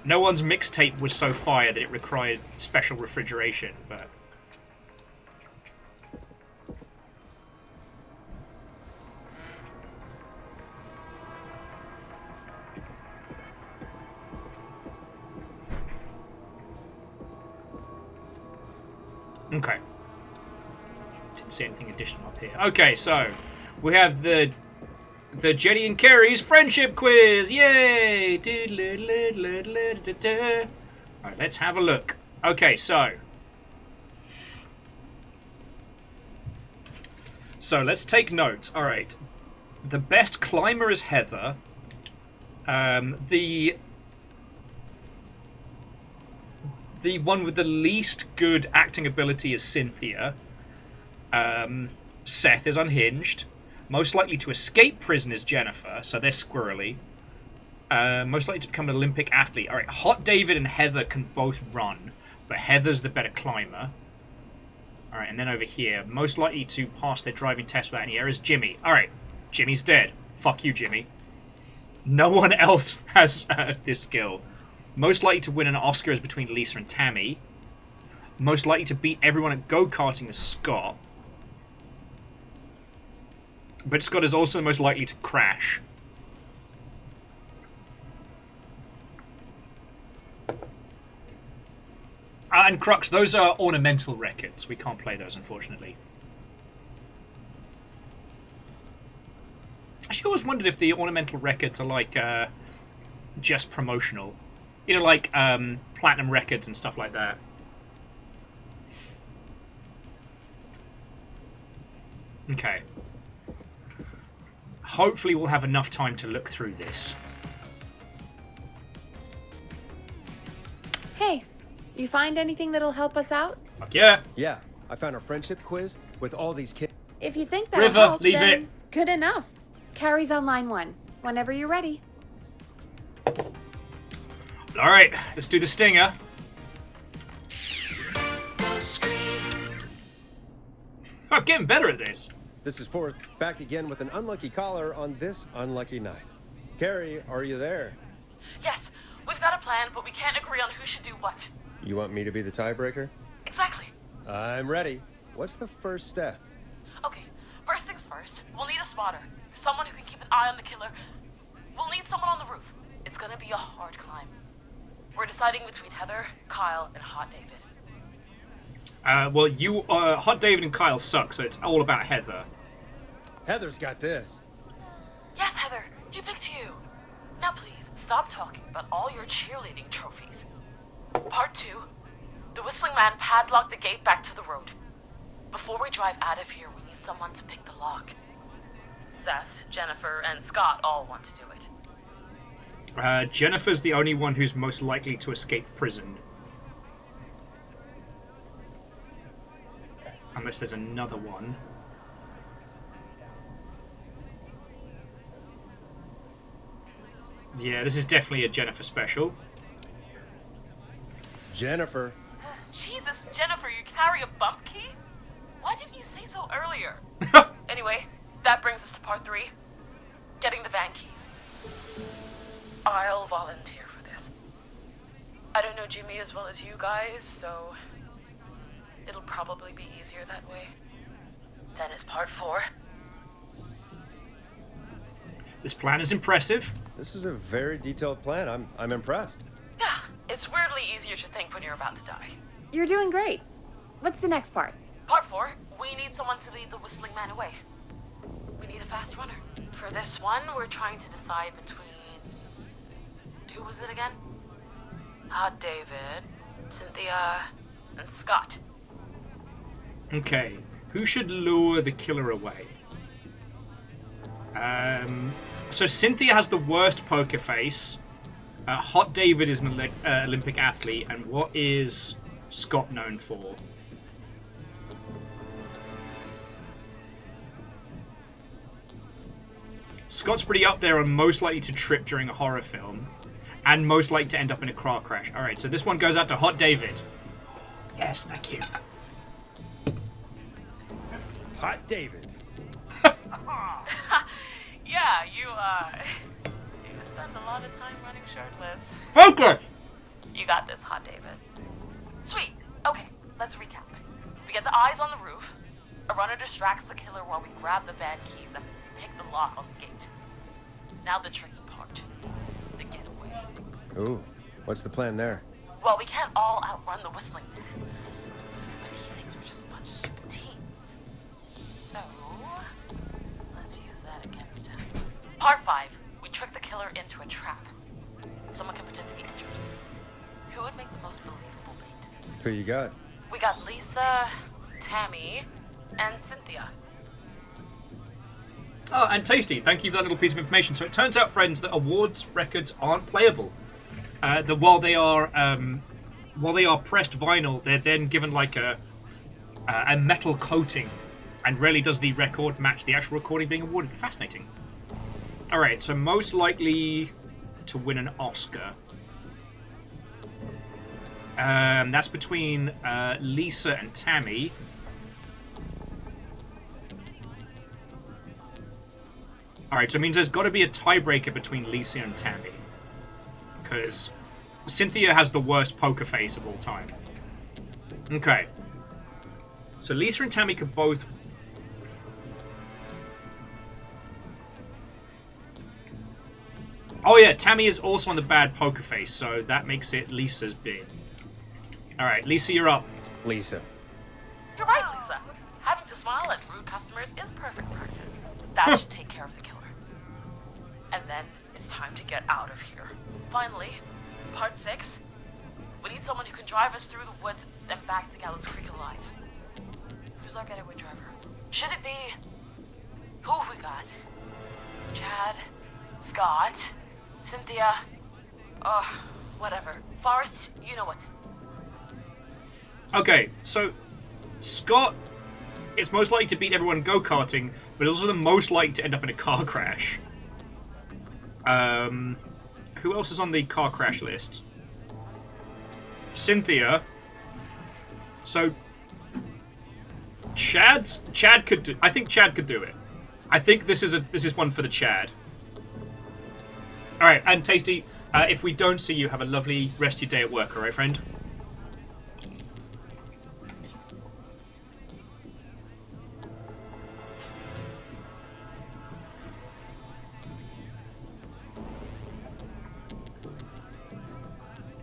No one's mixtape was so fire that it required special refrigeration, but... Okay. Didn't see anything additional up here. Okay, so we have the Jenny and Kerry's friendship quiz. Yay! Alright, let's have a look. Okay, so let's take notes. Alright. The best climber is Heather. The one with the least good acting ability is Cynthia. Seth is unhinged. Most likely to escape prison is Jennifer, so they're squirrely. Most likely to become an Olympic athlete. Alright, Hot David and Heather can both run, but Heather's the better climber. Alright, and then over here, most likely to pass their driving test without any errors, Jimmy. Alright, Jimmy's dead. Fuck you, Jimmy. No one else has this skill. Most likely to win an Oscar is between Lisa and Tammy. Most likely to beat everyone at go-karting is Scott. But Scott is also most likely to crash. And Crux, those are ornamental records. We can't play those, unfortunately. Actually, I always wondered if the ornamental records are like just promotional. You know, like platinum records and stuff like that. Okay. Hopefully we'll have enough time to look through this.
Hey, you find anything that'll help us out?
Fuck yeah.
Yeah, I found a friendship quiz with all these kids.
If you think that'll
River,
help,
leave
then
it.
good enough. Carrie's on line 1. Whenever you're ready.
Alright, let's do the stinger. I'm getting better at this.
This is Ford, back again with an unlucky caller on this unlucky night. Carrie, are you there?
Yes, we've got a plan, but we can't agree on who should do what.
You want me to be the tiebreaker?
Exactly.
I'm ready. What's the first step?
Okay, first things first, we'll need a spotter. Someone who can keep an eye on the killer. We'll need someone on the roof. It's gonna be a hard climb. We're deciding between Heather, Kyle, and Hot David.
Well, you, Hot David and Kyle suck, so it's all about Heather.
Heather's got this.
Yes, Heather, he picked you. Now please, stop talking about all your cheerleading trophies. Part 2. The Whistling Man padlocked the gate back to the road. Before we drive out of here, we need someone to pick the lock. Seth, Jennifer, and Scott all want to do it.
Jennifer's the only one who's most likely to escape prison. Unless there's another one. Yeah, this is definitely a Jennifer special.
Jennifer.
Jesus, Jennifer, you carry a bump key? Why didn't you say so earlier? Anyway, that brings us to part 3. Getting the van keys. I'll volunteer for this. I don't know Jimmy as well as you guys, so it'll probably be easier that way. Then is part 4.
This plan is impressive.
This is a very detailed plan. I'm impressed.
Yeah, it's weirdly easier to think when you're about to die.
You're doing great. What's the next part?
Part 4, we need someone to lead the Whistling Man away. We need a fast runner. For this one, we're trying to decide between... Who was it again? Hot David, Cynthia, and Scott.
Okay, who should lure the killer away? So Cynthia has the worst poker face. Hot David is an Olympic athlete, and what is Scott known for? Scott's pretty up there on most likely to trip during a horror film, and most likely to end up in a car crash. Alright, so this one goes out to Hot David. Yes, thank you.
Hot David.
Yeah, you, do spend a lot of time running shirtless.
Focus!
You got this, Hot David. Sweet. Okay, let's recap. We get the eyes on the roof. A runner distracts the killer while we grab the van keys and pick the lock on the gate. Now the tricky part. The getaway.
Ooh, what's the plan there?
Well, we can't all outrun the Whistling Man. But he thinks we're just a bunch of stupid teens. So, let's use that against him. Part 5. We trick the killer into a trap. Someone can pretend to be injured. Who would make the most believable bait?
Who you got?
We got Lisa, Tammy, and Cynthia.
Oh, and Tasty, thank you for that little piece of information. So it turns out, friends, that awards records aren't playable. That while they are pressed vinyl, they're then given like a metal coating, and rarely does the record match the actual recording being awarded. Fascinating. All right, so most likely to win an Oscar. That's between Lisa and Tammy. Alright, so it means there's got to be a tiebreaker between Lisa and Tammy. Because Cynthia has the worst poker face of all time. Okay. So Lisa and Tammy could both... Oh yeah, Tammy is also on the bad poker face, so that makes it Lisa's bid. Alright, Lisa, you're up.
Lisa.
You're right, Lisa. Having to smile at rude customers is perfect practice. That should take care of the killer. And then it's time to get out of here. Finally, part 6. We need someone who can drive us through the woods and back to Gallows Creek alive. Who's our getaway driver? Should it be... Who have we got? Chad? Scott? Cynthia? Whatever. Forrest, you know what.
Okay, so Scott is most likely to beat everyone go-karting, but is also the most likely to end up in a car crash. Who else is on the car crash list? Cynthia. So Chad could do, I think Chad could do it. I think this is one for the Chad. All right, and Tasty, if we don't see you, have a lovely rest of your day at work, all right, friend?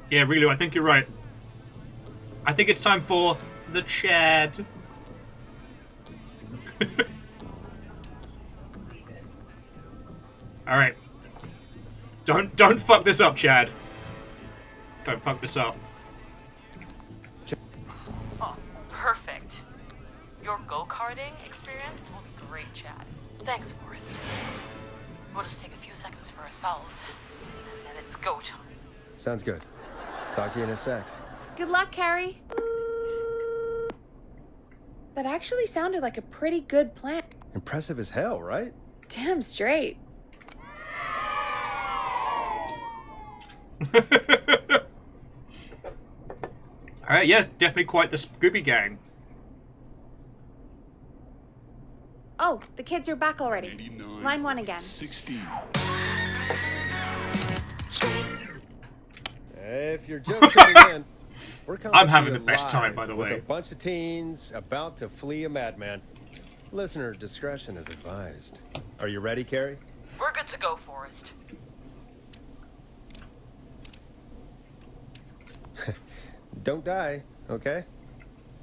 Yeah, Rilu, I think you're right. I think it's time for the Chad. All right. Don't fuck this up, Chad. Don't fuck this up.
Oh, perfect. Your go-karting experience will be great, Chad. Thanks, Forrest. We'll just take a few seconds for ourselves, and then it's go time.
Sounds good. Talk to you in a sec.
Good luck, Carrie. That actually sounded like a pretty good plan.
Impressive as hell, right?
Damn straight.
Alright, yeah, definitely quite the Scooby Gang.
Oh, the kids are back already. Line 1 again.
16.
If you're just tuning in, we're coming
I'm
to
having
you
the best time, by
live
the
with
way.
a bunch of teens about to flee a madman. Listener discretion is advised. Are you ready, Carrie?
We're good to go, Forrest.
Don't die, okay?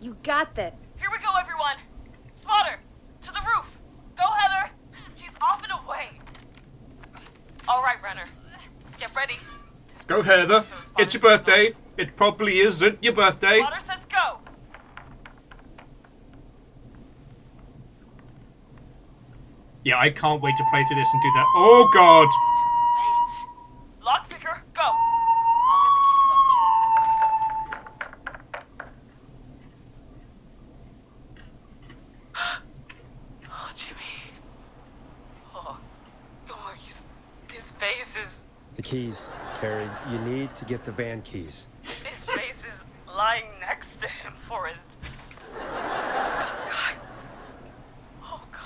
You got this.
Here we go, everyone. Spotter, to the roof. Go, Heather. She's off and away. All right, Renner. Get ready.
Go, Heather. It's your birthday. It probably isn't your birthday.
Spotter says go.
Yeah, I can't wait to play through this and do that. Oh, God.
Wait. Lockpicker, go. I'll get the keys off Jimmy. Oh, Jimmy. Oh, his face is...
The keys, Carrie. You need to get the van keys.
His face is lying next to him, Forrest. Oh, God. Oh, God.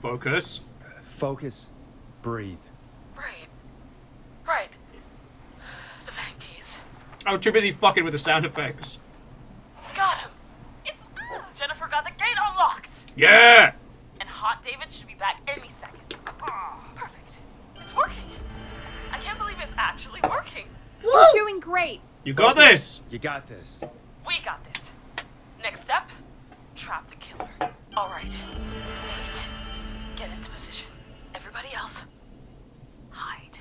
Focus.
Focus. Breathe.
Right. The van keys.
I'm too busy fucking with the sound effects.
Got him. It's... Jennifer got the gate unlocked.
Yeah!
And Hot David should be back any second. Perfect. It's working. I can't believe it's actually working.
You're doing great.
You got this.
You got this.
We got this. Next step, trap the killer. All right. Wait. Get into position. Everybody else, hide.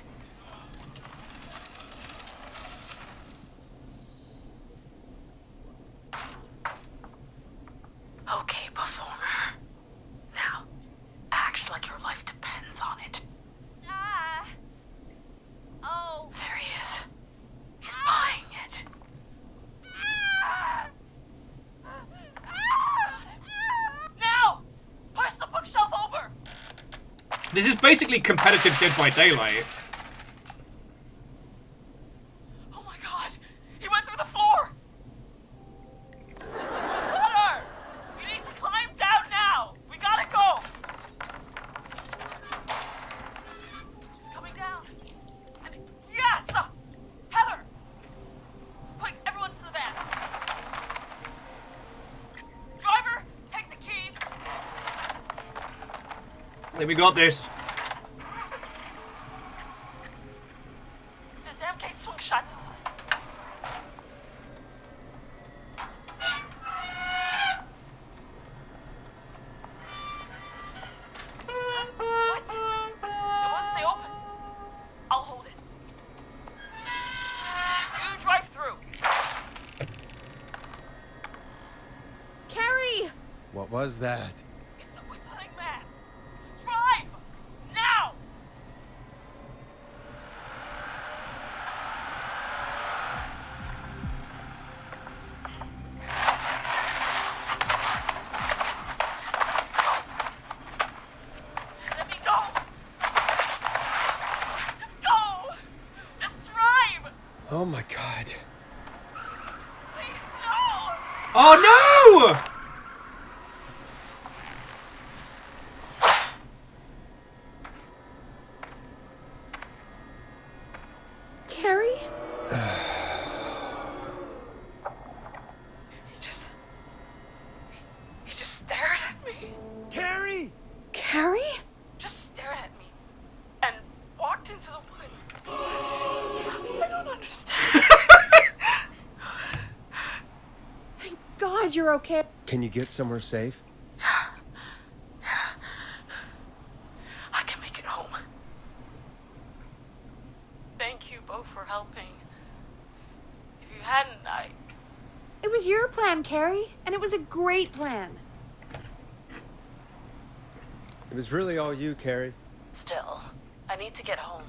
Okay, performer. Now, act like your life depends on it.
Oh.
There he is. He's buying it. Now! Push the bookshelf over!
This is basically competitive Dead by Daylight.
Oh my god! He went through the floor! Spotter! You need to climb down now! We gotta go! She's coming down. And yes! Heather! Quick, everyone to the van. Driver, take the keys.
Then we got this.
The damn gate swung shut. What? It won't stay open. I'll hold it. You drive through.
Carrie!
What was that?
It's a whistling man. Drive! Now! Let me go! Just go! Just drive!
Oh my god.
Please, no!
Oh no!
Carrie?
He just stared at me.
Carrie!
Carrie?
Just stared at me. And walked
God you're okay.
Can you get somewhere safe?
I can make it home. Thank you both for helping. If you hadn't,
It was your plan, Carrie, and it was a great plan.
It was really all you, Carrie.
Still, I need to get home.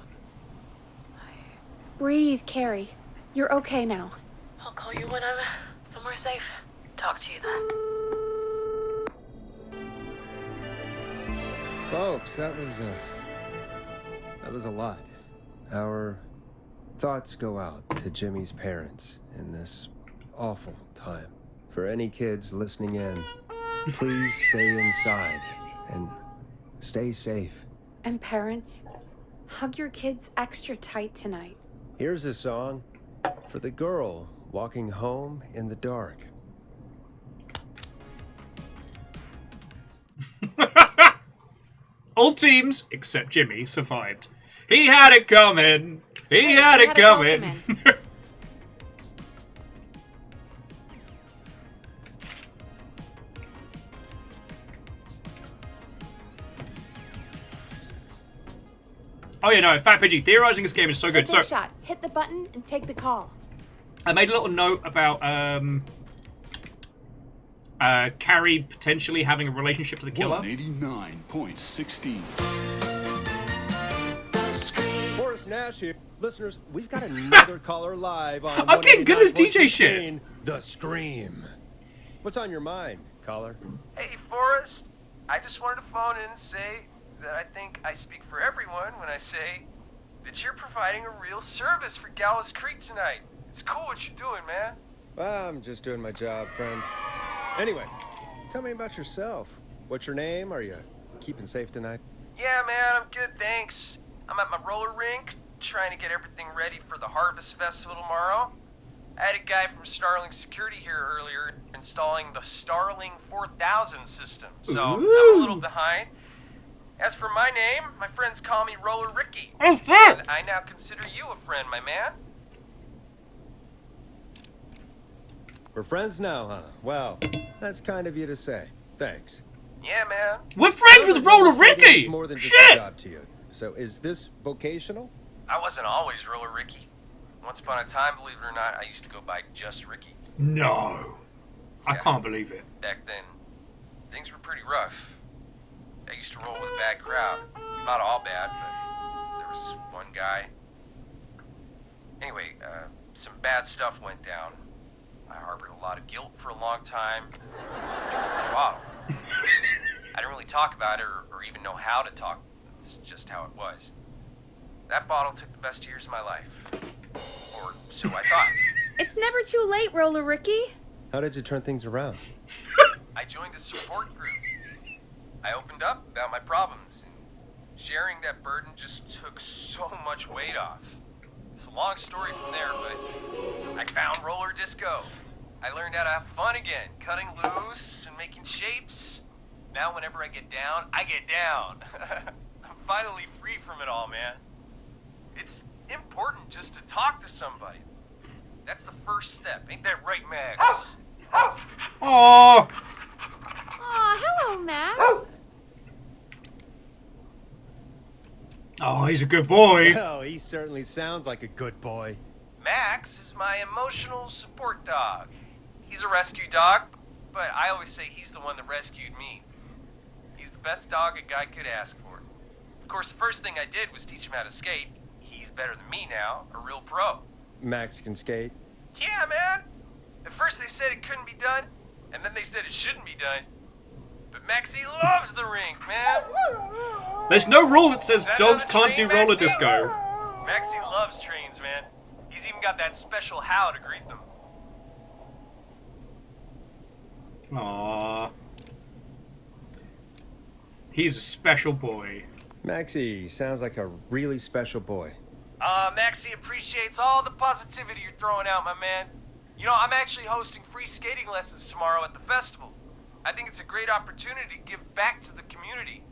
Breathe, Carrie. You're okay now.
I'll call you when I'm somewhere safe. Talk to you then.
Folks, that was a lot. Our thoughts go out to Jimmy's parents in this awful time. For any kids listening in, please stay inside and stay safe.
And parents, hug your kids extra tight tonight.
Here's a song for the girl walking home in the dark.
All teams, except Jimmy, survived. He had it coming. He had it coming. Oh yeah, no, Fat Pidgey, theorizing this game is so good.
So shot. Hit the button and take the call.
I made a little note about Carrie potentially having a relationship to the killer.
189.16.
Forrest Nash here. Listeners, we've got another caller live on
I'm getting good at this DJ shit.
The Scream. What's on your mind, caller?
Hey, Forrest. I just wanted to phone in and say that I think I speak for everyone when I say that you're providing a real service for Gallows Creek tonight. It's cool what you're doing, man.
Well, I'm just doing my job, friend. Anyway, tell me about yourself. What's your name? Are you keeping safe tonight?
Yeah, man, I'm good, thanks. I'm at my roller rink, trying to get everything ready for the Harvest Festival tomorrow. I had a guy from Starling Security here earlier installing the Starling 4000 system, so I'm a little behind. As for my name, my friends call me Roller Ricky. And I now consider you a friend, my man.
We're friends now, huh? Well, that's kind of you to say. Thanks.
Yeah, man.
We're friends with Roller Ricky!
More than just a job to you. So is this vocational?
I wasn't always Roller Ricky. Once upon a time, believe it or not, I used to go by just Ricky.
No. I can't believe it.
Back then, things were pretty rough. I used to roll with a bad crowd. Not all bad, but there was one guy. Anyway, some bad stuff went down. I harbored a lot of guilt for a long time. Turned to a bottle. I didn't really talk about it or even know how to talk. It's just how it was. That bottle took the best years of my life. Or so I thought.
It's never too late, Roller Ricky.
How did you turn things around?
I joined a support group. I opened up about my problems, and sharing that burden just took so much weight off. It's a long story from there, but I found roller disco. I learned how to have fun again, cutting loose and making shapes. Now whenever I get down, I get down. I'm finally free from it all, man. It's important just to talk to somebody. That's the first step. Ain't that right, Max?
Oh.
Aw, hello, Max.
Oh, he's a good boy.
Oh, he certainly sounds like a good boy.
Max is my emotional support dog. He's a rescue dog, but I always say he's the one that rescued me. He's the best dog a guy could ask for. Of course, the first thing I did was teach him how to skate. He's better than me now, a real pro.
Max can skate?
Yeah, man. At first they said it couldn't be done, and then they said it shouldn't be done. But Maxie loves the rink, man.
There's no rule that says
That
dogs
another
can't do
train,
roller
Maxie?
disco.
Maxie loves trains, man. He's even got that special how to greet them.
Aww. He's a special boy.
Maxie sounds like a really special boy.
Maxie appreciates all the positivity you're throwing out, my man. You know, I'm actually hosting free skating lessons tomorrow at the festival. I think it's a great opportunity to give back to the community.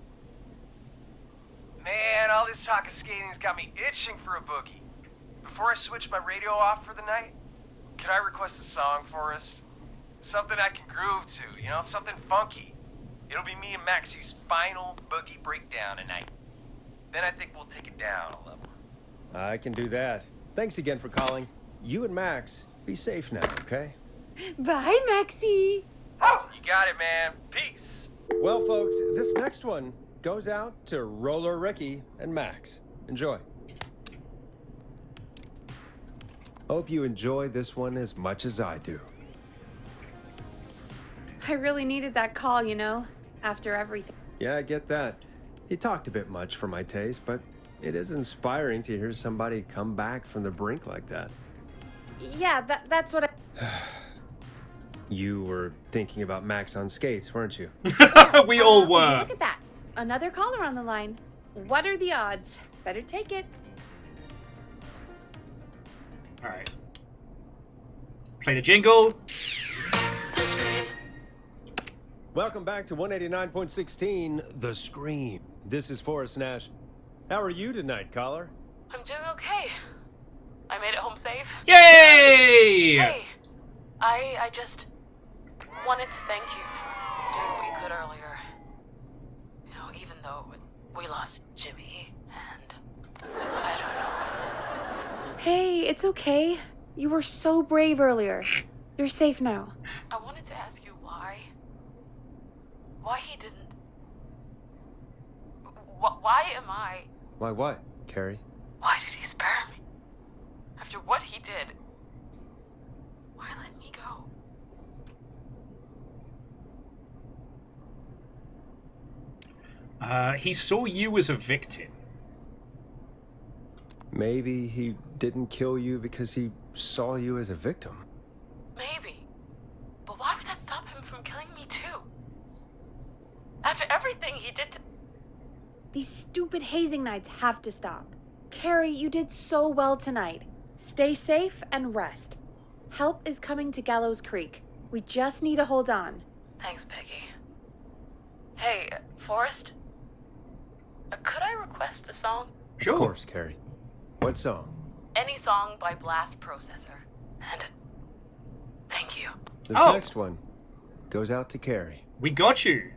Man, all this talk of skating's got me itching for a boogie. Before I switch my radio off for the night, could I request a song, Forrest? Something I can groove to, you know, something funky. It'll be me and Maxie's final boogie breakdown tonight. Then I think we'll take it down a level.
I can do that. Thanks again for calling. You and Max, be safe now, okay?
Bye, Maxie.
You got it, man. Peace.
Well, folks, this next one goes out to Roller Ricky and Max. Enjoy. Hope you enjoy this one as much as I do.
I really needed that call, you know, after everything.
Yeah, I get that. He talked a bit much for my taste, but it is inspiring to hear somebody come back from the brink like that.
Yeah, that's what I...
You were thinking about Max on skates, weren't you?
We all
Would you
were.
look at that. Another caller on the line. What are the odds? Better take it.
All right. Play the jingle.
Welcome back to 189.16, The Scream. This is Forrest Nash. How are you tonight, caller?
I'm doing okay. I made it home safe.
Yay!
Hey, I just wanted to thank you for doing what you could earlier. You know, even though we lost Jimmy, and I don't know.
Hey, it's okay. You were so brave earlier. You're safe now.
I wanted to ask you why he didn't... Why am I...
Why what, Carrie?
Why did he spare me? After what he did, why let me go?
He saw you as a victim.
Maybe he didn't kill you because he saw you as a victim.
Maybe. But why would that stop him from killing me too? After everything he did to...
These stupid hazing nights have to stop. Carrie, you did so well tonight. Stay safe and rest. Help is coming to Gallows Creek. We just need to hold on.
Thanks, Peggy. Hey, Forrest? Could I request a song?
Sure. Of course, Carrie. What song?
Any song by Blast Processor. And thank you.
This next one goes out to Carrie.
We got you.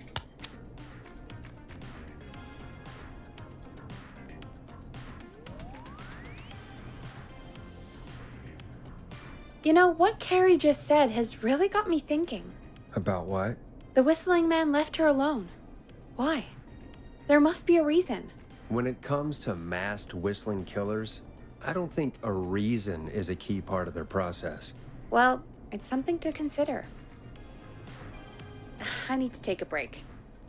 You know, what Carrie just said has really got me thinking.
About what?
The whistling man left her alone. Why? There must be a reason.
When it comes to masked whistling killers, I don't think a reason is a key part of their process.
Well, it's something to consider. I need to take a break.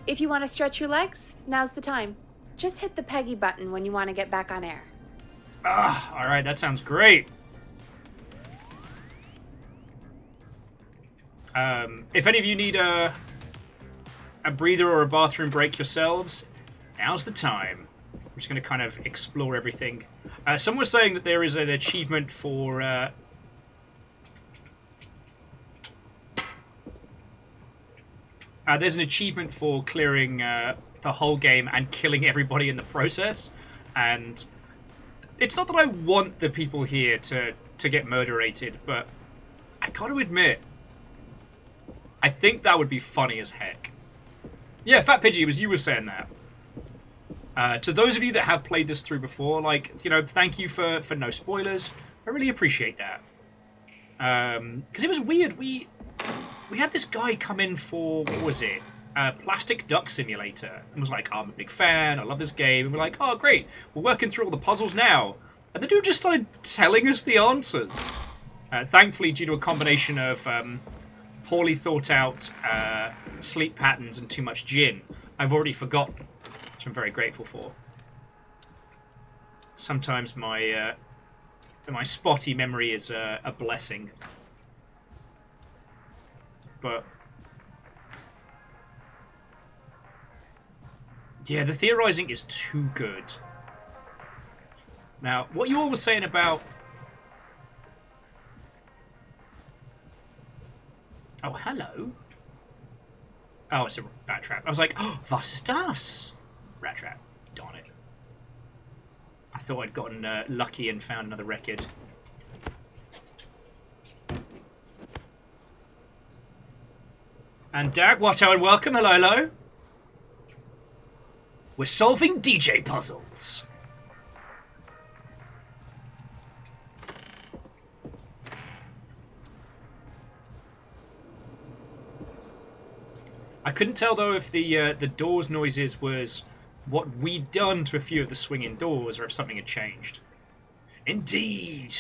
If you want to stretch your legs, now's the time. Just hit the Peggy button when you want to get back on air.
All right, that sounds great. If any of you need a breather or a bathroom break yourselves, now's the time. I'm just going to kind of explore everything. Someone was saying that there is an achievement for... there's an achievement for clearing the whole game and killing everybody in the process. And it's not that I want the people here to get murderated, but I got to admit, I think that would be funny as heck. Yeah, Fat Pidgey, it was you were saying that. To those of you that have played this through before, like, you know, thank you for no spoilers. I really appreciate that. Because it was weird. We had this guy come in for, what was it? Plastic Duck Simulator. And was like, oh, I'm a big fan. I love this game. And we're like, oh, great. We're working through all the puzzles now. And the dude just started telling us the answers. Thankfully, due to a combination of poorly thought out sleep patterns and too much gin, I've already forgotten, which I'm very grateful for. Sometimes my spotty memory is a blessing. But yeah, the theorizing is too good. Now, what you all were saying about... Oh, hello. Oh, it's a rat trap. I was like, oh, was ist das? Rat trap. Darn it. I thought I'd gotten lucky and found another record. And Derek Watto, and welcome. Hello, hello. We're solving DJ puzzles. I couldn't tell though if the doors noises was what we'd done to a few of the swinging doors, or if something had changed. Indeed.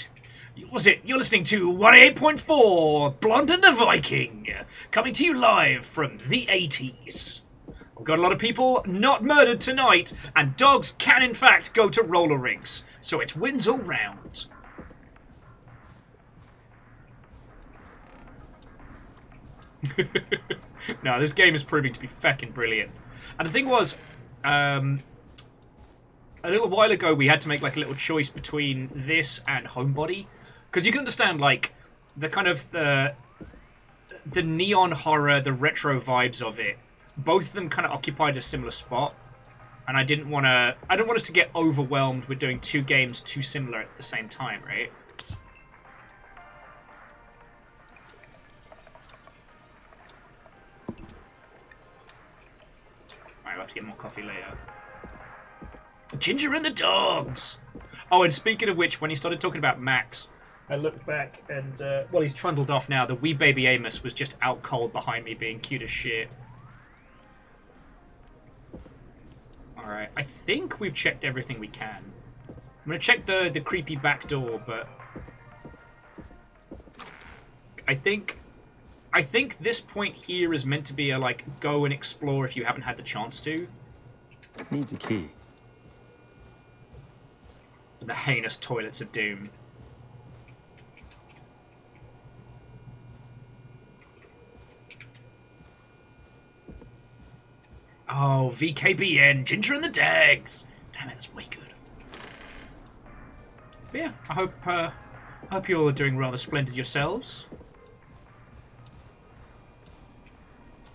Was it? You're listening to 108.4 Blonde and the Viking, coming to you live from the 80s. We've got a lot of people not murdered tonight, and dogs can in fact go to roller rinks, so it's wins all round. No, this game is proving to be feckin' brilliant. And the thing was, a little while ago we had to make like a little choice between this and Homebody. Because you can understand, like, the kind of the neon horror, the retro vibes of it. Both of them kind of occupied a similar spot. And I didn't want us to get overwhelmed with doing two games too similar at the same time, right? I'll have to get more coffee later. Ginger and the dogs! Oh, and speaking of which, when he started talking about Max, I looked back and, well, he's trundled off now. The wee baby Amos was just out cold behind me being cute as shit. Alright, I think we've checked everything we can. I'm going to check the creepy back door, but I think this point here is meant to be a, like, go and explore if you haven't had the chance to.
Needs a key.
The heinous toilets of doom. Oh, VKBN, Ginger and the Dags. Damn it, that's way good. But yeah, I hope you all are doing rather splendid yourselves.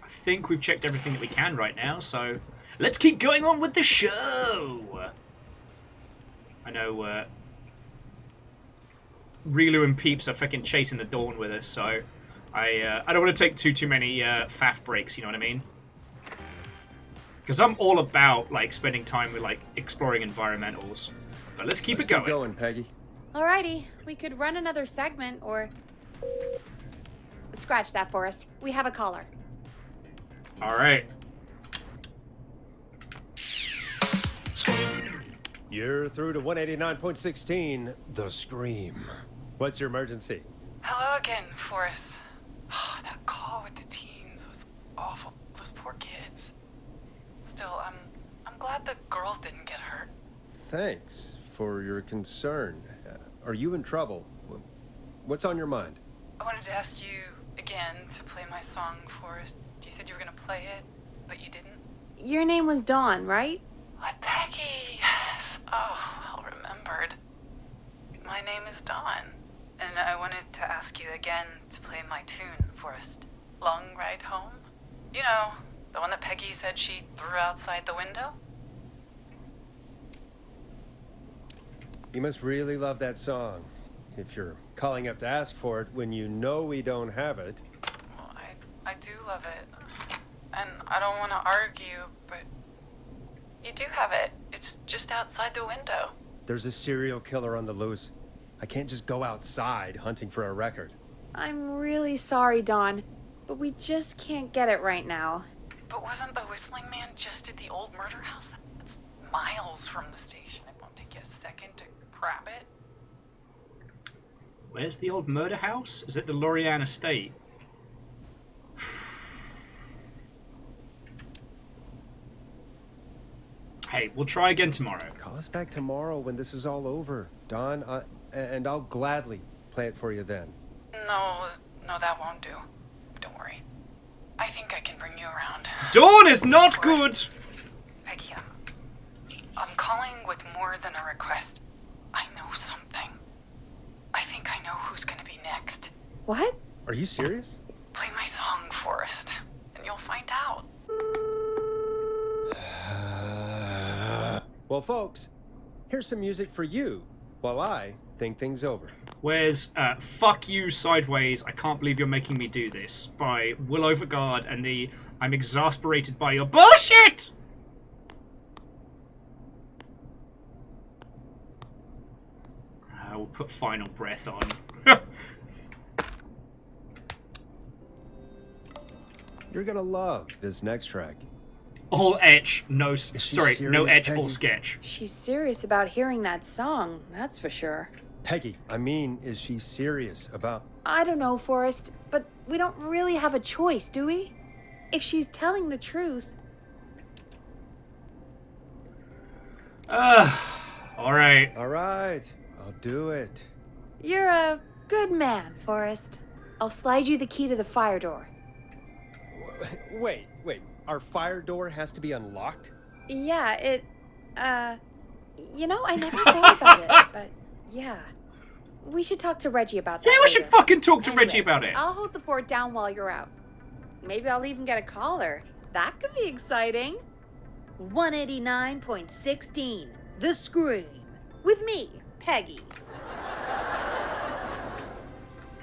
I think we've checked everything that we can right now, so let's keep going on with the show. I know Rilu and Peeps are fucking chasing the dawn with us, so I don't want to take too many faff breaks, you know what I mean? Because I'm all about, like, spending time with, like, exploring environmentals. But let's keep it going.
Keep going, Peggy.
Alrighty, we could run another segment, or scratch that, Forrest. We have a caller.
Alright.
You're through to 189.16, The Scream. What's your emergency?
Hello again, Forrest. Oh, that call with the teens was awful. Those poor kids. Still, I'm glad the girl didn't get hurt.
Thanks for your concern. Are you in trouble? What's on your mind?
I wanted to ask you again to play my song, Forrest. You said you were gonna play it, but you didn't.
Your name was Dawn, right?
What, Peggy? Yes. Oh, well remembered. My name is Dawn, and I wanted to ask you again to play my tune, Forrest. Long Ride Home? You know, the one that Peggy said she threw outside the window?
You must really love that song. If you're calling up to ask for it when you know we don't have it.
Well, I do love it. And I don't want to argue, but you do have it. It's just outside the window.
There's a serial killer on the loose. I can't just go outside hunting for a record.
I'm really sorry, Dawn, but we just can't get it right now.
But wasn't the Whistling Man just at the old murder house? That's miles from the station. It won't take you a second to grab it.
Where's the old murder house? Is it the Lorian estate? Hey, we'll try again tomorrow.
Call us back tomorrow when this is all over, Dawn, and I'll gladly play it for you then.
No, that won't do. Don't worry. I think I can bring you around.
Dawn is not good!
Peggy, I'm calling with more than a request. I know something. I think I know who's gonna be next.
What?
Are you serious?
Play my song, Forrest, and you'll find out.
Well, folks, here's some music for you while I think things over.
Where's Fuck You Sideways, I Can't Believe You're Making Me Do This by Will Overguard and the I'm Exasperated by Your Bullshit! We'll put Final Breath on.
You're gonna love this next track.
All etch, no... Sorry, no
serious,
etch, all
Peggy?
sketch.
She's serious about hearing that song, that's for sure.
Peggy, I mean, is she serious about...
I don't know, Forrest, but we don't really have a choice, do we? If she's telling the truth...
Alright.
Alright, I'll do it.
You're a good man, Forrest. I'll slide you the key to the fire door.
Wait. Our fire door has to be unlocked?
Yeah, it... You know, I never thought about it, but yeah. We should talk to Reggie about that
Yeah, we should
later.
fucking talk to Reggie about it.
I'll hold the fort down while you're out. Maybe I'll even get a caller. That could be exciting. 189.16, The Scream. With me, Peggy.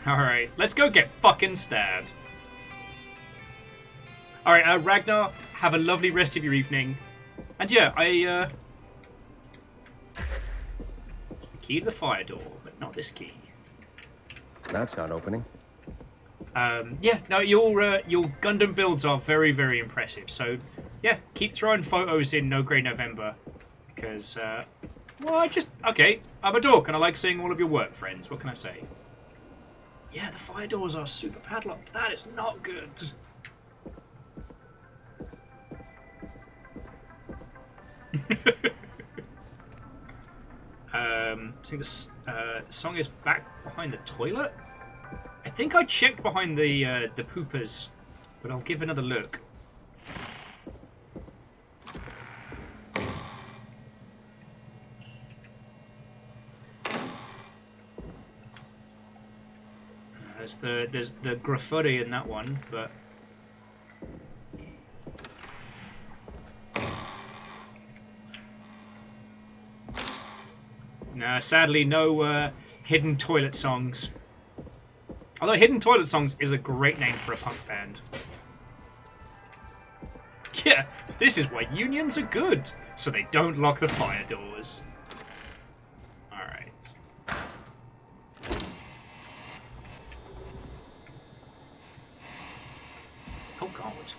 Alright, let's go get fucking stabbed. Alright, Ragnar, have a lovely rest of your evening. And yeah, the key to the fire door, but not this key.
That's not opening.
Yeah, no, your Gundam builds are very, very impressive. So, yeah, keep throwing photos in No Grey November. Because, well, okay, I'm a dork and I like seeing all of your work, friends. What can I say? Yeah, the fire doors are super padlocked. That is not good. I think this song is back behind the toilet. I think I checked behind the poopers, but I'll give another look. There's the graffiti in that one, but. Nah, sadly, no hidden toilet songs. Although Hidden Toilet Songs is a great name for a punk band. Yeah, this is why unions are good, so they don't lock the fire doors. Alright. Oh god.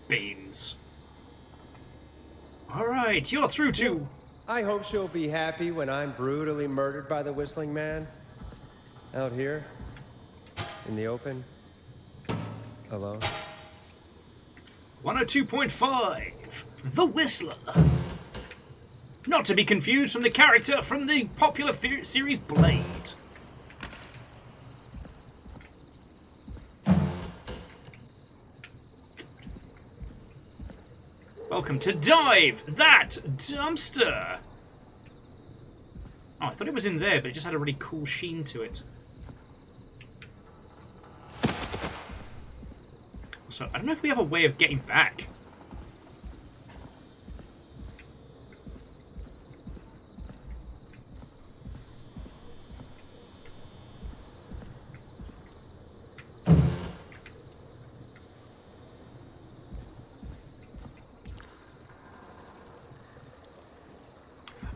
Beans. Alright, you're through to...
I hope she'll be happy when I'm brutally murdered by the Whistling Man. Out here. In the open. Alone.
102.5, The Whistler. Not to be confused from the character from the popular series Blade. Welcome to Dive That Dumpster. Oh, I thought it was in there, but it just had a really cool sheen to it. So, I don't know if we have a way of getting back.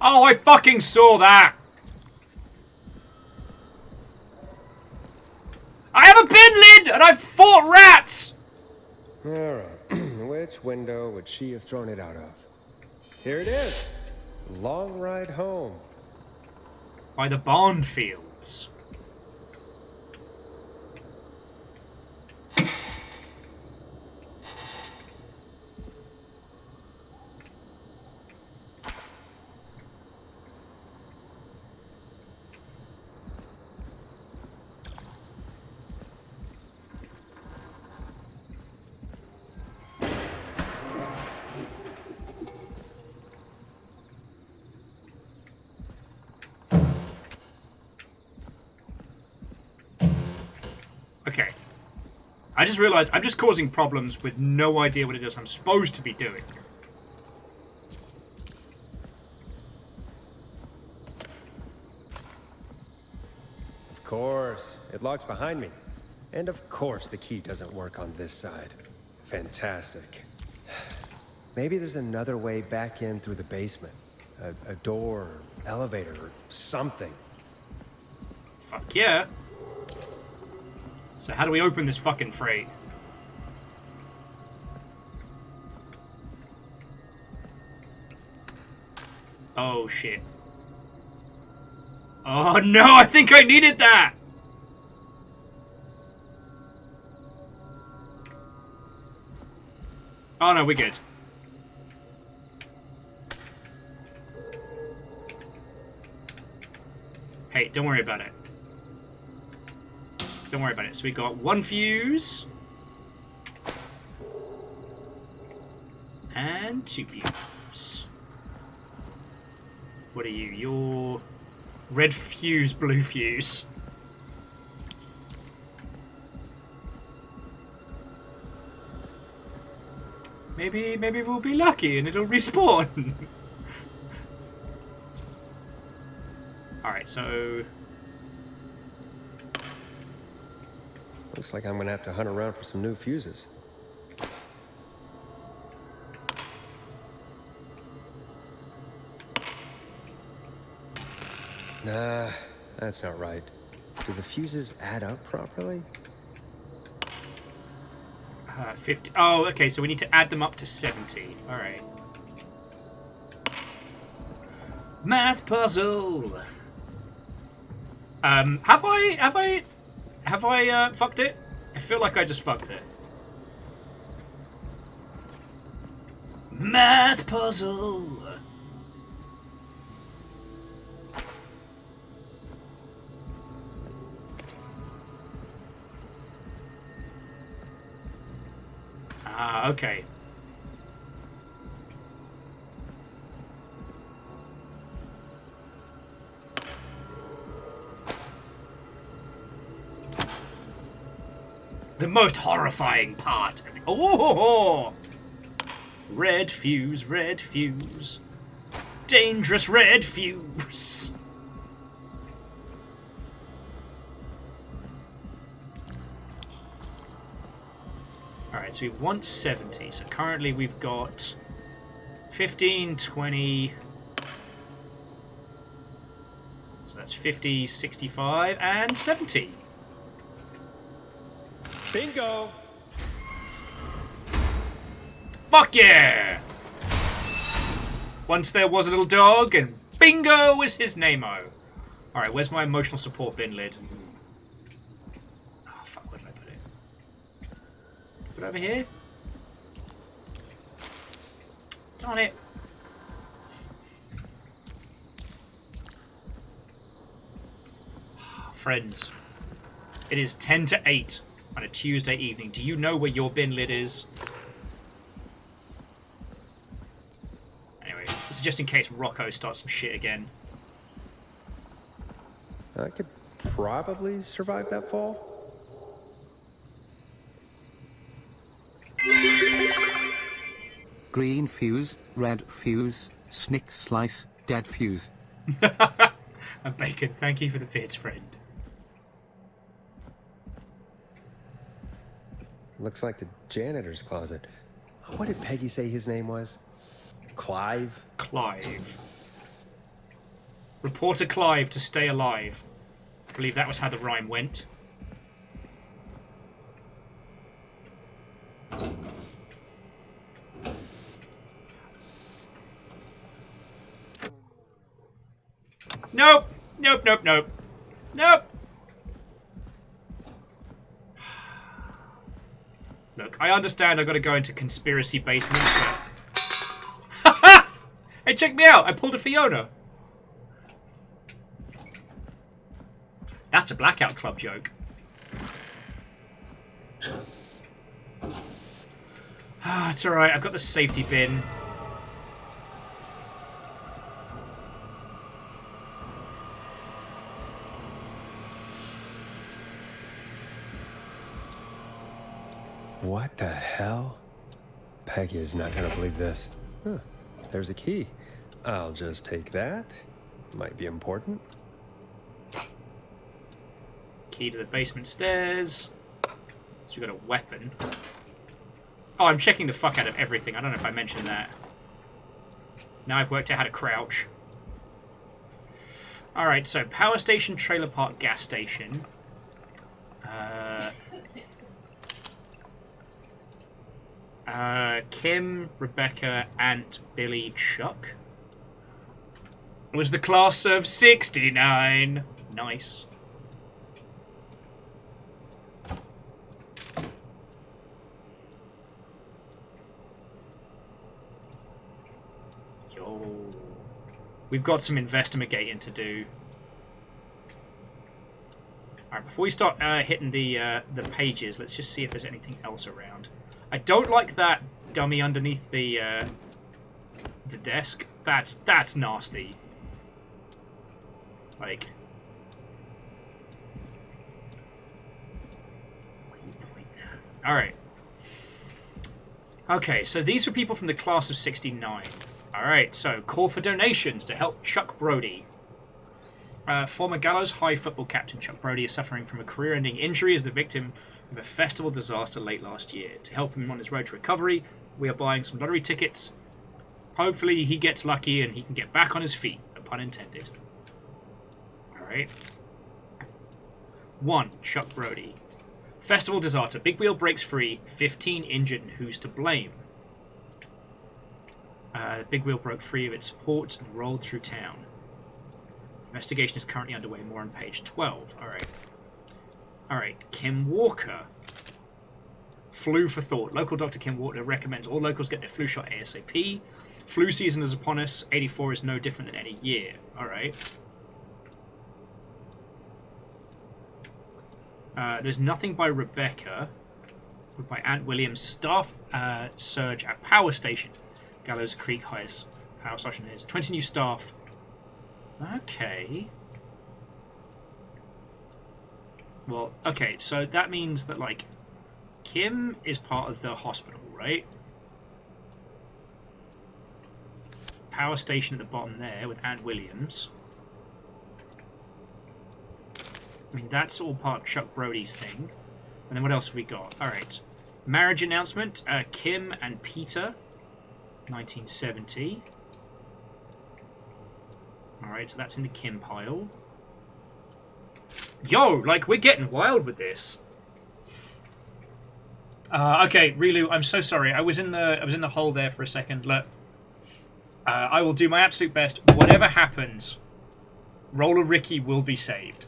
Oh, I fucking saw that! I have a bin lid and I've fought rats!
Alright, which window would she have thrown it out of? Here it is. Long ride home.
By the barn fields. Okay. I just realized I'm just causing problems with no idea what it is I'm supposed to be doing.
course. It locks behind me. And of course the key doesn't work on this side. Fantastic. Maybe there's another way back in through the basement. A door, or elevator, or something.
Fuck yeah. So how do we open this fucking freight? Oh shit. Oh no, I think I needed that! Oh no, we're good. Hey, don't worry about it. Don't worry about it. So we got 1 fuse. And 2 fuse. What are you? You're red fuse, blue fuse. Maybe we'll be lucky and it'll respawn. Alright, so...
Looks like I'm gonna have to hunt around for some new fuses. Nah, that's not right. Do the fuses add up properly?
50. Oh, okay, so we need to add them up to 70. Alright. Math puzzle! Have I fucked it? I feel like I just fucked it. Math puzzle! Ah, okay. The most horrifying part. Oh! Red fuse, red fuse. Dangerous red fuse. Alright, so we want 70. So currently we've got 15, 20. So that's 50, 65, and 70.
Bingo!
Fuck yeah! Once there was a little dog, and bingo was his name-o. Alright, where's my emotional support bin lid? Oh, fuck, where did I put it? Put it over here? Darn it. Friends, it is 10 to 8 on a Tuesday evening. Do you know where your bin lid is? Anyway, this is just in case Rocco starts some shit again.
I could probably survive that fall.
Green fuse, red fuse, snick slice, dead fuse.
And Bacon, thank you for the bits, friend.
Looks like the janitor's closet. What did Peggy say his name was? Clive?
Clive. Reporter Clive to stay alive. I believe that was how the rhyme went. Nope! Nope, nope, nope. Nope! Look, I understand I've got to go into conspiracy basement, but... Hey, check me out! I pulled a Fiona! That's a Blackout Club joke. Ah, it's alright, I've got the safety bin.
What the hell? Peggy is not gonna believe this. Huh, there's a key. I'll just take that. Might be important.
Key to the basement stairs. So we've got a weapon. Oh, I'm checking the fuck out of everything. I don't know if I mentioned that. Now I've worked out how to crouch. Alright, so power station, trailer park, gas station. Kim, Rebecca, Ant, Billy, Chuck. It was the class of 69. Nice. Yo. We've got some investigating to do. Alright, before we start hitting the pages, let's just see if there's anything else around. I don't like that dummy underneath the desk. That's nasty. Like, alright. Okay, so these were people from the class of 69. Alright, so call for donations to help Chuck Brody. Former Gallows High football captain Chuck Brody is suffering from a career-ending injury as the victim of a festival disaster late last year. To help him on his road to recovery, we are buying some lottery tickets. Hopefully he gets lucky and he can get back on his feet, no pun intended. Alright. 1. Chuck Brody. Festival disaster. Big wheel breaks free. 15 injured. Who's to blame? The big wheel broke free of its support and rolled through town. Investigation is currently underway. More on page 12. Alright. Alright. Kim Walker. Flu for thought. Local Dr. Kim Walker recommends all locals get their flu shot ASAP. Flu season is upon us. 84 is no different than any year. Alright. There's nothing by Rebecca. But by Aunt Williams. Staff surge at power station. Gallows Creek highest power station is 20 new staff. Okay. Well, okay, so that means that, like, Kim is part of the hospital, right? Power station at the bottom there with Aunt Williams. I mean, that's all part of Chuck Brody's thing. And then what else have we got? Alright. Marriage announcement. Kim and Peter. 1970. Alright, so that's in the Kim pile. Yo, like, we're getting wild with this. Okay, Rilu, I'm so sorry. I was in the hole there for a second. Look, I will do my absolute best. Whatever happens, Roller Ricky will be saved.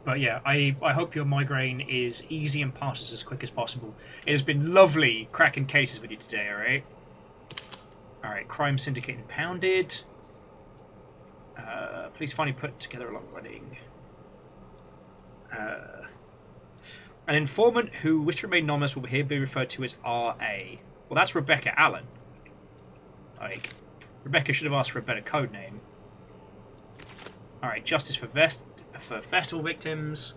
But yeah, I hope your migraine is easy and passes as quick as possible. It has been lovely cracking cases with you today, alright? Alright, Crime Syndicate impounded. Police finally put together a long running. An informant who wished to remain anonymous will here be referred to as R.A. Well, that's Rebecca Allen. Like, Rebecca should have asked for a better code name. Alright, justice for festival victims.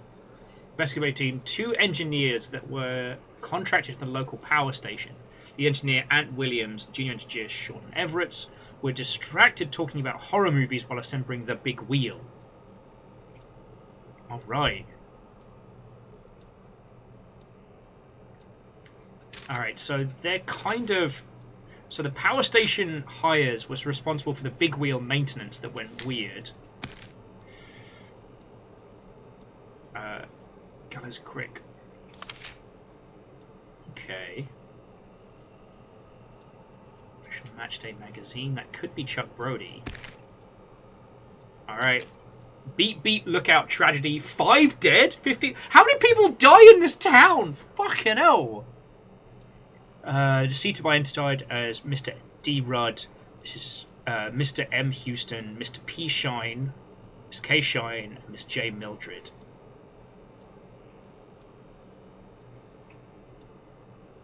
Investigative team. 2 engineers that were contracted to the local power station. The engineer Ant Williams, junior engineer Sean Everett, were distracted talking about horror movies while assembling the big wheel. Alright. Alright, so they're kind of... So the power station hires was responsible for the big wheel maintenance that went weird. Gallows Creek. Okay. Official Matchday magazine. That could be Chuck Brody. Alright. Beep beep, look out, tragedy. 5 dead? 15? How many people die in this town? Fucking hell. Deceased by identified as Mr. D. Rudd. This is Mr. M. Houston, Mr. P. Shine, Miss K. Shine, and Miss J. Mildred.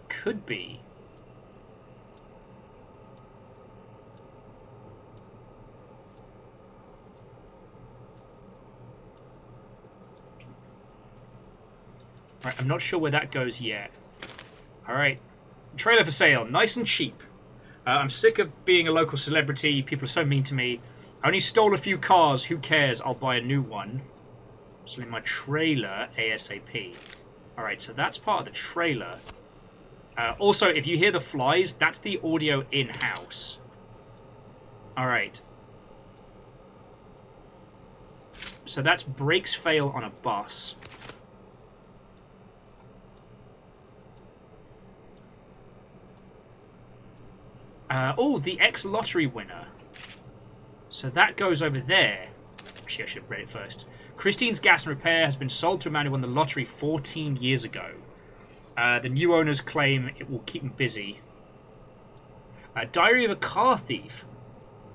Could be. Right, I'm not sure where that goes yet. Alright. Trailer for sale. Nice and cheap. I'm sick of being a local celebrity. People are so mean to me. I only stole a few cars. Who cares? I'll buy a new one. Selling my trailer ASAP. Alright, so that's part of the trailer. Also, if you hear the flies, that's the audio in-house. Alright. So that's brakes fail on a bus. Oh, the ex-lottery winner. So that goes over there. Actually, I should have read it first. Christine's Gas and Repair has been sold to a man who won the lottery 14 years ago. The new owners claim it will keep him busy. Diary of a Car Thief.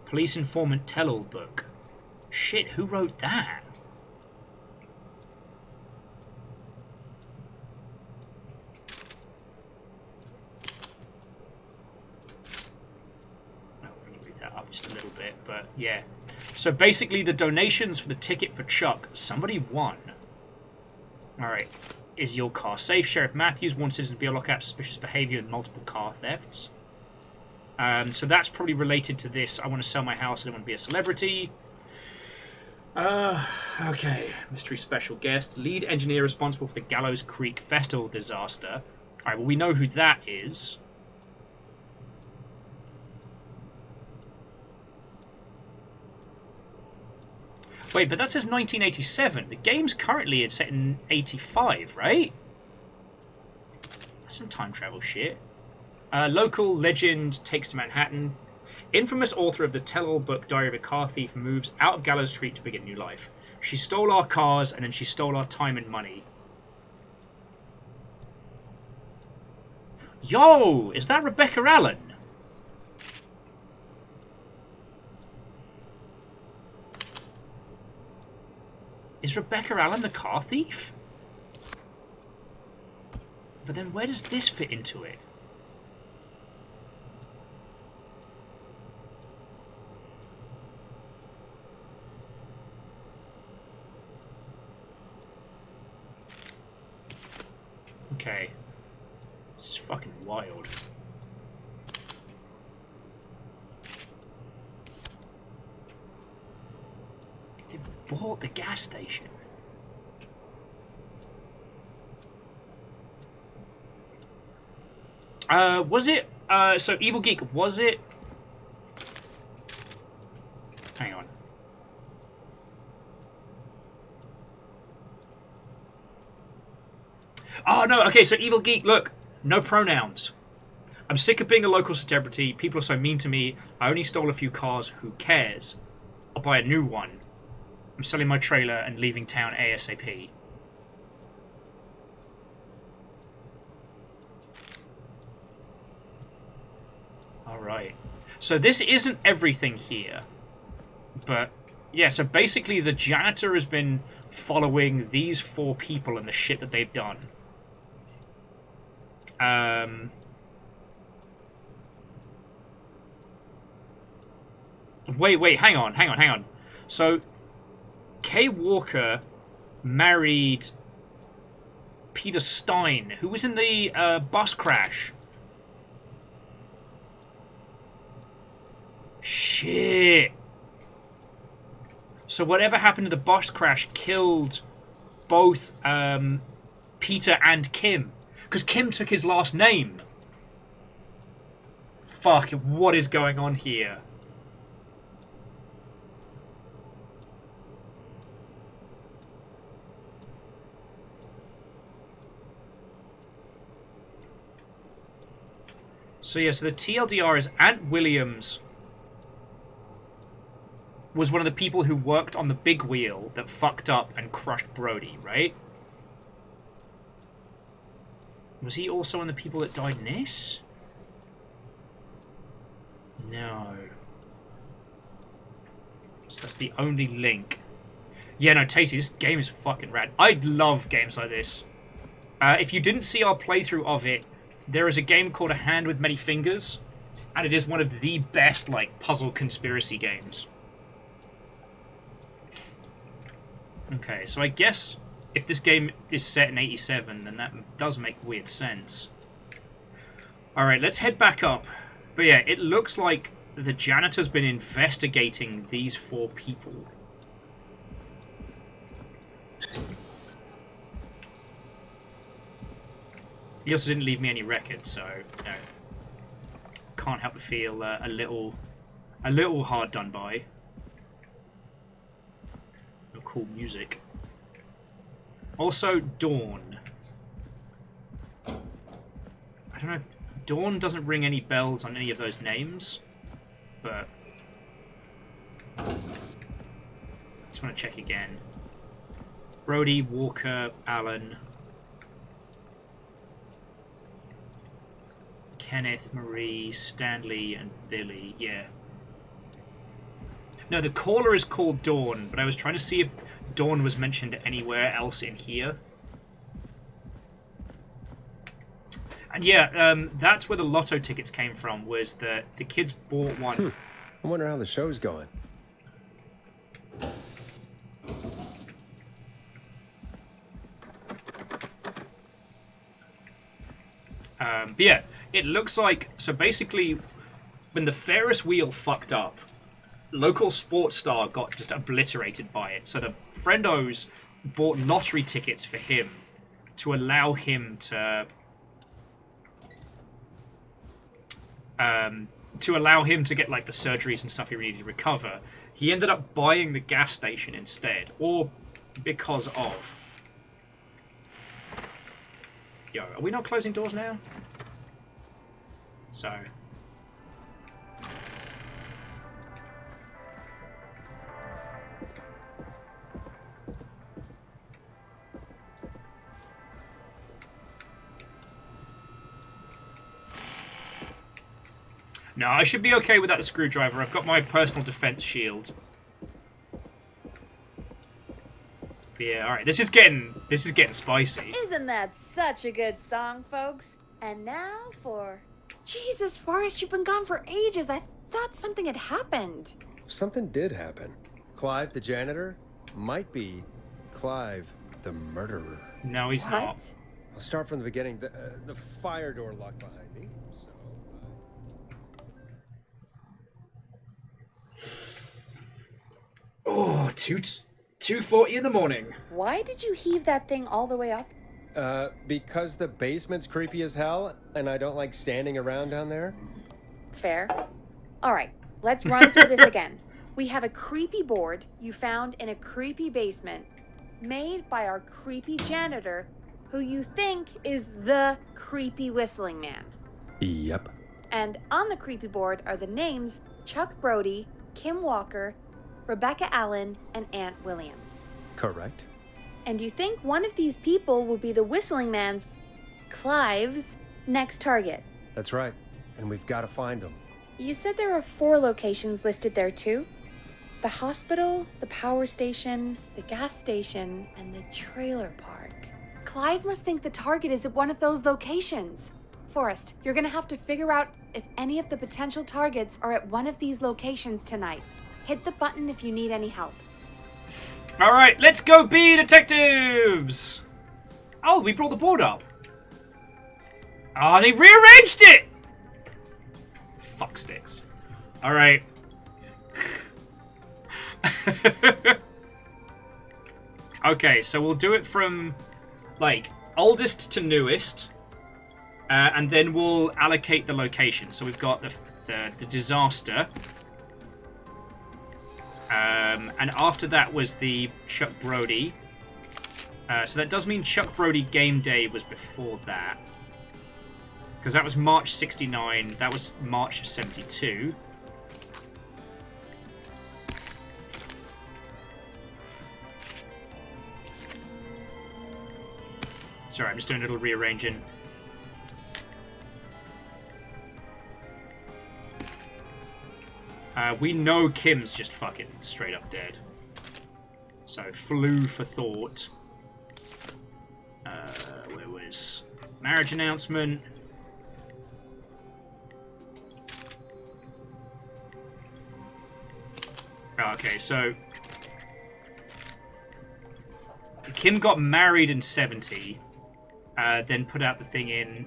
Police Informant Tell-All book. Shit, who wrote that? Up just a little bit, but yeah. So basically the donations for the ticket for Chuck, somebody won. Alright. Is your car safe? Sheriff Matthews wants citizens to be on lookout for suspicious behavior and multiple car thefts. So that's probably related to this. I want to sell my house. I don't want to be a celebrity. Okay. Mystery special guest. Lead engineer responsible for the Gallows Creek Festival disaster. Alright, well we know who that is. Wait, but that says 1987. The game's currently set in 85, right? That's some time travel shit. Local legend takes to Manhattan. Infamous author of the tell-all book Diary of a Car Thief moves out of Gallows Creek to begin new life. She stole our cars and then she stole our time and money. Yo, is that Rebecca Allen? Is Rebecca Allen the car thief? But then where does this fit into it? Okay. This is fucking wild. Bought the gas station. Was it so Evil Geek, was it? Hang on. Oh no, okay, so Evil Geek, look, no pronouns. I'm sick of being a local celebrity. People are so mean to me. I only stole a few cars, who cares? I'll buy a new one. I'm selling my trailer and leaving town ASAP. Alright. So this isn't everything here. But, yeah, so basically the janitor has been following these 4 people and the shit that they've done. Wait, hang on. So, Kay Walker married Peter Stein, who was in the bus crash. Shit. So whatever happened to the bus crash killed both Peter and Kim. Because Kim took his last name. Fuck, what is going on here? So yeah, so the TLDR is Ant Williams was one of the people who worked on the big wheel that fucked up and crushed Brody, right? Was he also one of the people that died in this? No. So that's the only link. Yeah, no, Tasty, this game is fucking rad. I love games like this. If you didn't see our playthrough of it, there is a game called A Hand with Many Fingers, and it is one of the best, like, puzzle conspiracy games. Okay, so I guess if this game is set in 87, then that does make weird sense. Alright, let's head back up. But yeah, it looks like the janitor's been investigating these 4 people. He also didn't leave me any records, so you know, can't help but feel a little hard done by. No cool music. Also, Dawn. I don't know if Dawn doesn't ring any bells on any of those names, but just want to check again. Brody, Walker, Allen, Kenneth, Marie, Stanley, and Billy. Yeah. No, the caller is called Dawn, but I was trying to see if Dawn was mentioned anywhere else in here. And yeah, that's where the lotto tickets came from, was that the kids bought one.
I wonder how the show's going.
But yeah, it looks like, so basically, when the Ferris wheel fucked up, local sports star got just obliterated by it. So the friendos bought lottery tickets for him to allow him to get like the surgeries and stuff he needed to recover. He ended up buying the gas station instead, or because of. Yo, are we not closing doors now? So. No, I should be okay without the screwdriver. I've got my personal defense shield. But yeah, alright. This is getting spicy.
Isn't that such a good song, folks? And now for... Jesus, Forrest, you've been gone for ages. I thought something had happened.
Something did happen. Clive, the janitor, might be Clive, the murderer.
No, he's not.
I'll start from the beginning. The fire door locked behind me, so...
Oh, 2:40 in the morning.
Why did you heave that thing all the way up?
Because the basement's creepy as hell, and I don't like standing around down there.
Fair. All right, let's run through this again. We have a creepy board you found in a creepy basement, made by our creepy janitor, who you think is the creepy whistling man.
Yep.
And on the creepy board are the names Chuck Brody, Kim Walker, Rebecca Allen, and Aunt Williams.
Correct.
And you think one of these people will be the whistling man's, Clive's, next target.
That's right. And we've got to find them.
You said there are 4 locations listed there too? The hospital, the power station, the gas station, and the trailer park. Clive must think the target is at one of those locations. Forrest, you're gonna have to figure out if any of the potential targets are at one of these locations tonight. Hit the button if you need any help.
Alright, let's go be detectives! Oh, we brought the board up. Oh, they rearranged it! Fuck sticks. Alright. Okay, so we'll do it from, like, oldest to newest. And then we'll allocate the location. So we've got the disaster. And after that was the Chuck Brody. So that does mean Chuck Brody Game Day was before that. Because that was March 69. That was March of 72. Sorry, I'm just doing a little rearranging. We know Kim's just fucking straight up dead. So, flew for thought. Where was marriage announcement? Okay, so Kim got married in 70, then put out the thing in...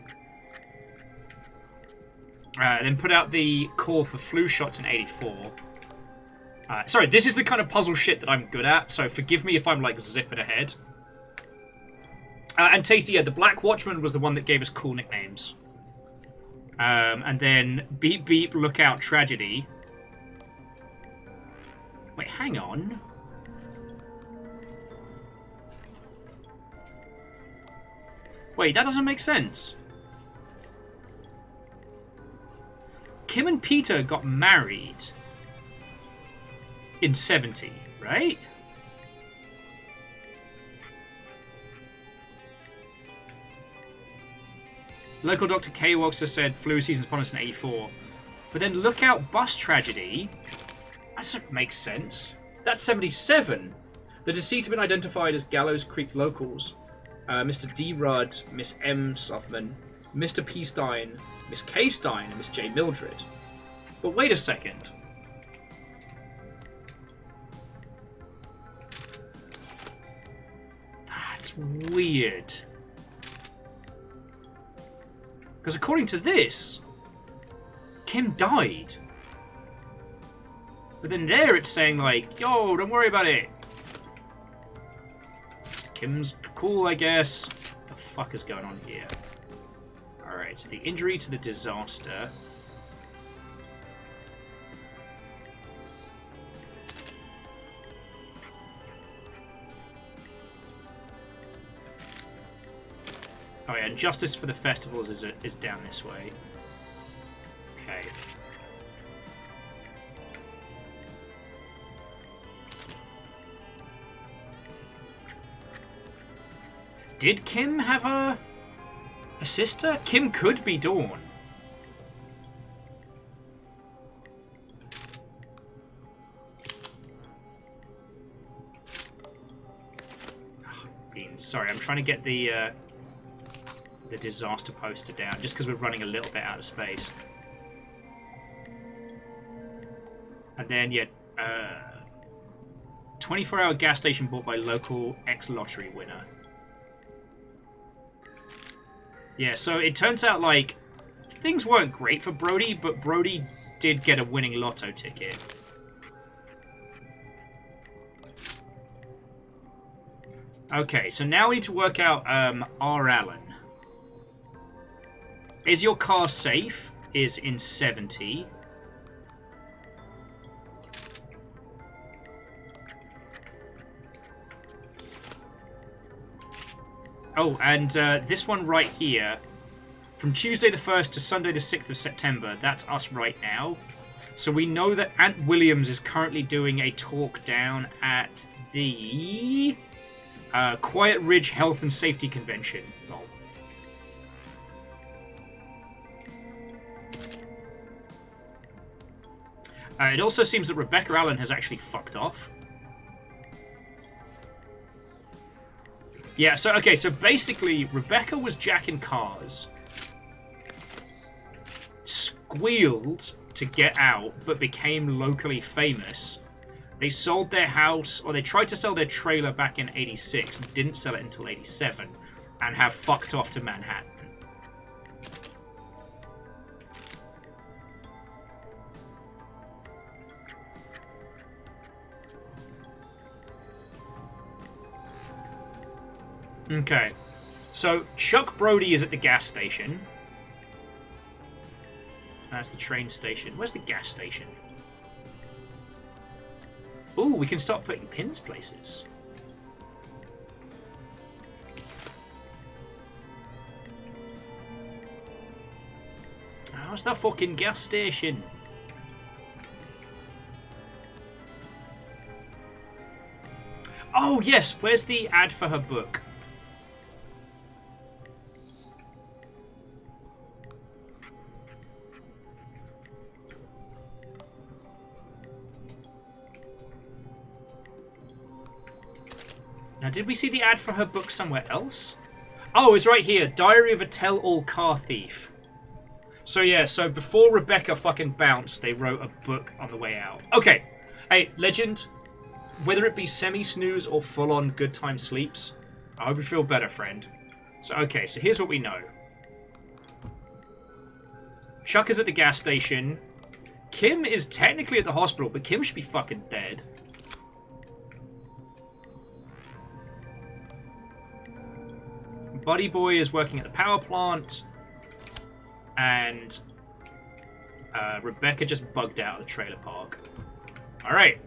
then put out the call for flu shots in 84. Sorry, this is the kind of puzzle shit that I'm good at, so forgive me if I'm, like, zipping ahead. And Tasty, yeah, the Black Watchman was the one that gave us cool nicknames. And then Beep Beep, Look Out, Tragedy. Wait, hang on. Wait, that doesn't make sense. Kim and Peter got married in 70, right? Local Dr. K. Walker said flu season's upon us in 84. But then Look Out, Bus Tragedy. That doesn't make sense. That's 77. The deceased have been identified as Gallows Creek locals. Mr. D. Rudd, Miss M. Softman, Mr. P. Stein, Miss K. Stein, and Miss J. Mildred. But wait a second. That's weird. Because according to this, Kim died. But then there it's saying like, yo, don't worry about it. Kim's cool, I guess. What the fuck is going on here? Alright, so the injury to the disaster. Oh yeah, and justice for the festivals is down this way. Okay. Did Kim have a sister? Kim could be Dawn. Sorry, I'm trying to get the disaster poster down, just because we're running a little bit out of space. And then, yeah, 24-hour gas station bought by local ex-lottery winner. Yeah, so it turns out, like, things weren't great for Brody, but Brody did get a winning lotto ticket. Okay, so now we need to work out R. Allen. Is your car safe? Is in 70. Oh, and this one right here, from Tuesday the 1st to Sunday the 6th of September, that's us right now. So we know that Ant Williams is currently doing a talk down at the Quiet Ridge Health and Safety Convention. Lol. It also seems that Rebecca Allen has actually fucked off. Yeah, so, okay, so basically, Rebecca was jacking cars, squealed to get out, but became locally famous. They sold their house, or they tried to sell their trailer back in 86, didn't sell it until 87, and have fucked off to Manhattan. Okay, so Chuck Brody is at the gas station. That's the train station. Where's the gas station? Ooh, we can start putting pins places. How's that fucking gas station? Oh, yes, where's the ad for her book? Now, did we see the ad for her book somewhere else? Oh, it's right here. Diary of a Tell-All Car Thief. So, yeah, so before Rebecca fucking bounced, they wrote a book on the way out. Okay. Hey, Legend, whether it be semi-snooze or full-on good time sleeps, I hope you feel better, friend. So, okay, so here's what we know. Chuck is at the gas station. Kim is technically at the hospital, but Kim should be fucking dead. Buddy Boy is working at the power plant. And Rebecca just bugged out of the trailer park. Alright.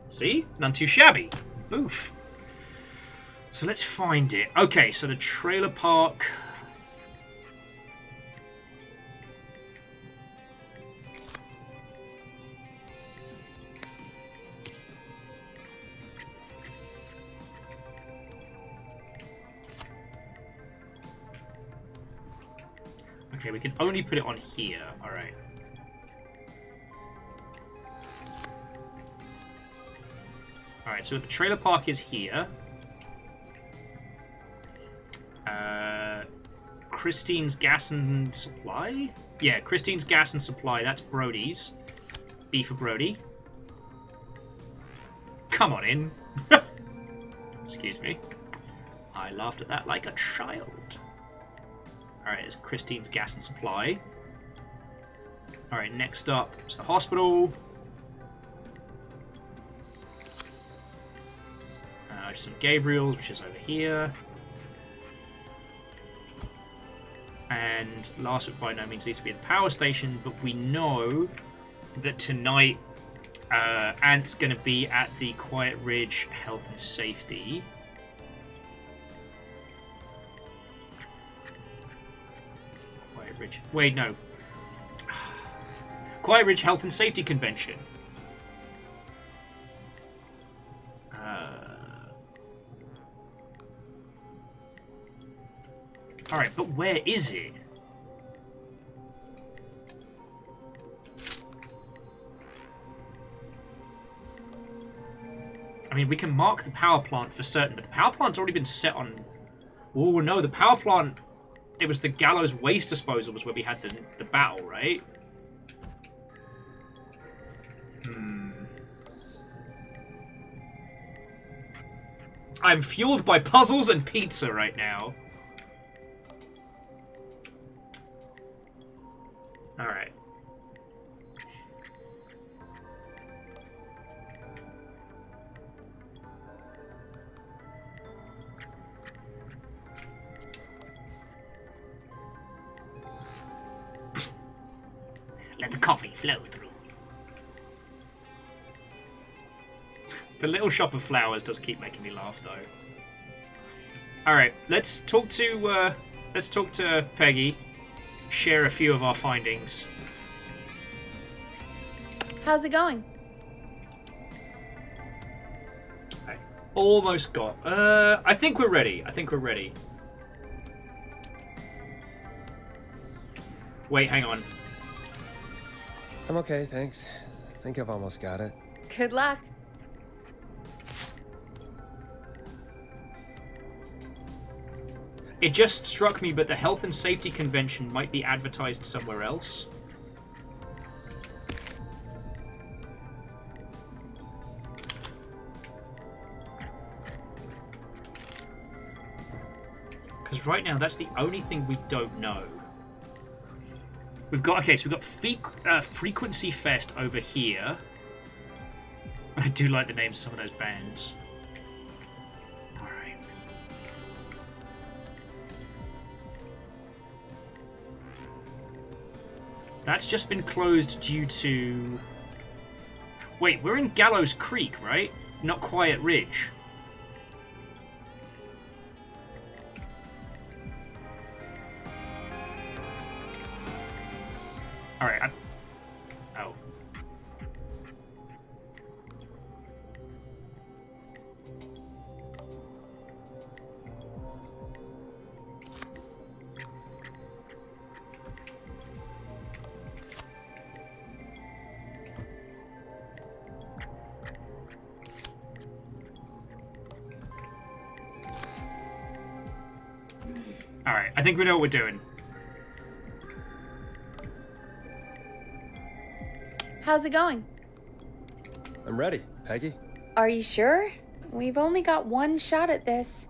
See? None too shabby. Oof. So let's find it. Okay, so the trailer park... Okay, we can only put it on here. Alright. Alright, so the trailer park is here. Christine's Gas and Supply? Yeah, Christine's Gas and Supply. That's Brody's. B for Brody. Come on in. Excuse me. I laughed at that like a child. Alright, it's Christine's Gas and Supply. Alright, next up is the hospital. Some Gabriel's, which is over here. And last but by no means least, to be the power station, but we know that tonight Ant's going to be at the Quiet Ridge Health and Safety. Quiet Ridge. Wait, no. Quiet Ridge Health and Safety Convention. Alright, but where is it? I mean, we can mark the power plant for certain, but the power plant's already been set on... Oh, no, the power plant... It was the Gallows Waste Disposal was where we had the battle, right? I'm fueled by puzzles and pizza right now. Alright. Let the coffee flow through. The Little Shop of Flowers does keep making me laugh, though. Alright, let's talk to Peggy. Share a few of our findings.
How's it going?
Okay. Almost got. I think we're ready. Wait, hang on.
I'm okay, thanks. I think I've almost got it.
Good luck.
It just struck me, but the Health and Safety Convention might be advertised somewhere else. Because right now, that's the only thing we don't know. We've got, okay, so we've got Frequency Fest over here. I do like the names of some of those bands. That's just been closed due to... Wait, we're in Gallows Creek, right? Not Quiet Ridge. Alright, oh. Alright, I think we know what we're doing.
How's it going?
I'm ready, Peggy.
Are you sure? We've only got one shot at this.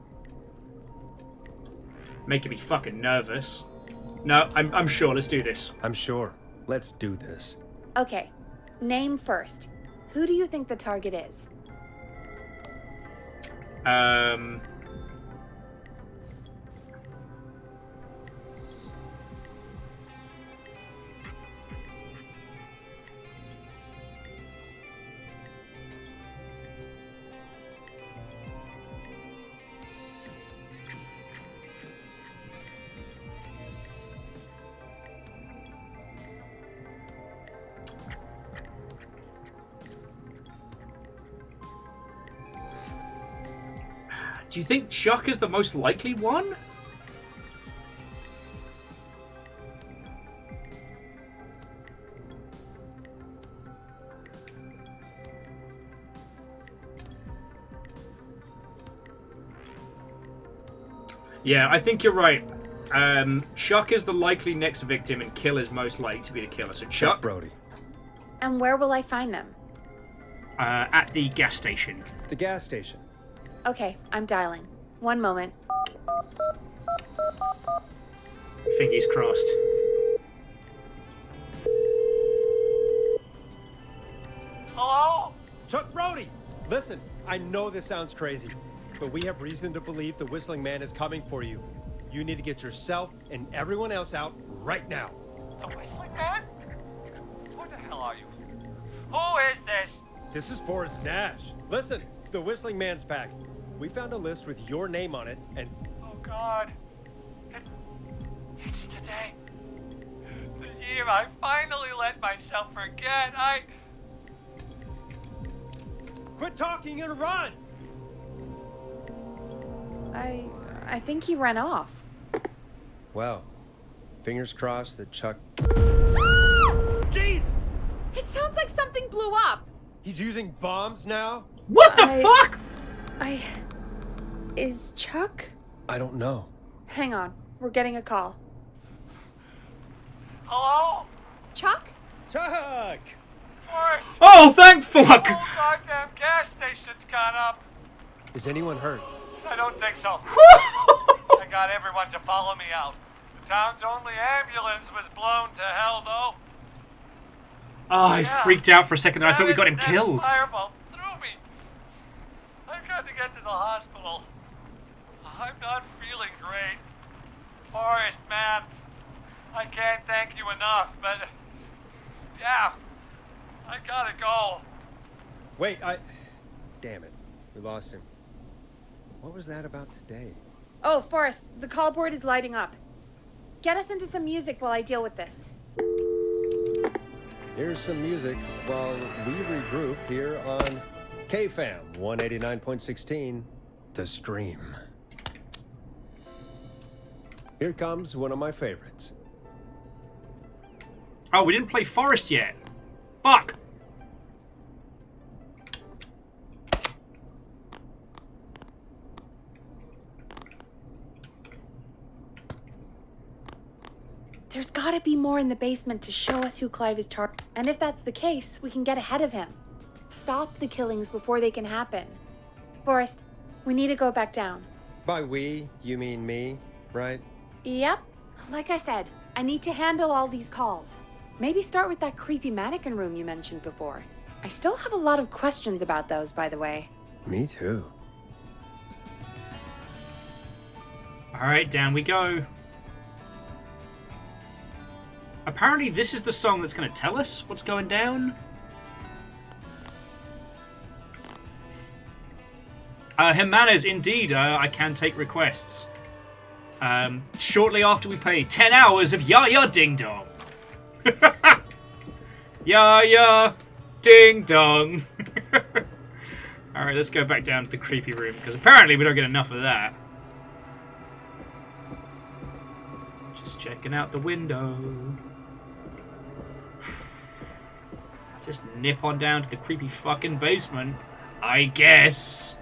Making me fucking nervous. No, I'm sure. Let's do this.
I'm sure. Let's do this.
Okay, name first. Who do you think the target is?
Do you think Chuck is the most likely one? Yeah, I think you're right. Chuck is the likely next victim, and Kill is most likely to be the killer. So Chuck
Brody.
And where will I find them?
At the gas station.
The gas station.
Okay, I'm dialing. One moment.
Fingers crossed.
Hello?
Chuck Brody! Listen, I know this sounds crazy, but we have reason to believe the Whistling Man is coming for you. You need to get yourself and everyone else out right now.
The Whistling Man? Who the hell are you? Who is this?
This is Forrest Nash. Listen, the Whistling Man's back. We found a list with your name on it, and...
Oh, God. It's today. The year I finally let myself forget.
Quit talking and run!
I think he ran off.
Well, fingers crossed that Chuck...
Jesus! It sounds like something blew up.
He's using bombs now?
What the fuck?
Is Chuck?
I don't know.
Hang on. We're getting a call.
Hello?
Chuck?
Chuck!
Forrest!
Oh, thank fuck!
The whole goddamn gas station's gone up.
Is anyone hurt?
I don't think so. I got everyone to follow me out. The town's only ambulance was blown to hell, though.
Oh, I freaked out for a second. I thought we got him
That
killed.
Fireball threw me. I've got to get to the hospital. I'm not feeling great. Forrest, man, I can't thank you enough, but yeah, I gotta go.
Wait, Damn it. We lost him. What was that about today?
Oh, Forrest, the call board is lighting up. Get us into some music while I deal with this.
Here's some music while we regroup here on KFAM 189.16, The Stream. Here comes one of my favorites.
Oh, we didn't play Forest yet. Fuck.
There's gotta be more in the basement to show us who Clive is targeting. And if that's the case, we can get ahead of him. Stop the killings before they can happen. Forrest, we need to go back down.
By we, you mean me, right?
Yep. Like I said, I need to handle all these calls. Maybe start with that creepy mannequin room you mentioned before. I still have a lot of questions about those, by the way.
Me too.
Alright, down we go. Apparently this is the song that's going to tell us what's going down. Jimenez, indeed, I can take requests. Shortly after we play 10 hours of Ya Ya Ding Dong. Ya Ya Ding Dong. Alright, let's go back down to the creepy room, because apparently we don't get enough of that. Just checking out the window. Just nip on down to the creepy fucking basement, I guess.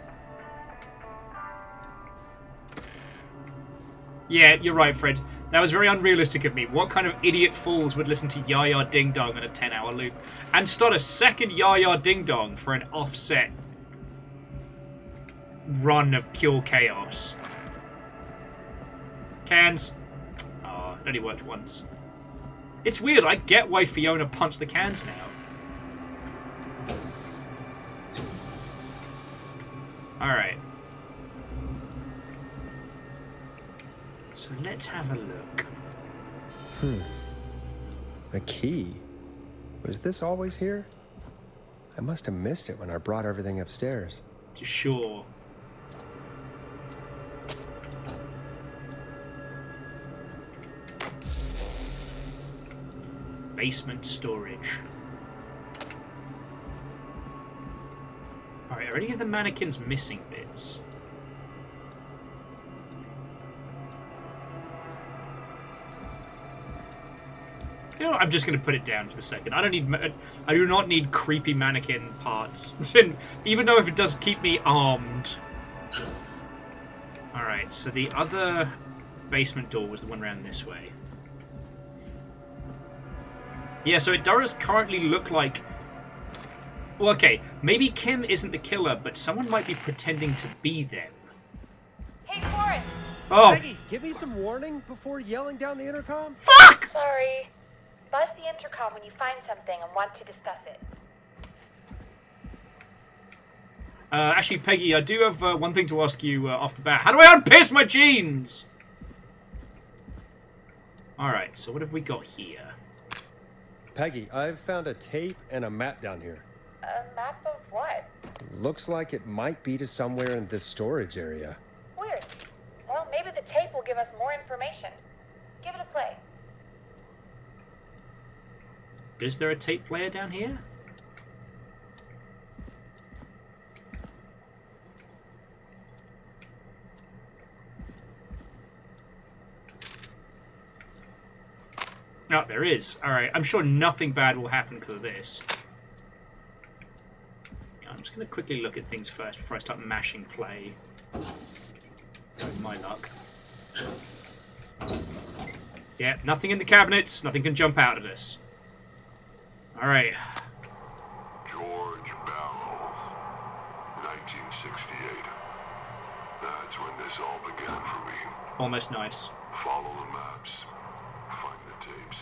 Yeah, you're right, Fred. That was very unrealistic of me. What kind of idiot fools would listen to Ya Ya Ding Dong in a 10-hour loop and start a second Ya Ya Ding Dong for an offset run of pure chaos? Cans. Oh, it only worked once. It's weird. I get why Fiona punched the cans now. Alright. So let's have a look.
A key? Was this always here? I must have missed it when I brought everything upstairs.
Sure. Basement storage. Alright, are any of the mannequins missing bits? You know what? I'm just going to put it down for the second. I do not need creepy mannequin parts. Even though if it does keep me armed. Alright, so the other basement door was the one around this way. Yeah, so it does currently look like... Well, okay, maybe Kim isn't the killer, but someone might be pretending to be them.
Hey, Forrest!
Oh,
Peggy, give me some warning before yelling down the intercom.
Fuck!
Sorry. Buzz the intercom when you find something and want to discuss it.
Actually, Peggy, I do have one thing to ask you off the bat. How do I unpiss my jeans? Alright, so what have we got here?
Peggy, I've found a tape and a map down here.
A map of what?
Looks like it might be to somewhere in this storage area.
Weird. Well, maybe the tape will give us more information. Give it a play.
Is there a tape player down here? Oh, there is. Alright, I'm sure nothing bad will happen because of this. Yeah, I'm just going to quickly look at things first before I start mashing play. With my luck. Yeah, nothing in the cabinets. Nothing can jump out of this. Alright.
George Barrow, 1968. That's when this all began for me.
Almost nice.
Follow the maps. Find the tapes.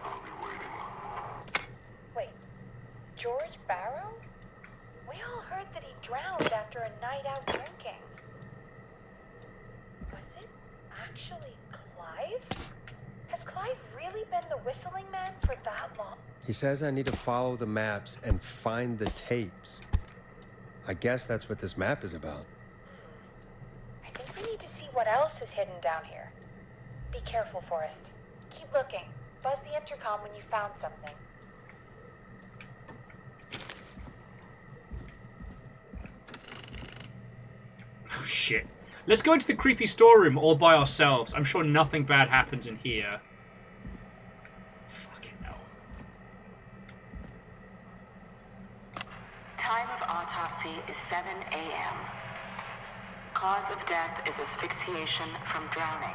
I'll be waiting.
Wait, George Barrow? We all heard that he drowned after a night out drinking. Was it actually Clive? Has Clive really been the whistling man for that long?
He says I need to follow the maps and find the tapes. I guess that's what this map is about.
I think we need to see what else is hidden down here. Be careful, Forrest. Keep looking. Buzz the intercom when you found something.
Oh, shit. Let's go into the creepy storeroom all by ourselves. I'm sure nothing bad happens in here. Fucking hell.
Time of autopsy is 7 a.m. Cause of death is asphyxiation from drowning.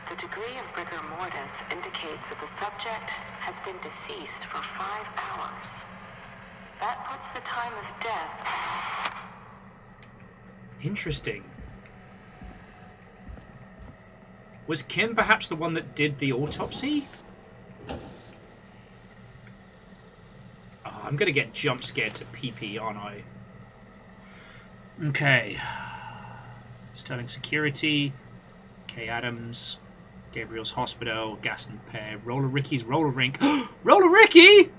The degree of rigor mortis indicates that the subject has been deceased for 5 hours. That puts the time of death...
Interesting. Was Kim perhaps the one that did the autopsy? Oh, I'm gonna get jump scared to pee-pee, aren't I? Okay. Sterling Security. Kay Adams. Gabriel's Hospital. Gas and Repair. Roller Ricky's Roller Rink. Roller Ricky!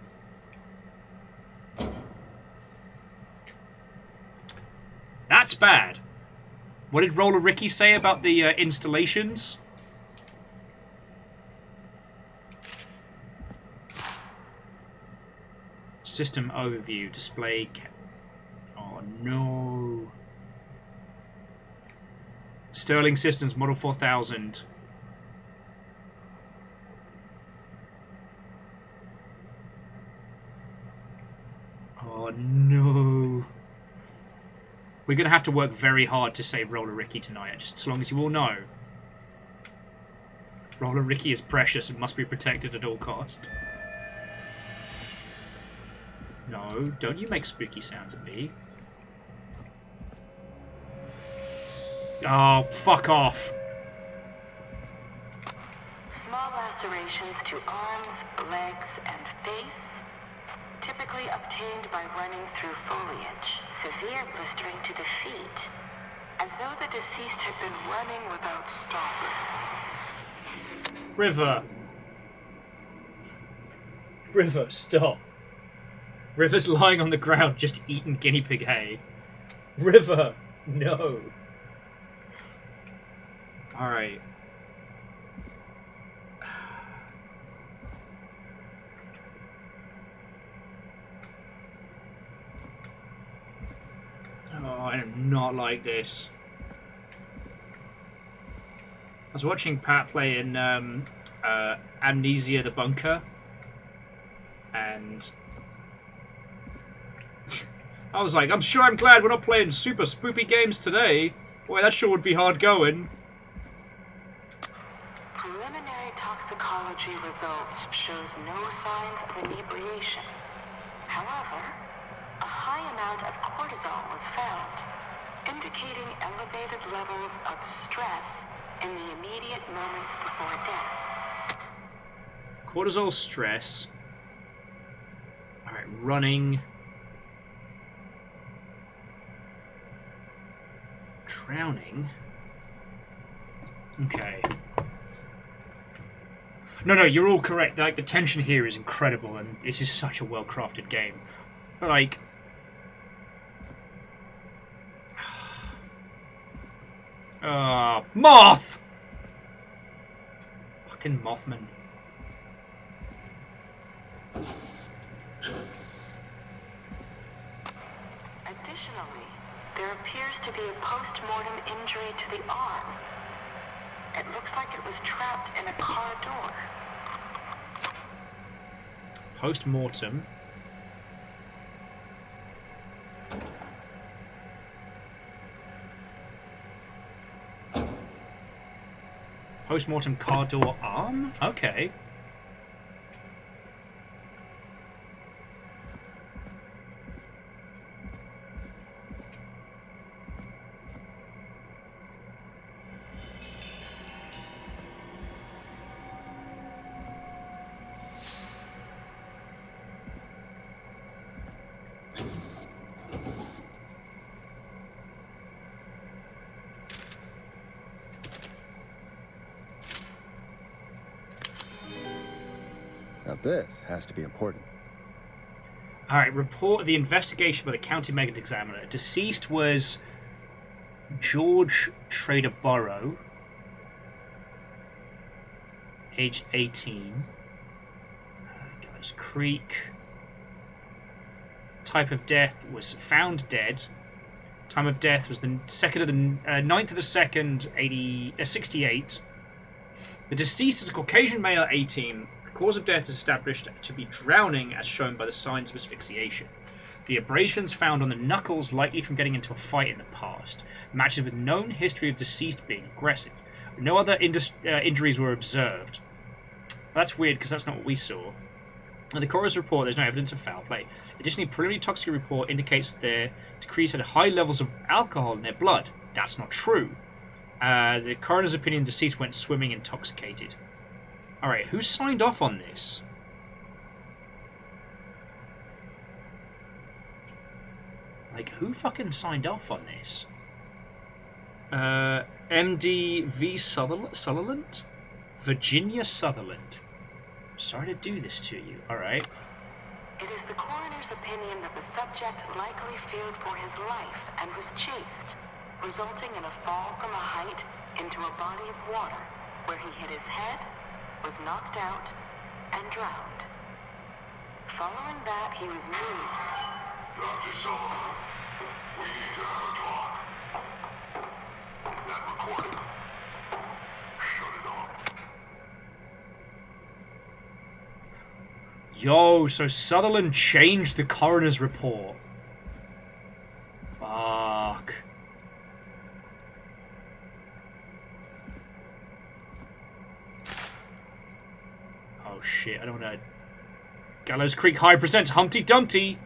That's bad. What did Roller Ricky say about the installations? System overview, display. Oh no. Sterling Systems Model 4000. Oh no. We're going to have to work very hard to save Roller Ricky tonight, just as long as you all know. Roller Ricky is precious and must be protected at all costs. No, don't you make spooky sounds at me. Oh, fuck off.
Small lacerations to arms, legs, and face, typically obtained by running through foliage. Severe blistering to the feet, as though the deceased had been running without stopping.
River. River, stop. River's lying on the ground just eating guinea pig hay. River, no. Alright. Oh, I do not like this. I was watching Pat play in Amnesia the Bunker. And I was like, I'm sure I'm glad we're not playing super spoopy games today. Boy, that sure would be hard going.
Preliminary toxicology results shows no signs of inebriation. However, a high amount of cortisol was found, indicating elevated levels of stress in the immediate moments before death.
Cortisol, stress. Alright, running. Drowning. Okay. No, you're all correct. Like, the tension here is incredible, and this is such a well-crafted game. But, like... Moth! Fucking Mothman.
Additionally, there appears to be a post-mortem injury to the arm. It looks like it was trapped in a car door.
Post-mortem. Post-mortem car door arm? Okay.
Now this has to be important.
Alright, report the investigation by the county medical examiner. Deceased was George Trader Burrow, age 18. Gallows Creek. Type of death was found dead. Time of death was the 9th of the 2nd, 68. The deceased is a Caucasian male, 18. The cause of death is established to be drowning, as shown by the signs of asphyxiation. The abrasions found on the knuckles likely from getting into a fight in the past. Matches with known history of deceased being aggressive. No other injuries were observed. That's weird, because that's not what we saw. In the coroner's report, there's no evidence of foul play. Additionally, preliminary toxicity report indicates their deceased had high levels of alcohol in their blood. That's not true. The coroner's opinion, deceased went swimming intoxicated. Alright, who signed off on this? Like, who fucking signed off on this? MD V. Sutherland? Virginia Sutherland. Sorry to do this to you. Alright.
It is the coroner's opinion that the subject likely feared for his life and was chased, resulting in a fall from a height into a body of water, where he hit his head, was knocked out, and drowned. Following that, he was moved.
Dr. Sullivan, we need to have a talk. That recording. Shut it off.
Yo, so Sutherland changed the coroner's report. Fuck. Oh shit, I don't want to... Gallows Creek High presents Humpty Dumpty.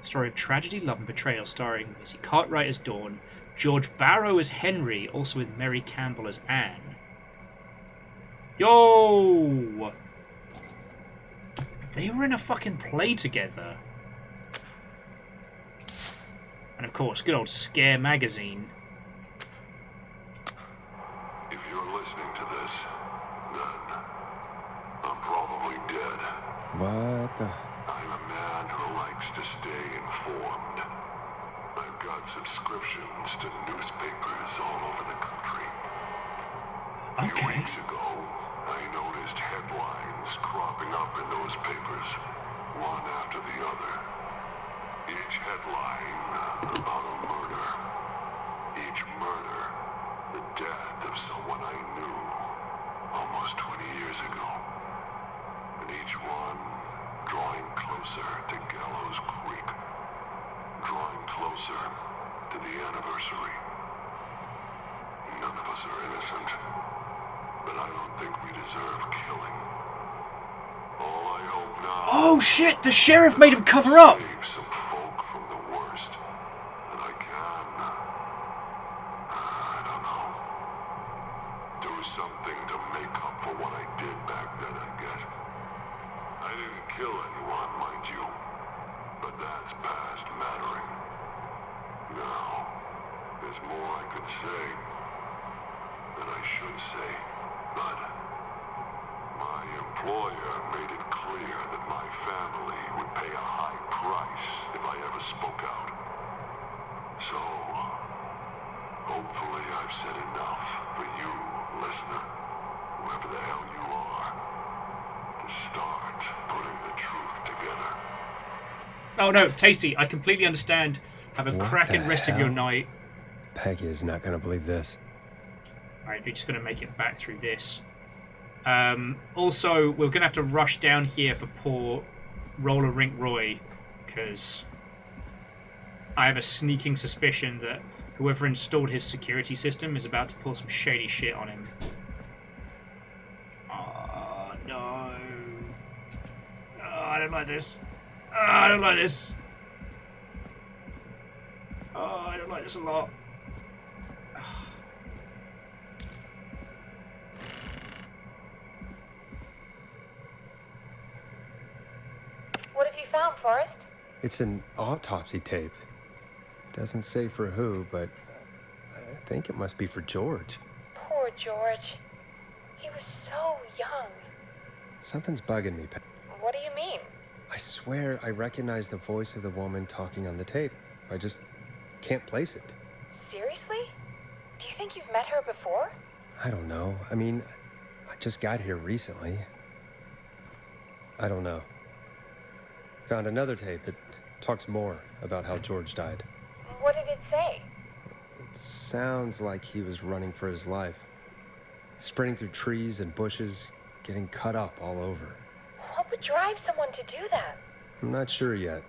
Story of tragedy, love and betrayal, starring Missy Cartwright as Dawn, George Barrow as Henry, also with Mary Campbell as Anne. Yo! They were in a fucking play together. And of course, good old Scare magazine.
If you're listening to this, then I'm probably dead.
What the?
I'm a man who likes to stay informed. I've got subscriptions to newspapers all over the country. A few weeks ago, I noticed headlines cropping up in those papers, one after the other. Each headline about a murder. Each murder, the death of someone I knew. almost 20 years ago. And each one drawing closer to Gallows Creek. Drawing closer to the anniversary. None of us are innocent, but I don't think we deserve killing. All I hope now...
Oh shit, the sheriff made him cover up!
Save some folk from the worst. And I can... I don't know. Do something to make up for what I did back then, I guess. I didn't kill anyone, mind you. But that's past mattering. Now, there's more I could say. That I should say. But my employer made it clear that my family would pay a high price if I ever spoke out. So, hopefully I've said enough for you, listener, whoever the hell you are, to start putting the truth together.
Oh no, Tasty, I completely understand. Have a
What
cracking
the
rest of your
hell?
night.
Peggy is not going to believe this.
Alright, we're just going to make it back through this. Also, we're going to have to rush down here for poor Roller Rink Roy, because I have a sneaking suspicion that whoever installed his security system is about to pull some shady shit on him. Oh, no. Oh, I don't like this. Oh, I don't like this. Oh, I don't like this a lot.
What have you found, Forrest?
It's an autopsy tape. Doesn't say for who, but I think it must be for George.
Poor George. He was so young.
Something's bugging me, Peg.
What do you mean?
I swear I recognize the voice of the woman talking on the tape. I just can't place it.
Seriously? Do you think you've met her before?
I don't know. I mean, I just got here recently. I don't know. Found another tape that talks more about how George died.
What did it say?
It sounds like he was running for his life. Sprinting through trees and bushes, getting cut up all over.
What would drive someone to do that?
I'm not sure yet.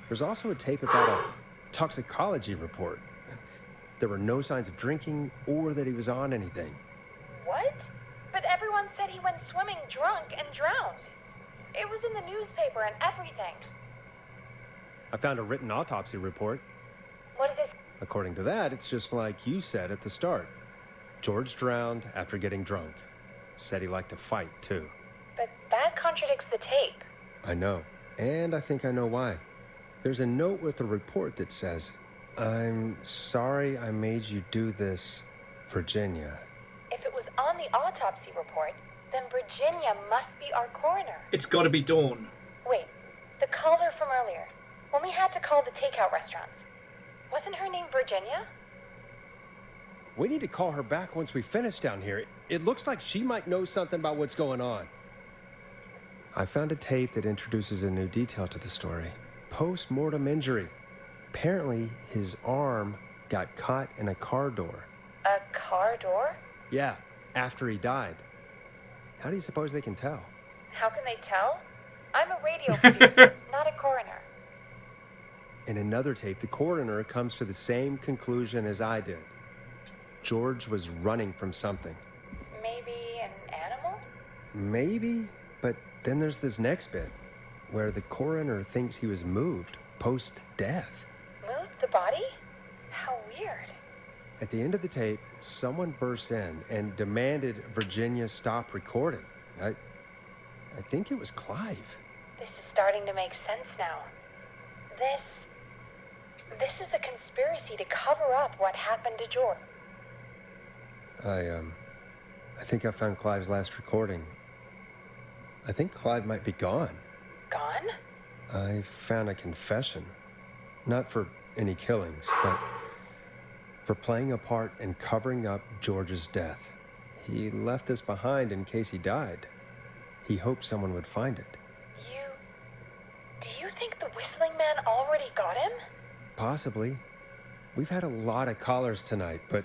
There's also a tape about a toxicology report. There were no signs of drinking or that he was on anything.
What? But everyone said he went swimming drunk and drowned. It was in the newspaper and everything.
I found a written autopsy report.
What is this?
According to that, it's just like you said at the start. George drowned after getting drunk. Said he liked to fight, too.
But that contradicts the tape.
I know. And I think I know why. There's a note with the report that says, "I'm sorry I made you do this, Virginia."
If it was on the autopsy report, then Virginia must be our coroner.
It's gotta be Dawn.
Wait, the caller from earlier, when we had to call the takeout restaurants, wasn't her name Virginia?
We need to call her back once we finish down here. It looks like she might know something about what's going on. I found a tape that introduces a new detail to the story. Post-mortem injury. Apparently, his arm got caught in a car door.
A car door?
Yeah, after he died. How do you suppose they can tell?
How can they tell? I'm a radio producer, not a coroner.
In another tape, the coroner comes to the same conclusion as I did. George was running from something.
Maybe an animal?
Maybe, but then there's this next bit, where the coroner thinks he was moved post-death.
Moved the body? How weird.
At the end of the tape, someone burst in and demanded Virginia stop recording. I think it was Clive.
This is starting to make sense now. This is a conspiracy to cover up what happened to George.
I think I found Clive's last recording. I think Clive might be gone.
Gone?
I found a confession. Not for any killings, but for playing a part in covering up George's death. He left this behind in case he died. He hoped someone would find it.
Do you think the Whistling Man already got him?
Possibly. We've had a lot of callers tonight, but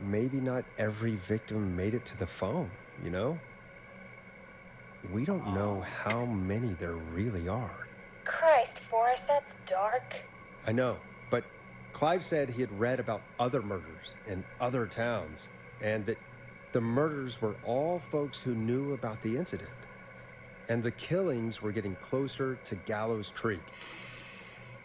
maybe not every victim made it to the phone, you know? We don't know how many there really are.
Christ, Forrest, that's dark.
I know, but Clive said he had read about other murders in other towns, and that the murders were all folks who knew about the incident. And the killings were getting closer to Gallows Creek.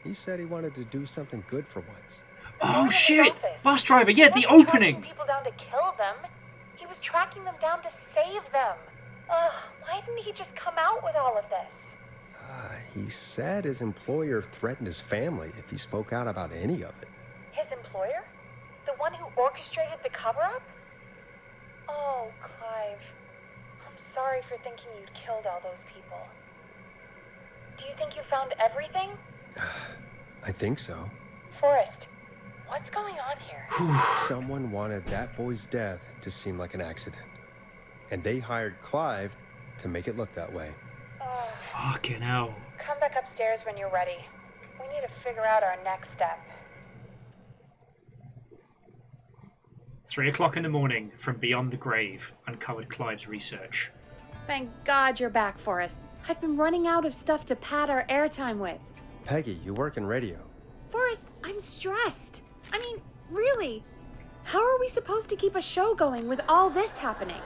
He said he wanted to do something good for once.
Oh shit! Bus driver, yeah, the opening!
People down to kill them. He was tracking them down to save them. Ugh, why didn't he just come out with all of this?
He said his employer threatened his family if he spoke out about any of it.
His employer? The one who orchestrated the cover-up? Oh, Clive. I'm sorry for thinking you'd killed all those people. Do you think you found everything?
I think so.
Forrest, what's going on here?
Someone wanted that boy's death to seem like an accident. And they hired Clive to make it look that way.
Fucking hell.
Come back upstairs when you're ready. We need to figure out our next step.
3 o'clock in the morning, from beyond the grave, uncovered Clive's research.
Thank God you're back, Forrest. I've been running out of stuff to pad our airtime with.
Peggy, you work in radio.
Forrest, I'm stressed. I mean, really. How are we supposed to keep a show going with all this happening?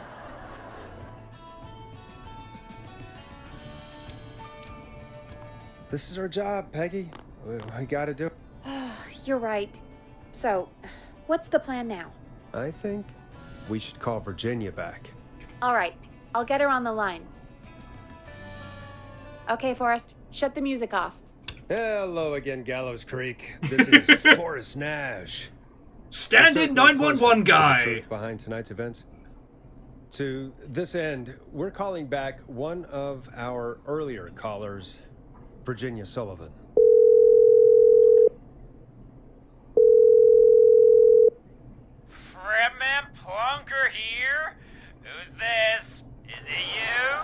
This is our job, Peggy. We gotta do it.
You're right. So, what's the plan now?
I think we should call Virginia back.
All right, I'll get her on the line. Okay, Forrest, shut the music off.
Hello again, Gallows Creek. This is Forrest Nash.
Standard 911 guy.
The truth behind tonight's events. To this end, we're calling back one of our earlier callers, Virginia Sullivan.
Fratman Plunker here? Who's this? Is it you?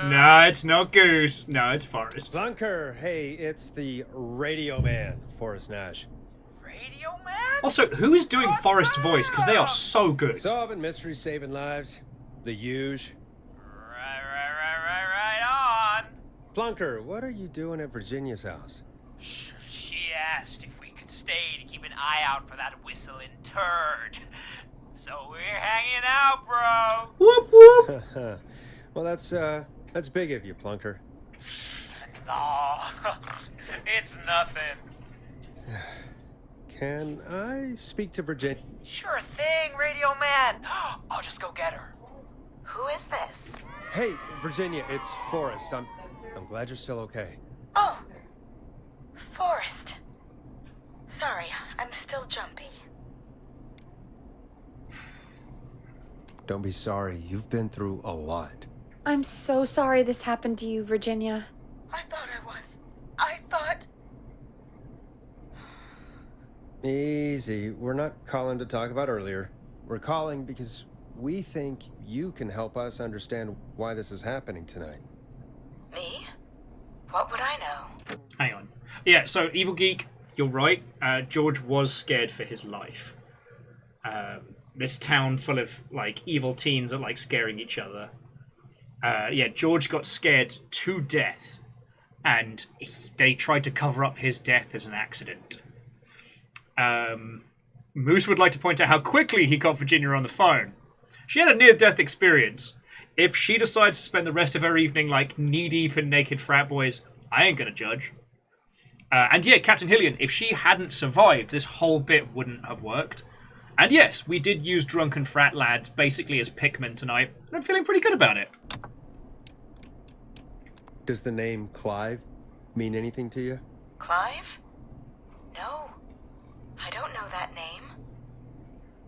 No, it's not Goose. No, it's Forrest.
Plunker, hey, it's the radio man, Forrest Nash.
Radio man?
Also, who is doing Forrest's voice? Because they are so good.
Solving mysteries, saving lives. The huge.
Right on.
Plunker, what are you doing at Virginia's house?
She asked if we could stay to keep an eye out for that whistling turd. So we're hanging out, bro.
Whoop whoop.
Well, that's big of you, Plunker.
No, it's nothing.
Can I speak to Virginia?
Sure thing, Radio Man. I'll just go get her.
Who is this?
Hey, Virginia, it's Forrest. I'm glad you're still okay.
Oh, Forrest. Sorry, I'm still jumpy.
Don't be sorry. You've been through a lot.
I'm so sorry this happened to you, Virginia.
I thought I was. I thought...
Easy. We're not calling to talk about earlier. We're calling because we think you can help us understand why this is happening tonight.
Me? What would I know?
Hang on. Yeah, so Evil Geek, you're right. George was scared for his life. This town full of, like, evil teens are, like, scaring each other. Yeah, George got scared to death, and they tried to cover up his death as an accident. Moose would like to point out how quickly he got Virginia on the phone. She had a near-death experience. If she decides to spend the rest of her evening, like, knee-deep in naked frat boys, I ain't gonna judge. And yeah, Captain Hillian, if she hadn't survived, this whole bit wouldn't have worked. And yes, we did use drunken frat lads basically as Pikmin tonight, and I'm feeling pretty good about it.
Does the name Clive mean anything to you?
Clive? No. I don't know that name.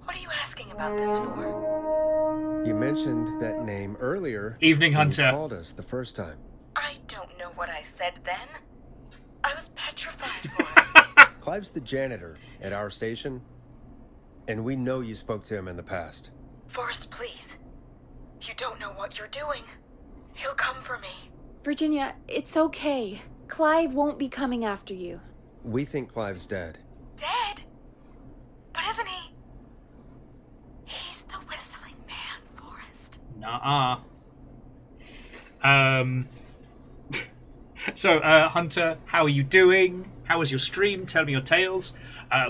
What are you asking about this for?
You mentioned that name earlier.
Evening
when
Hunter.
You called us the first time.
I don't know what I said then. I was petrified, Forrest.
Clive's the janitor at our station, and we know you spoke to him in the past.
Forrest, please. You don't know what you're doing. He'll come for me.
Virginia, it's okay. Clive won't be coming after you.
We think Clive's dead.
Dead? But isn't he?
Nuh-uh. So, Hunter, how are you doing? How was your stream? Tell me your tales.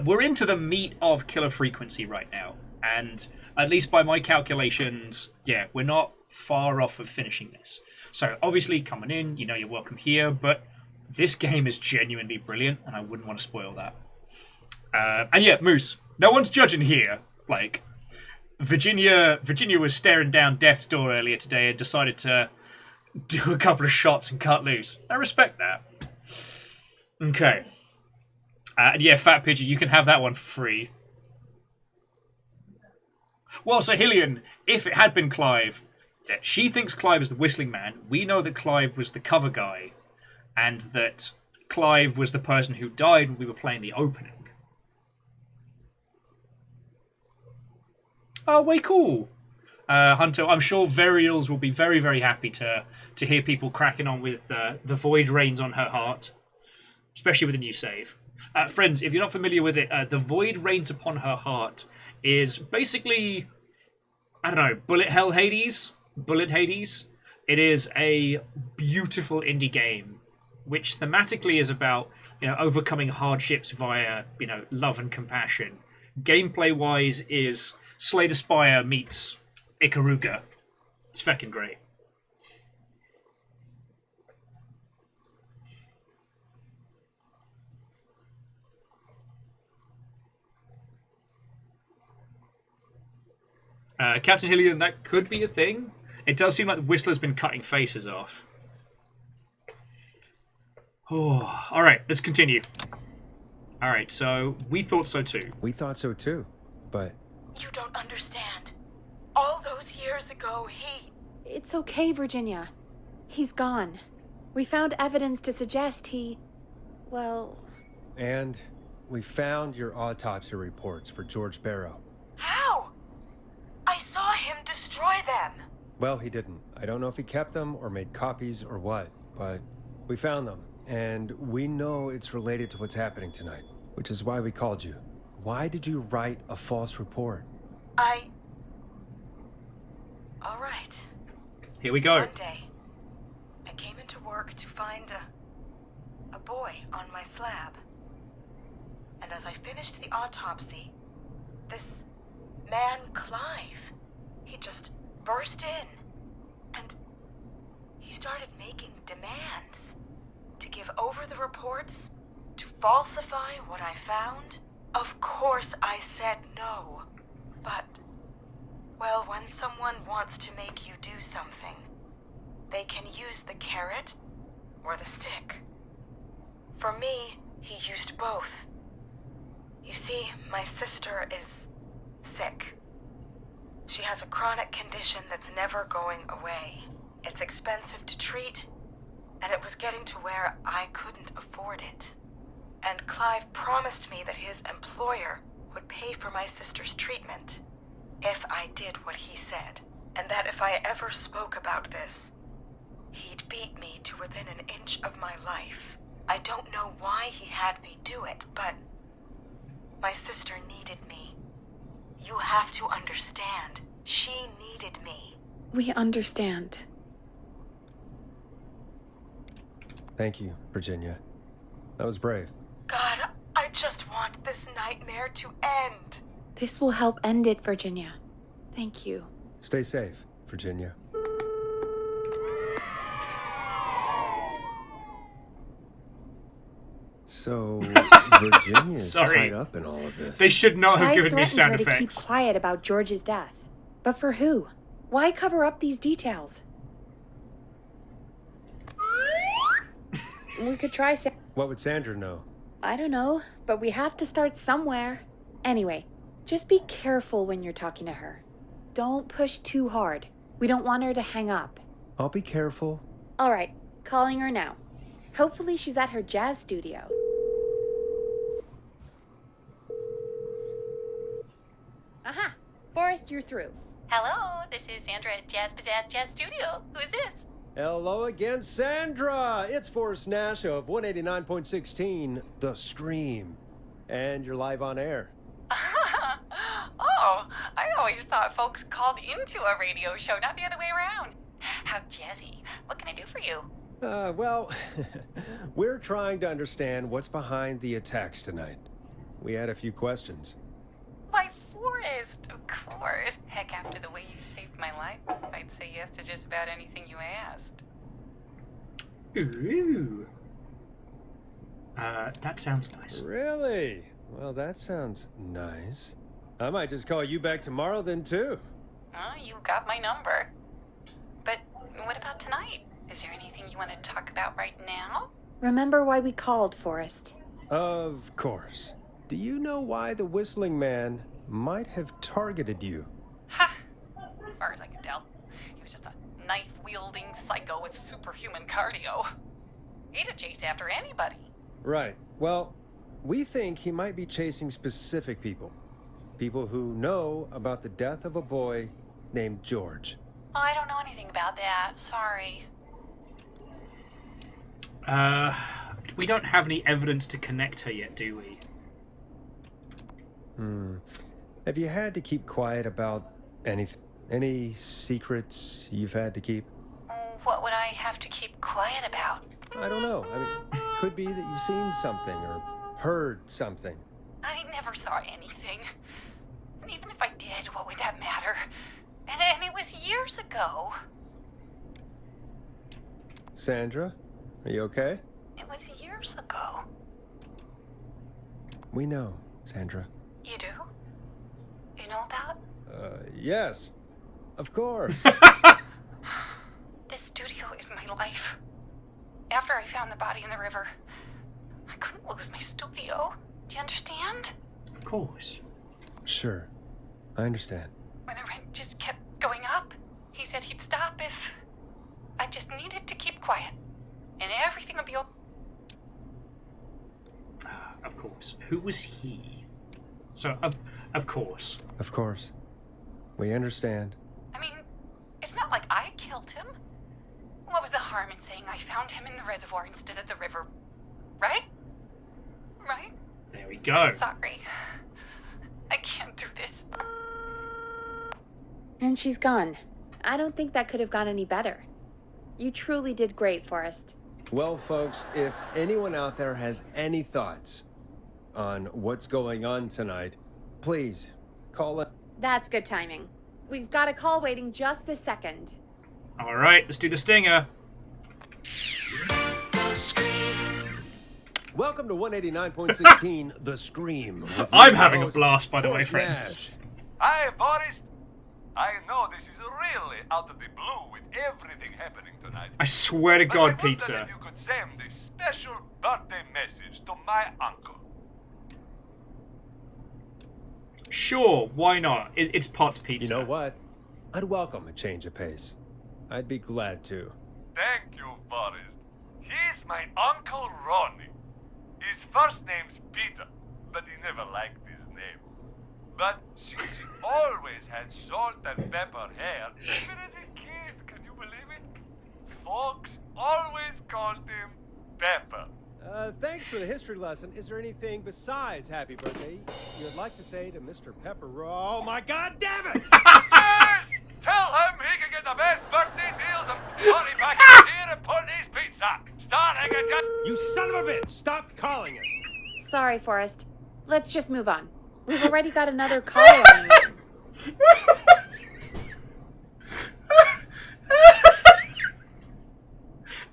We're into the meat of Killer Frequency right now, and at least by my calculations, yeah, we're not far off of finishing this. So, obviously, coming in, you know you're welcome here, but this game is genuinely brilliant, and I wouldn't want to spoil that. And yeah, Moose, no one's judging here. Like, Virginia was staring down death's door earlier today and decided to do a couple of shots and cut loose. I respect that. Okay. And yeah, Fat Pidgey, you can have that one for free. Well, so Hillian, if it had been Clive, she thinks Clive is the Whistling Man. We know that Clive was the cover guy, and that Clive was the person who died when we were playing the opening. Oh, way cool. Hunter, I'm sure Varials will be very, very happy to hear people cracking on with The Void Reigns on Her Heart, especially with a new save. Friends, if you're not familiar with it, The Void Reigns Upon Her Heart is basically, I don't know, Bullet Hades. It is a beautiful indie game, which thematically is about, you know, overcoming hardships via, you know, love and compassion. Gameplay-wise is Slay the Spire meets Ikaruga. It's fucking great. Captain Hillian, that could be a thing. It does seem like the Whistler's been cutting faces off. Oh, alright, let's continue. Alright, so we thought so too.
We thought so too, but...
You don't understand. All those years ago,
It's okay, Virginia. He's gone. We found evidence to suggest he... well...
And we found your autopsy reports for George Barrow.
How? I saw him destroy them.
Well, he didn't. I don't know if he kept them or made copies or what, but we found them. And we know it's related to what's happening tonight, which is why we called you. Why did you write a false report?
All right.
Here we go.
One day, I came into work to find a boy on my slab. And as I finished the autopsy, this man, Clive, he just burst in. And he started making demands to give over the reports, to falsify what I found. Of course I said no, but, well, when someone wants to make you do something, they can use the carrot or the stick. For me, he used both. You see, my sister is sick. She has a chronic condition that's never going away. It's expensive to treat, and it was getting to where I couldn't afford it. And Clive promised me that his employer would pay for my sister's treatment if I did what he said, and that if I ever spoke about this, he'd beat me to within an inch of my life. I don't know why he had me do it, but my sister needed me. You have to understand, she needed me.
We understand.
Thank you, Virginia. That was brave.
God, I just want this nightmare to end.
This will help end it, Virginia. Thank you.
Stay safe, Virginia. So, Virginia's tied up in all of this.
They should not have
Clive
given me sound
threatened her to
effects.
keep quiet about George's death. But for who? Why cover up these details? We could try
What would Sandra know?
I don't know, but we have to start somewhere. Anyway, just be careful when you're talking to her. Don't push too hard. We don't want her to hang up.
I'll be careful.
All right, calling her now. Hopefully she's at her jazz studio. Aha! Forrest, you're through.
Hello, this is Sandra at Jazz Pizzazz Jazz Studio. Who's this?
Hello again, Sandra! It's Forrest Nash of 189.16, The Stream. And you're live on air.
Oh, I know
always thought folks called into a radio show, not the other way around. How jazzy. What can I do for you?
Well, we're trying to understand what's behind the attacks tonight. We had a few questions.
Why, Forrest, of course. Heck, after the way you saved my life, I'd say yes to just about anything you asked.
Ooh. That sounds nice.
Really? Well, that sounds nice. I might just call you back tomorrow then, too.
Oh, you got my number. But what about tonight? Is there anything you want to talk about right now?
Remember why we called, Forrest?
Of course. Do you know why the Whistling Man might have targeted you?
Ha! As far as I can tell, he was just a knife-wielding psycho with superhuman cardio. He'd have chased after anybody.
Right. Well, we think he might be chasing specific people. People who know about the death of a boy named George.
Oh, I don't know anything about that. Sorry.
We don't have any evidence to connect her yet, do we?
Have you had to keep quiet about anything? Any secrets you've had to keep?
What would I have to keep quiet about?
I don't know. I mean, could be that you've seen something or heard something.
I never saw anything. And even if I did, what would that matter? And it was years ago.
Sandra, are you okay?
It was years ago.
We know, Sandra.
You do? You know about?
Yes. Of course.
This studio is my life. After I found the body in the river, I couldn't lose my studio. Do you understand?
Of course.
Sure. I understand.
When the rent just kept going up, he said he'd stop if I just needed to keep quiet. And everything would be okay.
Of course. Who was he? So, of course.
Of course. We understand.
I mean, it's not like I killed him. What was the harm in saying I found him in the reservoir instead of the river? Right? Right?
There we go.
I'm sorry. I can't do this.
And she's gone. I don't think that could have gone any better. You truly did great, Forrest.
Well, folks, if anyone out there has any thoughts on what's going on tonight, please call it.
That's good timing. We've got a call waiting just this second.
All right, let's do the stinger.
Welcome to 189.16, The Scream.
I'm having a blast, by the way, friends.
Hi, Forrest. I know this is really out of the blue with everything happening tonight.
I swear to
But
God,
I wonder
pizza.
if you could send a special birthday message to my uncle.
Sure, why not? It's Pot's Pizza.
You know what? I'd welcome a change of pace. I'd be glad to.
Thank you, Forrest. He's my Uncle Ronnie. His first name's Peter, but he never liked his name. But since he always had salt and pepper hair, even as a kid, can you believe it? Folks always called him Pepper.
Thanks for the history lesson. Is there anything besides happy birthday you'd like to say to Mr. Pepper? Oh my God damn it!
Yes! Tell him he can get the best birthday deals of money back here at Putney's Pizza. Starting at just...
You son of a bitch! Stop calling us!
Sorry, Forrest. Let's just move on. We've already got another caller on the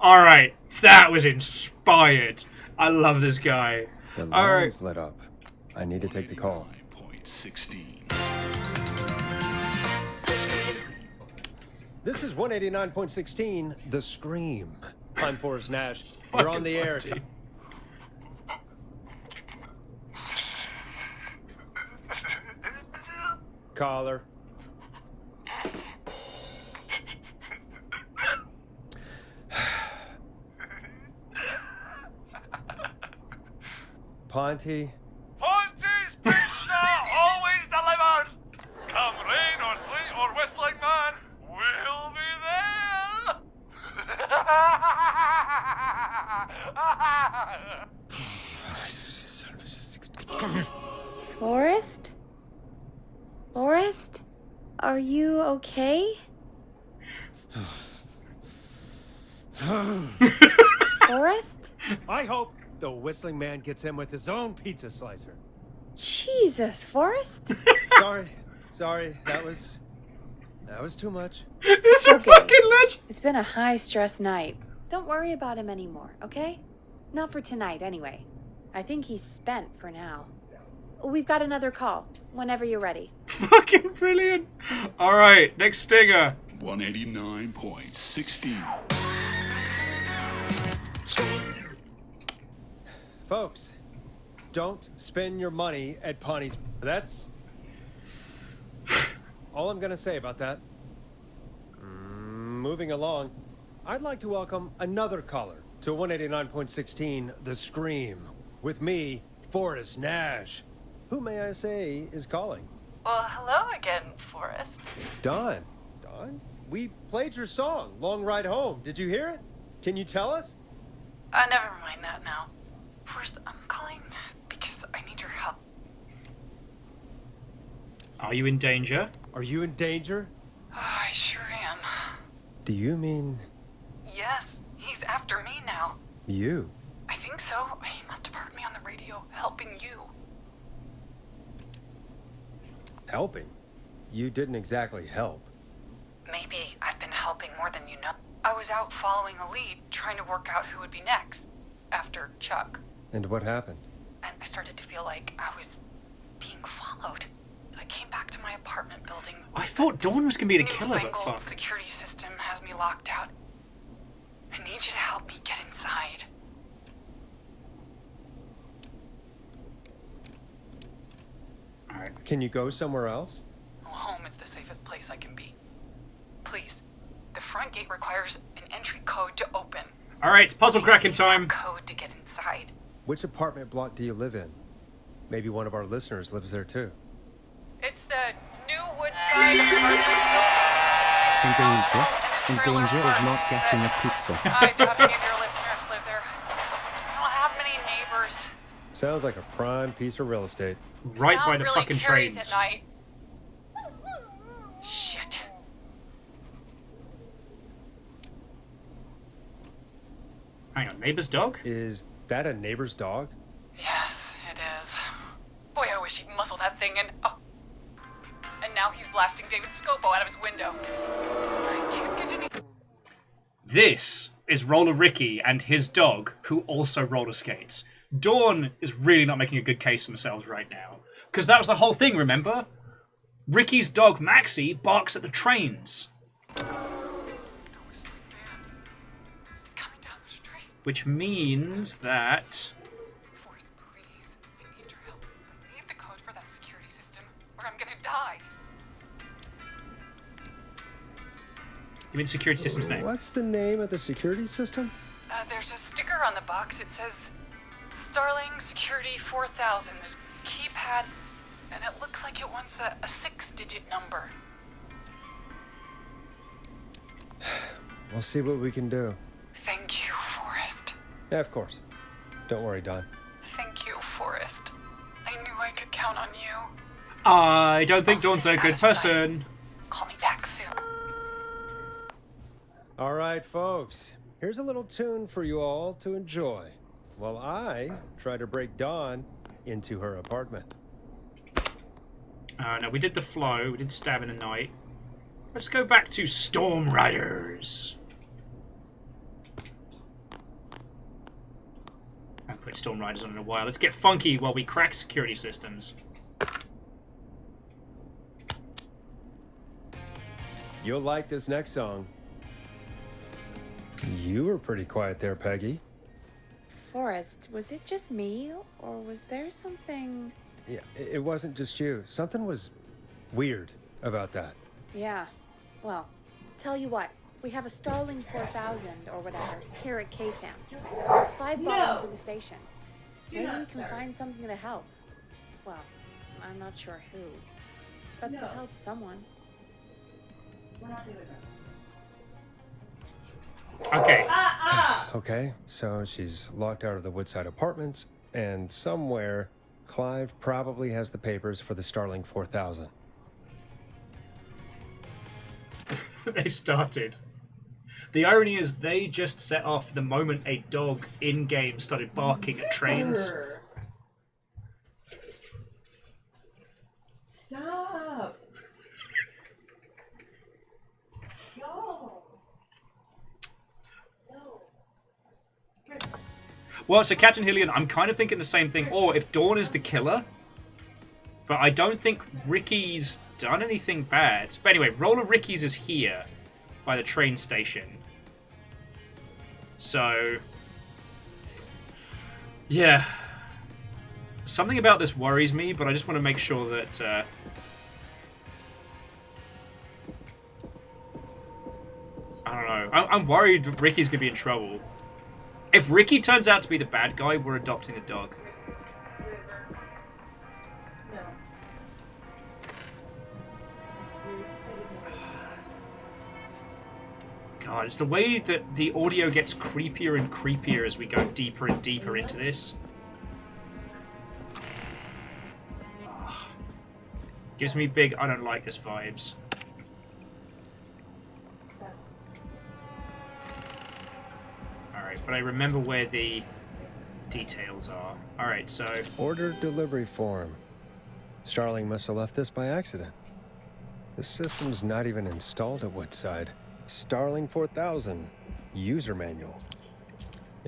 Alright, that was inspired. I love this guy.
The
All right.
line's lit up. I need to take the call. This is 189.16, The Scream. I'm Forrest Nash. You're on the air. Caller. Ponty.
Ponty's Pizza always delivers. Come rain or sleet or whistling man, we'll be
Forrest? Forrest? Are you okay? Forrest?
I hope the whistling man gets in with his own pizza slicer.
Jesus, Forrest?
Sorry, that was too much.
It's a fucking legend.
It's been a high-stress night. Don't worry about him anymore, okay? Not for tonight, anyway. I think he's spent for now. We've got another call, whenever you're ready.
Fucking brilliant. All right, next stinger.
189.16.
Folks, don't spend your money at Pawnee's. That's all I'm gonna say about that. Moving along, I'd like to welcome another caller to 189.16, The Scream, with me, Forrest Nash. Who, may I say, is calling?
Well, hello again, Forrest.
Don, we played your song, Long Ride Home. Did you hear it? Can you tell us?
Never mind that now. Forrest, I'm calling because I need your help.
Are you in danger?
Are you in danger?
I sure am.
Do you mean...
Yes, he's after me now.
You?
I think so. He must have heard me on the radio helping you.
Helping? You didn't exactly help.
Maybe I've been helping more than you know. I was out following a lead, trying to work out who would be next, after Chuck.
And what happened?
And I started to feel like I was being followed. I came back to my apartment building.
I thought Dawn was going to be the killer, but
Newfangled
fuck.
security system has me locked out. I need you to help me get inside.
Alright.
Can you go somewhere else?
Well, home is the safest place I can be. Please. The front gate requires an entry code to open.
All right, it's puzzle cracking time.
Code to get inside.
Which apartment block do you live in? Maybe one of our listeners lives there too.
It's the New Woodside apartment.
In danger of not getting a pizza.
I doubt any of your listeners live there. I don't have many neighbors.
Sounds like a prime piece of real estate.
Right by the
really
fucking
carries
trains.
At night. Shit.
Hang on, neighbor's dog?
Is that a neighbor's dog?
Yes, it is. Boy, I wish he'd muzzle that thing and... Oh. And now he's blasting David Scopo out of his window. So I can't get any...
This is Roller Ricky and his dog, who also roller skates. Dawn is really not making a good case for themselves right now. Because that was the whole thing, remember? Ricky's dog, Maxie, barks at the trains. Which means that...
Forrest, please. I need your help. I need the code for that security system, or I'm gonna die.
Give me the security system's name.
What's the name of the security system?
There's a sticker on the box. It says Starling Security 4000. There's a keypad, and it looks like it wants a 6-digit number.
We'll see what we can do.
Thank you, Forrest.
Yeah, of course. Don't worry, Don.
Thank you, Forrest. I knew I could count on you.
I don't think Dawn's a good person.
Call me back soon.
All right, folks. Here's a little tune for you all to enjoy while I try to break Dawn into her apartment.
No, we did the flow. We did Stab in the Night. Let's go back to Storm Riders. I haven't put Storm Riders on in a while. Let's get funky while we crack security systems.
You'll like this next song. You were pretty quiet there, Peggy.
Forrest, was it just me, or was there something...
Yeah, it wasn't just you. Something was weird about that.
Yeah, well, tell you what, we have a Starling 4000 or whatever here at K-Fam. Clive bought one for the station. Maybe we can find something to help. Well, I'm not sure who, but to help someone. We're not doing that.
Okay.
Okay, so she's locked out of the Woodside Apartments, and somewhere, Clive probably has the papers for the Starling 4000.
They've started. The irony is they just set off the moment a dog in-game started barking at trains.
Stop. No. No.
Well, so Captain Hillian, I'm kind of thinking the same thing. Or if Dawn is the killer, but I don't think Ricky's done anything bad. But anyway, Roller Ricky's is here by the train station. So, yeah. Something about this worries me, but I just want to make sure that... I don't know. I'm worried Ricky's going to be in trouble. If Ricky turns out to be the bad guy, we're adopting a dog. God, it's the way that the audio gets creepier and creepier as we go deeper and deeper into this. Gives me big, I don't like this vibes. Alright, but I remember where the details are. Alright, so...
Order delivery form. Starling must have left this by accident. The system's not even installed at Woodside. Starling 4000. User manual.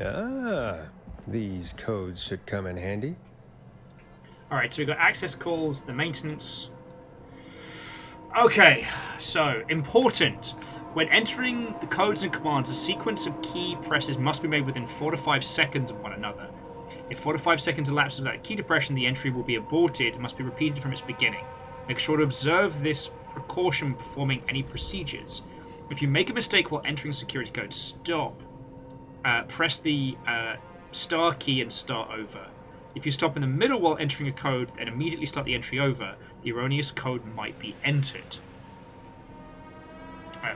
Ah, these codes should come in handy.
Alright, so we've got access calls, the maintenance. Okay, so, important. When entering the codes and commands, a sequence of key presses must be made within 4 to 5 seconds of one another. If 4 to 5 seconds elapses without key depression, the entry will be aborted and must be repeated from its beginning. Make sure to observe this precaution when performing any procedures. If you make a mistake while entering security code, stop. Press the star key and start over. If you stop in the middle while entering a code and immediately start the entry over, the erroneous code might be entered.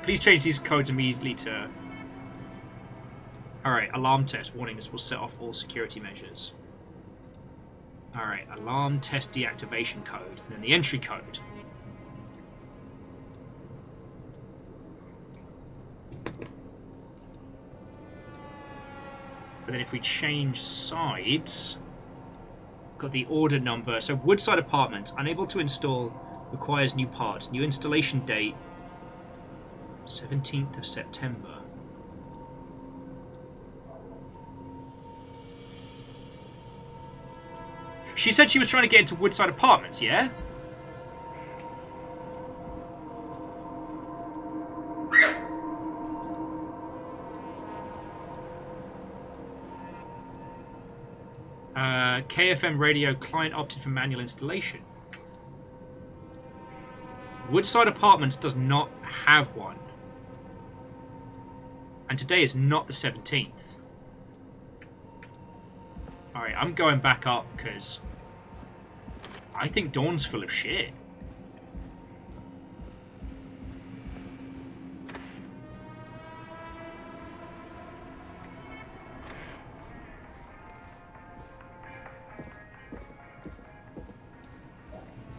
Please change these codes immediately to... Alright, alarm test. Warning, this will set off all security measures. Alright, alarm test deactivation code. And then the entry code. But then if we change sides... Got the order number. So Woodside Apartments, unable to install, requires new parts. New installation date, 17th of September. She said she was trying to get into Woodside Apartments, yeah? KFM radio client opted for manual installation. Woodside Apartments does not have one. And today is not the 17th. Alright, I'm going back up because I think Dawn's full of shit.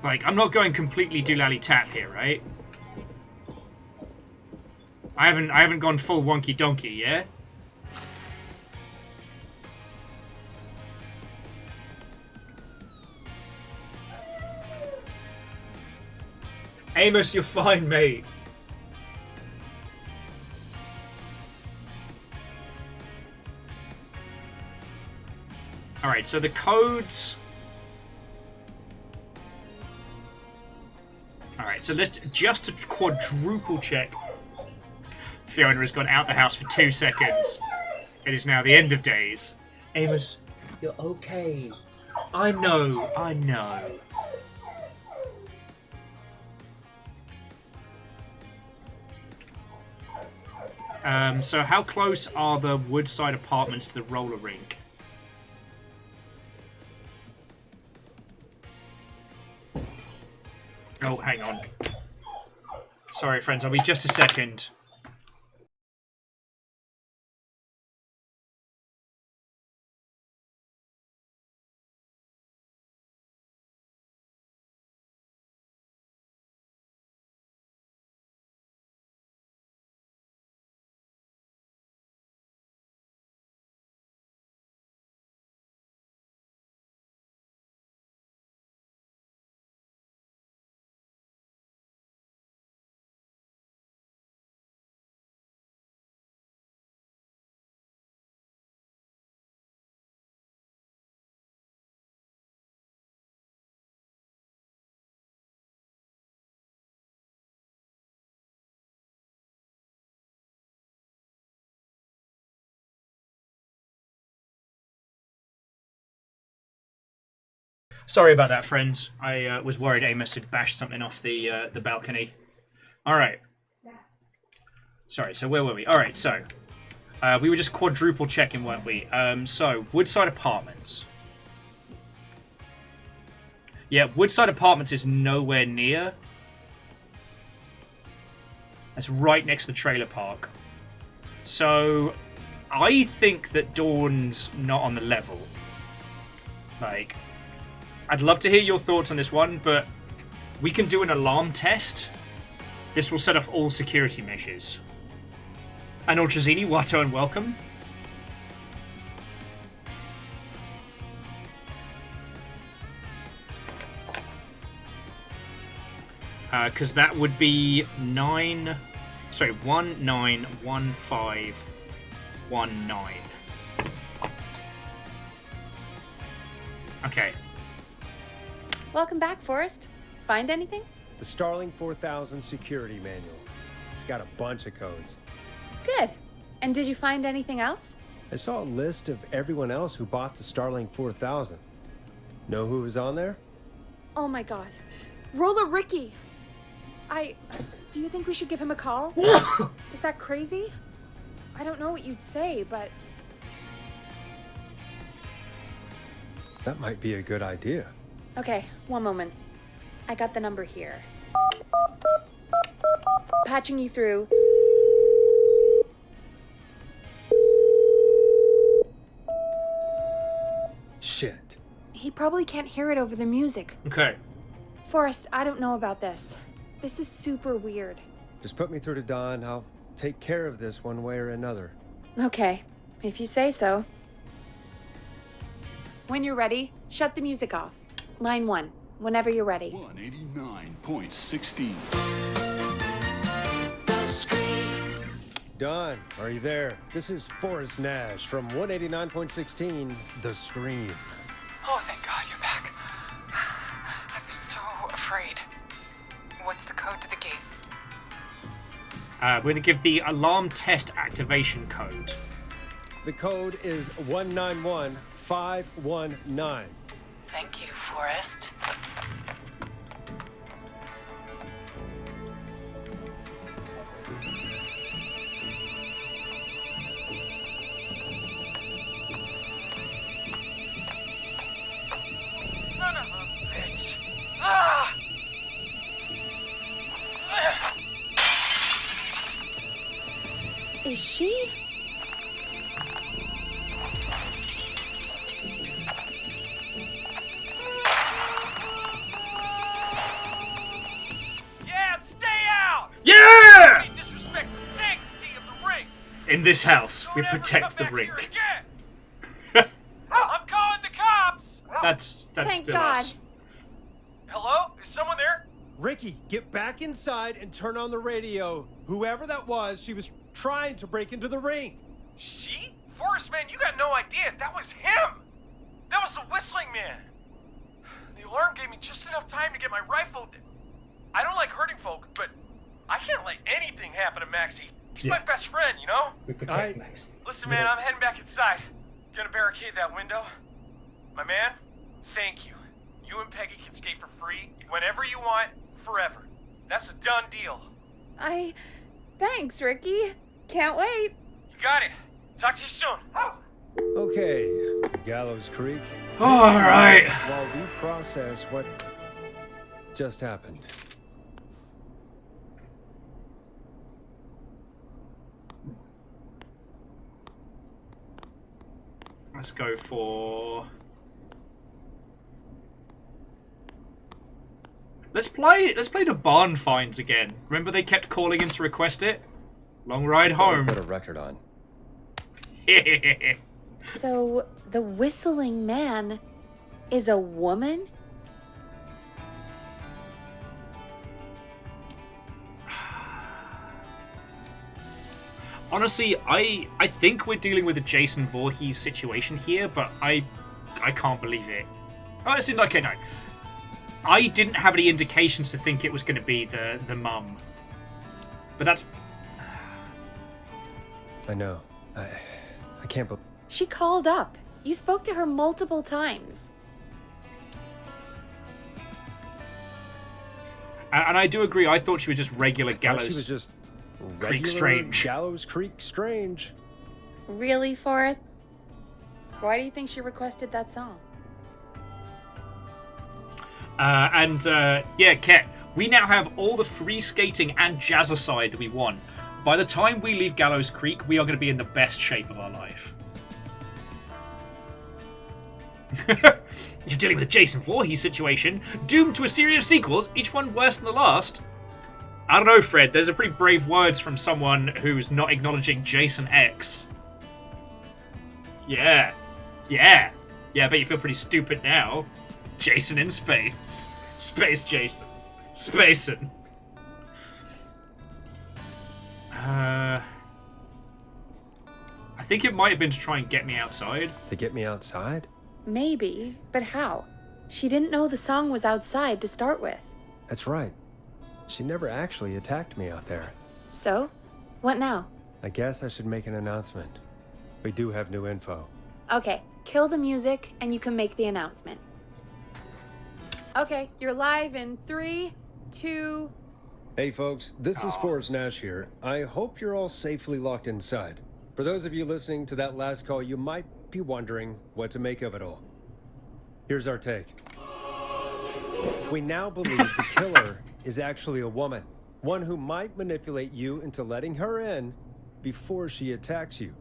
Like, I'm not going completely doolally tap here, right? I haven't gone full wonky donkey, yeah? Amos, you're fine, mate. Alright, so the codes... Alright, so let's just to quadruple check. Fiona has gone out the house for 2 seconds. It is now the end of days. Amos, you're okay. I know, I know. So how close are the Woodside Apartments to the roller rink? Oh, hang on. Sorry, friends, I'll be just a second. Sorry about that, friends. I was worried Amos had bashed something off the balcony. All right. Sorry. So where were we? All right. So we were just quadruple checking, weren't we? So Woodside Apartments. Yeah, Woodside Apartments is nowhere near. That's right next to the trailer park. So I think that Dawn's not on the level. Like, I'd love to hear your thoughts on this one, but we can do an alarm test. This will set off all security measures. And Ultrazini, Watto, and welcome. Because that would be 191519. Okay.
Welcome back, Forrest. Find anything?
The Starling 4000 security manual. It's got a bunch of codes.
Good. And did you find anything else?
I saw a list of everyone else who bought the Starling 4000. Know who was on there?
Oh my god. Roller Ricky! Do you think we should give him a call? Is that crazy? I don't know what you'd say, but...
That might be a good idea.
Okay, one moment. I got the number here. Patching you through.
Shit.
He probably can't hear it over the music.
Okay.
Forrest, I don't know about this. This is super weird.
Just put me through to Dawn. I'll take care of this one way or another.
Okay, if you say so. When you're ready, shut the music off. Line 1, whenever you're ready.
189.16.
Dawn, are you there? This is Forrest Nash from 189.16, The Scream.
Oh, thank God you're back. I'm so afraid. What's the code to the gate?
We're going to give the alarm test activation code.
The code is 191519.
Thank you, Forrest.
Son of a bitch! Ah!
Is she?
Yeah, stay out!
Yeah!
You disrespect the sanctity of the ring!
In this house, we protect the rink.
I'm calling the cops!
That's
Thank
still
God.
us.
Hello? Is someone there?
Ricky, get back inside and turn on the radio. Whoever that was, she was trying to break into the ring.
She? Forrest, man, you got no idea. That was him! That was the Whistling Man! The alarm gave me just enough time to get my rifle. I don't like hurting folk, but I can't let anything happen to Maxie. He's my best friend, you know?
We protect Max.
Listen, man, I'm heading back inside. Gonna barricade that window. My man, thank you. You and Peggy can skate for free whenever you want, forever. That's a done deal.
Thanks, Ricky. Can't wait.
You got it. Talk to you soon.
Okay, Gallows Creek.
All right.
While we process what just happened.
Let's go for... Let's play the barn finds again. Remember they kept calling in to request it? Long ride home.
Put a record on.
So, the Whistling Man is a woman?
Honestly, I think we're dealing with a Jason Voorhees situation here, but I can't believe it. Honestly, okay, no. I didn't have any indications to think it was going to be the mum. But that's...
I know. I can't believe...
She called up. You spoke to her multiple times.
And I do agree, I thought she was just regular Gallows.
She was just
Creek Strange.
Gallows Creek Strange.
Really, Forrest? Why do you think she requested that song?
Yeah, Ket, we now have all the free skating and jazzercide that we want. By the time we leave Gallows Creek, we are going to be in the best shape of our life. You're dealing with a Jason Voorhees situation, doomed to a series of sequels, each one worse than the last. I don't know, Fred, there's a pretty brave words from someone who's not acknowledging Jason X. Yeah, I bet you feel pretty stupid now. Jason in space. Space Jason. Spacin'. I think it might have been to try and get me outside.
To get me outside?
Maybe, but how? She didn't know the song was outside to start with.
That's right. She never actually attacked me out there.
So? What now?
I guess I should make an announcement. We do have new info.
Okay, kill the music and you can make the announcement. Okay, you're live in 3, 2...
Hey folks, this is Forrest Nash here. I hope you're all safely locked inside. For those of you listening to that last call, you might be wondering what to make of it all. Here's our take. We now believe the killer is actually a woman. One who might manipulate you into letting her in before she attacks you.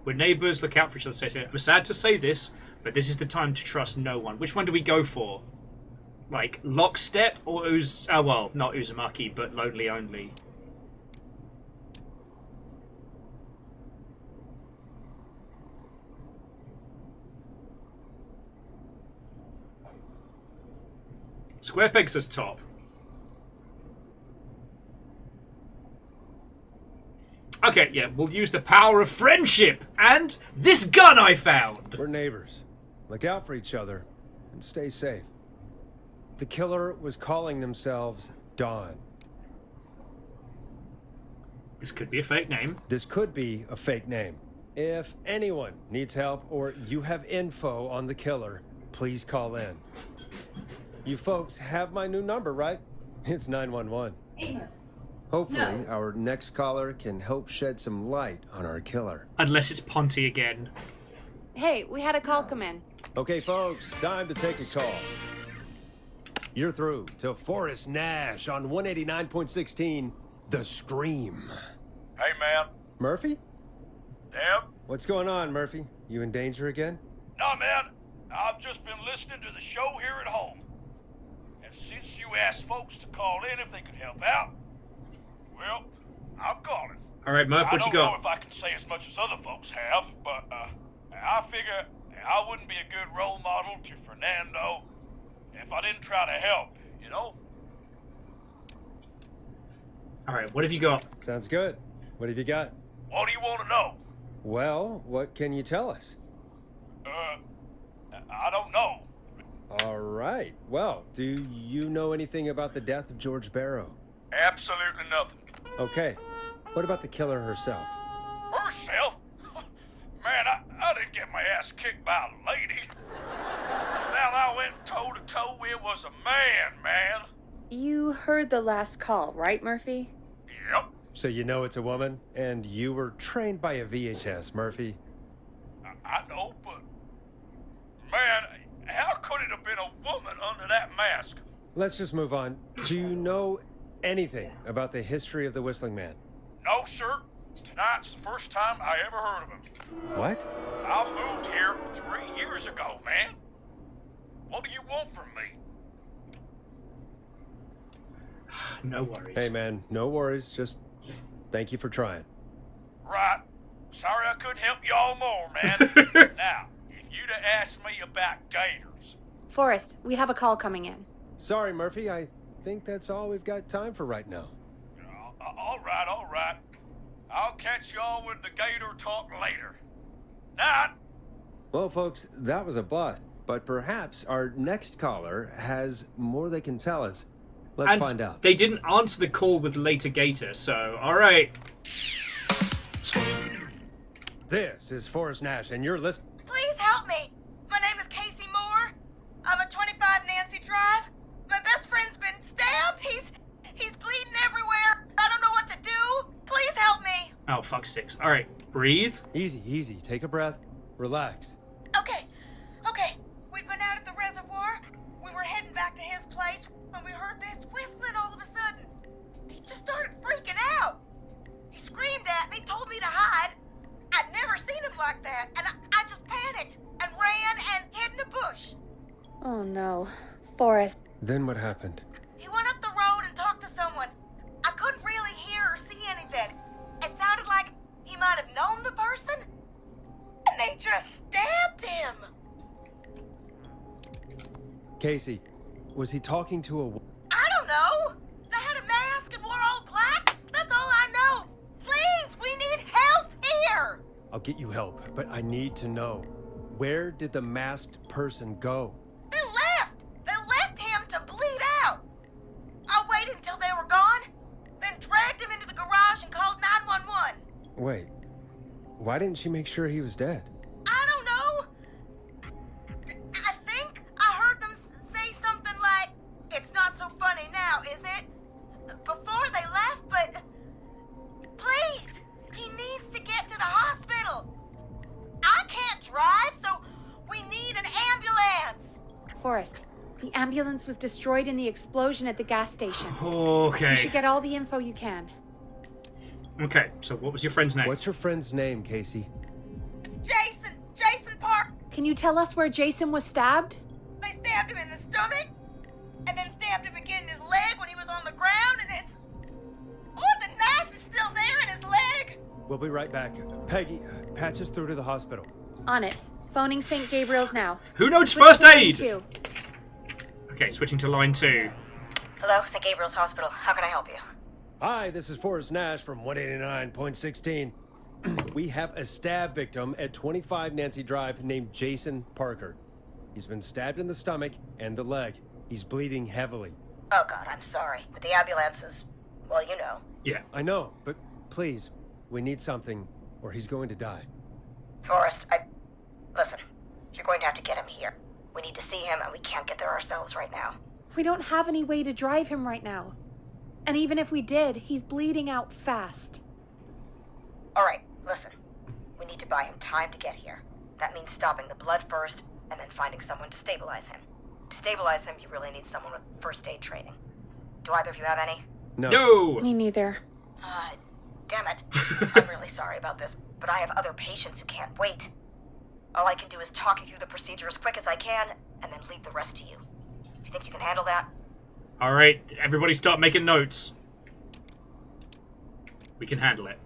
We're neighbours, look out for each other. I'm sad to say this, but this is the time to trust no one. Which one do we go for? Like, Lockstep or well, not Uzumaki, but Lonely Only? Square peg says top. Okay, yeah, we'll use the power of friendship and this gun I found.
We're neighbors. Look out for each other and stay safe. The killer was calling themselves Dawn.
This could be a fake name.
This could be a fake name. If anyone needs help or you have info on the killer, please call in. You folks have my new number, right? It's 911.
Amos.
Hopefully, our next caller can help shed some light on our killer.
Unless it's Ponty again.
Hey, we had a call come in.
Okay, folks, time to take a call. You're through to Forrest Nash on 189.16, The Scream.
Hey, man.
Murphy?
Yep.
What's going on, Murphy? You in danger again?
Nah, man. I've just been listening to the show here at home. And since you asked folks to call in if they could help out, well, I'm calling.
All right, Murph, what you got?
I don't know if I can say as much as other folks have, but I figure I wouldn't be a good role model to Fernando if I didn't try to help, you know?
All right, what have you got?
Sounds good. What have you got?
What do you want to know?
Well, what can you tell us?
I don't know.
All right. Well, do you know anything about the death of George Barrow?
Absolutely nothing.
Okay. What about the killer herself?
Herself? Man, I didn't get my ass kicked by a lady. Now I went toe-to-toe with was a man.
You heard the last call, right, Murphy?
Yep.
So you know it's a woman, and you were trained by a VHS, Murphy.
I know, but... Man, how could it have been a woman under that mask?
Let's just move on. Do you know anything about the history of the Whistling Man?
No, sir. Tonight's the first time I ever heard of him.
What?
I moved here 3 years ago, man. What do you want from me?
No worries.
Hey, man, no worries. Just thank you for trying.
Right. Sorry I couldn't help you all more, man. Now, if you'd have asked me about gators...
Forrest, we have a call coming in.
Sorry, Murphy. I think that's all we've got time for right now.
All right. I'll catch y'all with the gator talk later. Night.
Well, folks, that was a bust. But perhaps our next caller has more they can tell us. Let's find out.
They didn't answer the call with later gator, so all right.
This is Forrest Nash, and you're listening.
Please help me. My name is Casey Moore.
fuck's sakes. Alright, breathe.
Easy, easy. Take a breath. Relax.
Okay. We'd been out at the reservoir. We were heading back to his place when we heard this whistling all of a sudden. He just started freaking out. He screamed at me, told me to hide. I'd never seen him like that, and I just panicked and ran and hid in a bush.
Oh no. Forrest.
Then what happened?
He went up the road and talked to someone. I couldn't really hear or see anything. It sounded like he might have known the person, and they just stabbed him.
Casey, was he talking to a...
I don't know. They had a mask and wore all black. That's all I know. Please, we need help here.
I'll get you help, but I need to know. Where did the masked person go?
They left. They left him to bleed out. I waited until they were gone, then dragged him into the garage and called 911.
Wait, why didn't she make sure he was dead?
I don't know. I think I heard them say something like, "It's not so funny now, is it?" Before they left, but please, he needs to get to the hospital. I can't drive, so we need an ambulance.
Forrest, the ambulance was destroyed in the explosion at the gas station.
Okay.
You should get all the info you can.
Okay, so what was your friend's name?
What's your friend's name, Casey?
It's Jason. Jason Park.
Can you tell us where Jason was stabbed?
They stabbed him in the stomach, and then stabbed him again in his leg when he was on the ground, and it's... Oh, the knife is still there in his leg.
We'll be right back. Peggy, patch us through to the hospital.
On it. Phoning St. Gabriel's now.
Who knows
Switch
first
to line
aid?
2.
Okay, switching to line 2.
Hello, St. Gabriel's Hospital. How can I help you?
Hi, this is Forrest Nash from 189.16. We have a stab victim at 25 Nancy Drive named Jason Parker. He's been stabbed in the stomach and the leg. He's bleeding heavily.
Oh, God, I'm sorry. But the ambulance is... well, you know.
Yeah.
I know, but please, we need something or he's going to die.
Forrest, Listen, you're going to have to get him here. We need to see him, and we can't get there ourselves right now.
We don't have any way to drive him right now. And even if we did, he's bleeding out fast.
All right, listen. We need to buy him time to get here. That means stopping the blood first, and then finding someone to stabilize him. To stabilize him, you really need someone with first aid training. Do either of you have any?
No!
Me neither.
Damn it. I'm really sorry about this, but I have other patients who can't wait. All I can do is talk you through the procedure as quick as I can, and then leave the rest to you. You think you can handle that?
Alright, everybody start making notes. We can handle it.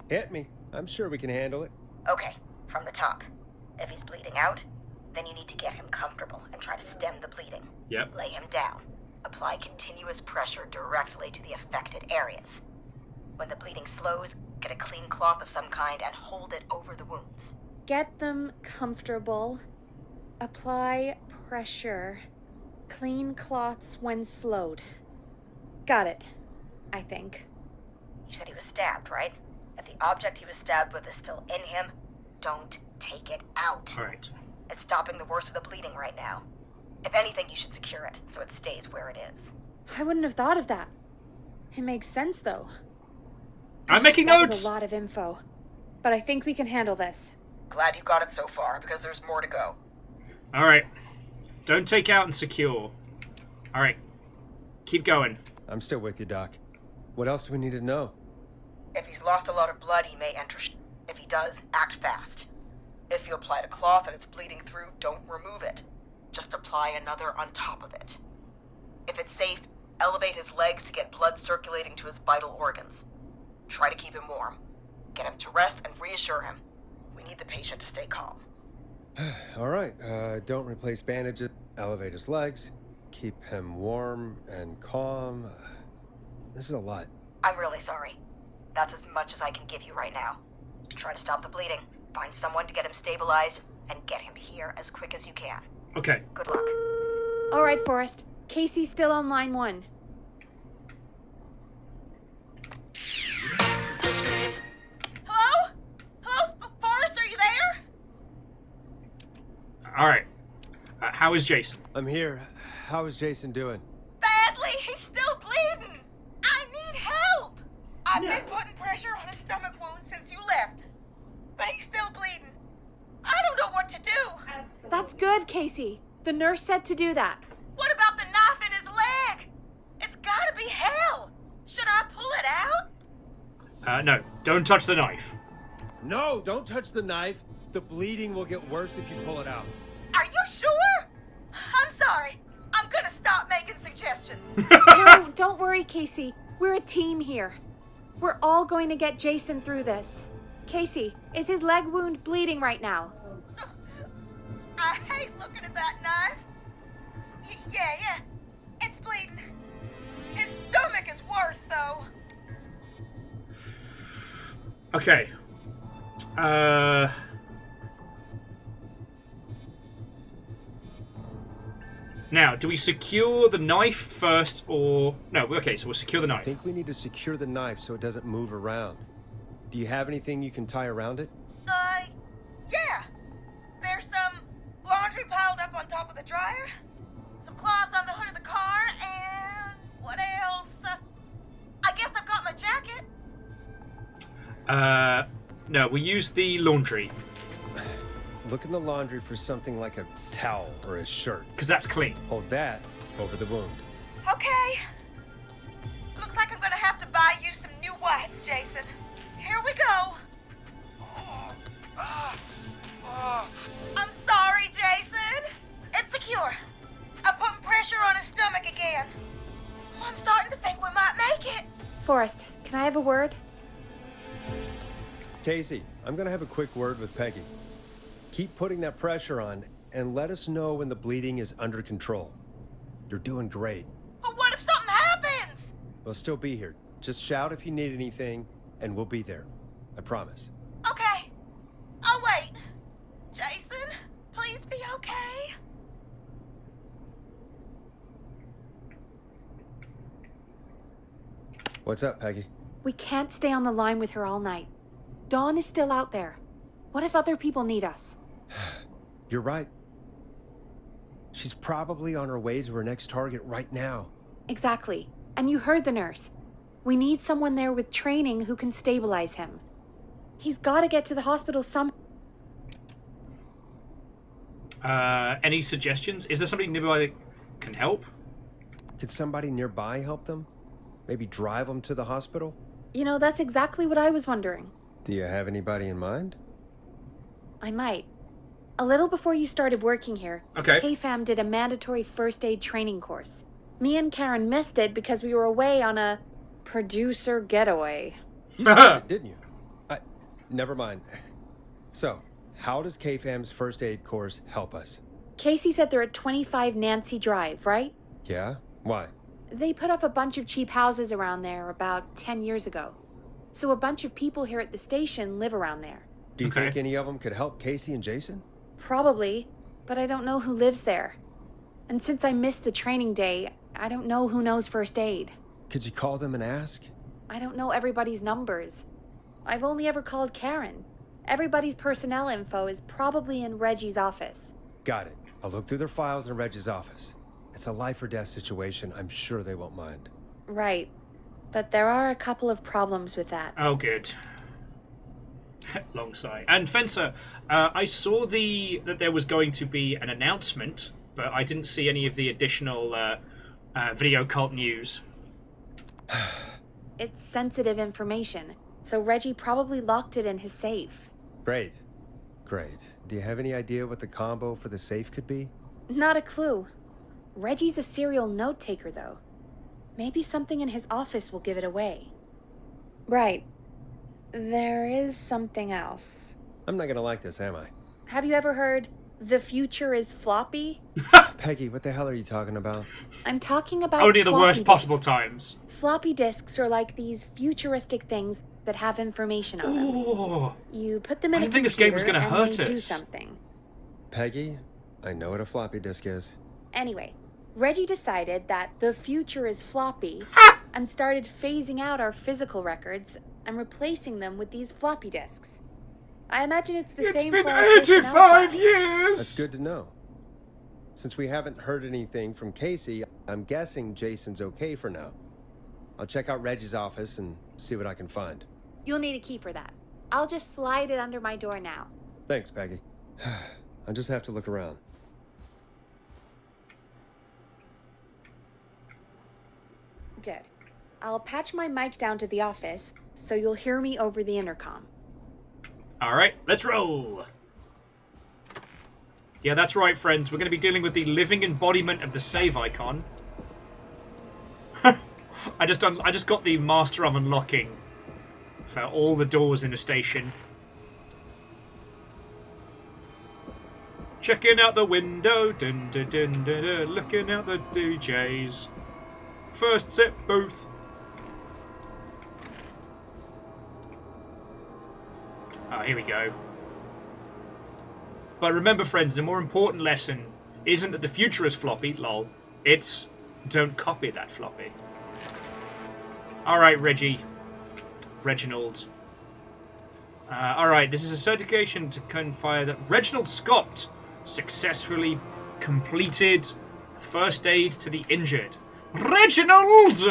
Hit me. I'm sure we can handle it.
Okay, from the top. If he's bleeding out, then you need to get him comfortable and try to stem the bleeding.
Yep.
Lay him down. Apply continuous pressure directly to the affected areas. When the bleeding slows, get a clean cloth of some kind and hold it over the wounds.
Get them comfortable. Apply pressure. Clean cloths when slowed. Got it, I think.
You said he was stabbed, right? If the object he was stabbed with is still in him, don't take it out.
Alright.
It's stopping the worst of the bleeding right now. If anything, you should secure it so it stays where it is.
I wouldn't have thought of that. It makes sense, though.
I'm making
That
notes!
was a lot of info. But I think we can handle this.
Glad you got it so far, because there's more to go.
Alright. Don't take out and secure. Alright. Keep going.
I'm still with you, Doc. What else do we need to know?
If he's lost a lot of blood, he may enter. If he does, act fast. If you applied a cloth and it's bleeding through, don't remove it. Just apply another on top of it. If it's safe, elevate his legs to get blood circulating to his vital organs. Try to keep him warm. Get him to rest and reassure him. We need the patient to stay calm.
All right, don't replace bandages. Elevate his legs. Keep him warm and calm. This is a lot.
I'm really sorry. That's as much as I can give you right now. Try to stop the bleeding. Find someone to get him stabilized, and get him here as quick as you can.
Okay.
Good luck.
All right, Forrest. Casey's still on line 1.
Hello? Hello? Forrest, are you there?
Alright. How is Jason?
I'm here. How is Jason doing?
Badly. He's still bleeding. I need help. I've been putting pressure on his stomach wound since you left, but he's still bleeding. I don't know what to do.
That's good, Casey. The nurse said to do that.
What about the knife in his leg? It's gotta be hell. Should I pull it out?
No, don't touch the knife.
No, don't touch the knife. The bleeding will get worse if you pull it out.
Are you sure? I'm sorry. I'm gonna stop making suggestions.
No, don't worry, Casey. We're a team here. We're all going to get Jason through this. Casey, is his leg wound bleeding right now?
I hate looking at that knife. Yeah. It's bleeding. His stomach is worse, though.
Okay. Now, do we secure the knife first or... No, okay, so we'll secure the knife.
I think we need to secure the knife so it doesn't move around. Do you have anything you can tie around it?
Yeah. There's some laundry piled up on top of the dryer, some cloths on the hood of the car, and what else? I guess I've got my jacket.
No, we'll use the laundry.
Look in the laundry for something like a towel or a shirt.
Because that's clean.
Hold that over the wound.
Okay. Looks like I'm gonna have to buy you some new whites, Jason. Here we go. I'm sorry, Jason. It's secure. I'm putting pressure on his stomach again. Oh, I'm starting to think we might make it.
Forrest, can I have a word?
Casey, I'm gonna have a quick word with Peggy. Keep putting that pressure on and let us know when the bleeding is under control. You're doing great.
But what if something happens?
We'll still be here. Just shout if you need anything and we'll be there. I promise.
Okay. I'll wait. Jason, please be okay.
What's up, Peggy?
We can't stay on the line with her all night. Dawn is still out there. What if other people need us?
You're right. She's probably on her way to her next target right now.
Exactly. And you heard the nurse. We need someone there with training who can stabilize him. He's got to get to the hospital
Any suggestions? Is there somebody nearby that can help?
Could somebody nearby help them? Maybe drive them to the hospital?
You know, that's exactly what I was wondering.
Do you have anybody in mind?
I might. A little before you started working here,
Okay.
KFAM did a mandatory first aid training course. Me and Karen missed it because we were away on a producer getaway.
You started it, didn't you? Never mind. So, how does KFAM's first aid course help us?
Casey said they're at 25 Nancy Drive, right?
Yeah? Why?
They put up a bunch of cheap houses around there about 10 years ago. So a bunch of people here at the station live around there.
Do you think any of them could help Casey and Jason?
Probably, but I don't know who lives there. And since I missed the training day, I don't know who knows first aid.
Could you call them and ask?
I don't know everybody's numbers. I've only ever called Karen. Everybody's personnel info is probably in Reggie's office.
Got it. I'll look through their files in Reggie's office. It's a life or death situation. I'm sure they won't mind.
Right. But there are a couple of problems with that.
Oh, good. Long sigh. And Fencer, I saw that there was going to be an announcement, but I didn't see any of the additional video cult news.
It's sensitive information, so Reggie probably locked it in his safe.
Great. Great. Do you have any idea what the combo for the safe could be?
Not a clue. Reggie's a serial note taker, though. Maybe something in his office will give it away. Right. There is something else.
I'm not gonna like this, am I?
Have you ever heard, the future is floppy?
Peggy, what the hell are you talking about?
I'm talking about
Only the
floppy
worst possible
disks.
times.
Floppy disks are like these futuristic things that have information on them.
Ooh.
You put them in
I
a
didn't think this game was
computer
gonna
and
hurt
they do
us.
something.
Peggy, I know what a floppy disk is.
Anyway, Reggie decided that the future is floppy and started phasing out our physical records and replacing them with these floppy disks. I imagine it's the same
been
for our personnel
85
files.
years!
That's good to know. Since we haven't heard anything from Casey, I'm guessing Jason's okay for now. I'll check out Reggie's office and see what I can find.
You'll need a key for that. I'll just slide it under my door now.
Thanks, Peggy. I just have to look around.
Good. I'll patch my mic down to the office, so you'll hear me over the intercom.
Alright, let's roll! Yeah, that's right, friends. We're going to be dealing with the living embodiment of the save icon. I just got the master of unlocking for all the doors in the station. Checking out the window, dun, dun, dun, dun, dun, looking at the DJs. First set booth. Oh, here we go. But remember, friends, the more important lesson isn't that the future is floppy, lol. It's don't copy that floppy. Alright, Reginald. Alright, this is a certification to confirm that Reginald Scott successfully completed first aid to the injured. Reginald!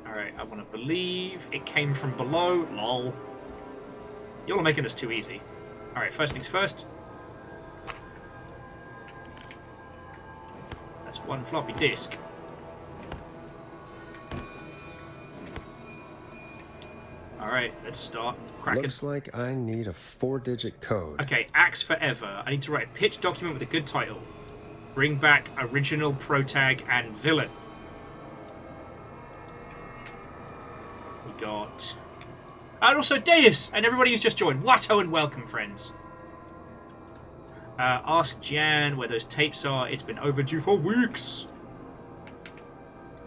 Alright, I want to believe it came from below, lol. You're all making this too easy. Alright, first things first. That's one floppy disk. Alright, let's start cracking.
Looks like I need a 4-digit code.
Okay, Axe Forever. I need to write a pitch document with a good title. Bring back original protag and villain. We got... And also Deus, and everybody who's just joined. Watto and welcome, friends. Ask Jan where those tapes are. It's been overdue for weeks.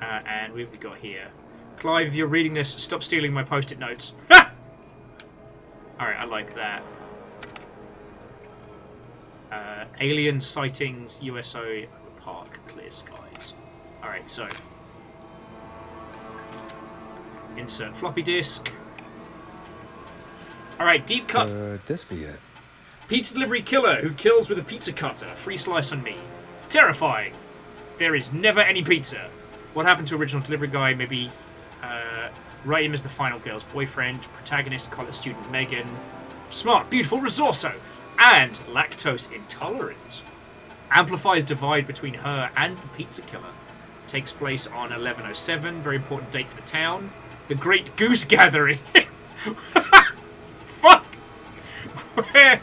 And what have we got here? Clive, if you're reading this, stop stealing my post-it notes. Ha! Alright, I like that. Alien sightings, USO, park, clear skies. Alright, so. Insert floppy disk. Alright, deep cut.
This be it.
Pizza delivery killer who kills with a pizza cutter. Free slice on me. Terrifying. There is never any pizza. What happened to original delivery guy? Maybe write him as the final girl's boyfriend. Protagonist, college student Megan. Smart, beautiful, resourceful, and lactose intolerant. Amplifies divide between her and the pizza killer. Takes place on 11/07. Very important date for the town. The Great Goose Gathering. Fuck! Where?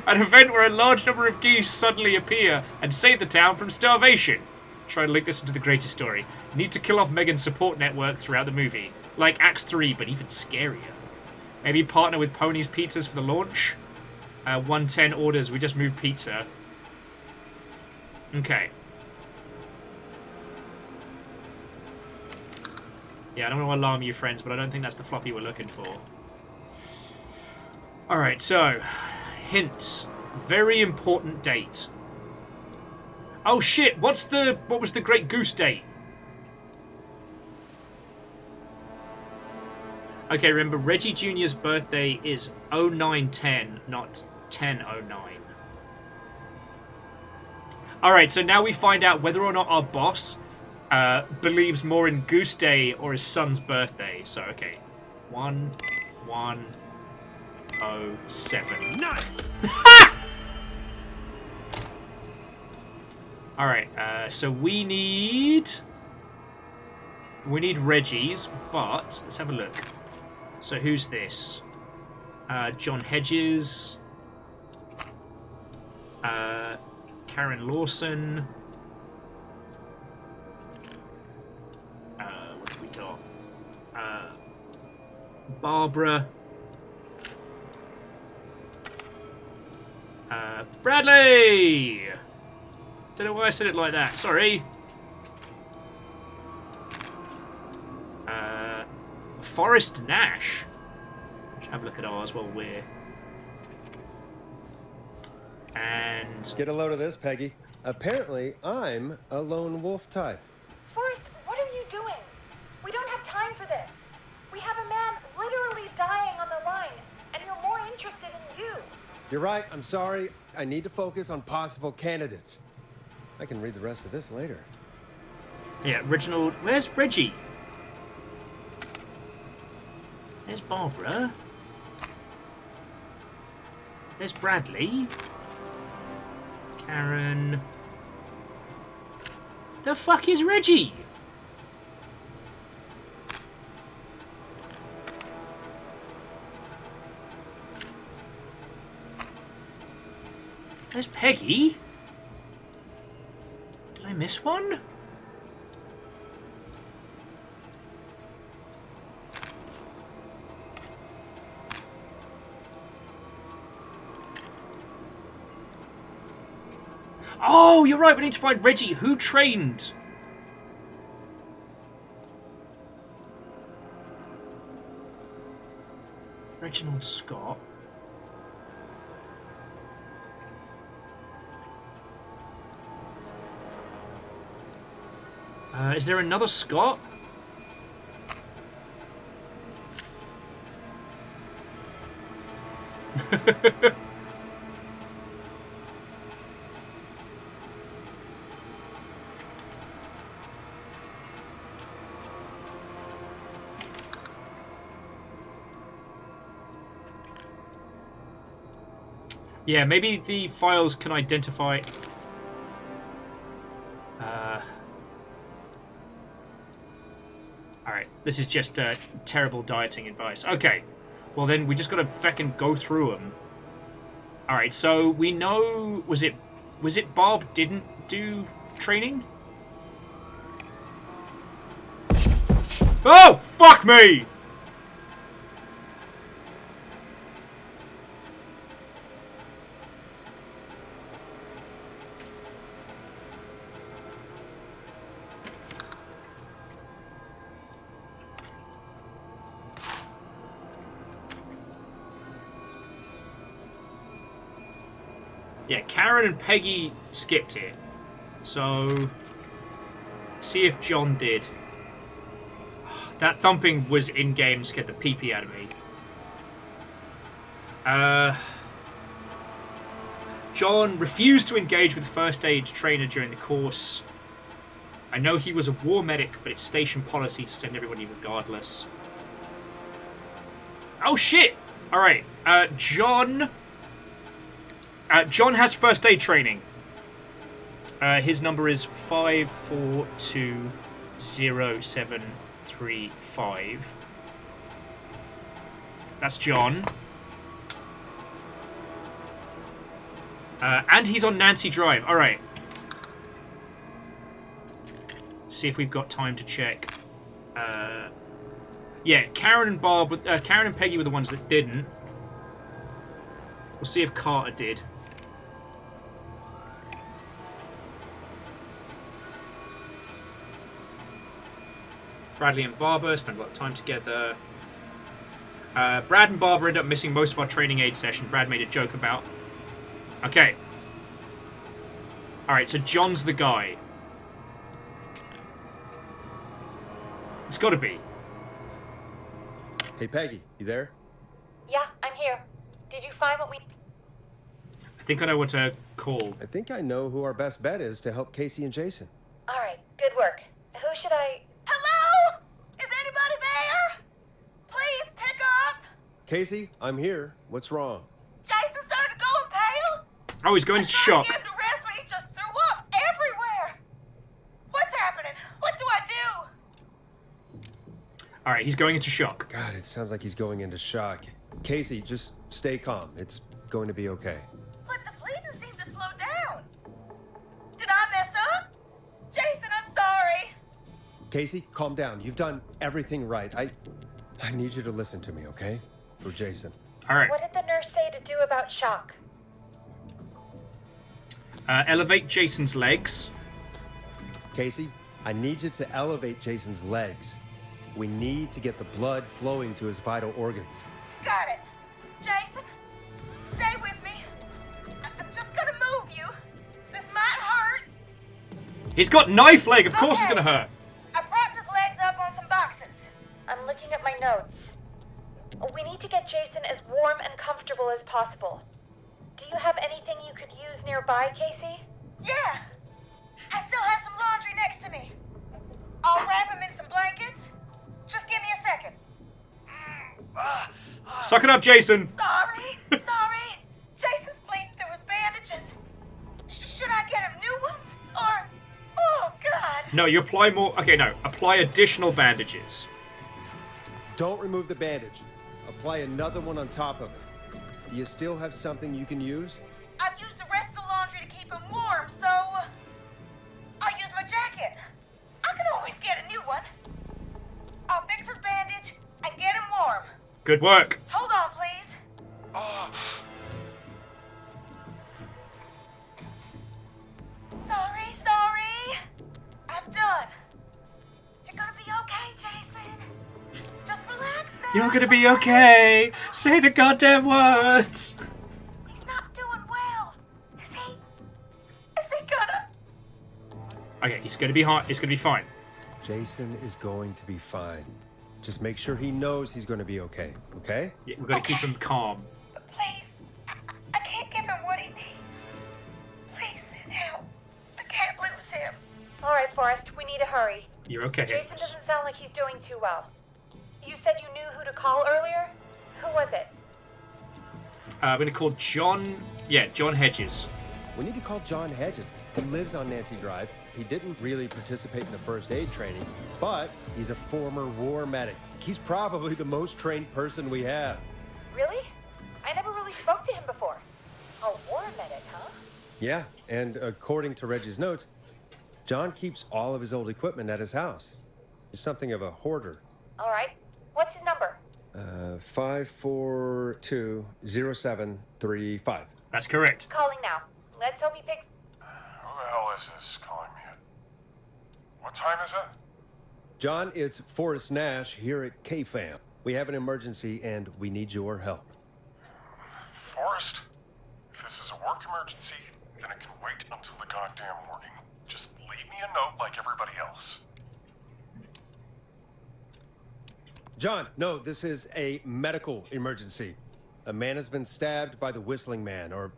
An event where a large number of geese suddenly appear and save the town from starvation. Try to link this into the greater story. Need to kill off Megan's support network throughout the movie. Like Acts 3, but even scarier. Maybe partner with Pony's Pizzas for the launch. 110 orders, we just moved pizza. Okay. Yeah, I don't want to alarm you, friends, but I don't think that's the floppy we're looking for. Alright, so... hints. Very important date. Oh shit, what was the Great Goose date? Okay, remember, Reggie Jr.'s birthday is 0910, not 1009. Alright, so now we find out whether or not our boss believes more in Goose Day or his son's birthday. So, okay. 1107. Nice! Alright, so we need Reggie's, but let's have a look. So who's this? John Hedges, Karen Lawson. What have we got? Barbara. Bradley! Don't know why I said it like that. Sorry. Forrest Nash. Let's have a look at ours while we're... And...
Get a load of this, Peggy. Apparently, I'm a lone wolf type.
Forrest, what are you doing? We don't have time for this. We have a man literally dying on the line, and you're more interested in you.
You're right, I'm sorry. I need to focus on possible candidates. I can read the rest of this later.
Yeah, Reginald... Where's Reggie? There's Barbara. There's Bradley. Karen. The fuck is Reggie? There's Peggy. Did I miss one? Oh, you're right. We need to find Reggie. Who trained? Reginald Scott. Is there another Scott? Yeah, maybe the files can identify... Alright, this is just terrible dieting advice. Okay, well then we just gotta feckin' go through them. Alright, so we know... Was it Bob didn't do training? Oh, fuck me! Yeah, Karen and Peggy skipped it. So, see if John did. That thumping was in-game, scared the pee-pee out of me. John refused to engage with the first aid trainer during the course. I know he was a war medic, but it's station policy to send everybody regardless. Oh shit! Alright, John has first aid training. His number is 5420735. That's John. And he's on Nancy Drive. Alright. See if we've got time to check. Yeah, Karen and Peggy were the ones that didn't. We'll see if Carter did. Bradley and Barbara spent a lot of time together. Brad and Barbara ended up missing most of our training aid session. Brad made a joke about. Okay. Alright, so John's the guy. It's gotta be.
Hey, Peggy, you there?
Yeah, I'm here. Did you find what we...
I think I know what to call.
I think I know who our best bet is to help Casey and Jason.
All right, good work. Who should I...
Hello? Is anybody there? Please pick up.
Casey, I'm here. What's wrong?
Jason started going pale.
Oh, he's going into shock.
He just threw up everywhere. What's happening? What do I do?
Alright, he's going into shock.
God, it sounds like he's going into shock. Casey, just stay calm. It's going to be okay.
But the bleeding seems to slow down. Did I mess up? Jason, I'm sorry.
Casey, calm down. You've done everything right. I need you to listen to me, okay? For Jason.
Alright.
What did the nurse say to do about shock?
Elevate Jason's legs.
Casey, I need you to elevate Jason's legs. We need to get the blood flowing to his vital organs.
Got it. Jason, stay with me. I'm just gonna move you. This might hurt.
He's got knife leg. Of course it's gonna hurt.
I propped his legs up on some boxes.
I'm looking at my notes. We need to get Jason as warm and comfortable as possible. Do you have anything you could use nearby, Casey?
Yeah. I still have some laundry next to me. I'll wrap him in some blankets. Just give me a second.
Suck it up, Jason.
Sorry. Jason's bleeding through his bandages. Should I get him new ones? Or... Oh, God.
No, you apply more... Okay, no. Apply additional bandages.
Don't remove the bandage. Apply another one on top of it. Do you still have something you can use?
I've used the rest of the laundry to keep him warm, so... I'll use my jacket. I can always get a new one. I'll fix his bandage and get him warm.
Good work.
Hold on, please. Sorry. I'm done. You're gonna be okay, Jason. Just relax now.
You're gonna be okay. Say the goddamn words.
He's not doing well. Is he gonna...
Okay, it's gonna be hard. It's gonna be fine.
Jason is going to be fine. Just make sure he knows he's going to be okay, okay?
Yeah, we've got to keep him calm.
Please. I can't give him what he needs. Please, help. I can't lose him.
All right, Forrest, we need to hurry.
You're okay.
Jason doesn't sound like he's doing too well. You said you knew who to call earlier? Who was it?
I'm gonna call John. Yeah, John Hedges.
We need to call John Hedges. He lives on Nancy Drive. He didn't really participate in the first aid training, but he's a former war medic. He's probably the most trained person we have.
Really? I never really spoke to him before. A war medic, huh?
Yeah, and according to Reggie's notes, John keeps all of his old equipment at his house. He's something of a hoarder.
All right. What's his number?
5420735.
That's correct.
Calling now. Let's hope he picks...
Who the hell is this calling me at? What time is it?
John, it's Forrest Nash here at K-Fam. We have an emergency and we need your help.
Forrest, if this is a work emergency, then it can wait until the goddamn morning. Just leave me a note like everybody else.
John, no, this is a medical emergency. A man has been stabbed by the Whistling Man, or...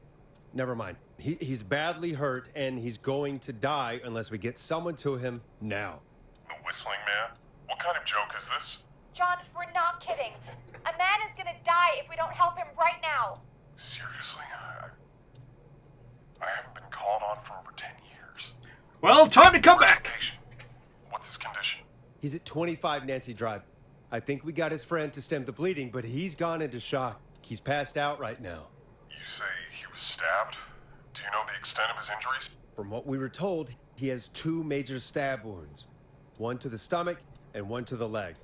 Never mind. He's badly hurt, and he's going to die unless we get someone to him now.
The Whistling Man? What kind of joke is this?
John, we're not kidding. A man is gonna die if we don't help him right now.
Seriously? I haven't been called on for over 10 years.
Well, time to come back.
What's his condition?
He's at 25 Nancy Drive. I think we got his friend to stem the bleeding, but he's gone into shock. He's passed out right now.
You say he was stabbed? Do you know the extent of his injuries?
From what we were told, he has 2 major stab wounds. One to the stomach and one to the leg.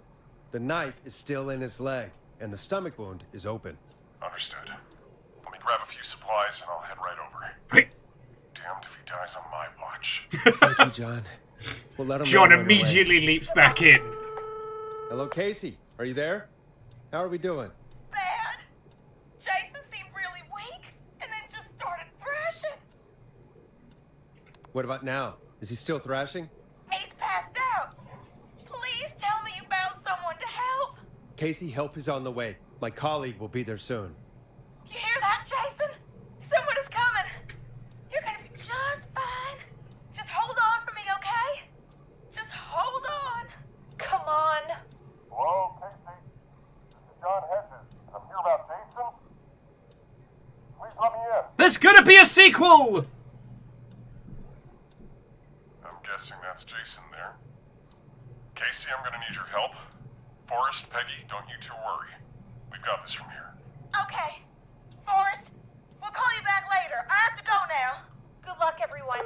The knife is still in his leg, and the stomach wound is open.
Understood. Let me grab a few supplies and I'll head right over.
Hey.
Damned if he dies on my watch.
Thank you, John. We'll let him
John
run away.
immediately leaps back in.
Hello, Casey. Are you there? How are we doing?
Bad. Jason seemed really weak and then just started thrashing.
What about now? Is he still thrashing?
He's passed out. Please tell me you found someone to help.
Casey, help is on the way. My colleague will be there soon.
You hear that, Jason? Someone is coming. You're gonna be just fine. Just hold on for me, okay? Just hold on.
Come on.
Hello, Casey. This is John Hedges. I'm here about Jason. Please let me in.
There's gonna be a sequel!
I'm guessing that's Jason there. Casey, I'm gonna need your help. Forrest, Peggy, don't you two worry. We've got this from here.
Okay. Forrest, we'll call you back later. I have to go now.
Good luck, everyone.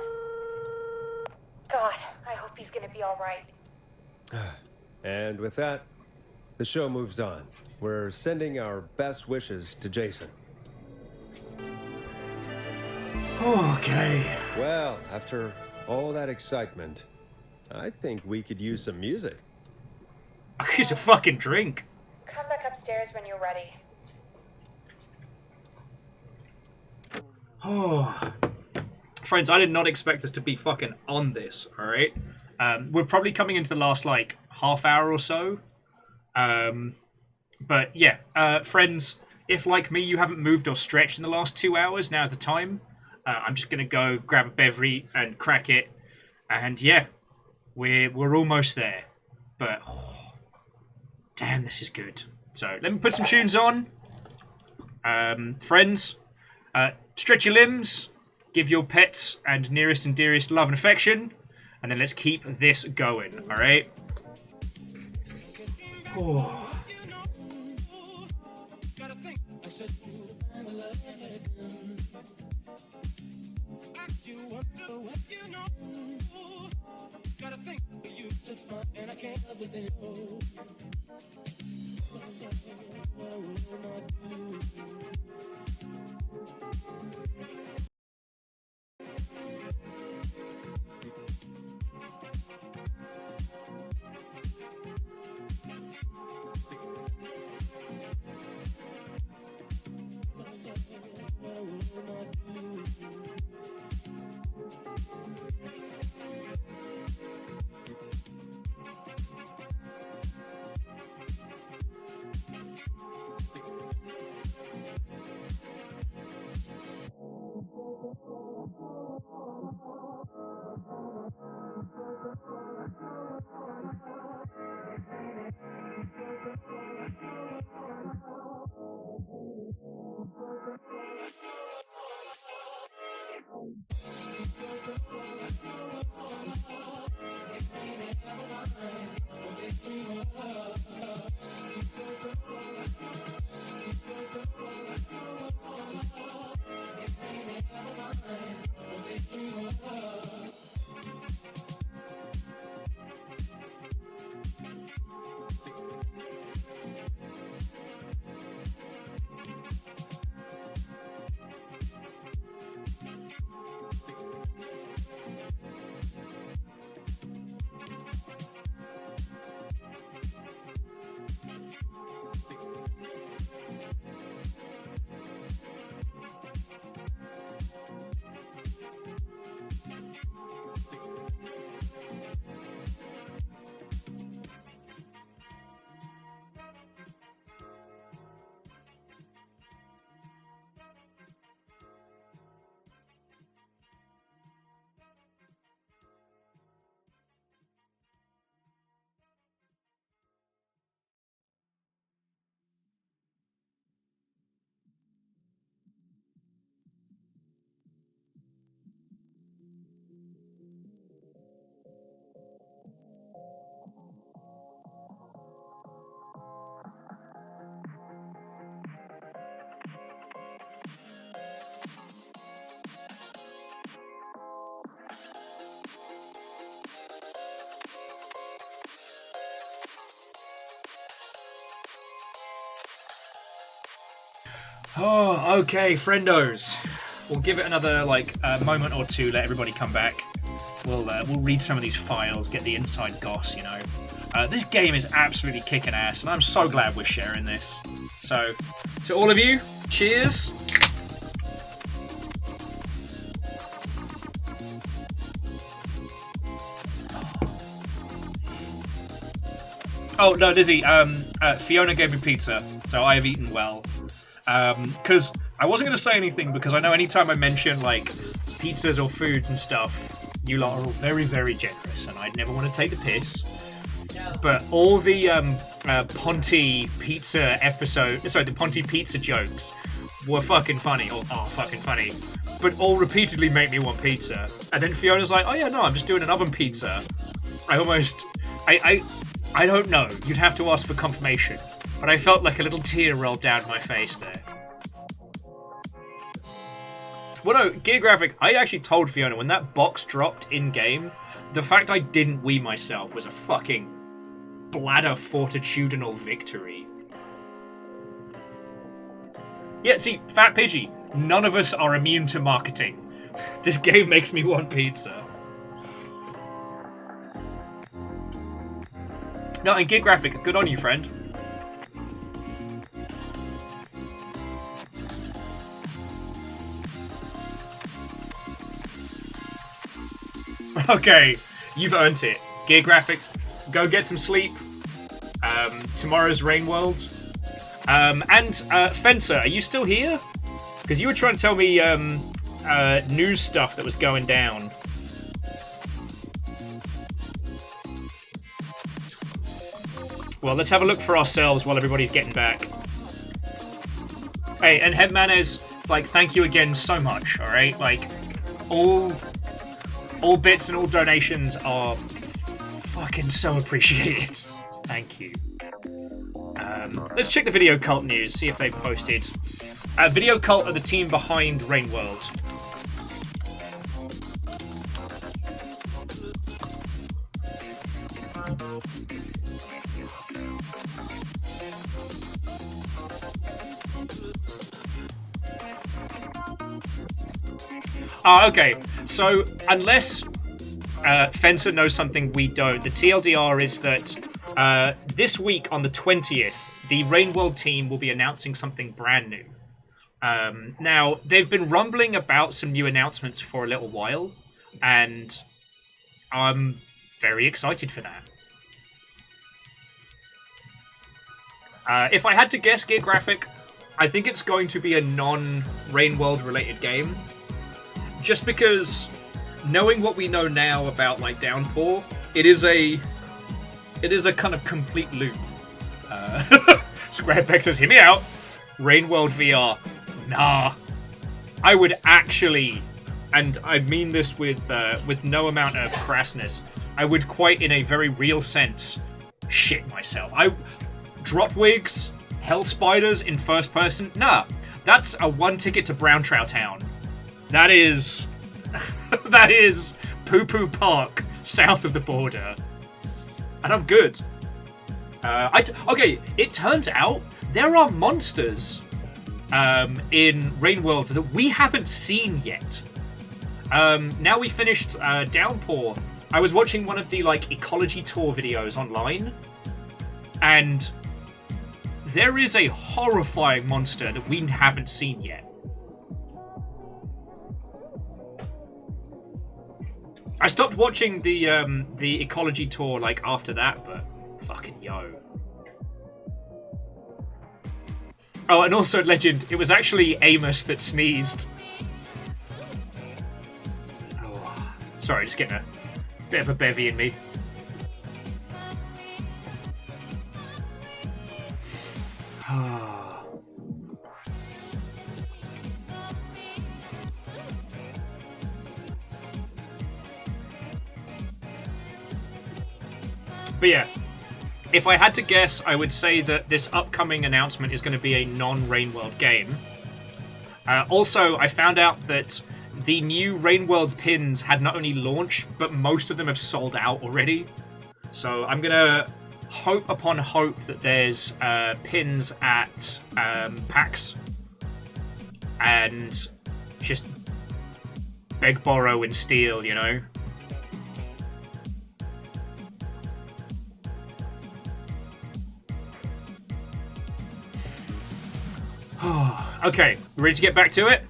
God, I hope he's gonna be all right.
And with that, the show moves on. We're sending our best wishes to Jason.
Okay.
Well, after all that excitement, I think we could use some music.
I could use a fucking drink.
Come back upstairs when you're ready.
Oh. Friends, I did not expect us to be fucking on this, alright? We're probably coming into the last, like, half hour or so. But, yeah. Friends, if, like me, you haven't moved or stretched in the last 2 hours, now's the time. I'm just gonna go grab a beverage and crack it. And, yeah. We're almost there. But, oh, damn, this is good. So let me put some tunes on. Friends, stretch your limbs, give your pets and nearest and dearest love and affection, and then let's keep this going, alright? Oh. Oh, okay, friendos. We'll give it another moment or two. Let everybody come back. We'll read some of these files, get the inside goss. You know, this game is absolutely kicking ass, and I'm so glad we're sharing this. So, to all of you, cheers. Oh no, Lizzie. Fiona gave me pizza, so I have eaten well. Because I wasn't going to say anything, because I know anytime I mention like pizzas or foods and stuff, you lot are all very, very generous, and I'd never want to take the piss. But all the Ponty pizza the Ponty pizza jokes were fucking funny, or are fucking funny, but all repeatedly make me want pizza. And then Fiona's like, "Oh yeah, no, I'm just doing an oven pizza." I don't know. You'd have to ask for confirmation. But I felt like a little tear rolled down my face there. Well, no, Gear Graphic, I actually told Fiona when that box dropped in-game, the fact I didn't wee myself was a fucking bladder fortitudinal victory. Yeah, see, Fat Pidgey, none of us are immune to marketing. This game makes me want pizza. No, and Gear Graphic, good on you, friend. Okay, you've earned it. Gear Graphic, go get some sleep. Tomorrow's Rain World. And Fencer, are you still here? Because you were trying to tell me news stuff that was going down. Well, let's have a look for ourselves while everybody's getting back. Hey, and Headmanez, like, thank you again so much, alright? Like, all bits and all donations are fucking so appreciated. Thank you. Let's check the Video Cult news, see if they've posted. Video Cult are the team behind Rain World. Okay. So, unless Fencer knows something we don't, the TLDR is that this week on the 20th, the Rain World team will be announcing something brand new. Now, they've been rumbling about some new announcements for a little while, and I'm very excited for that. If I had to guess, Gear Graphic, I think it's going to be a non-Rain World related game. Just because, knowing what we know now about, like, Downpour, it is a kind of complete loop. Squarepex says, hear me out. Rain World VR. Nah. I would actually, and I mean this with no amount of crassness, I would quite, in a very real sense, shit myself. Drop wigs, hell spiders in first person? Nah. That's a one ticket to Brown Trout Town. That is Poo Poo Park south of the border. And I'm good. Okay, it turns out there are monsters in Rain World that we haven't seen yet. Now we finished Downpour. I was watching one of the like ecology tour videos online, and there is a horrifying monster that we haven't seen yet. I stopped watching the ecology tour like after that, but fucking yo. Oh, and also legend, it was actually Amos that sneezed. Oh, sorry, just getting a bit of a bevy in me. But yeah, if I had to guess, I would say that this upcoming announcement is going to be a non-Rain World game. Also, I found out that the new Rain World pins had not only launched, but most of them have sold out already. So I'm going to hope upon hope that there's pins at PAX and just beg, borrow, and steal, you know? Okay, ready to get back to it?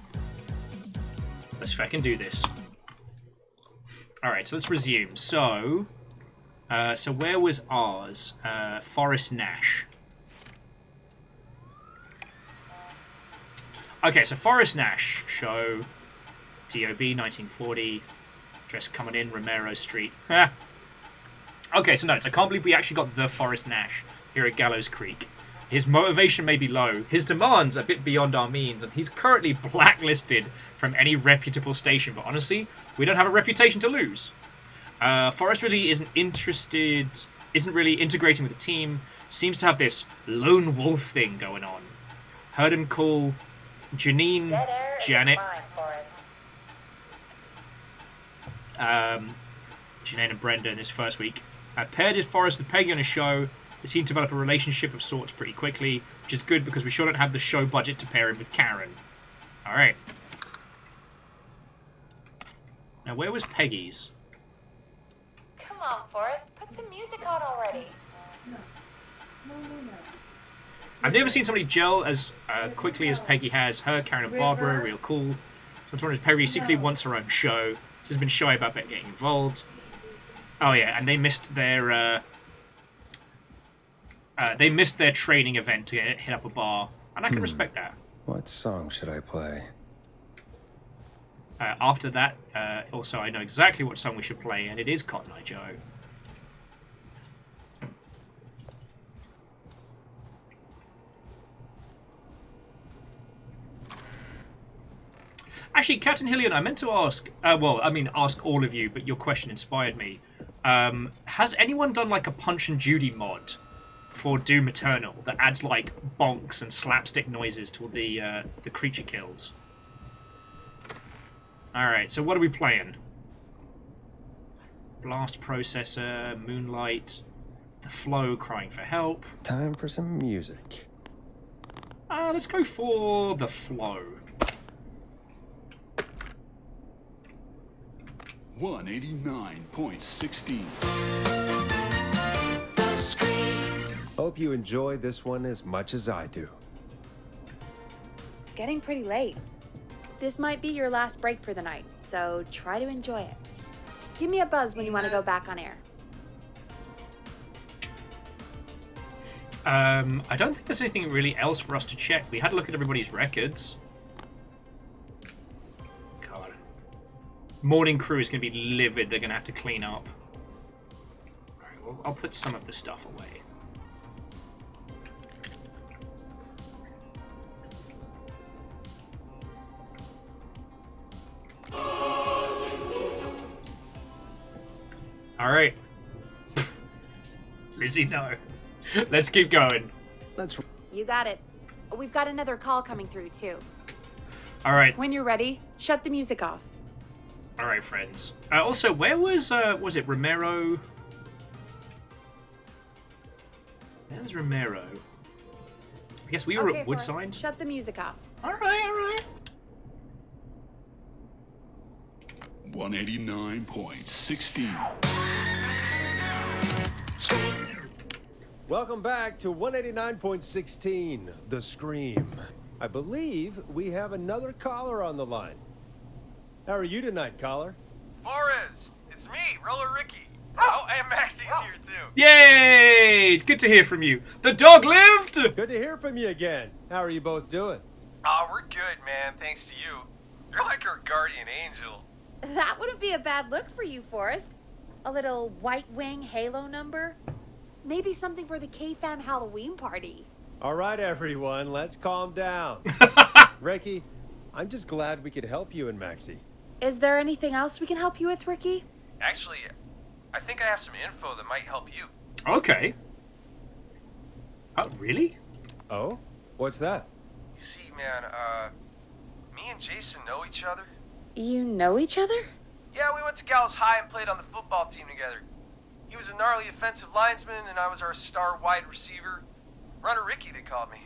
Let's fucking do this. Alright, so let's resume. So where was ours? Forest Nash. Okay, so Forest Nash show. DOB 1940. Dress coming in, Romero Street. Okay, so notes. I can't believe we actually got the Forest Nash here at Gallows Creek. His motivation may be low, his demands a bit beyond our means, and he's currently blacklisted from any reputable station. But honestly, we don't have a reputation to lose. Forrest really isn't really integrating with the team. Seems to have this lone wolf thing going on. Heard him call Janet. Janine and Brenda in his first week. Paired Forrest with Peggy on a show. They seem to develop a relationship of sorts pretty quickly, which is good because we sure don't have the show budget to pair him with Karen. Alright. Now, where was Peggy's?
Come on, Forrest. Put some music on already.
I've never seen somebody gel as quickly as Peggy has. Her, Karen, and Barbara are real cool. Sometimes Peggy secretly wants her own show. She's been shy about getting involved. Oh yeah, and they missed their training event to hit up a bar, and I can respect that.
What song should I play?
After that, also I know exactly what song we should play, and it is Cotton Eye Joe. Actually, Captain Hillian, I meant to ask. Ask all of you, but your question inspired me. Has anyone done like a Punch and Judy mod for Doom Eternal that adds like bonks and slapstick noises to the creature kills? All right. So what are we playing? Blast Processor, Moonlight, The Flow, Crying for Help.
Time for some music.
Let's go for The Flow.
189.16.
Hope you enjoy this one as much as I do.
It's getting pretty late. This might be your last break for the night, so try to enjoy it. Give me a buzz when you want to go back on air.
I don't think there's anything really else for us to check. We had a look at everybody's records. God. Morning crew is going to be livid. They're going to have to clean up. Alright, well, I'll put some of the stuff away. Alright. Lizzie, no. Let's keep going.
You got it. We've got another call coming through, too.
Alright.
When you're ready, shut the music off.
Alright, friends. Also, where was it Romero? There's Romero. I guess we were at
Forrest,
Woodside.
shut the music off.
Alright.
189.16.
Welcome back to 189.16, The Scream. I believe we have another caller on the line. How are you tonight, caller?
Forrest, it's me, Roller Ricky. Oh, and Maxie's here too.
Yay! Good to hear from you. The dog lived!
Good to hear from you again. How are you both doing?
Oh, we're good, man, thanks to you. You're like our guardian angel.
That wouldn't be a bad look for you, Forrest. A little White Wing Halo number? Maybe something for the K-Fam Halloween party.
All right, everyone, let's calm down. Ricky, I'm just glad we could help you and Maxie.
Is there anything else we can help you with, Ricky?
Actually, I think I have some info that might help you.
Okay. Oh, really?
Oh? What's that?
You see, man, me and Jason know each other.
You know each other?
Yeah, we went to Gallows High and played on the football team together. He was a gnarly offensive linesman, and I was our star wide receiver. Runner Ricky, they called me.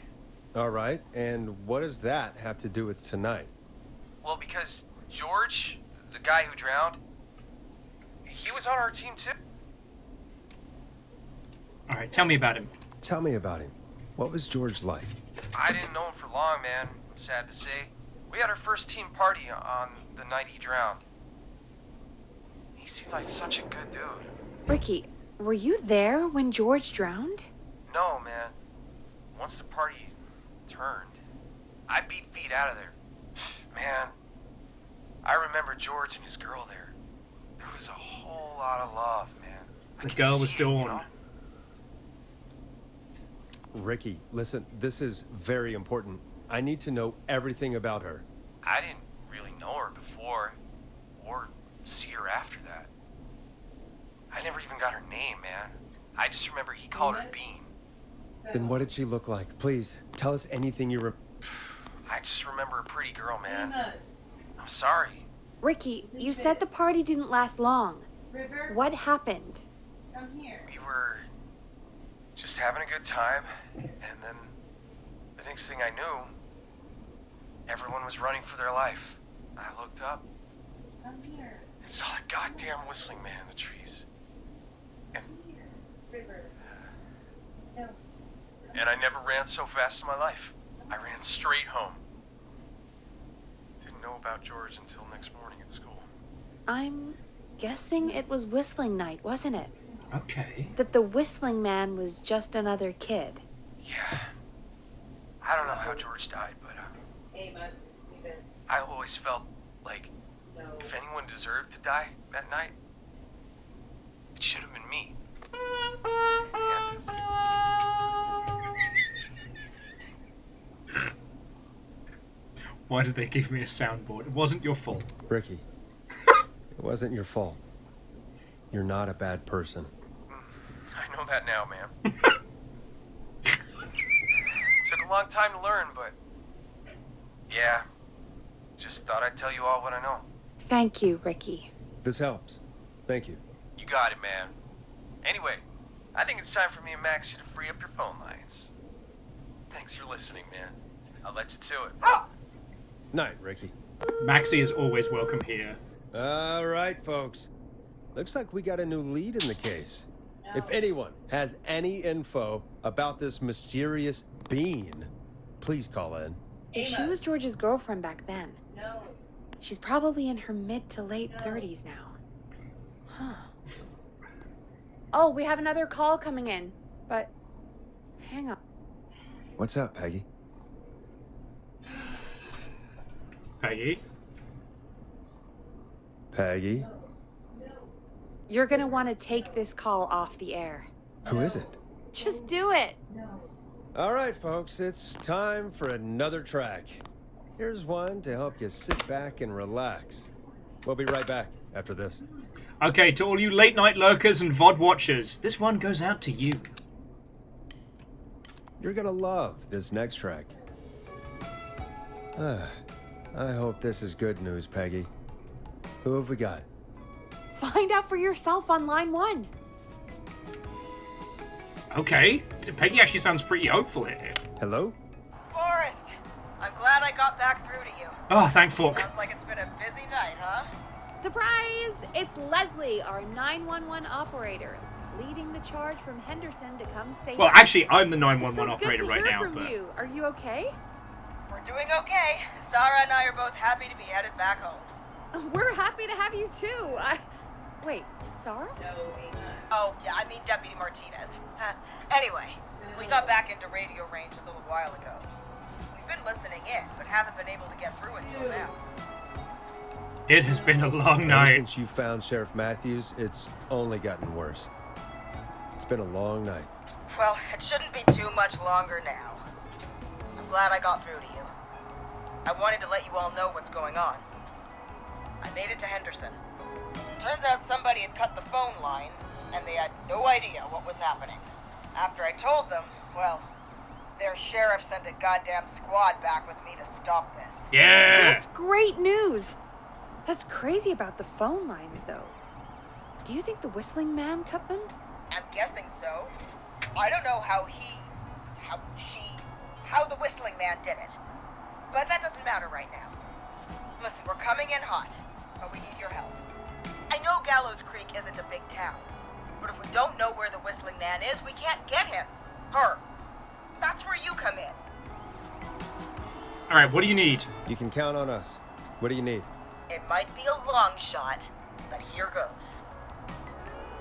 All right, and what does that have to do with tonight?
Well, because George, the guy who drowned, he was on our team too.
All right, tell me about him.
Tell me about him. What was George like?
I didn't know him for long, man. Sad to say. We had our first team party on the night he drowned. He seemed like such a good dude.
Ricky, were you there when George drowned?
No, man. Once the party turned, I beat feet out of there. Man, I remember George and his girl there. There was a whole lot of love, man.
The girl was still on.
Ricky, listen, this is very important. I need to know everything about her.
I didn't really know her before, or see her after that. I never even got her name, man. I just remember he called her Bean.
Then what did she look like? Please, tell us anything you
I just remember a pretty girl, man. I'm sorry.
Ricky, you said the party didn't last long.
River?
What happened?
Come here.
We were just having a good time, and then the next thing I knew, everyone was running for their life. I looked up
Come here.
and saw a goddamn whistling man in the trees.
River. No.
And I never ran so fast in my life. I ran straight home. Didn't know about George until next morning at school.
I'm guessing it was whistling night, wasn't it?
Okay.
That the whistling man was just another kid.
Yeah. I don't know how George died, but
Amos, leave it.
I always felt like if anyone deserved to die that night, it should have been me.
Why did they give me a soundboard? It wasn't your fault.
Ricky, it wasn't your fault. You're not a bad person.
I know that now, ma'am. Took a long time to learn, but... yeah. Just thought I'd tell you all what I know.
Thank you, Ricky.
This helps. Thank you.
You got it, man. Anyway, I think it's time for me and Maxie to free up your phone lines. Thanks for listening, man. I'll let you to it.
Night, Ricky.
Maxie is always welcome here.
All right, folks. Looks like we got a new lead in the case. If anyone has any info about this mysterious being, please call in.
If she was George's girlfriend back then, she's probably in her mid to late 30s now. Huh. Oh, we have another call coming in, but hang on.
What's up, Peggy?
Peggy?
Peggy?
You're gonna want to take this call off the air.
Who is it?
Just do it.
All right, folks, it's time for another track. Here's one to help you sit back and relax. We'll be right back after this.
Okay, to all you late night lurkers and VOD watchers, this one goes out to you.
You're gonna love this next track. I hope this is good news, Peggy. Who have we got?
Find out for yourself on line 1.
Okay, Peggy actually sounds pretty hopeful here.
Hello?
Forrest, I'm glad I got back through to you.
Oh, thank fuck.
Sounds like it's been a busy night, huh?
Surprise! It's Leslie, our 911 operator, leading the charge from Henderson to come save.
Well, actually, I'm the
It's
911
so
operator
good to
right
hear
now.
from
But
you. Are you okay?
We're doing okay. Sarah and I are both happy to be headed back home.
We're happy to have you too. Wait, Sarah?
Oh, yeah, I mean Deputy Martinez. Anyway, we got back into radio range a little while ago. We've been listening in, but haven't been able to get through until now.
it has been a long
Ever
night.
since you found Sheriff Matthews, it's only gotten worse. It's been a long night.
Well, it shouldn't be too much longer now. I'm glad I got through to you. I wanted to let you all know what's going on. I made it to Henderson. Turns out somebody had cut the phone lines, and they had no idea what was happening. After I told them, well, their sheriff sent a goddamn squad back with me to stop this.
Yeah!
That's great news. That's crazy about the phone lines, though. Do you think the Whistling Man cut them?
I'm guessing so. I don't know how the Whistling Man did it. But that doesn't matter right now. Listen, we're coming in hot, but we need your help. I know Gallows Creek isn't a big town, but if we don't know where the Whistling Man is, we can't get him. Her. That's where you come in.
Alright, what do you need?
You can count on us. What do you need?
It might be a long shot, but here goes.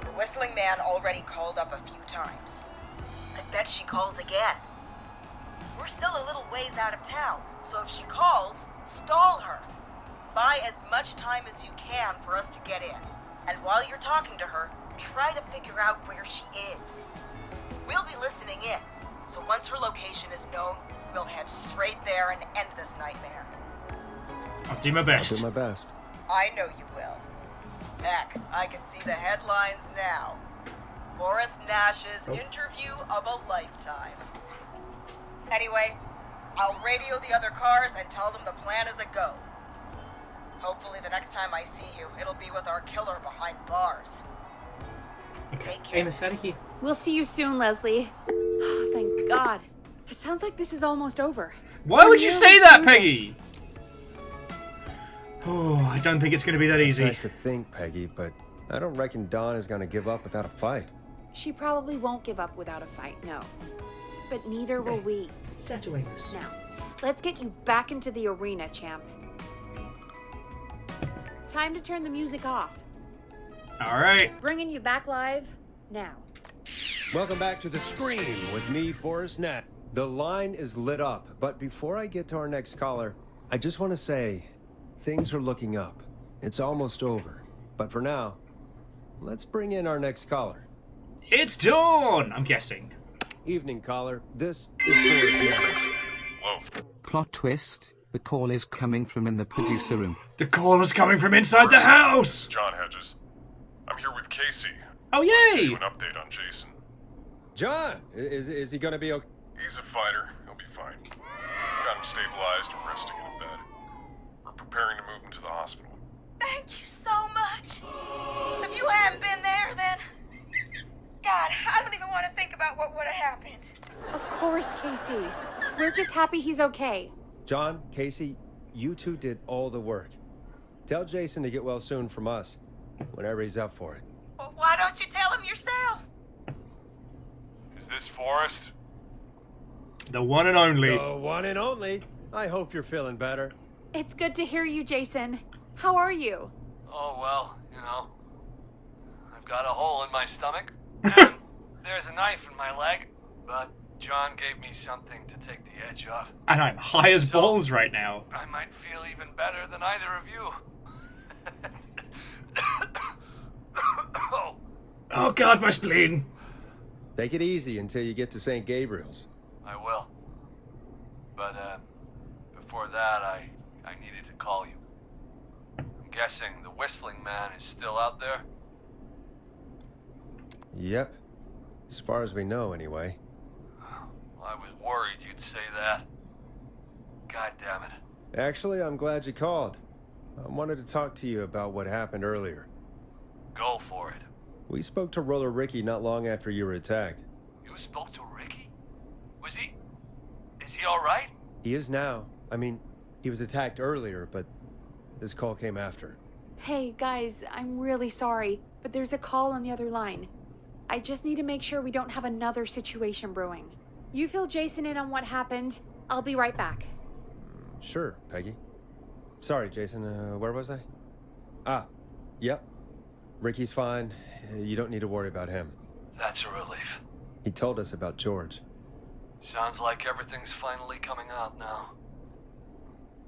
The Whistling Man already called up a few times. I bet she calls again. We're still a little ways out of town, so if she calls, stall her. Buy as much time as you can for us to get in. And while you're talking to her, try to figure out where she is. We'll be listening in, so once her location is known, we'll head straight there and end this nightmare.
I'll do my best.
I'll do my best.
I know you will. Heck, I can see the headlines now. Forrest Nash's interview of a lifetime. Anyway, I'll radio the other cars and tell them the plan is a go. Hopefully the next time I see you, it'll be with our killer behind bars. Take care.
We'll see you soon, Leslie. Oh, thank God. It sounds like this is almost over.
Why would you say that, Peggy? Oh, I don't think it's going to be that easy.
It's nice to think, Peggy, but I don't reckon Dawn is going to give up without a fight.
She probably won't give up without a fight, no. But neither will we.
Settle this.
Now, let's get you back into the arena, champ. Time to turn the music off.
All right.
Bringing you back live now.
Welcome back to The Scream with me, Forrest Nat. The line is lit up, but before I get to our next caller, I just want to say things are looking up. It's almost over. But for now, let's bring in our next caller.
It's Dawn, I'm guessing.
Evening, caller. This is Forrest Nat.
Plot twist, The call is coming from in the producer room.
The call is coming from inside the house!
John Hedges. I'm here with Casey.
Oh,
Give
yay!
you an update on Jason.
John, is he gonna be okay?
He's a fighter. He'll be fine. Got him stabilized and resting in a bed. We're preparing to move him to the hospital.
Thank you so much. If you hadn't been there, then... God, I don't even want to think about what would have happened.
Of course, Casey. We're just happy he's okay.
John, Casey, you two did all the work. Tell Jason to get well soon from us, whenever he's up for it.
Well, why don't you tell him yourself?
Is this Forrest?
The one and only.
The one and only. I hope you're feeling better.
It's good to hear you, Jason. How are you?
Oh, well, you know. I've got a hole in my stomach. And there's a knife in my leg. But John gave me something to take the edge off.
And I'm high as balls right now.
I might feel even better than either of you.
Oh God, my spleen.
Take it easy until you get to St. Gabriel's.
I will. But, before that, I needed to call you. I'm guessing the Whistling Man is still out there?
Yep. As far as we know, anyway.
I was worried you'd say that. God damn it.
Actually, I'm glad you called. I wanted to talk to you about what happened earlier.
Go for it.
We spoke to Roller Ricky not long after you were attacked.
You spoke to Ricky? Is he alright?
He is now. I mean, he was attacked earlier, but this call came after.
Hey, guys, I'm really sorry, but there's a call on the other line. I just need to make sure we don't have another situation brewing. You fill Jason in on what happened. I'll be right back.
Sure, Peggy. Sorry, Jason, where was I? Ah, yep. Ricky's fine. You don't need to worry about him.
That's a relief.
He told us about George.
Sounds like everything's finally coming out now.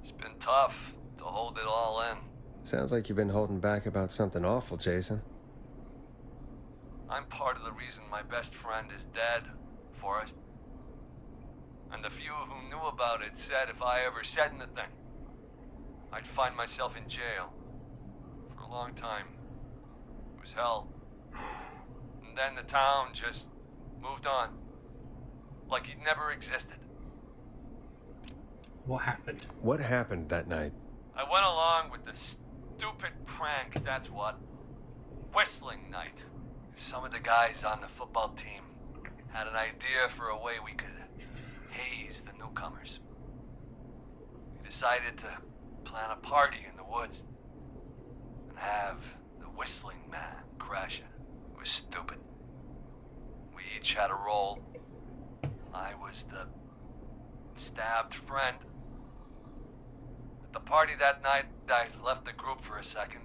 It's been tough to hold it all in.
Sounds like you've been holding back about something awful, Jason.
I'm part of the reason my best friend is dead, Forrest. And the few who knew about it said if I ever said anything, I'd find myself in jail. For a long time. It was hell. And then the town just moved on. Like he'd never existed.
What happened?
What happened that night?
I went along with the stupid prank, that's what. Whistling night. Some of the guys on the football team had an idea for a way we could haze the newcomers. We decided to plan a party in the woods and have the Whistling Man crash it. It was stupid. We each had a role. I was the stabbed friend. At the party that night, I left the group for a second.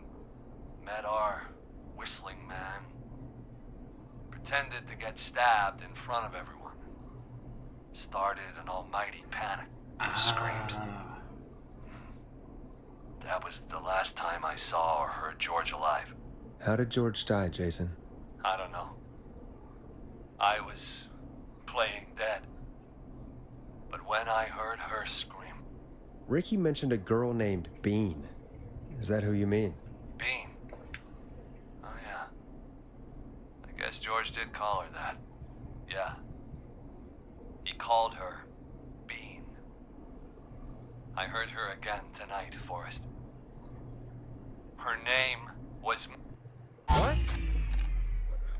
Met our Whistling Man. Pretended to get stabbed in front of everyone. Started an almighty panic. Screams. That was the last time I saw or heard George alive.
How did George die, Jason?
I don't know. I was playing dead. But when I heard her scream...
Ricky mentioned a girl named Bean. Is that who you mean?
Bean? Oh, yeah. I guess George did call her that. Yeah. He called her Bean. I heard her again tonight, Forrest. Her name was...
What?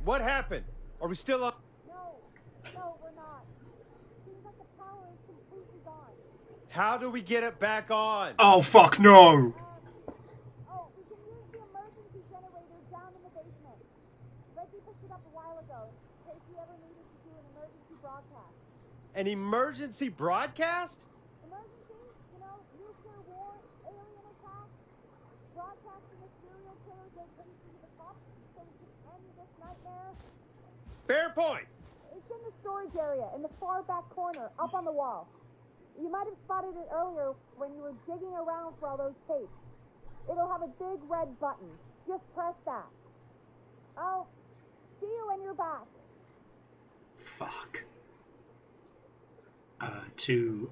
What happened? Are we still up?
No, we're not. Seems like the power is completely gone.
How do we get it back on?
Oh, fuck no!
We can use the emergency generator down in the basement. Reggie picked it up a while ago, in case you ever needed to do an emergency broadcast.
An emergency broadcast?
Emergency? You know, nuclear war, alien attack, broadcasting a serial killer goes into the top, so we can end this nightmare.
Fair point!
It's in the storage area, in the far back corner, up on the wall. You might have spotted it earlier when you were digging around for all those tapes. It'll have a big red button. Just press that. I'll see you when you're back.
Fuck. To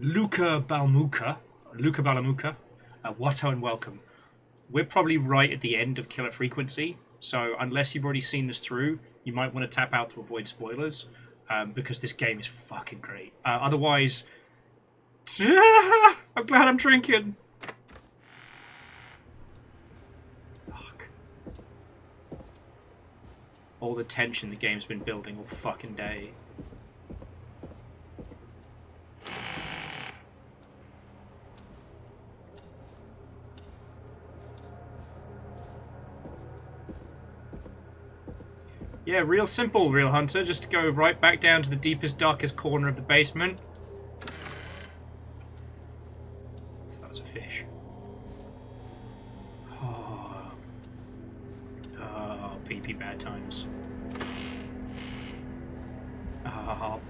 Luca Balamuka, Watto and welcome. We're probably right at the end of Killer Frequency, so unless you've already seen this through, you might want to tap out to avoid spoilers, because this game is fucking great. Otherwise, I'm glad I'm drinking. Fuck. All the tension the game's been building all fucking day. Yeah, real simple, Real Hunter. Just go right back down to the deepest, darkest corner of the basement. That was a fish. Oh, pee bad times. Oh.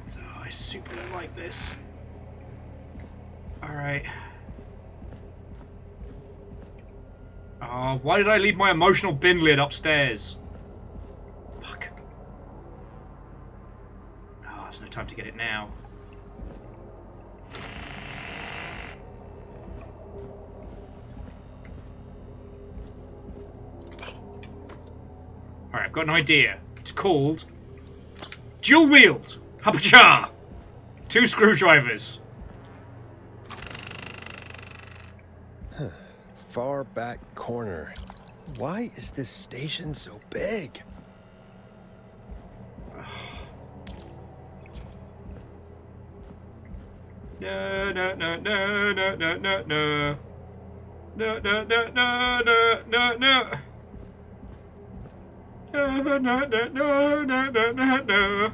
So I super don't like this. Alright. Oh, why did I leave my emotional bin lid upstairs? Fuck. Oh, there's no time to get it now. Alright, I've got an idea. It's called Dual Wield. Hapacha! 2 screwdrivers.
Far back corner. Why is this station so big?
No, no, no, no, no, no, no, no. No, no, no, no, no, no, no. No, no, no, no, no, no, no, no.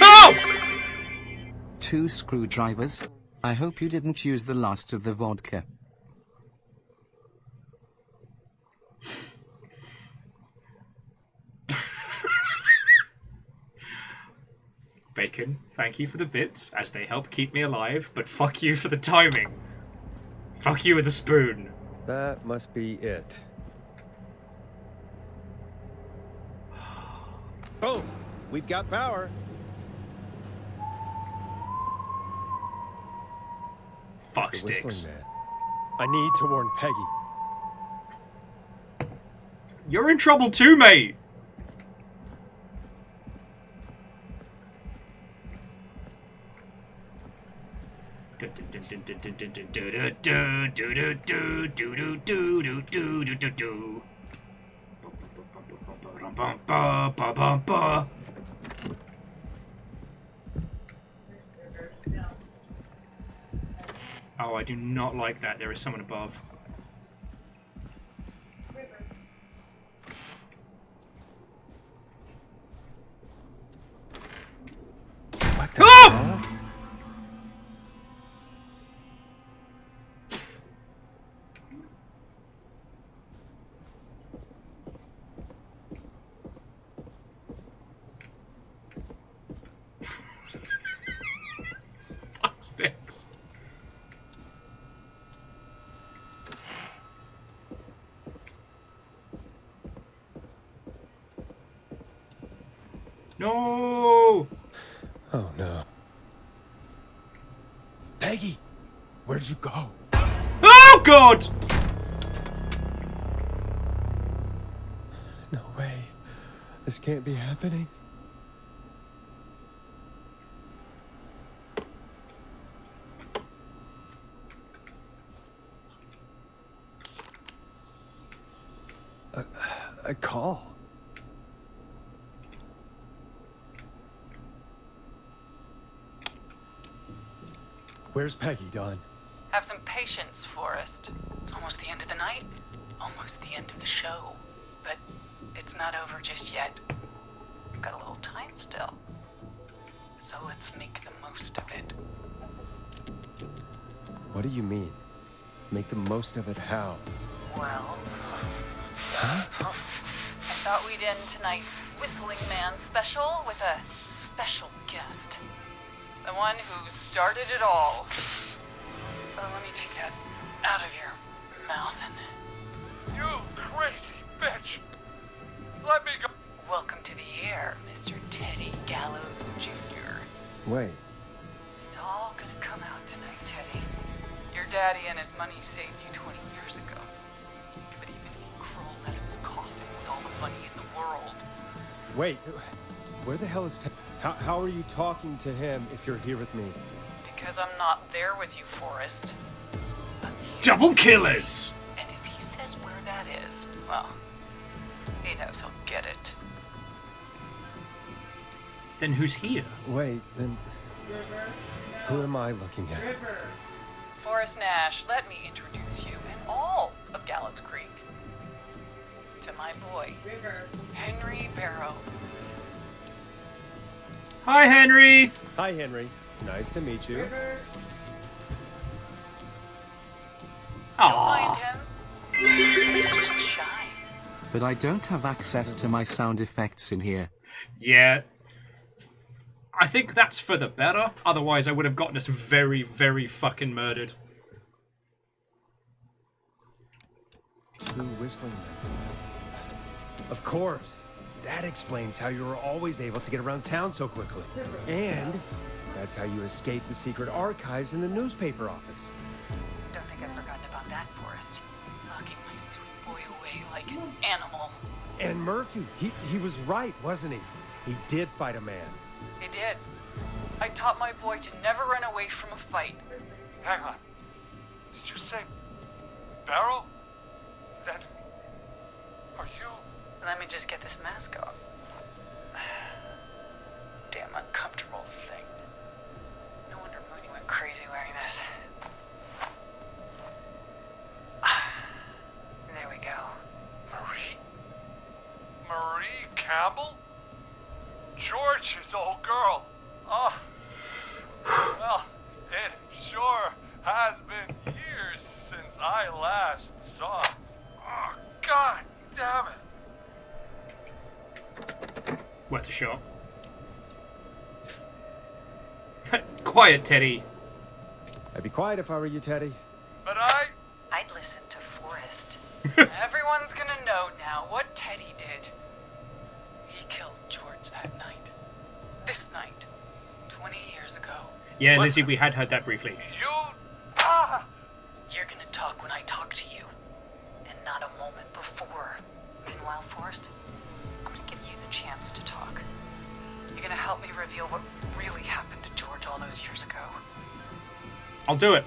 Oh!
2 screwdrivers? I hope you didn't use the last of the vodka.
Bacon, thank you for the bits, as they help keep me alive, but fuck you for the timing. Fuck you with a spoon.
That must be it. Boom! We've got power.
Fuck sticks.
Man. I need to warn Peggy.
You're in trouble too, mate. Oh, I do not like that. There is someone above.
What the hell?
Fuck sticks. No!
Oh no. Peggy! Where'd you go?
Oh god!
No way. This can't be happening. A call. Where's Peggy, Don?
Have some patience, Forrest. It's almost the end of the night. Almost the end of the show. But it's not over just yet. Got a little time still. So let's make the most of it.
What do you mean? Make the most of it how?
Well...
Huh?
I thought we'd end tonight's Whistling Man special with a special guest. The one who started it all. Let me take that out of your mouth and...
You crazy bitch! Let me go!
Welcome to daddy and his money saved you 20 years ago. But even he crawled out of his coffin with all the money in the world.
Wait, where the hell is Teddy? How are you talking to him if you're here with me?
Because I'm not there with you, Forrest.
Double killers!
And if he says where that is, well, he knows he'll get it.
Then who's here?
Wait, then who am I looking at?
Forrest Nash, let me introduce you and all of Gallows Creek to my boy, Henry Barrow.
Hi, Henry!
Hi, Henry. Nice to meet you.
Don't mind him. He's just shy.
But I don't have access to my sound effects in here.
Yeah. I think that's for the better. Otherwise, I would have gotten us very, very fucking murdered.
2 whistling men. Of course. That explains how you were always able to get around town so quickly. And that's how you escaped the secret archives in the newspaper office.
Don't think I've forgotten about that, Forrest. Locking my sweet boy away like an animal.
And Murphy, he was right, wasn't he? He did fight a man.
He did. I taught my boy to never run away from a fight.
Hang on. Did you say Barrow? Then are you?
Let me just get this mask off. Damn uncomfortable thing. No wonder Mooney went crazy wearing this. There we go.
Marie Campbell? George's old girl. Oh. Well, it sure has been years since I last saw her. Oh, God damn it.
Worth a shot. Quiet, Teddy.
I'd be quiet if I were you, Teddy.
But
I'd listen to Forrest. Everyone's gonna know now what Teddy did. He killed George that night. This night. 20 years ago.
Yeah, Lizzie, we had heard that briefly.
You're gonna talk when I talk to you. And not a moment before. Meanwhile, Forrest, I'm gonna give you the chance to talk. You're gonna help me reveal what really happened to George all those years ago.
I'll do it.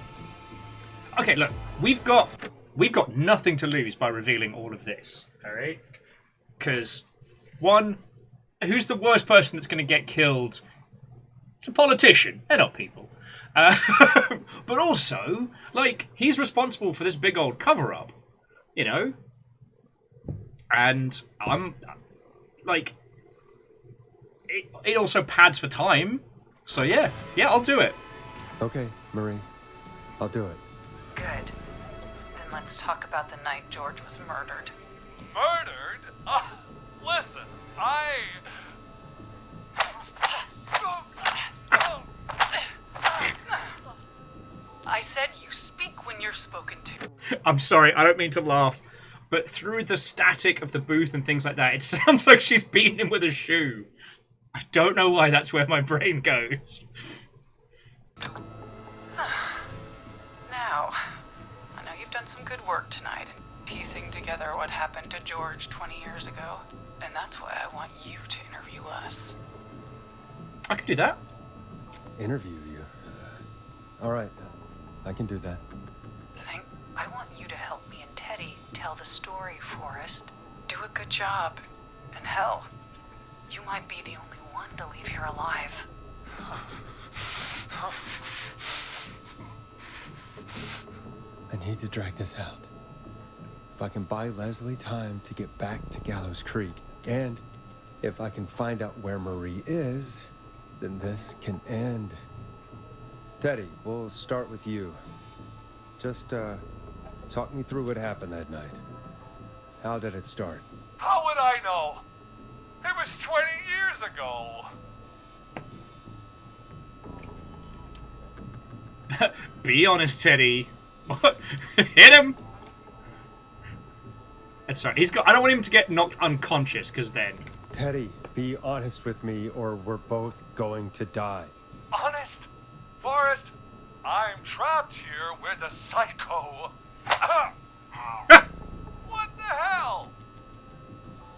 Okay, look, we've got nothing to lose by revealing all of this, alright? Because, one, who's the worst person that's going to get killed? It's a politician. They're not people. But also, like, he's responsible for this big old cover-up, you know? And I'm, like, it also pads for time. So yeah, I'll do it.
Okay, Marie. I'll do it.
Good. Then let's talk about the night George was murdered.
Murdered? Listen,
I said you speak when you're spoken to.
I'm sorry, I don't mean to laugh, but through the static of the booth and things like that, it sounds like she's beating him with a shoe. I don't know why that's where my brain goes.
Now, I know you've done some good work tonight in piecing together what happened to George 20 years ago, and that's why I want you to interview us.
I can do that.
Interview you? All right, I can do that.
I want you to help me and Teddy tell the story, Forrest. Do a good job. And hell, you might be the only one to leave here alive.
I need to drag this out. If I can buy Leslie time to get back to Gallows Creek, and if I can find out where Marie is, then this can end. Teddy, we'll start with you. Just, talk me through what happened that night. How did it start?
how would I know? It was 20 years ago.
Be honest, Teddy. Hit him. That's sorry. He's got. I don't want him to get knocked unconscious, because then.
Teddy, be honest with me, or we're both going to die.
Honest? Forrest, I'm trapped here with a psycho. What the hell?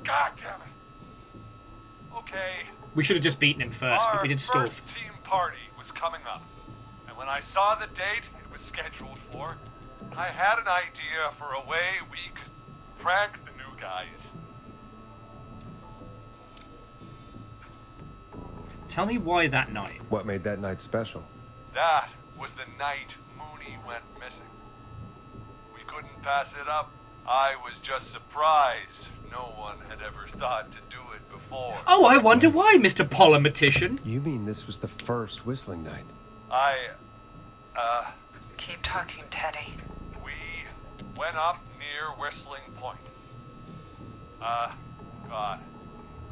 God damn it. Okay.
We should have just beaten him first, but we did stall.
Our first team party was coming up. And when I saw the date it was scheduled for, I had an idea for a way we could prank the new guys.
Tell me why that night.
What made that night special?
That was the night Mooney went missing. We couldn't pass it up. I was just surprised. No one had ever thought to do it before.
Oh, I wonder why, Mr. Polymatician.
You mean this was the first whistling night?
Keep talking, Teddy.
We went up near Whistling Point. God,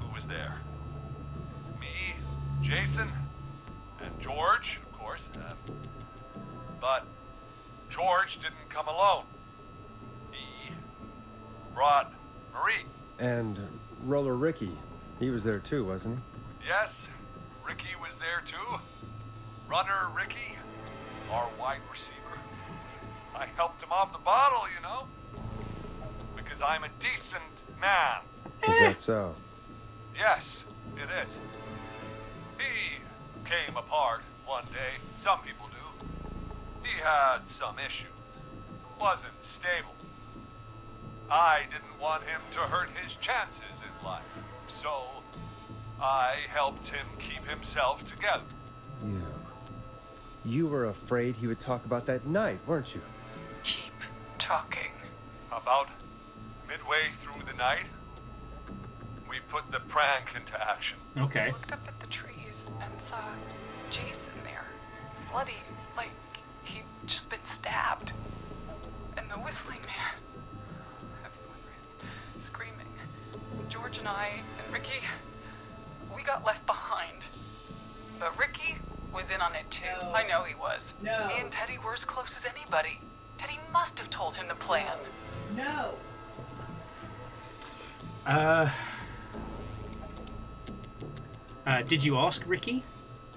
who was there? Me, Jason, and George, of course. But George didn't come alone. He brought Marie.
And Roller Ricky. He was there too, wasn't he?
Yes, Ricky was there too. Runner Ricky, our wide receiver. I helped him off the bottle, you know. Because I'm a decent man.
Is that so?
Yes, it is. He came apart one day. Some people do. He had some issues. Wasn't stable. I didn't want him to hurt his chances in life. So, I helped him keep himself together.
You were afraid he would talk about that night, weren't you?
Keep talking.
About midway through the night, we put the prank into action.
Okay.
I looked up at the trees and saw Jason there. Bloody, like he'd just been stabbed. And the whistling man. Everyone ran, screaming. George and I and Ricky, we got left behind. But Ricky was in on it too.
No.
I know he was.
No.
Me and Teddy were as close as anybody. Teddy must have told him the plan.
No.
Did you ask Ricky?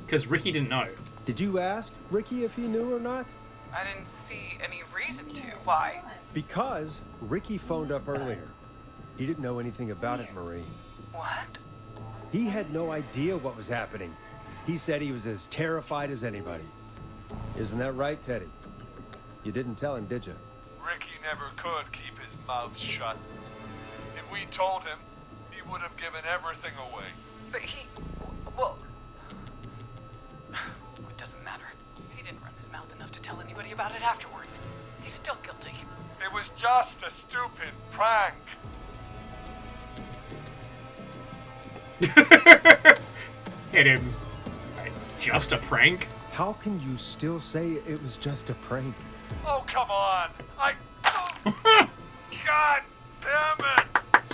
Because Ricky didn't know.
Did you ask Ricky if he knew or not?
I didn't see any reason to. Why?
Because Ricky phoned up earlier. He didn't know anything about it, Marie.
What?
He had no idea what was happening. He said he was as terrified as anybody. Isn't that right, Teddy? You didn't tell him, did you?
Ricky never could keep his mouth shut. If we told him, he would have given everything away.
But well, it doesn't matter. He didn't run his mouth enough to tell anybody about it afterwards. He's still guilty.
It was just a stupid prank.
Hit him. Just a prank?
How can you still say it was just a prank?
Oh, come on. God damn it.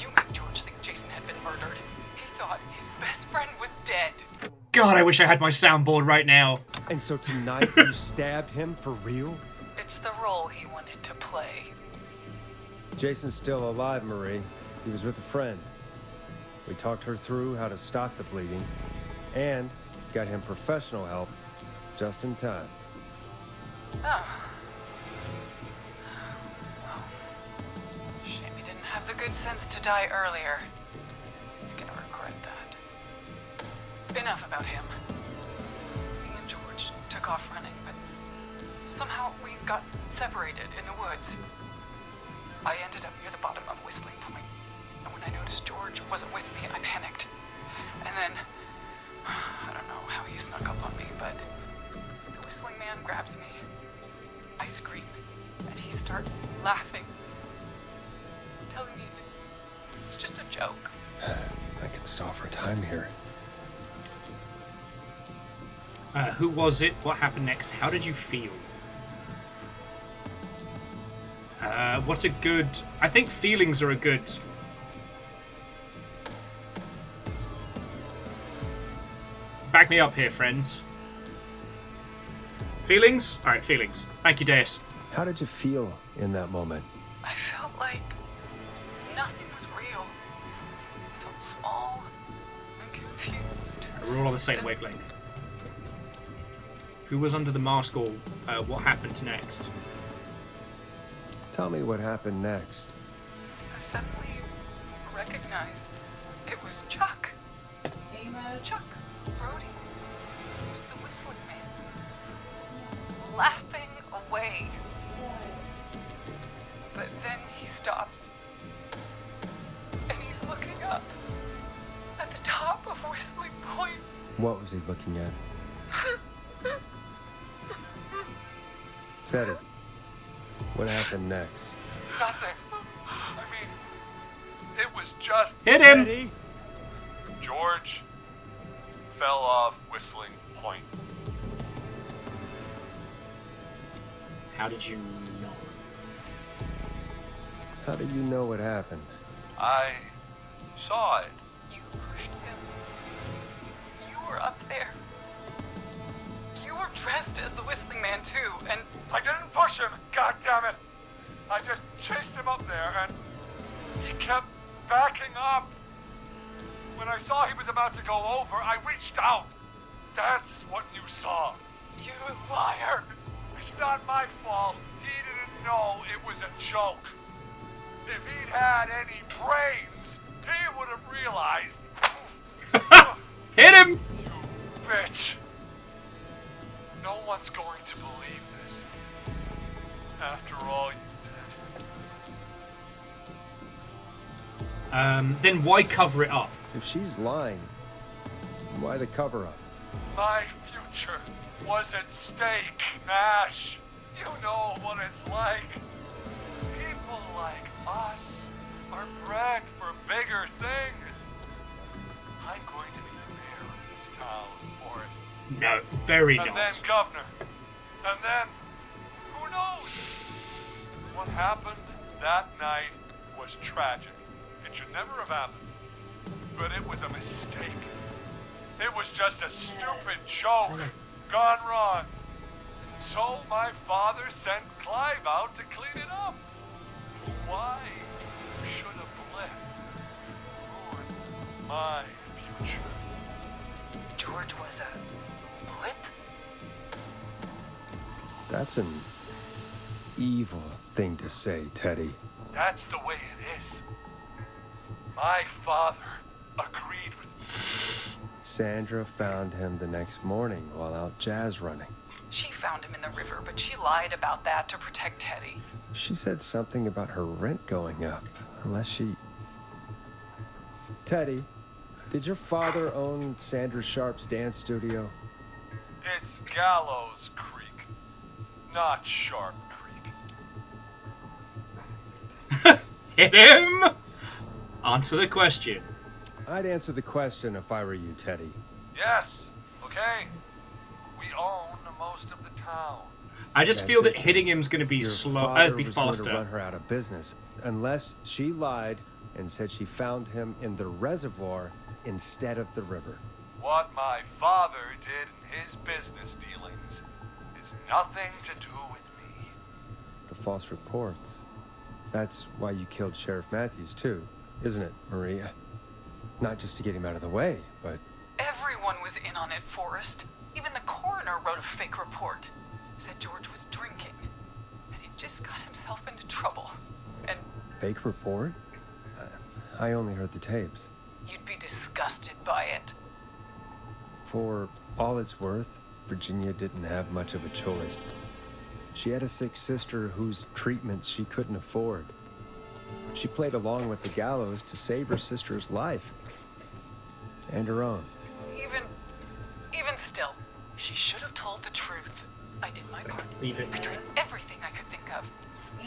You made George think Jason had been murdered. He thought his best friend was dead.
God, I wish I had my soundboard right now.
And so tonight you stabbed him for real?
It's the role he wanted to play.
Jason's still alive, Marie. He was with a friend. We talked her through how to stop the bleeding and got him professional help just in time.
Oh. Well, shame he didn't have the good sense to die earlier. He's gonna regret that. Enough about him. Me and George took off running, but somehow we got separated in the woods. I ended up near the bottom of Whistling Point, and when I noticed George wasn't with me, I panicked. And then, I don't know how he snuck up on me, but the whistling man grabs me. I scream, and he starts laughing, telling me it's just a joke.
I can stall for time here.
Who was it? What happened next? How did you feel? What's a good... I think feelings are a good... Back me up here, friends. Feelings? Alright, feelings. Thank you, Deus.
How did you feel in that moment?
I felt like nothing was real. I felt small and confused.
We're all on the same wavelength. who was under the mask or what happened next.
Tell me what happened next.
I suddenly recognized it was Chuck. Chuck Brody. It was the whistling man. Laughing away. But then he stops. And he's looking up. At the top of Whistling Point.
What was he looking at? Teddy, what happened next?
Nothing. I mean, it was just...
Hit him!
Teddy. George fell off Whistling Point.
How did you know?
How do you know what happened?
I saw it.
You pushed him. You were up there. You were dressed as the Whistling Man too, and...
I didn't push him, God damn it! I just chased him up there, and he kept backing up. When I saw he was about to go over, I reached out. That's what you saw.
You liar.
It's not my fault. He didn't know it was a joke. If he'd had any brains, he would have realized.
Hit him!
You bitch. No one's going to believe this. After all you did.
Then why cover it up?
If she's lying, why the cover-up?
My future was at stake, Ash. You know what it's like. People like us are bred for bigger things. I'm going to be the mayor of this town, Forrest.
No, very
and
not.
Then governor. And then, who knows? What happened that night was tragic. It should never have happened. But it was a mistake. It was just a stupid joke gone wrong. So my father sent Clive out to clean it up. Why should a blip ruin my future?
George was a blip?
That's an evil thing to say, Teddy.
That's the way it is. My father agreed with me.
Sandra found him the next morning while out jazz running.
She found him in the river, but she lied about that to protect Teddy.
She said something about her rent going up, unless she... Teddy, did your father own Sandra Sharp's dance studio?
It's Gallows Creek, not Sharp Creek.
Hit him! Answer the question.
I'd answer the question if I were you, Teddy.
Yes, okay. We own most of the town.
I just feel that hitting him's going to be
Your
slow.
father
Be
was going
faster.
to run her out of business, unless she lied and said she found him in the reservoir instead of the river.
What my father did in his business dealings is nothing to do with me.
The false reports. That's why you killed Sheriff Matthews, too, isn't it, Maria? Not just to get him out of the way, but...
Everyone was in on it, Forrest. Even the coroner wrote a fake report. Said George was drinking. That he just got himself into trouble. And
Fake report? I only heard the tapes.
you'd be disgusted by it.
For all it's worth, Virginia didn't have much of a choice. She had a sick sister whose treatment she couldn't afford. She played along with the gallows to save her sister's life. And her own.
Even still, she should have told the truth. I did my part.
Leave it.
I tried everything I could think of.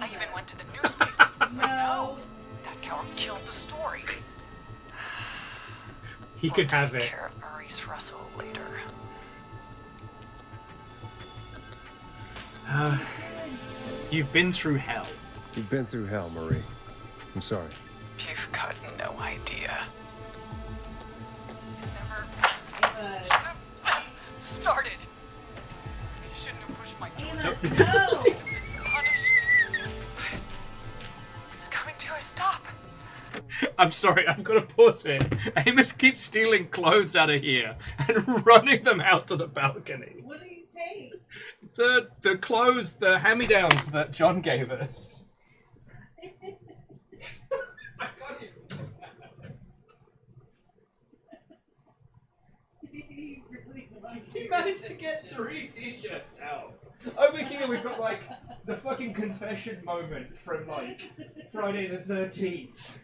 I even went to the newspaper. No. That coward killed the story.
He could have
Take
it.
care of Maurice Russell later.
You've been through hell.
You've been through hell, Marie. I'm sorry.
You've got no idea. Started. I shouldn't have pushed my punished. It's coming to a stop.
I'm sorry, I've got to pause it. Amos keeps stealing clothes out of here and running them out to the balcony.
What do you take?
the clothes, the hand-me-downs that John gave us. He managed to get 3 t-shirts out. Over here we've got like the fucking confession moment from like Friday the 13th.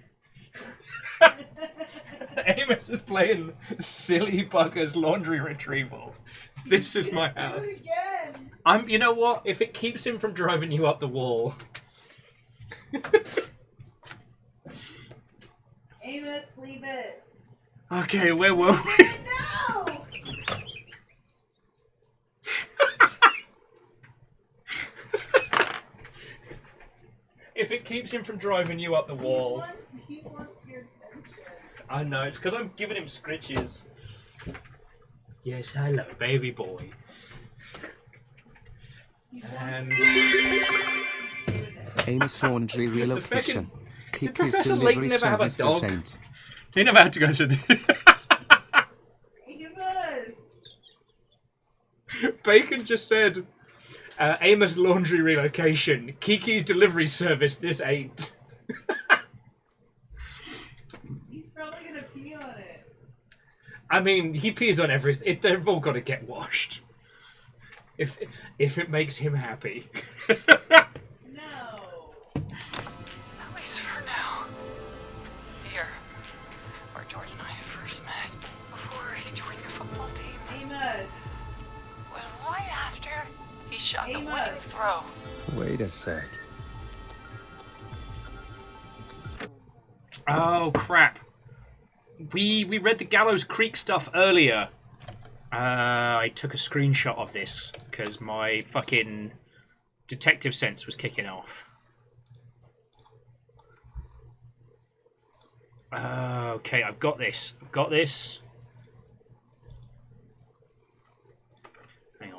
Amos is playing silly buggers laundry retrieval. This is my house.
Do it again.
You know what? If it keeps him from driving you up the wall.
Amos, leave it.
Okay, where were we?
No!
If it keeps him from driving you up the wall.
He wants your attention.
I know, it's because I'm giving him scritches. Yes, hello, baby boy. And
Amos laundry wheel of
fucking-
fission.
Did
Keep his
Professor
delivery
Layton ever have a
service the
dog?
saint.
He never had to go through the...
Amos!
Bacon just said, Amos laundry relocation. Kiki's delivery service, this ain't.
He's probably gonna pee on it.
I mean, he pees on everything. They've all got to get washed. If it makes him happy.
No.
At least for now. Here, where Jordan and I first met, before he joined your football team.
Amos!
Was right after he shot the winning
Amos.
throw.
Wait a sec.
Oh, crap. We read the Gallows Creek stuff earlier. I took a screenshot of this because my fucking detective sense was kicking off. Okay, I've got this. Hang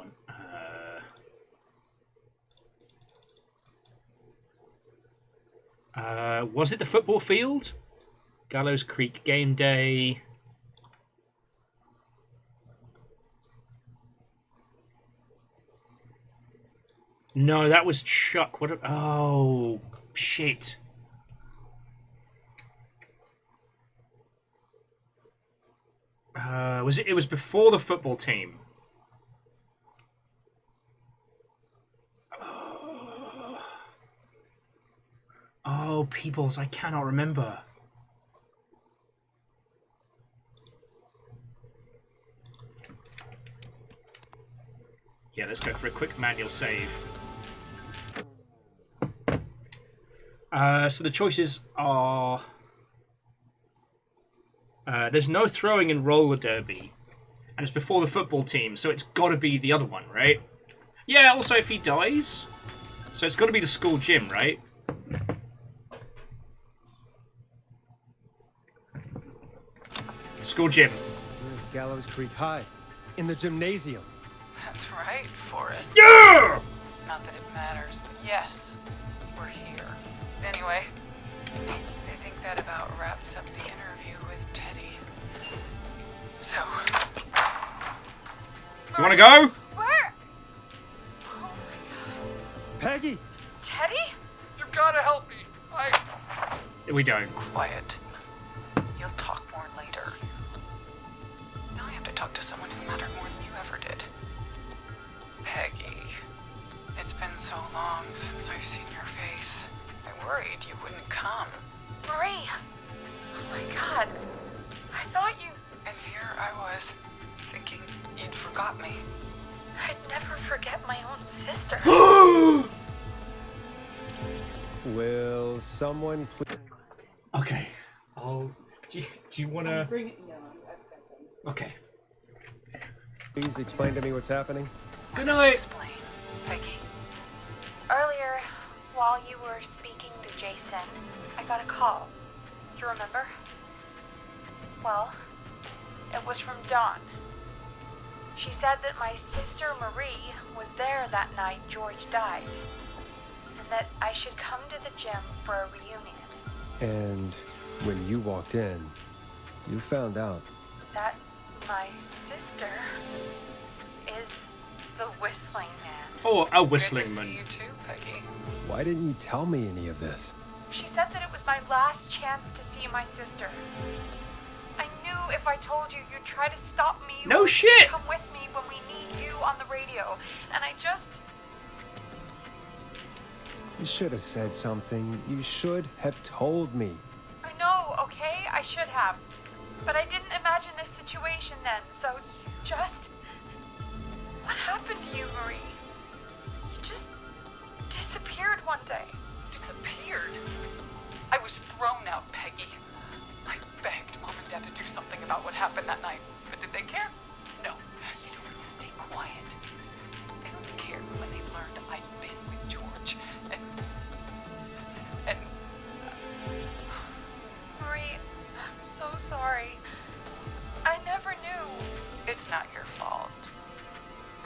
on. Was it the football field? Gallows Creek game day. No, that was Chuck. What? Oh, shit. Was it? It was before the football team. Oh, Peoples, I cannot remember. Yeah, let's go for a quick manual save. So the choices are... there's no throwing in roller derby. And it's before the football team, so it's got to be the other one, right? Yeah, also if he dies. So it's got to be the school gym, right? School gym.
Gallows Creek High. In the gymnasium.
That's right, Forrest.
Yeah!
Not that it matters, but yes, we're here. Anyway, I think that about wraps up the interview with Teddy. So,
you want to go?
Where?
Peggy!
Teddy?
You've got to help me.
We don't.
quiet. You'll talk more later. Now I have to talk to someone who mattered more than you ever did. Peggy. It's been so long since I've seen your face. I worried you wouldn't come.
Marie! Oh my god. I thought you...
And here I was, thinking you'd forgot me.
I'd never forget my own sister.
Will someone please...
Okay. Do you want to...
Bring it. No, I've got
Okay.
Please explain to me what's happening?
Good night.
Explain, Peggy.
Earlier, while you were speaking to Jason, I got a call. Do you remember? Well, it was from Dawn. She said that my sister Marie was there that night George died, and that I should come to the gym for a reunion.
And when you walked in, you found out.
That my sister is The whistling man.
Oh, a whistling
Good to
man.
see you too, Peggy.
Why didn't you tell me any of this?
She said that it was my last chance to see my sister. I knew if I told you, you'd try to stop me.
No shit!
Come with me when we need you on the radio. And I just...
You should have said something. You should have told me.
I know, okay? I should have. But I didn't imagine this situation then, so just... What happened to you, Marie? You just disappeared one day.
Disappeared? I was thrown out, Peggy. I begged Mom and Dad to do something about what happened that night, but did they care? No. They told me to stay quiet. They don't care when they've learned I've been with George, and...
Marie, I'm so sorry. I never knew.
It's not your fault.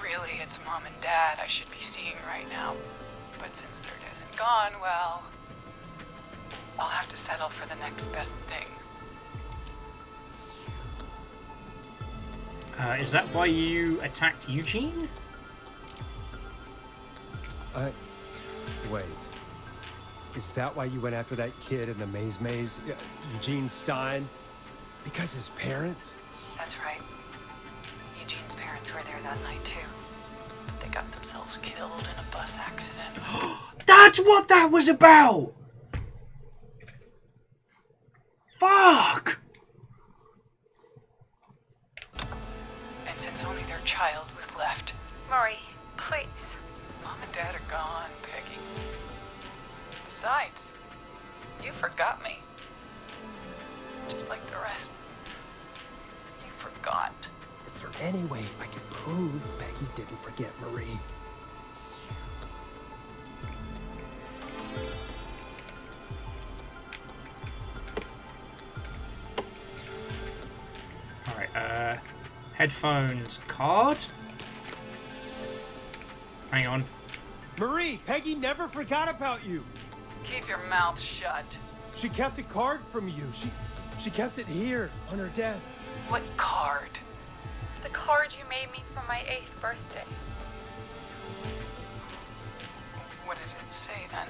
Really, it's Mom and Dad I should be seeing right now. But since they're dead and gone, well... I'll have to settle for the next best thing.
Is that why you attacked Eugene?
Wait. Is that why you went after that kid in the maze? Eugene Stein? Because his parents?
That's right. Eugene's parents were there that night, too. They got themselves killed in a bus accident.
That's what that was about! Fuck!
And since only their child was left...
Marie, please.
Mom and Dad are gone, Peggy. Besides, you forgot me. Just like the rest. You forgot.
Is there any way I could prove Peggy didn't forget Marie?
Alright, headphones, card? Hang on.
Marie, Peggy never forgot about you.
Keep your mouth shut.
She kept a card from you. She kept it here on her desk.
What card?
The card you made me for my 8th birthday.
What does it say then?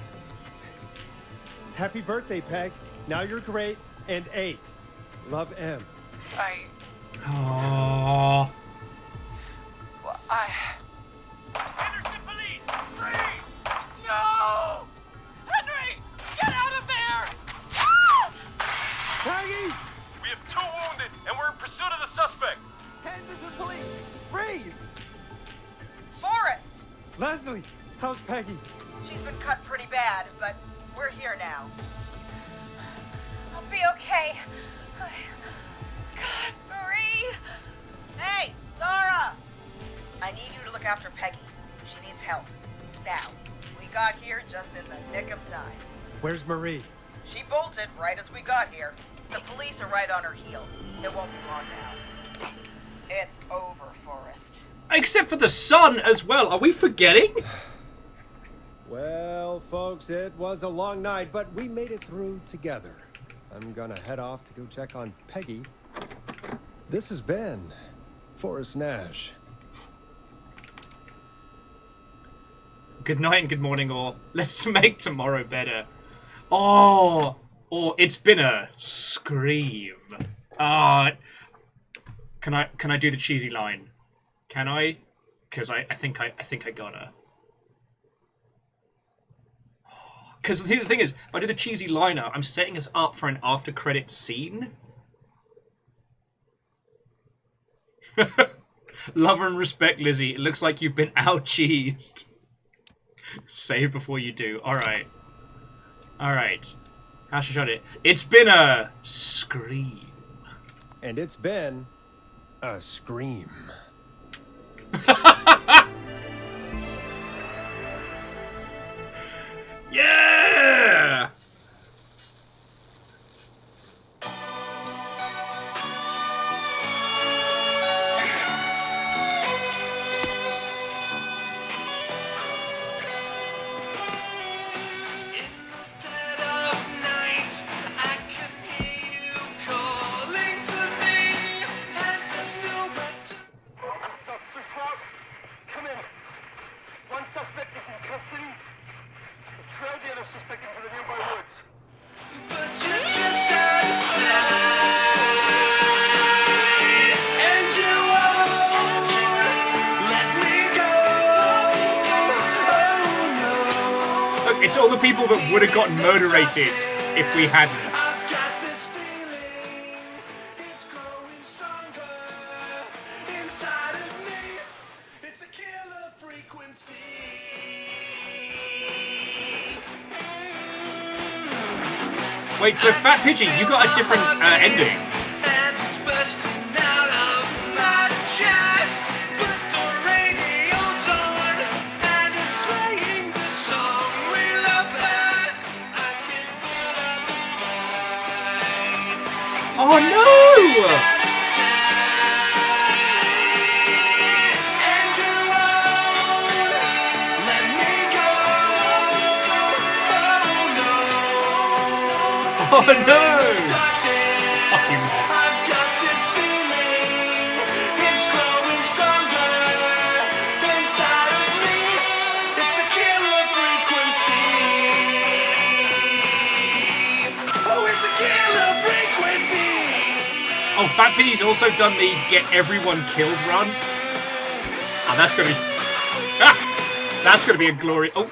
Happy birthday, Peg. Now you're great and 8. Love, M.
Aww.
Well,
Henderson police! Freeze! No! Henry! Get out of there!
Peggy!
We have 2 wounded, and we're in pursuit of the suspect.
Henderson police! Freeze!
Forrest!
Leslie, how's Peggy?
She's been cut pretty bad, but we're here now.
I'll be okay. God, Marie!
Hey, Zara! I need you to look after Peggy. She needs help. Now, we got here just in the nick of time.
Where's Marie?
She bolted right as we got here. The police are right on her heels. It won't be long now. It's over, Forrest.
Except for the sun as well. Are we forgetting?
Well, folks, it was a long night, but we made it through together. I'm gonna head off to go check on Peggy. This has been Forrest Nash.
Good night and good morning, or let's make tomorrow better. Oh, or it's been a scream. Can I do the cheesy line? Can I? Because I think I gotta. Because the thing is, if I do the cheesy liner, I'm setting us up for an after-credit scene. Love and respect, Lizzie. It looks like you've been out-cheesed. Save before you do. Alright. Alright. How should I shut it? It's been a scream.
And it's been a scream.
Yeah!
suspect into the nearby woods.
Look, it's all the people that would have gotten murderated if we hadn't. Wait, so Fat Pigeon, you got a different ending. Oh no! Oh no! Fucking off. Oh, Fat Piggy's also done the get everyone killed run. Oh, that's gonna be... that's gonna be a glory... Oh.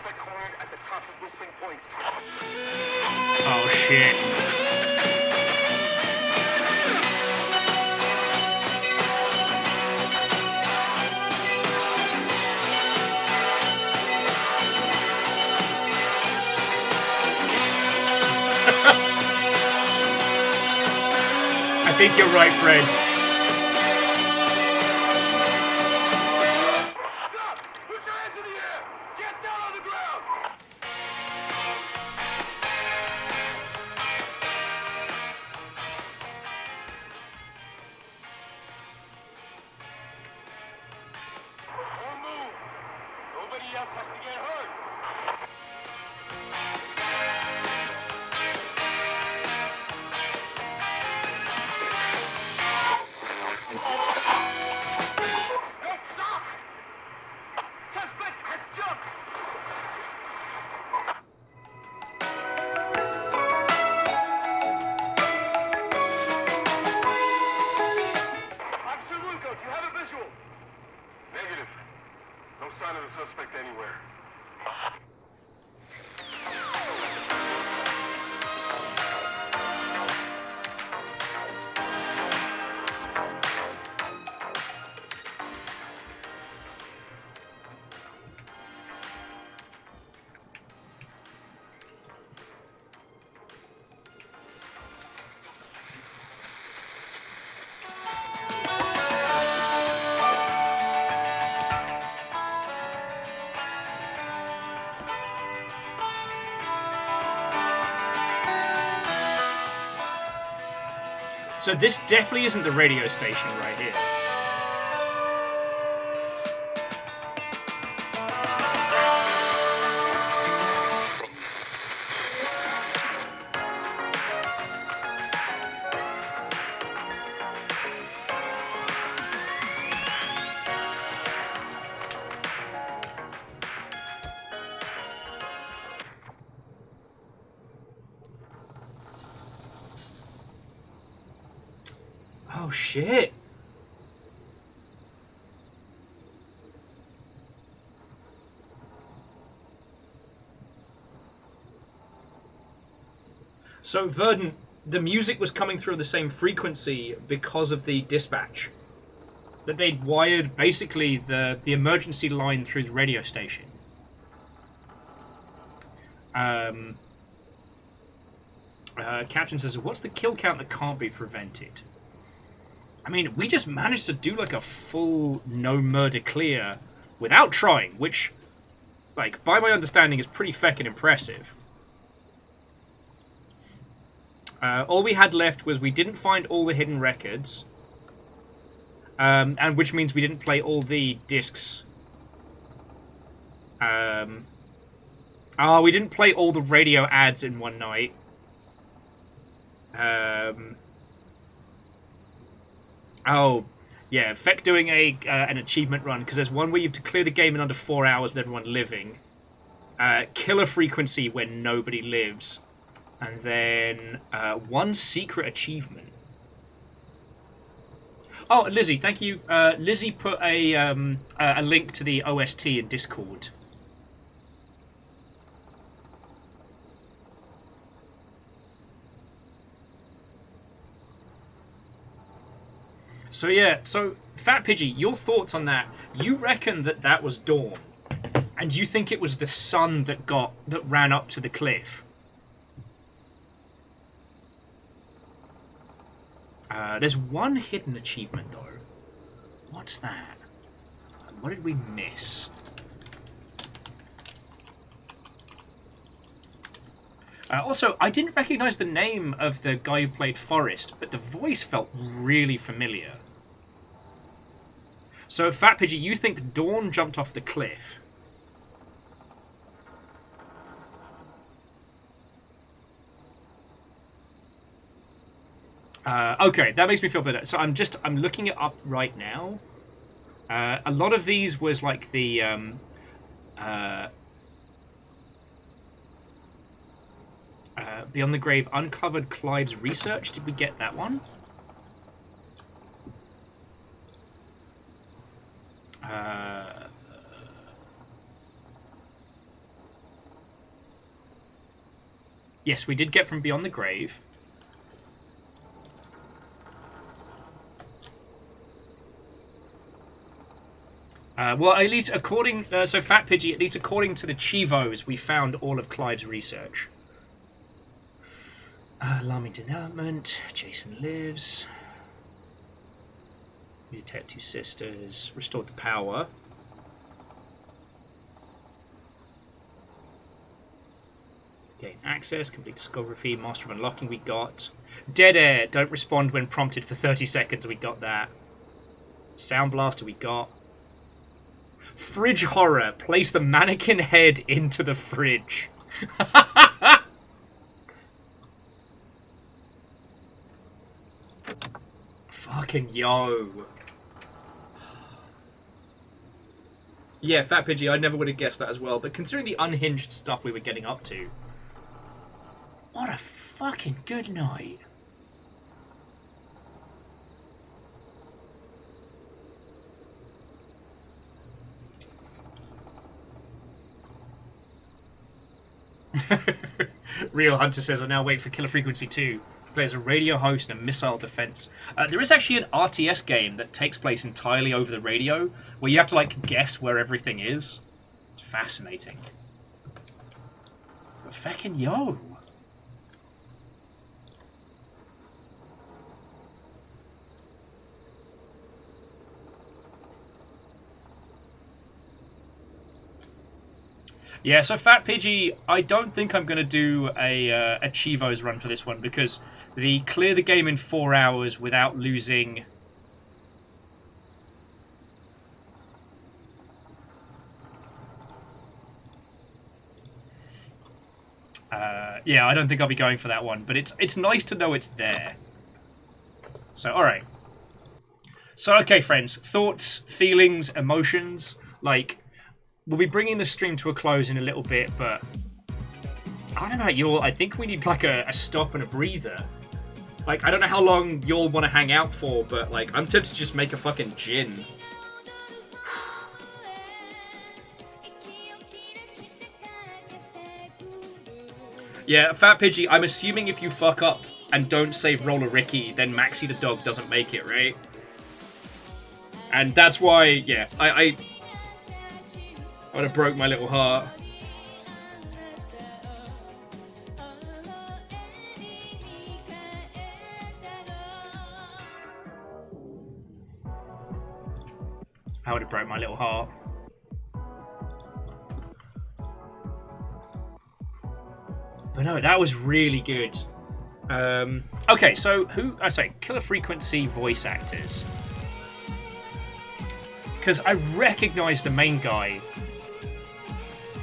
Oh, shit. I think you're right, Fred.
Stop! Put your hands in the air! Get down on the ground! Don't move! Nobody else has to get hurt! Negative. No sign of the suspect anywhere.
So this definitely isn't the radio station right here. Oh shit. So Verdun, the music was coming through the same frequency because of the dispatch. That they'd wired basically the emergency line through the radio station. Captain says, what's the kill count that can't be prevented? I mean, we just managed to do like a full no murder clear without trying, which, like, by my understanding is pretty feckin' impressive. All we had left was we didn't find all the hidden records, and which means we didn't play all the discs. We didn't play all the radio ads in one night. Oh, yeah, Feck doing an achievement run, because there's one where you have to clear the game in under 4 hours with everyone living. Killer frequency when nobody lives. And then one secret achievement. Oh, Lizzie, thank you. Lizzie put a link to the OST in Discord. So yeah, so Fat Pidgey, your thoughts on that? You reckon that was Dawn, and you think it was the sun that ran up to the cliff? There's one hidden achievement though. What's that? What did we miss? Also, I didn't recognize the name of the guy who played Forrest, but the voice felt really familiar. So, Fat Pidgey, you think Dawn jumped off the cliff? Okay, that makes me feel better. So I'm looking it up right now. A lot of these was like the Beyond the Grave uncovered Clive's research. Did we get that one? Yes, we did get from Beyond the Grave. Well, at least according... so, Fat Pidgey, at least according to the Chivos, we found all of Clive's research. Alarming denouement. Jason lives. We detect 2 sisters. Restored the power. Gain access. Complete discography. Master of Unlocking we got. Dead air. Don't respond when prompted for 30 seconds. We got that. Sound Blaster we got. Fridge horror. Place the mannequin head into the fridge. Fucking yo. Yeah, Fat Pidgey, I never would have guessed that as well. But considering the unhinged stuff we were getting up to. What a fucking good night. Real Hunter says, I now wait for Killer Frequency 2. Plays a radio host and a missile defense. There is actually an RTS game that takes place entirely over the radio, where you have to, like, guess where everything is. It's fascinating. But feckin' yo. Yeah, so Fat Pidgey, I don't think I'm going to do a Chivos run for this one, because the clear the game in 4 hours without losing... yeah, I don't think I'll be going for that one, but it's nice to know it's there. So, alright. So, okay, friends, thoughts, feelings, emotions, like... We'll be bringing the stream to a close in a little bit, but I don't know, y'all. I think we need like a stop and a breather. Like, I don't know how long y'all want to hang out for, but like, I'm tempted to just make a fucking gin. Yeah, Fat Pidgey, I'm assuming if you fuck up and don't save Roller Ricky, then Maxie the dog doesn't make it, right? And that's why, yeah, I would have broke my little heart. I would have broke my little heart. But no, that was really good. Okay, so Killer Frequency voice actors. Because I recognise the main guy.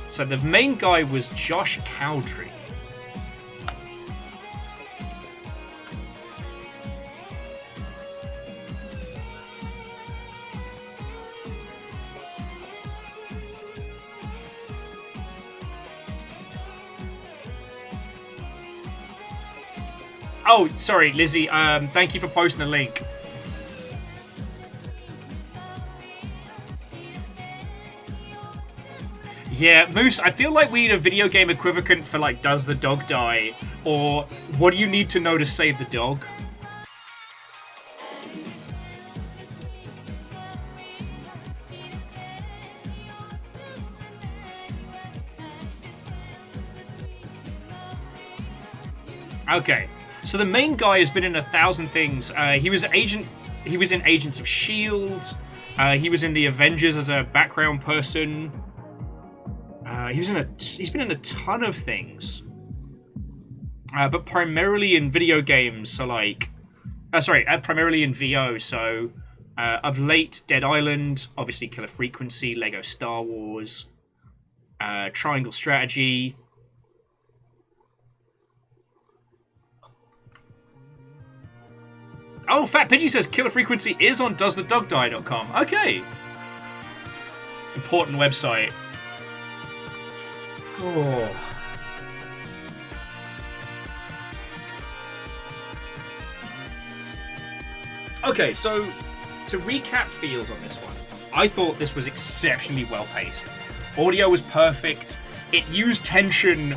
So the main guy was Josh Cowdrey. Oh, sorry, Lizzie. Thank you for posting the link. Yeah, Moose, I feel like we need a video game equivalent for, like, does the dog die? Or what do you need to know to save the dog? Okay, so the main guy has been in 1,000 things. He was in Agents of S.H.I.E.L.D. He was in the Avengers as a background person. He's been in a ton of things, but primarily in video games. So primarily in VO. So of late, Dead Island, obviously Killer Frequency, Lego Star Wars, Triangle Strategy. Oh, Fat Pidgey says Killer Frequency is on doesthedogdie.com. Okay, important website. Oh. Okay, so to recap feels on this one, I thought this was exceptionally well paced. Audio was perfect. It used tension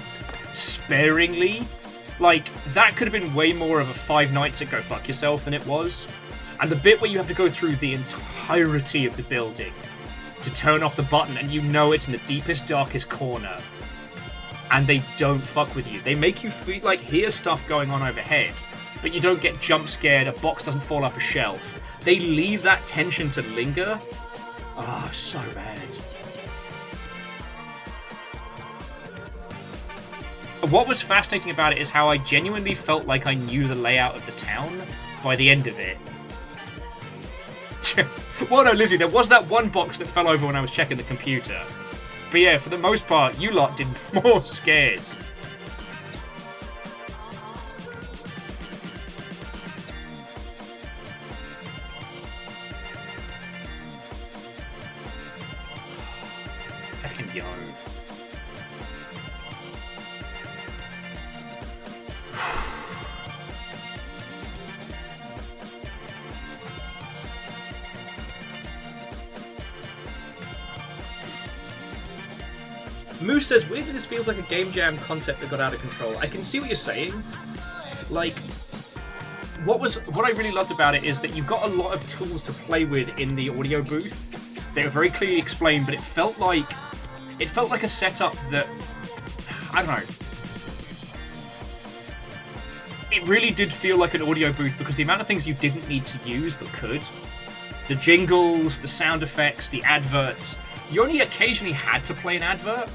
sparingly. Like, that could have been way more of a Five Nights at Go Fuck Yourself than it was. And the bit where you have to go through the entirety of the building to turn off the button, and you know it's in the deepest, darkest corner, and they don't fuck with you. They make you feel like hear stuff going on overhead, but you don't get jump scared, a box doesn't fall off a shelf. They leave that tension to linger. Oh, so bad. What was fascinating about it is how I genuinely felt like I knew the layout of the town by the end of it. Well, no, Lizzie, there was that one box that fell over when I was checking the computer. But yeah, for the most part, you lot did more scares. Fucking yo. Moose says, weirdly this feels like a game jam concept that got out of control. I can see what you're saying. Like, what I really loved about it is that you got a lot of tools to play with in the audio booth. They were very clearly explained, but it felt like a setup that, I don't know. It really did feel like an audio booth because the amount of things you didn't need to use but could. The jingles, the sound effects, the adverts. You only occasionally had to play an advert.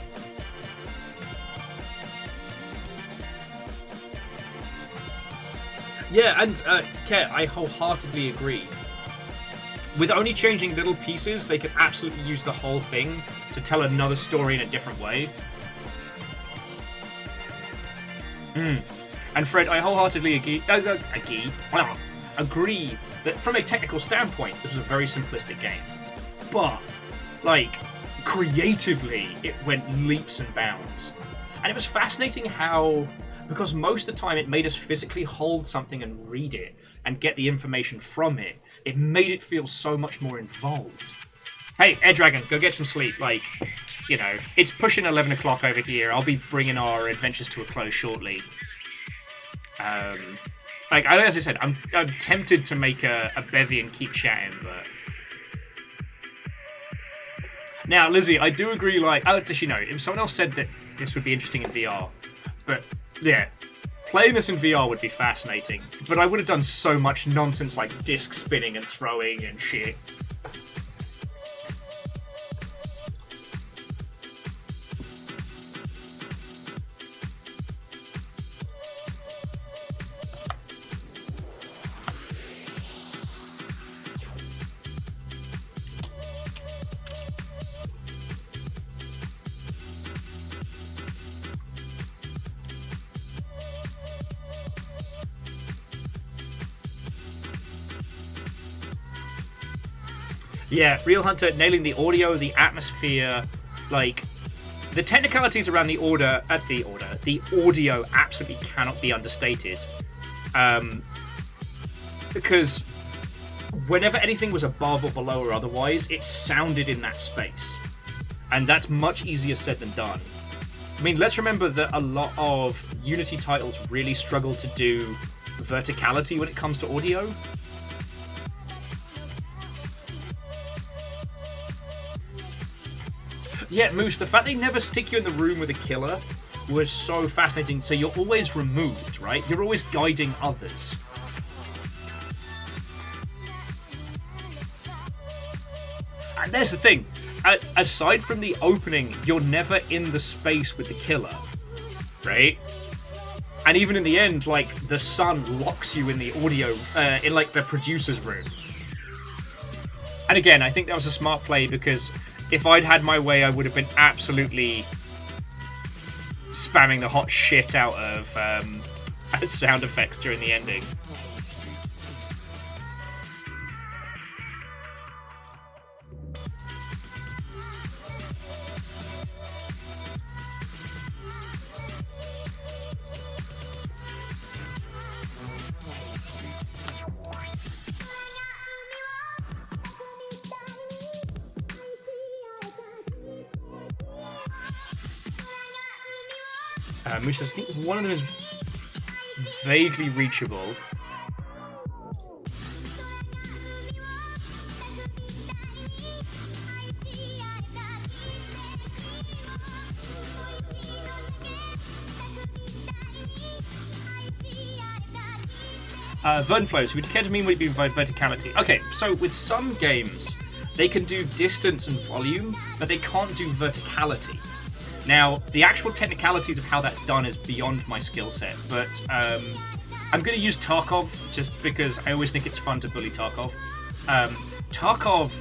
Yeah, and Ket, I wholeheartedly agree. With only changing little pieces, they could absolutely use the whole thing to tell another story in a different way. And Fred, I wholeheartedly agree that from a technical standpoint, this was a very simplistic game. But, like, creatively, it went leaps and bounds. And it was fascinating how, because most of the time it made us physically hold something and read it and get the information from it, it made it feel so much more involved. Hey, Air Dragon, go get some sleep. Like, you know, it's pushing 11 o'clock over here. I'll be bringing our adventures to a close shortly. Like, as I said, I'm tempted to make a bevy and keep chatting, but... Now, Lizzie, I do agree, like, does she know? If someone else said that this would be interesting in VR, but, yeah, playing this in VR would be fascinating, but I would have done so much nonsense like disc spinning and throwing and shit. Yeah, Real Hunter nailing the audio, the atmosphere, like the technicalities around the audio absolutely cannot be understated. Because whenever anything was above or below or otherwise, it sounded in that space. And that's much easier said than done. I mean, let's remember that a lot of Unity titles really struggle to do verticality when it comes to audio. Yeah, Moose, the fact they never stick you in the room with a killer was so fascinating. So you're always removed, right? You're always guiding others. And there's the thing. Aside from the opening, you're never in the space with the killer, right? And even in the end, like, the sun locks you in the audio, in, like, the producer's room. And again, I think that was a smart play, because if I'd had my way, I would have been absolutely spamming the hot shit out of sound effects during the ending. Moose, I think one of them is vaguely reachable. Vern flows. Would you care to mean what you mean by verticality? Okay, so with some games, they can do distance and volume, but they can't do verticality. Now, the actual technicalities of how that's done is beyond my skill set, but I'm going to use Tarkov just because I always think it's fun to bully Tarkov. Tarkov,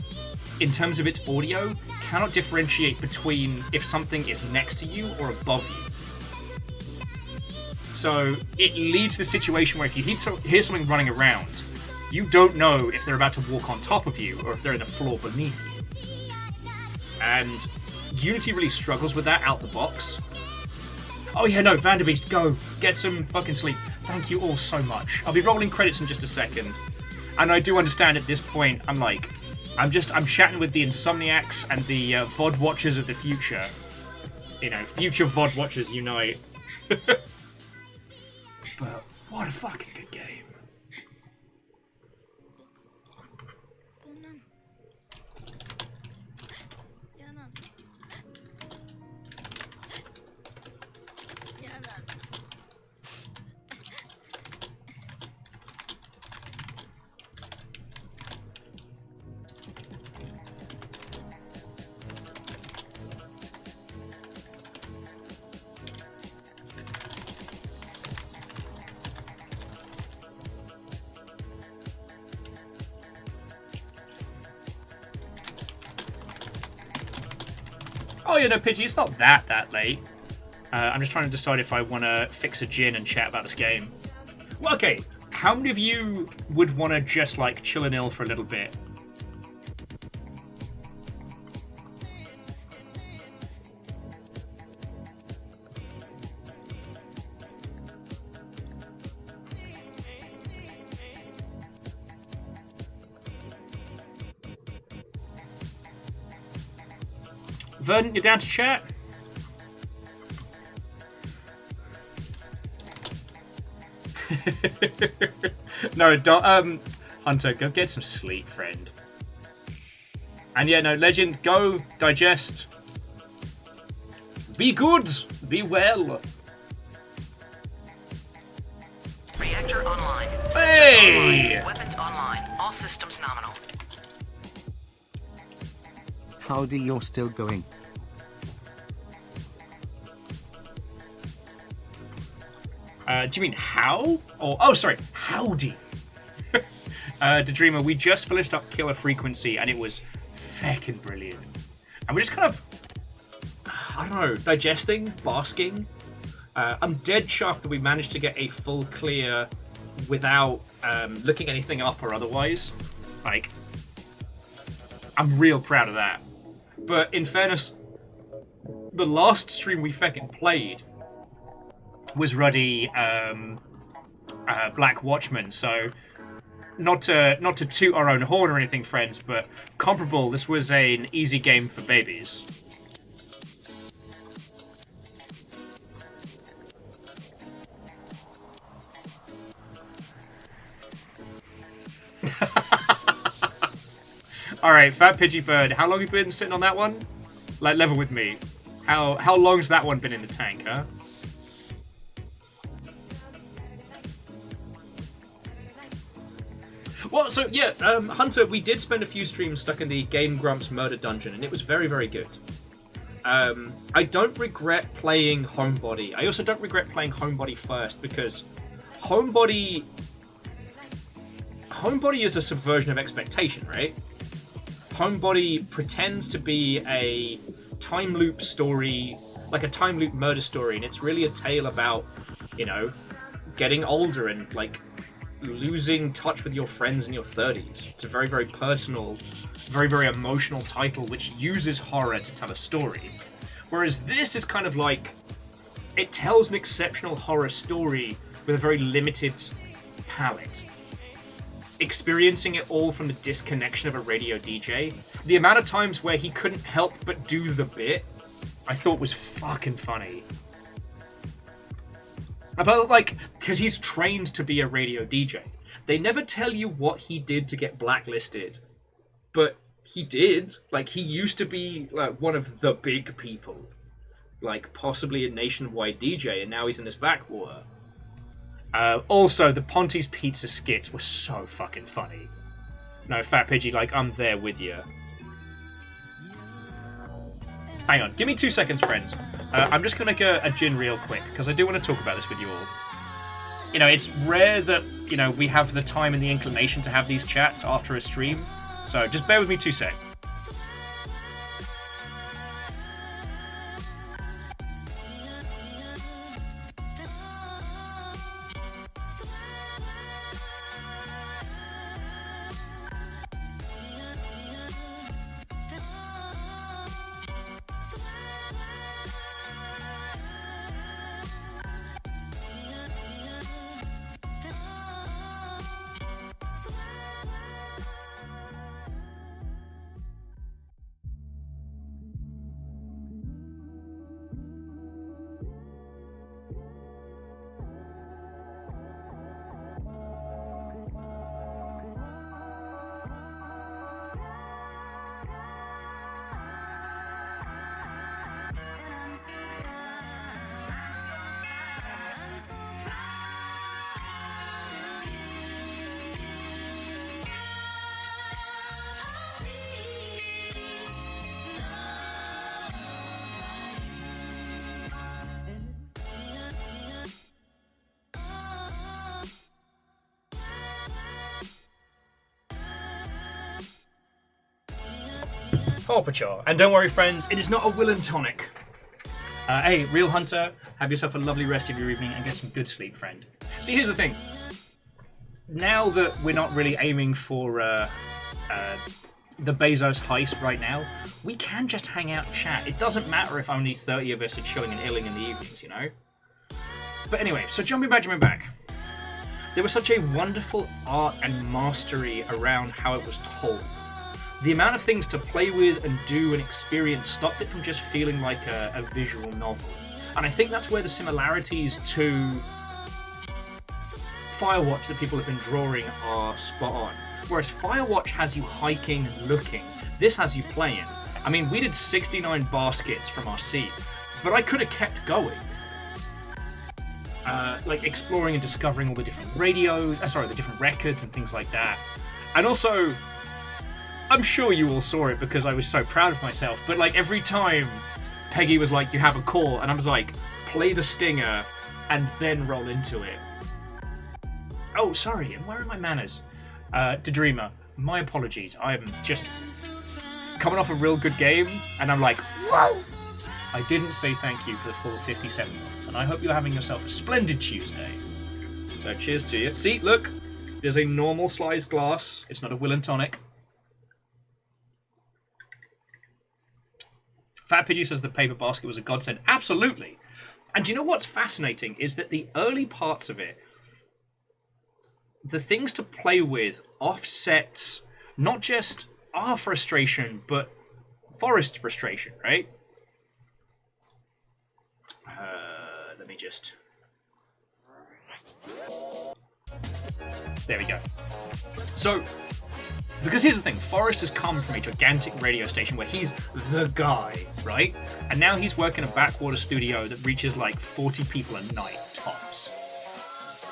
in terms of its audio, cannot differentiate between if something is next to you or above you. So it leads to the situation where if you hear something running around, you don't know if they're about to walk on top of you or if they're in the floor beneath you. And Unity really struggles with that out the box. Oh yeah, no, Vanderbeest, go. Get some fucking sleep. Thank you all so much. I'll be rolling credits in just a second. And I do understand at this point, I'm chatting with the Insomniacs and the VOD watchers of the future. You know, future VOD watchers unite. But what a fucking good game. Oh, yeah, no, Pidgey, it's not that late. I'm just trying to decide if I want to fix a gin and chat about this game. Well, okay, how many of you would want to just, like, chill and ill for a little bit? Vernon, you're down to chat? No, Hunter, go get some sleep, friend. And yeah, no, Legend, go, digest. Be good, be well.
Reactor online.
Hey!
Online. Weapons online. All systems nominal.
Howdy, you're still going.
Do you mean how? Or oh, sorry, howdy. Dreamer, we just finished up Killer Frequency, and it was feckin' brilliant. And we're just kind of, I don't know, digesting, basking. I'm dead chuffed that we managed to get a full clear without looking anything up or otherwise. Like, I'm real proud of that. But in fairness, the last stream we feckin' played was Ruddy Black Watchman. So not to toot our own horn or anything, friends, but comparable. This was an easy game for babies. All right, Fat Pidgey Bird. How long have you been sitting on that one? Like, level with me. How long's that one been in the tank, huh? Well, so yeah, Hunter, we did spend a few streams stuck in the Game Grumps Murder Dungeon, and it was very, very good. I don't regret playing Homebody. I also don't regret playing Homebody first, because Homebody is a subversion of expectation, right? Homebody pretends to be a time loop story, like a time loop murder story, and it's really a tale about, you know, getting older and, like, losing touch with your friends in your 30s. It's a very, very personal, very, very emotional title which uses horror to tell a story. Whereas this is kind of like, it tells an exceptional horror story with a very limited palette. Experiencing it all from the disconnection of a radio DJ. The amount of times where he couldn't help but do the bit, I thought was fucking funny. About, like, because he's trained to be a radio DJ. They never tell you what he did to get blacklisted, but he did. Like, he used to be, like, one of the big people. Like, possibly a nationwide DJ, and now he's in this backwater. Also, the Ponty's Pizza skits were so fucking funny. No, Fat Pidgey, like, I'm there with you. Hang on, give me 2 seconds, friends. I'm just going to make a gin real quick, because I do want to talk about this with you all. You know, it's rare that, you know, we have the time and the inclination to have these chats after a stream, so just bear with me 2 seconds. Paw Patrol. And don't worry, friends, it is not a will and tonic. Hey, Real Hunter, have yourself a lovely rest of your evening and get some good sleep, friend. See, here's the thing. Now that we're not really aiming for the Bezos heist right now, we can just hang out and chat. It doesn't matter if only 30 of us are chilling and illing in the evenings, you know? But anyway, so jumping back. There was such a wonderful art and mastery around how it was told. The amount of things to play with and do and experience stopped it from just feeling like a visual novel. And I think that's where the similarities to Firewatch that people have been drawing are spot on. Whereas Firewatch has you hiking and looking, this has you playing. I mean, we did 69 baskets from our seat, but I could have kept going. Like exploring and discovering all the different radios, the different records and things like that. And also, I'm sure you all saw it because I was so proud of myself, but like every time Peggy was like, you have a call, and I was like, play the stinger and then roll into it. Oh, sorry, and where are my manners? Dreamer, my apologies. I'm just coming off a real good game, and I'm like, whoa! I didn't say thank you for the full 57 months, and I hope you're having yourself a splendid Tuesday. So cheers to you. See, look, there's a normal sliced glass. It's not a will and tonic. Fat Pidgey says the paper basket was a godsend. Absolutely. And do you know what's fascinating is that the early parts of it, the things to play with offsets not just our frustration, but Forrest's frustration, right? Let me just... There we go. So, because here's the thing, Forrest has come from a gigantic radio station where he's the guy, right? And now he's working a backwater studio that reaches like 40 people a night, tops.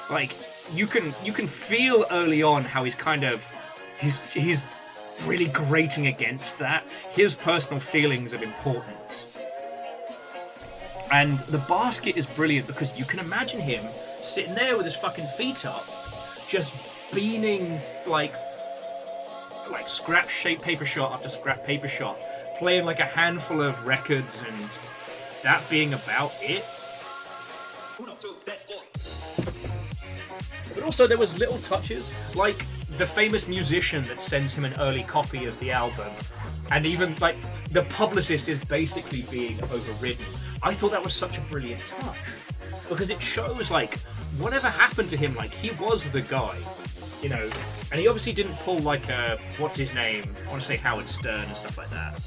Like, you can feel early on how he's kind of... He's really grating against that. His personal feelings of importance. And the basket is brilliant because you can imagine him sitting there with his fucking feet up, just beaming like scrap shape paper shot after scrap paper shot, playing like a handful of records and that being about it. But also there was little touches, like the famous musician that sends him an early copy of the album, and even like the publicist is basically being overridden. I thought that was such a brilliant touch because it shows like whatever happened to him, like he was the guy, you know, and he obviously didn't pull like a what's his name? I want to say Howard Stern and stuff like that.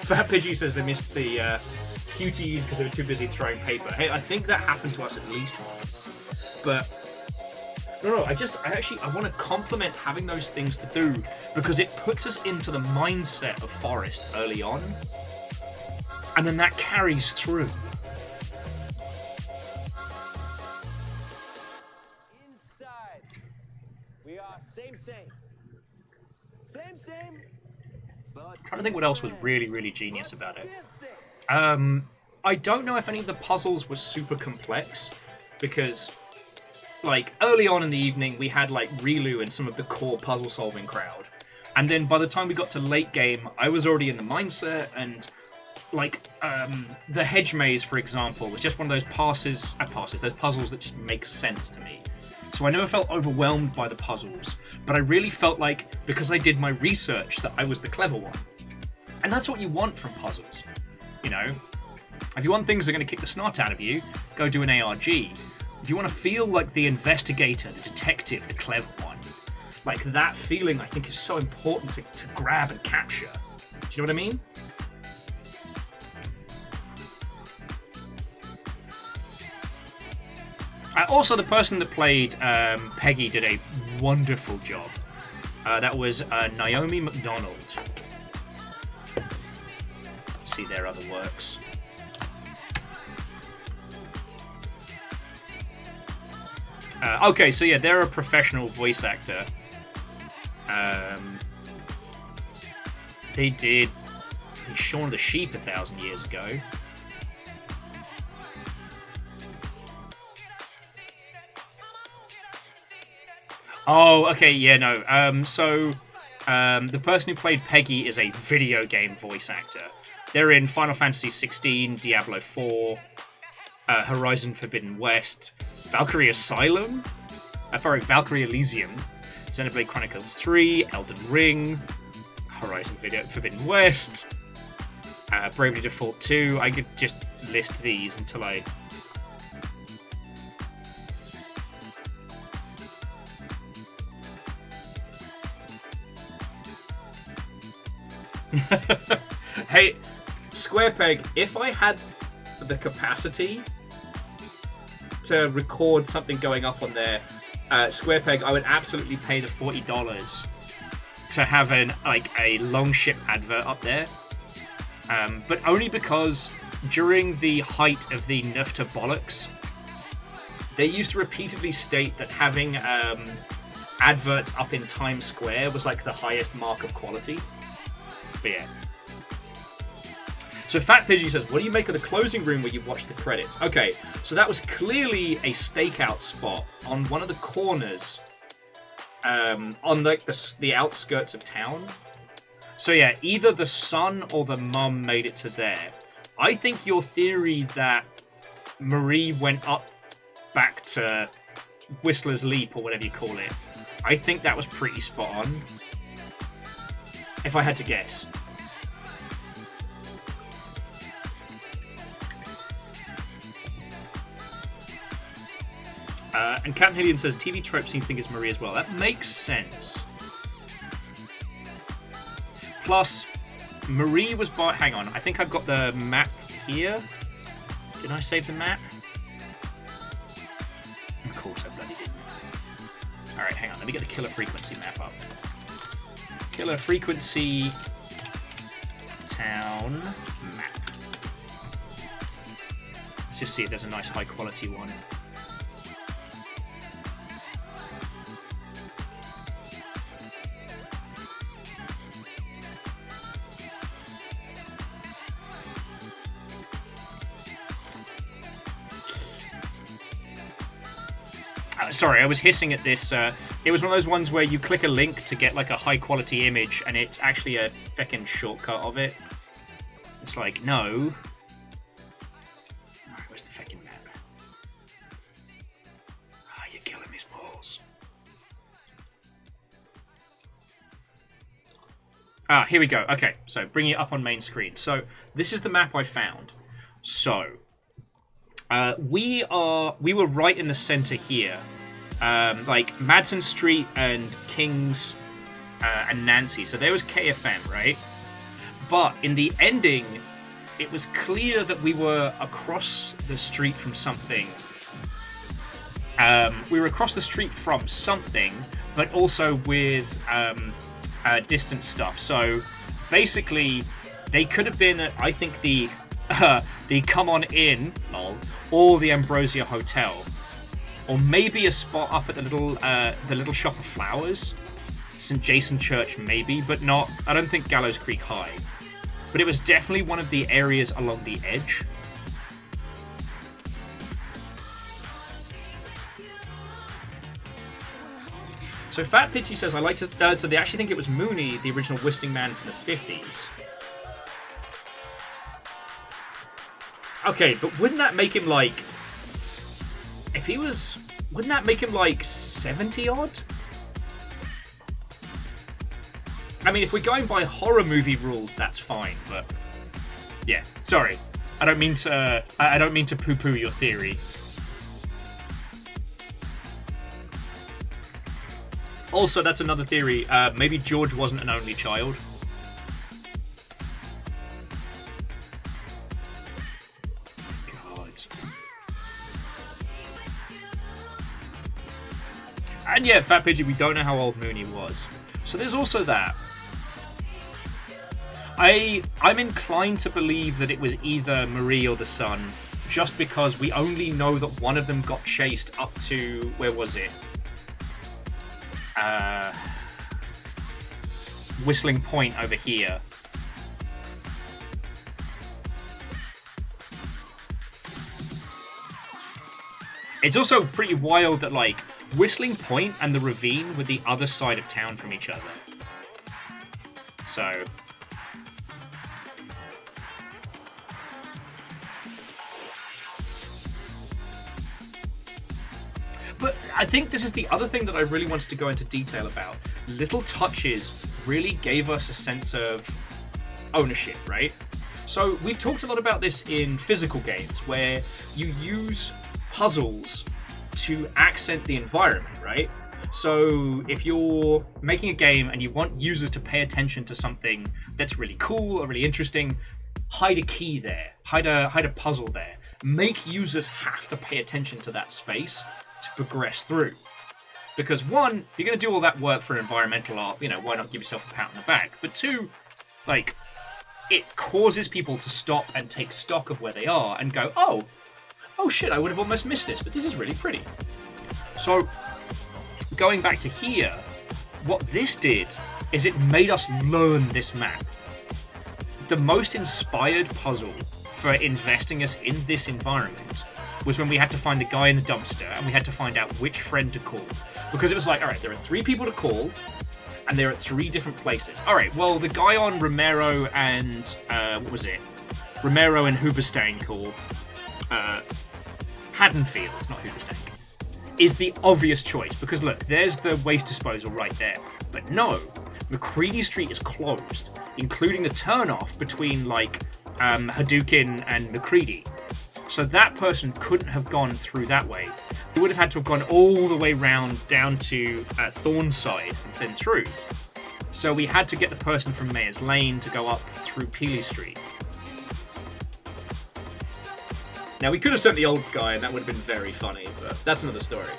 Fat Pidgey says they missed the QTEs because they were too busy throwing paper. Hey, I think that happened to us at least once, but. No, I want to compliment having those things to do because it puts us into the mindset of Forrest early on, and then that carries through.
Inside, we are same.
I'm trying to think what else was really, really genius about it. I don't know if any of the puzzles were super complex because. Like, early on in the evening, we had, like, Relu and some of the core puzzle-solving crowd. And then by the time we got to late game, I was already in the mindset, and, like, the hedge maze, for example, was just one of those those puzzles that just make sense to me. So I never felt overwhelmed by the puzzles, but I really felt like, because I did my research, that I was the clever one. And that's what you want from puzzles, you know? If you want things that are going to kick the snot out of you, go do an ARG. If you want to feel like the investigator, the detective, the clever one, like that feeling I think is so important to grab and capture. Do you know what I mean? Also, the person that played Peggy did a wonderful job. That was Naomi MacDonald. Let's see their other works. Okay, so yeah, they're a professional voice actor. They did Shaun of the Sheep 1,000 years ago. Oh, okay, yeah, no. The person who played Peggy is a video game voice actor. They're in Final Fantasy 16, Diablo 4, Horizon Forbidden West, Valkyrie Asylum, Valkyrie Elysium, Xenoblade Chronicles 3, Elden Ring, Horizon Forbidden West, Bravely Default 2. I could just list these until I... Hey, Squarepeg, if I had the capacity to record something going up on there, Squarepeg, I would absolutely pay the $40 to have a long ship advert up there. But only because during the height of the nerf to bollocks, they used to repeatedly state that having adverts up in Times Square was like the highest mark of quality. But yeah. So Fat Pidgey says, what do you make of the closing room where you watch the credits? Okay, so that was clearly a stakeout spot on one of the corners on like the outskirts of town. So yeah, either the son or the mum made it to there. I think your theory that Marie went up back to Whistler's Leap or whatever you call it, I think that was pretty spot on. If I had to guess. And Captain Hillian says TV trope seems to think it's Marie as well. That makes sense. Plus, Marie was by... Hang on, I think I've got the map here. Did I save the map? Of course I bloody didn't. Alright, hang on, let me get the killer frequency map up. Killer frequency... town map. Let's just see if there's a nice high quality one. Sorry, I was hissing at this. It was one of those ones where you click a link to get like a high quality image, and it's actually a feckin' shortcut of it. It's like, no. Alright, where's the feckin' map? Ah, you're killing me, balls. Ah, here we go. Okay, so bringing it up on main screen. So this is the map I found. So we were right in the center here. Like Madsen Street and Kings and Nancy. So there was KFM, right? But in the ending, it was clear that we were across the street from something. We were across the street from something, but also with distant stuff. So basically, they could have been at, I think, the Come On In, lol, or the Ambrosia Hotel. Or maybe a spot up at the little Shop of Flowers. St. Jason Church, maybe, but not... I don't think Gallows Creek High. But it was definitely one of the areas along the edge. So Fat Pitchy says, I like to... so they actually think it was Mooney, the original Whistling Man from the 50s. Okay, but wouldn't that make him, like... If he was... Wouldn't that make him, like, 70-odd? I mean, if we're going by horror movie rules, that's fine, but... Yeah, sorry. I don't mean to poo-poo your theory. Also, that's another theory. Maybe George wasn't an only child. And yeah, Fat Pidgey, we don't know how old Mooney was. So there's also that. I'm inclined to believe that it was either Marie or the son, just because we only know that one of them got chased up to... Where was it? Whistling Point over here. It's also pretty wild that, like, Whistling Point and the ravine were the other side of town from each other. So... But I think this is the other thing that I really wanted to go into detail about. Little touches really gave us a sense of ownership, right? So we've talked a lot about this in physical games, where you use puzzles to accent the environment, right? So if you're making a game and you want users to pay attention to something that's really cool or really interesting, hide a key there, hide a puzzle there. Make users have to pay attention to that space to progress through. Because one, if you're going to do all that work for environmental art, you know, why not give yourself a pat on the back? But two, like, it causes people to stop and take stock of where they are and go, oh shit, I would have almost missed this, but this is really pretty. So, going back to here, what this did is it made us learn this map. The most inspired puzzle for investing us in this environment was when we had to find the guy in the dumpster and we had to find out which friend to call. Because it was like, alright, there are 3 people to call, and they're at 3 different places. Alright, well, the guy on Romero and, what was it? Romero and Hoobastank, or, Haddonfield, not Hoobastank, is the obvious choice. Because look, there's the waste disposal right there. But no, McCready Street is closed, including the turnoff between, like, Hadouken and McCready. So that person couldn't have gone through that way. They would have had to have gone all the way round down to Thornside and then through. So we had to get the person from Mayor's Lane to go up through Peely Street. Now, we could have sent the old guy, and that would have been very funny, but that's another story.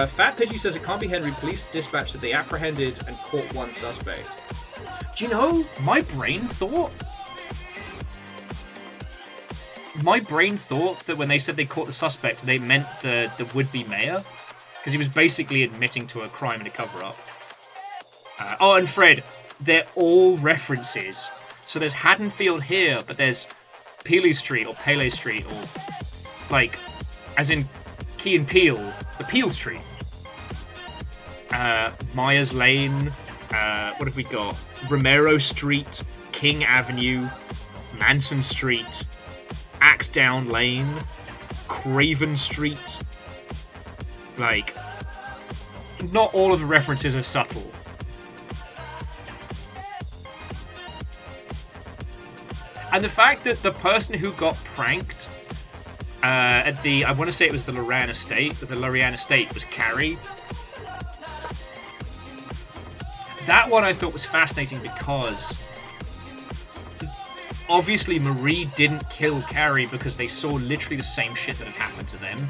Fat Pidgey says it can't be Henry. Police dispatched that they apprehended and caught one suspect. Do you know, my brain thought that when they said they caught the suspect, they meant the would-be mayor, because he was basically admitting to a crime and a cover-up. Oh, and Fred, they're all references. So there's Haddonfield here, but there's Peely Street or Pele Street, or like, as in Key and Peele, the Peel Street. Myers Lane. What have we got? Romero Street, King Avenue, Manson Street, Axedown Lane, Craven Street. Like, not all of the references are subtle. And the fact that the person who got pranked at the, I want to say it was the Lorraine Estate, but the Lorraine Estate was Carrie. That one I thought was fascinating because obviously Marie didn't kill Carrie because they saw literally the same shit that had happened to them.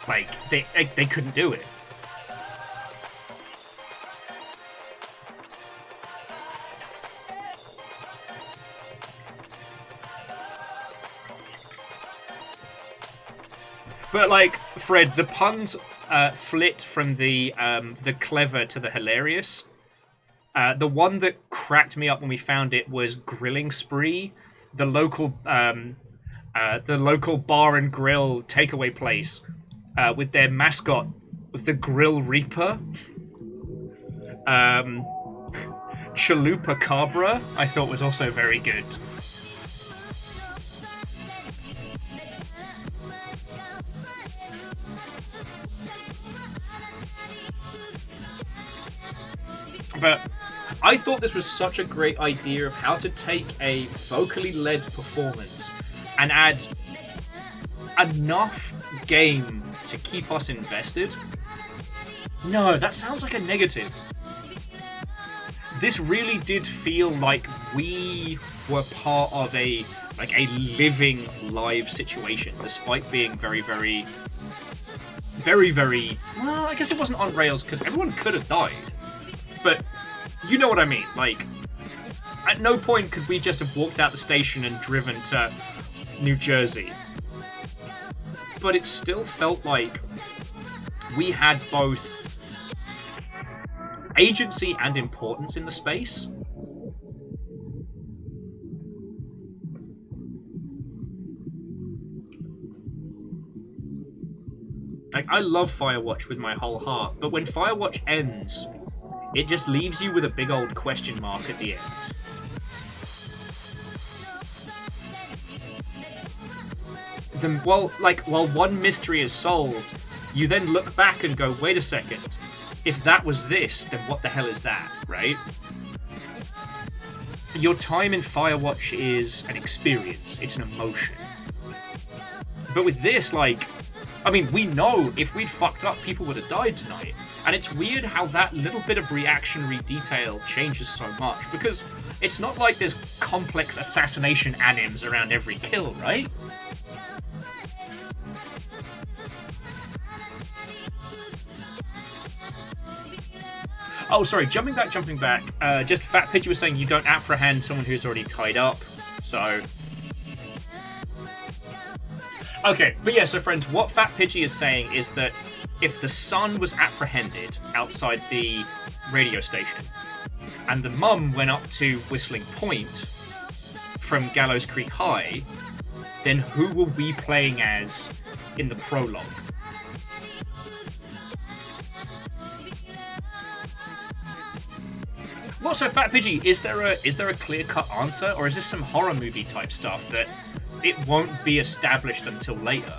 Like, they couldn't do it. But like, Fred, the puns flit from the clever to the hilarious. The one that cracked me up when we found it was Grilling Spree, the local bar and grill takeaway place with their mascot, with the Grill Reaper. Chalupa Cabra, I thought was also very good. But I thought this was such a great idea of how to take a vocally led performance and add enough game to keep us invested. No, that sounds like a negative. This really did feel like we were part of a living live situation, despite being very, very, well, I guess it wasn't on rails because everyone could have died. But you know what I mean. Like, at no point could we just have walked out the station and driven to New Jersey. But it still felt like we had both agency and importance in the space. Like, I love Firewatch with my whole heart, but when Firewatch ends, it just leaves you with a big old question mark at the end. While one mystery is solved, you then look back and go, wait a second, if that was this, then what the hell is that, right? Your time in Firewatch is an experience, it's an emotion. But with this, like, I mean, we know if we'd fucked up, people would have died tonight. And it's weird how that little bit of reactionary detail changes so much, because it's not like there's complex assassination animes around every kill, right? Oh, sorry, jumping back. Just Fat Pidgey was saying you don't apprehend someone who's already tied up, so... Okay, but yeah, so friends, what Fat Pidgey is saying is that if the son was apprehended outside the radio station, and the mum went up to Whistling Point from Gallows Creek High, then who will we be playing as in the prologue? Well, so Fat Pidgey, is there a clear-cut answer, or is this some horror movie type stuff that it won't be established until later?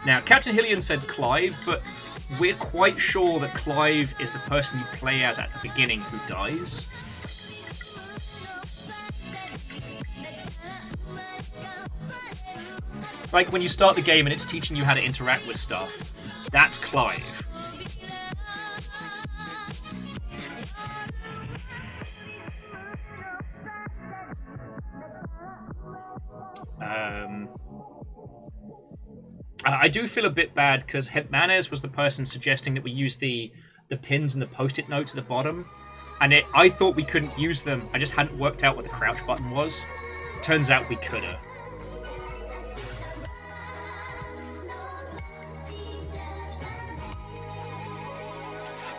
Now, Captain Hillian said Clive, but we're quite sure that Clive is the person you play as at the beginning who dies. Like when you start the game and it's teaching you how to interact with stuff, that's Clive. I do feel a bit bad because Hepmanes was the person suggesting that we use the pins and the post-it notes at the bottom, and I thought we couldn't use them. I just hadn't worked out what the crouch button was. Turns out we coulda.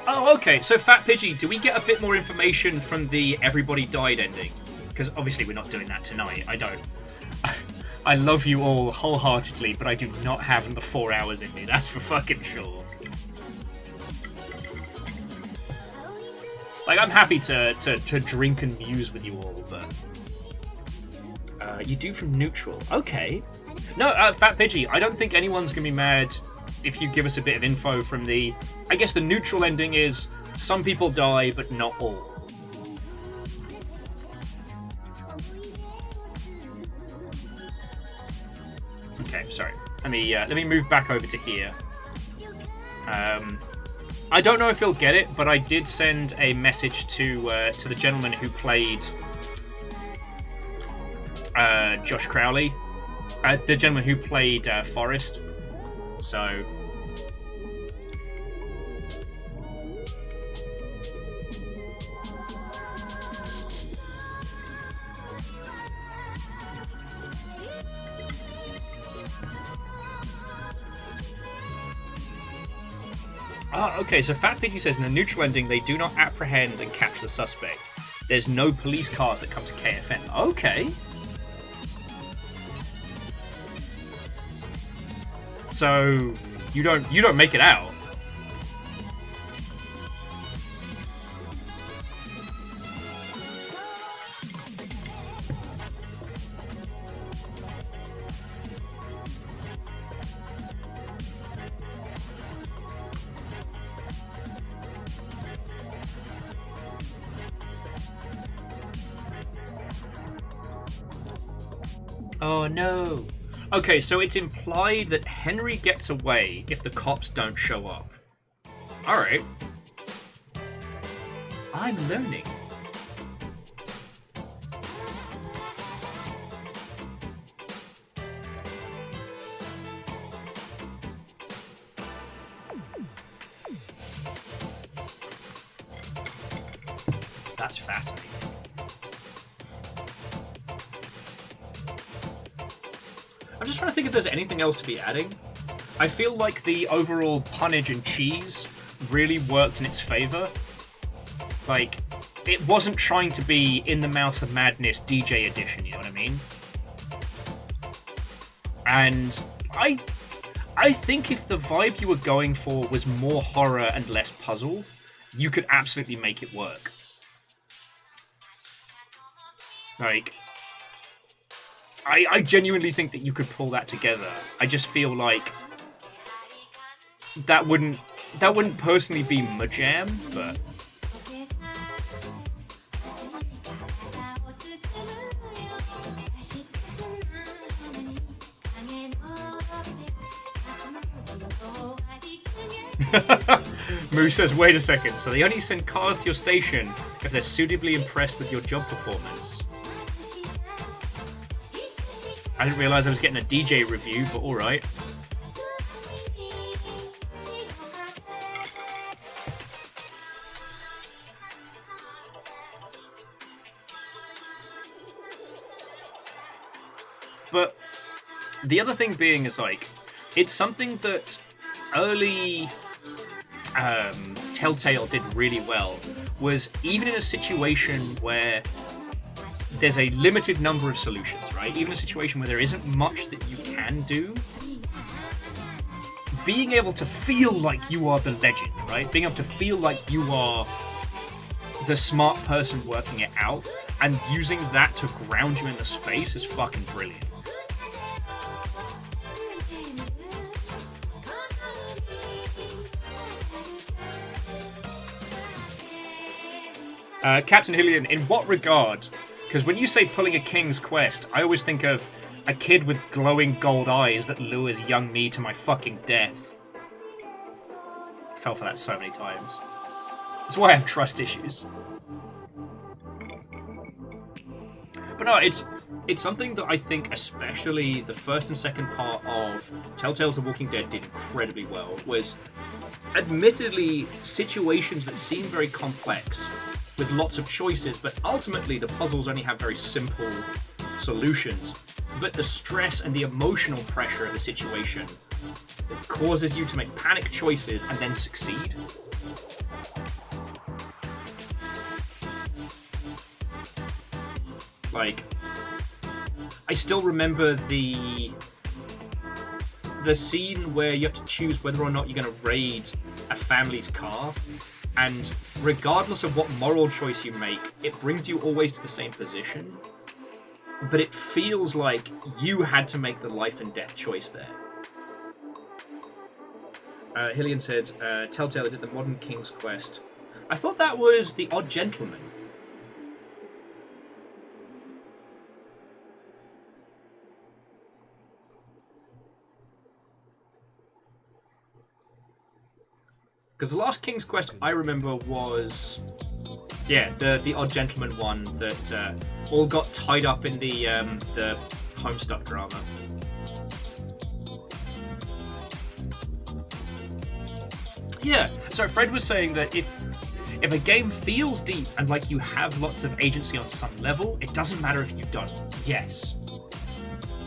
Oh, okay. So Fat Pidgey, do we get a bit more information from the everybody died ending? Because obviously we're not doing that tonight. I don't. I love you all wholeheartedly, but I do not have the 4 hours in me. That's for fucking sure. Like, I'm happy to drink and muse with you all, but you do from neutral. Okay. No, Fat Pidgey, I don't think anyone's gonna be mad if you give us a bit of info from the... I guess the neutral ending is some people die, but not all. Okay, sorry. Let me move back over to here. I don't know if he'll get it, but I did send a message to the gentleman who played Josh Crowley, the gentleman who played Forrest. So. Ah, okay, so Fat Pidgey says in the neutral ending they do not apprehend and capture the suspect. There's no police cars that come to KFN. Okay. So you don't make it out. Oh no. Okay, so it's implied that Henry gets away if the cops don't show up. Alright. I'm learning. That's fascinating. I'm just trying to think if there's anything else to be adding. I feel like the overall punnage and cheese really worked in its favor. Like, it wasn't trying to be In the Mouth of Madness DJ edition, you know what I mean? And I think if the vibe you were going for was more horror and less puzzle, you could absolutely make it work. Like, I genuinely think that you could pull that together. I just feel like that wouldn't personally be my jam, but Moose says, wait a second, so they only send cars to your station if they're suitably impressed with your job performance. I didn't realise I was getting a DJ review, but alright. But the other thing being is, like, it's something that early Telltale did really well, was even in a situation where there's a limited number of solutions, right? Even a situation where there isn't much that you can do, being able to feel like you are the legend, right? Being able to feel like you are the smart person working it out and using that to ground you in the space is fucking brilliant. Captain Hillian, in what regard? Because when you say pulling a king's quest, I always think of a kid with glowing gold eyes that lures young me to my fucking death. Fell for that so many times. That's why I have trust issues. But no, it's something that I think especially the first and second part of Telltale's The Walking Dead did incredibly well, was admittedly situations that seem very complex with lots of choices, but ultimately the puzzles only have very simple solutions. But the stress and the emotional pressure of the situation causes you to make panic choices and then succeed. Like, I still remember the scene where you have to choose whether or not you're going to raid a family's car, and regardless of what moral choice you make, it brings you always to the same position. But it feels like you had to make the life and death choice there. Hillian said, Telltale did the Modern King's Quest. I thought that was The Odd Gentleman. Because the last King's Quest I remember was, yeah, the Odd Gentleman one that all got tied up in the Homestuck drama. Yeah, so Fred was saying that if a game feels deep and like you have lots of agency on some level, it doesn't matter if you don't. Yes.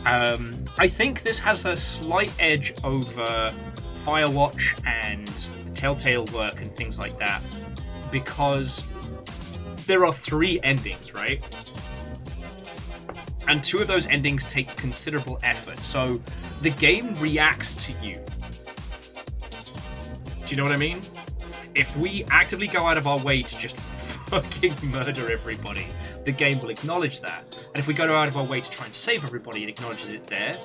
I think this has a slight edge over Firewatch and Telltale work and things like that, because there are 3 endings, right? And 2 of those endings take considerable effort, so the game reacts to you. Do you know what I mean? If we actively go out of our way to just fucking murder everybody, the game will acknowledge that. And if we go out of our way to try and save everybody, it acknowledges it there.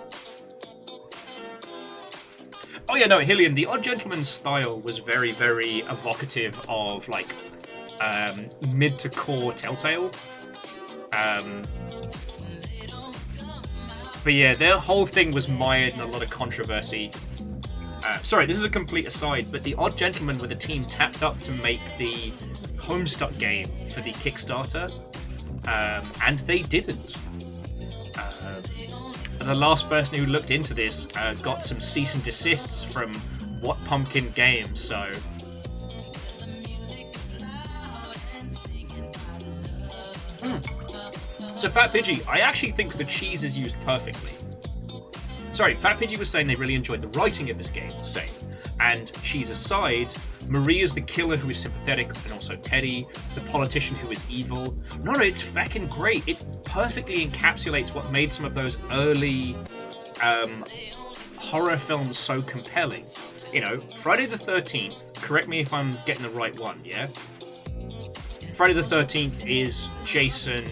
Oh yeah, no, Hillian, the Odd Gentleman's style was very, very evocative of, like, mid to core Telltale. But yeah, their whole thing was mired in a lot of controversy. Sorry, this is a complete aside, but the Odd Gentleman with a team tapped up to make the Homestuck game for the Kickstarter, and they didn't. The last person who looked into this got some cease and desists from What Pumpkin Games, so... So Fat Pidgey, I actually think the cheese is used perfectly. Sorry, Fat Pidgey was saying they really enjoyed the writing of this game, same. And cheese aside, Maria's the killer who is sympathetic and also Teddy, the politician who is evil. No, it's fucking great. It perfectly encapsulates what made some of those early horror films so compelling. You know, Friday the 13th, correct me if I'm getting the right one, yeah? Friday the 13th is Jason...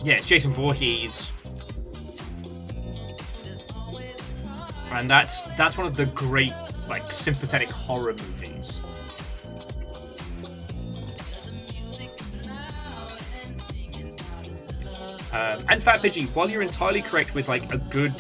Yeah, it's Jason Voorhees. And that's one of the great, like, sympathetic horror movies. And Fat Pidgey, while you're entirely correct with, like, a good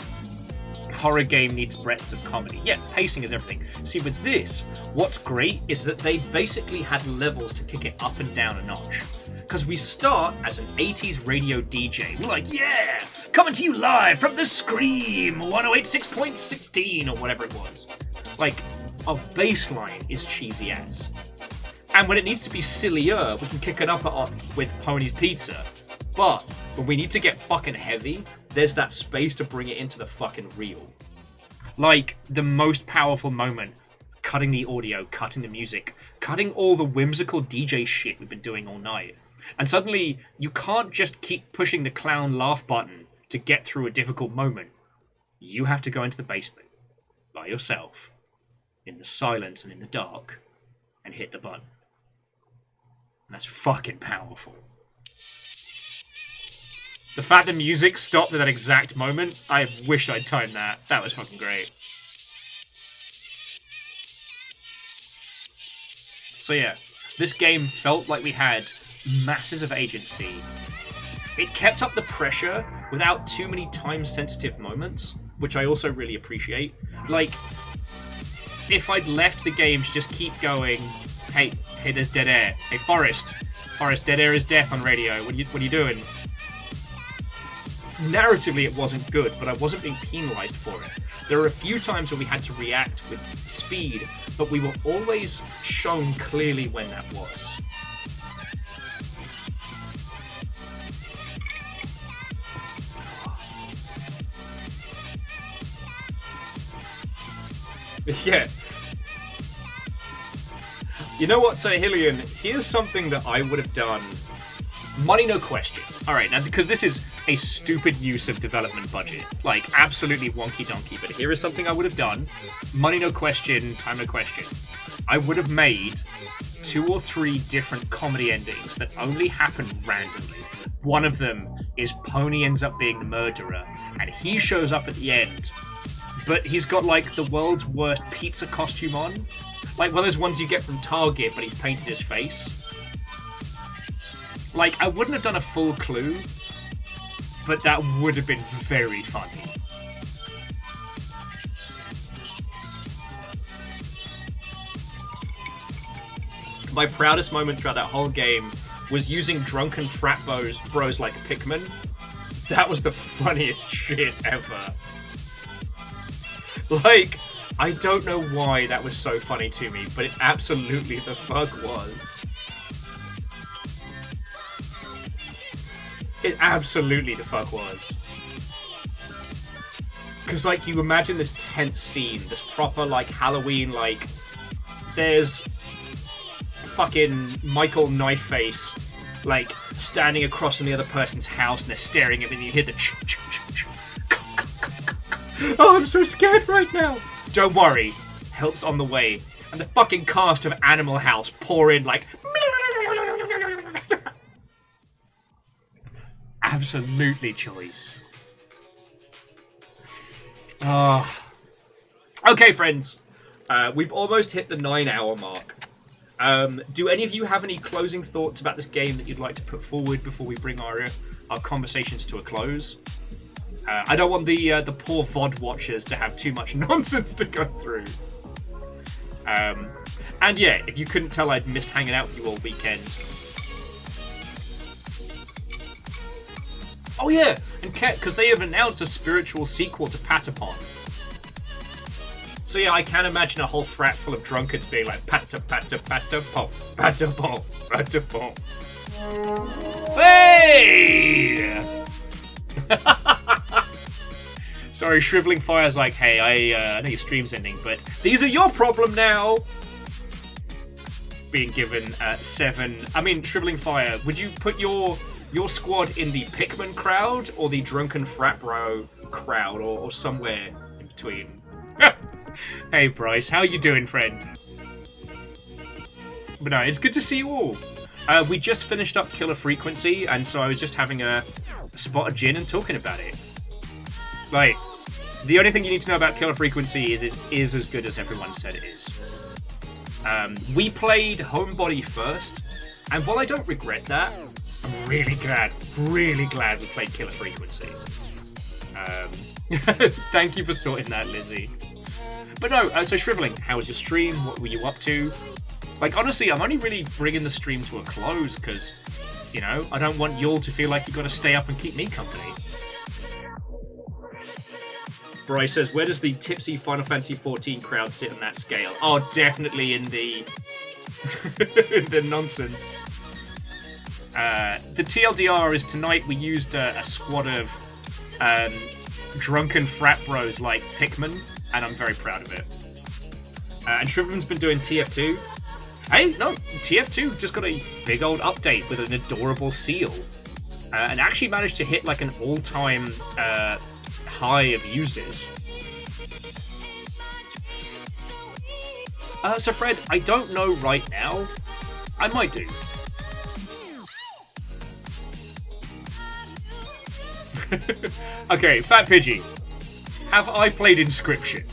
horror game needs breadth of comedy. Yeah, pacing is everything. See, with this, what's great is that they basically had levels to kick it up and down a notch. Because we start as an 80s radio DJ. We're like, yeah, coming to you live from the Scream 108.6.16 or whatever it was. Like, our baseline is cheesy as. And when it needs to be sillier, we can kick it up with Pony's Pizza. But when we need to get fucking heavy, there's that space to bring it into the fucking real. Like, the most powerful moment, cutting the audio, cutting the music, cutting all the whimsical DJ shit we've been doing all night. And suddenly, you can't just keep pushing the clown laugh button to get through a difficult moment. You have to go into the basement, by yourself, in the silence and in the dark, and hit the button. And that's fucking powerful. The fact the music stopped at that exact moment, I wish I'd timed that. That was fucking great. So yeah, this game felt like we had masses of agency. It kept up the pressure without too many time-sensitive moments, which I also really appreciate. Like, if I'd left the game to just keep going, hey, there's dead air. Hey, Forrest, dead air is death on radio. What are you doing? Narratively, it wasn't good, but I wasn't being penalised for it. There were a few times where we had to react with speed, but we were always shown clearly when that was. Yeah. You know what, Sir Hillian? Here's something that I would have done. Money, no question. Alright, now, because this is a stupid use of development budget. Like, absolutely wonky-donkey. But here is something I would have done. Money, no question. Time, no question. I would have made 2 or 3 different comedy endings that only happen randomly. One of them is Pony ends up being the murderer, and he shows up at the end. But he's got, like, the world's worst pizza costume on. Like, one of those ones you get from Target, but he's painted his face. Like, I wouldn't have done a full clue, but that would have been very funny. My proudest moment throughout that whole game was using drunken frat bros like Pikmin. That was the funniest shit ever. Like, I don't know why that was so funny to me, but it absolutely the fuck was. It absolutely the fuck was. Because, like, you imagine this tense scene, this proper, like, Halloween, like, there's fucking Michael Knifeface, like, standing across from the other person's house and they're staring at him and you hear the oh, I'm so scared right now. Don't worry, help's on the way. And the fucking cast of Animal House pour in like... Absolutely choice. Okay, friends. We've almost hit the 9-hour mark. Do any of you have any closing thoughts about this game that you'd like to put forward before we bring our conversations to a close? I don't want the poor VOD watchers to have too much nonsense to go through. And yeah, if you couldn't tell, I'd missed hanging out with you all weekend. Oh yeah, and because they have announced a spiritual sequel to Patapon. So yeah, I can imagine a whole frat full of drunkards being like Patapon, Patapon. Hey! Sorry, Shriveling Fire's like, hey, I know your stream's ending, but these are your problem now. Being given 7. I mean, Shriveling Fire, would you put your squad in the Pikmin crowd or the drunken frat bro crowd or somewhere in between? Hey Bryce, how you doing, friend? But no, it's good to see you all. We just finished up Killer Frequency, and so I was just having a spot of gin and talking about it. Like, the only thing you need to know about Killer Frequency is as good as everyone said it is. We played Homebody first, and while I don't regret that, I'm really glad we played Killer Frequency. Thank you for sorting that, Lizzie. But no, so Shriveling, how was your stream? What were you up to? Like, honestly, I'm only really bringing the stream to a close because, you know, I don't want y'all to feel like you've got to stay up and keep me company. Bryce says, where does the tipsy Final Fantasy XIV crowd sit on that scale? Oh, definitely in the... the nonsense. The TLDR is tonight we used a squad of drunken frat bros like Pikmin, and I'm very proud of it. And Shrivelin's been doing TF2. Hey, no, TF2 just got a big old update with an adorable seal. And actually managed to hit like an all-time high of users. So Fred, I don't know right now. I might do. Okay, Fat Pidgey. Have I played Inscription?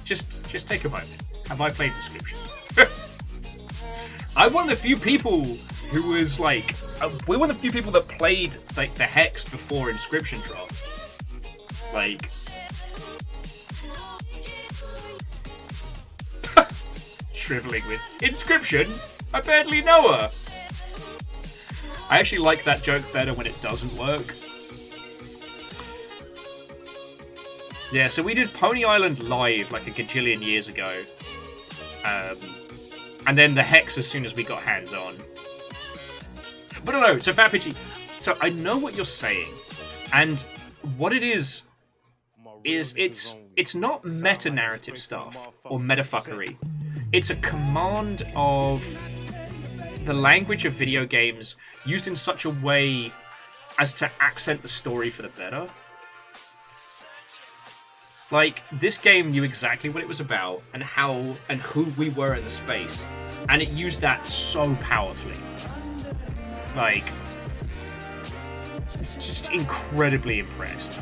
Just take a moment. Have I played Inscription? I'm one of the few people who was like, we're one of the few people that played like the Hex before Inscription dropped. Like, shriveling with Inscription. I barely know her. I actually like that joke better when it doesn't work. Yeah, so we did Pony Island live like a gajillion years ago. And then the Hex as soon as we got hands on. But no, so Fat Pitchy, so I know what you're saying. And what it is it's not meta-narrative stuff or metafuckery. It's a command of the language of video games used in such a way as to accent the story for the better. Like, this game knew exactly what it was about and how and who we were in the space, and it used that so powerfully. Like, just incredibly impressed.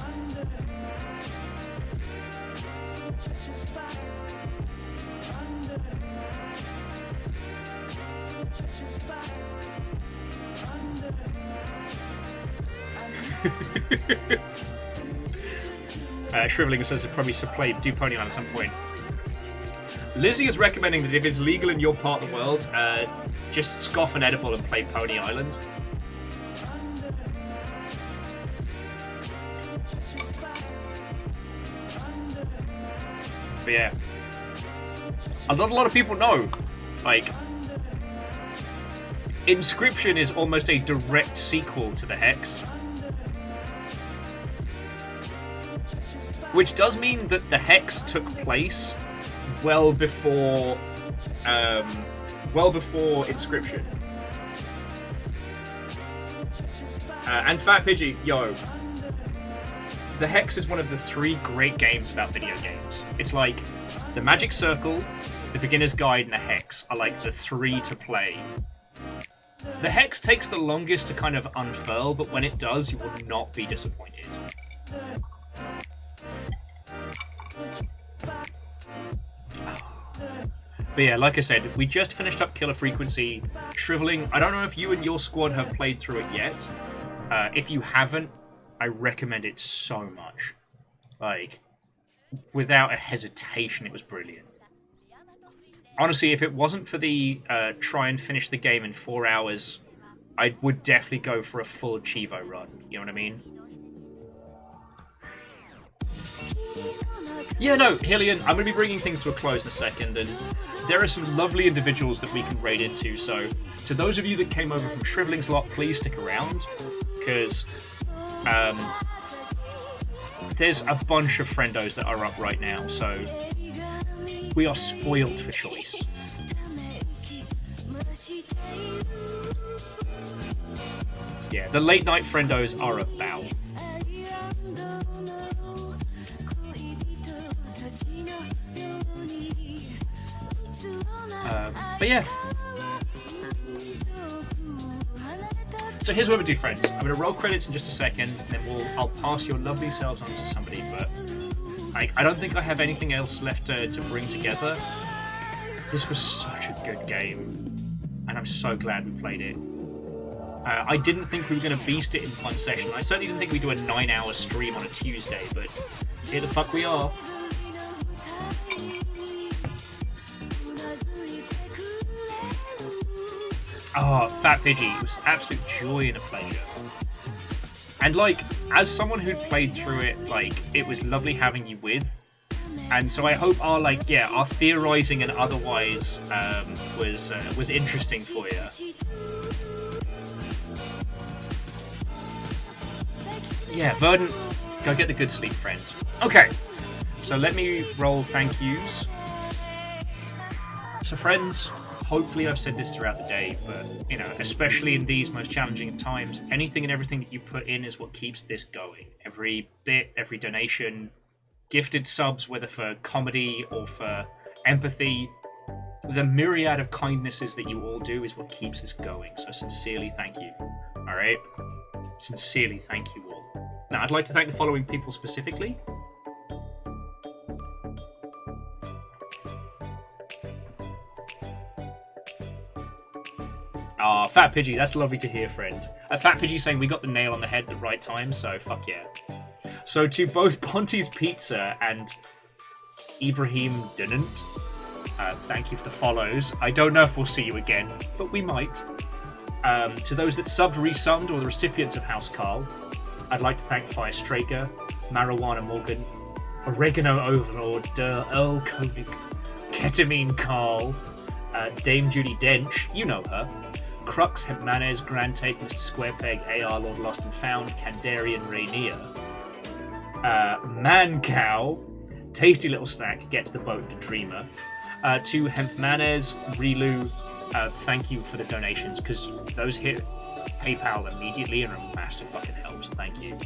Shriveling says it probably should play Do Pony Island at some point. Lizzie is recommending that if it's legal in your part of the world, just scoff an edible and play Pony Island. But yeah, a lot of people know, like, Inscription is almost a direct sequel to the Hex. Which does mean that the Hex took place well before Inscription. And Fat Pidgey, yo, the Hex is one of the 3 great games about video games. It's like the Magic Circle, the Beginner's Guide, and the Hex are like the 3 to play. The Hex takes the longest to kind of unfurl, but when it does, you will not be disappointed. But yeah, like I said, we just finished up Killer Frequency. Shriveling, I don't know if you and your squad have played through it yet. If you haven't, I recommend it so much. Like, without a hesitation, it was brilliant. Honestly, if it wasn't for the try and finish the game in 4 hours, I would definitely go for a full Chivo run. You know what I mean? Yeah, no, Hillian, I'm going to be bringing things to a close in a second, and there are some lovely individuals that we can raid into, so to those of you that came over from Shriveling's lot, please stick around, because there's a bunch of friendos that are up right now, so we are spoiled for choice. Yeah, the late night friendos are about. But yeah. So here's what we do, friends. I'm going to roll credits in just a second, and then I'll pass your lovely selves on to somebody, but I don't think I have anything else left to bring together. This was such a good game, and I'm so glad we played it. I didn't think we were going to beast it in one session. I certainly didn't think we'd do a 9-hour stream on a Tuesday, but here the fuck we are. Oh, Fat Pidgey, it was absolute joy and a pleasure. And like, as someone who'd played through it, like, it was lovely having you with. And so I hope our our theorizing and otherwise was interesting for you. Yeah, Verdant, go get the good sleep, friend. Okay, so let me roll thank yous. So friends, hopefully I've said this throughout the day, but, you know, especially in these most challenging times, anything and everything that you put in is what keeps this going. Every bit, every donation, gifted subs, whether for comedy or for empathy, the myriad of kindnesses that you all do is what keeps this going. So sincerely thank you. Alright? Sincerely thank you all. Now, I'd like to thank the following people specifically. Fat Pidgey, that's lovely to hear, friend. Fat Pidgey saying we got the nail on the head at the right time, so fuck yeah. So to both Ponty's Pizza and Ibrahim didn't. Thank you for the follows. I don't know if we'll see you again, but we might. To those that subbed, resubbed, or the recipients of House Carl, I'd like to thank Fire Straker, Marijuana Morgan, Oregano Overlord, Earl Koenig, Ketamine Carl, Dame Judy Dench, you know her, Crux, Hempmanes, Grand Take, Mr. Squarepeg, AR Lord Lost and Found, Kandarian Rainier, Man Cow, Tasty Little Snack, Gets the Boat to Dreamer, to Hempmanes, Relu, thank you for the donations, because those hit PayPal immediately and are a massive fucking help, so thank you.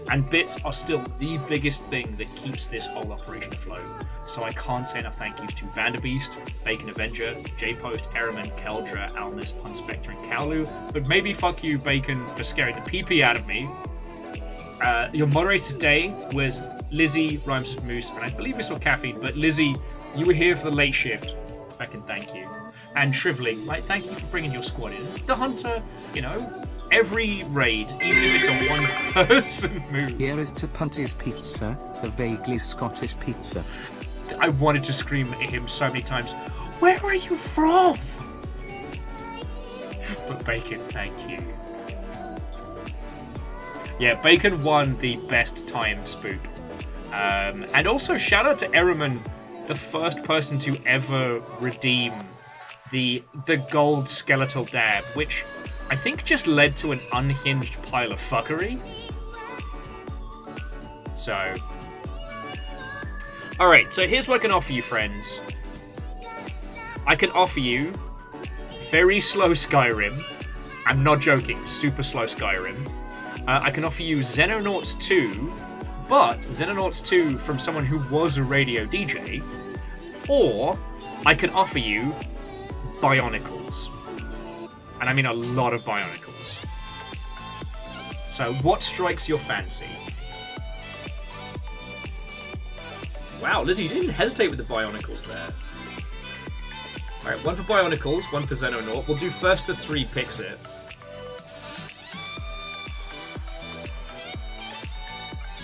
And bits are still the biggest thing that keeps this whole operation afloat. So I can't say enough thank yous to Vanderbeast, Bacon Avenger, J-Post, Eraman, Keldra, Alnis, Pun Spectre, and Kaolu. But maybe fuck you, Bacon, for scaring the PP out of me. Your moderator today was Lizzie, Rhymes of Moose, and I believe we saw Caffeine, but Lizzie, you were here for the late shift. Fucking thank you. And Shriveling, like, thank you for bringing your squad in. The Hunter, you know, every raid, even if it's a one-person move.
Here is to Punty's Pizza, the vaguely Scottish pizza.
I wanted to scream at him so many times, where are you from? But Bacon, thank you. Yeah, Bacon won the best time spook. And also shout out to Eraman, the first person to ever redeem the gold skeletal dab, which I think just led to an unhinged pile of fuckery. So, alright, so here's what I can offer you, friends. I can offer you very slow Skyrim. I'm not joking, super slow Skyrim. I can offer you Xenonauts 2, but Xenonauts 2 from someone who was a radio DJ. Or I can offer you Bionicles. And I mean a lot of Bionicles. So what strikes your fancy? Wow, Lizzie, you didn't hesitate with the Bionicles there. Alright, one for Bionicles, one for Xenonaut. We'll do first to 3 picks it.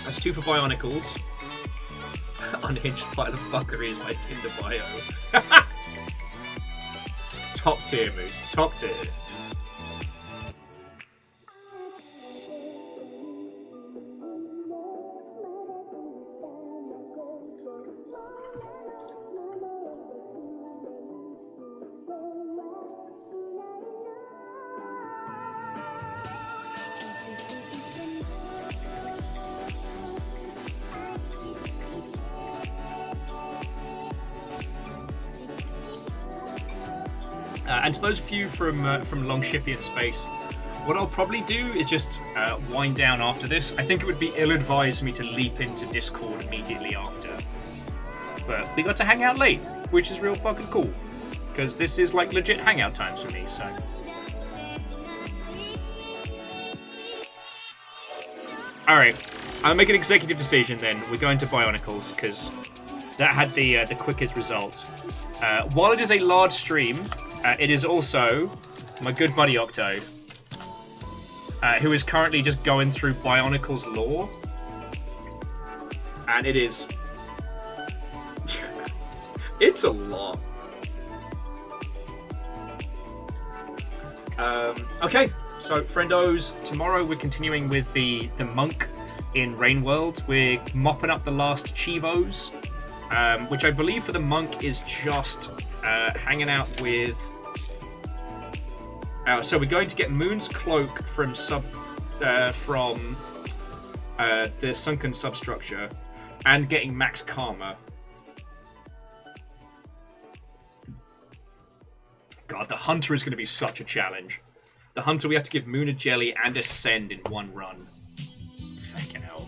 That's 2 for Bionicles. Unhinged pile of fuckery is my Tinder bio. Top tier, Moose. Top tier. And to those of you from Longshippian space, what I'll probably do is just wind down after this. I think it would be ill-advised for me to leap into Discord immediately after. But we got to hang out late, which is real fucking cool. Because this is like legit hangout times for me, so... Alright, I'll make an executive decision then. We're going to Bionicles, because that had the quickest result. While it is a large stream, it is also my good buddy Octo, who is currently just going through Bionicles lore. And it is... it's a lot. Okay, so friendos, tomorrow we're continuing with the monk in Rainworld. We're mopping up the last Chivos, which I believe for the monk is just hanging out with... so we're going to get Moon's Cloak from the Sunken Substructure, and getting Max Karma. God, the Hunter is going to be such a challenge. The Hunter, we have to give Moon a Jelly and Ascend in one run. Fucking hell.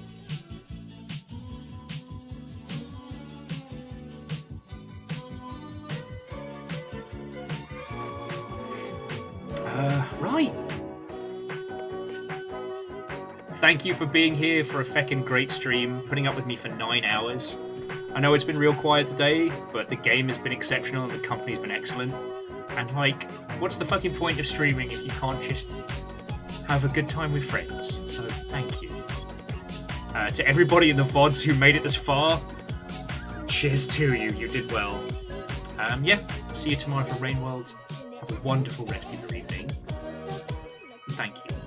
Right. Thank you for being here for a feckin' great stream, putting up with me for 9 hours. I know it's been real quiet today, but the game has been exceptional and the company's been excellent. And like, what's the fucking point of streaming if you can't just have a good time with friends? So thank you. To everybody in the VODs who made it this far, cheers to you. You did well. Yeah, see you tomorrow for Rain World. Have a wonderful rest of your evening. Thank you.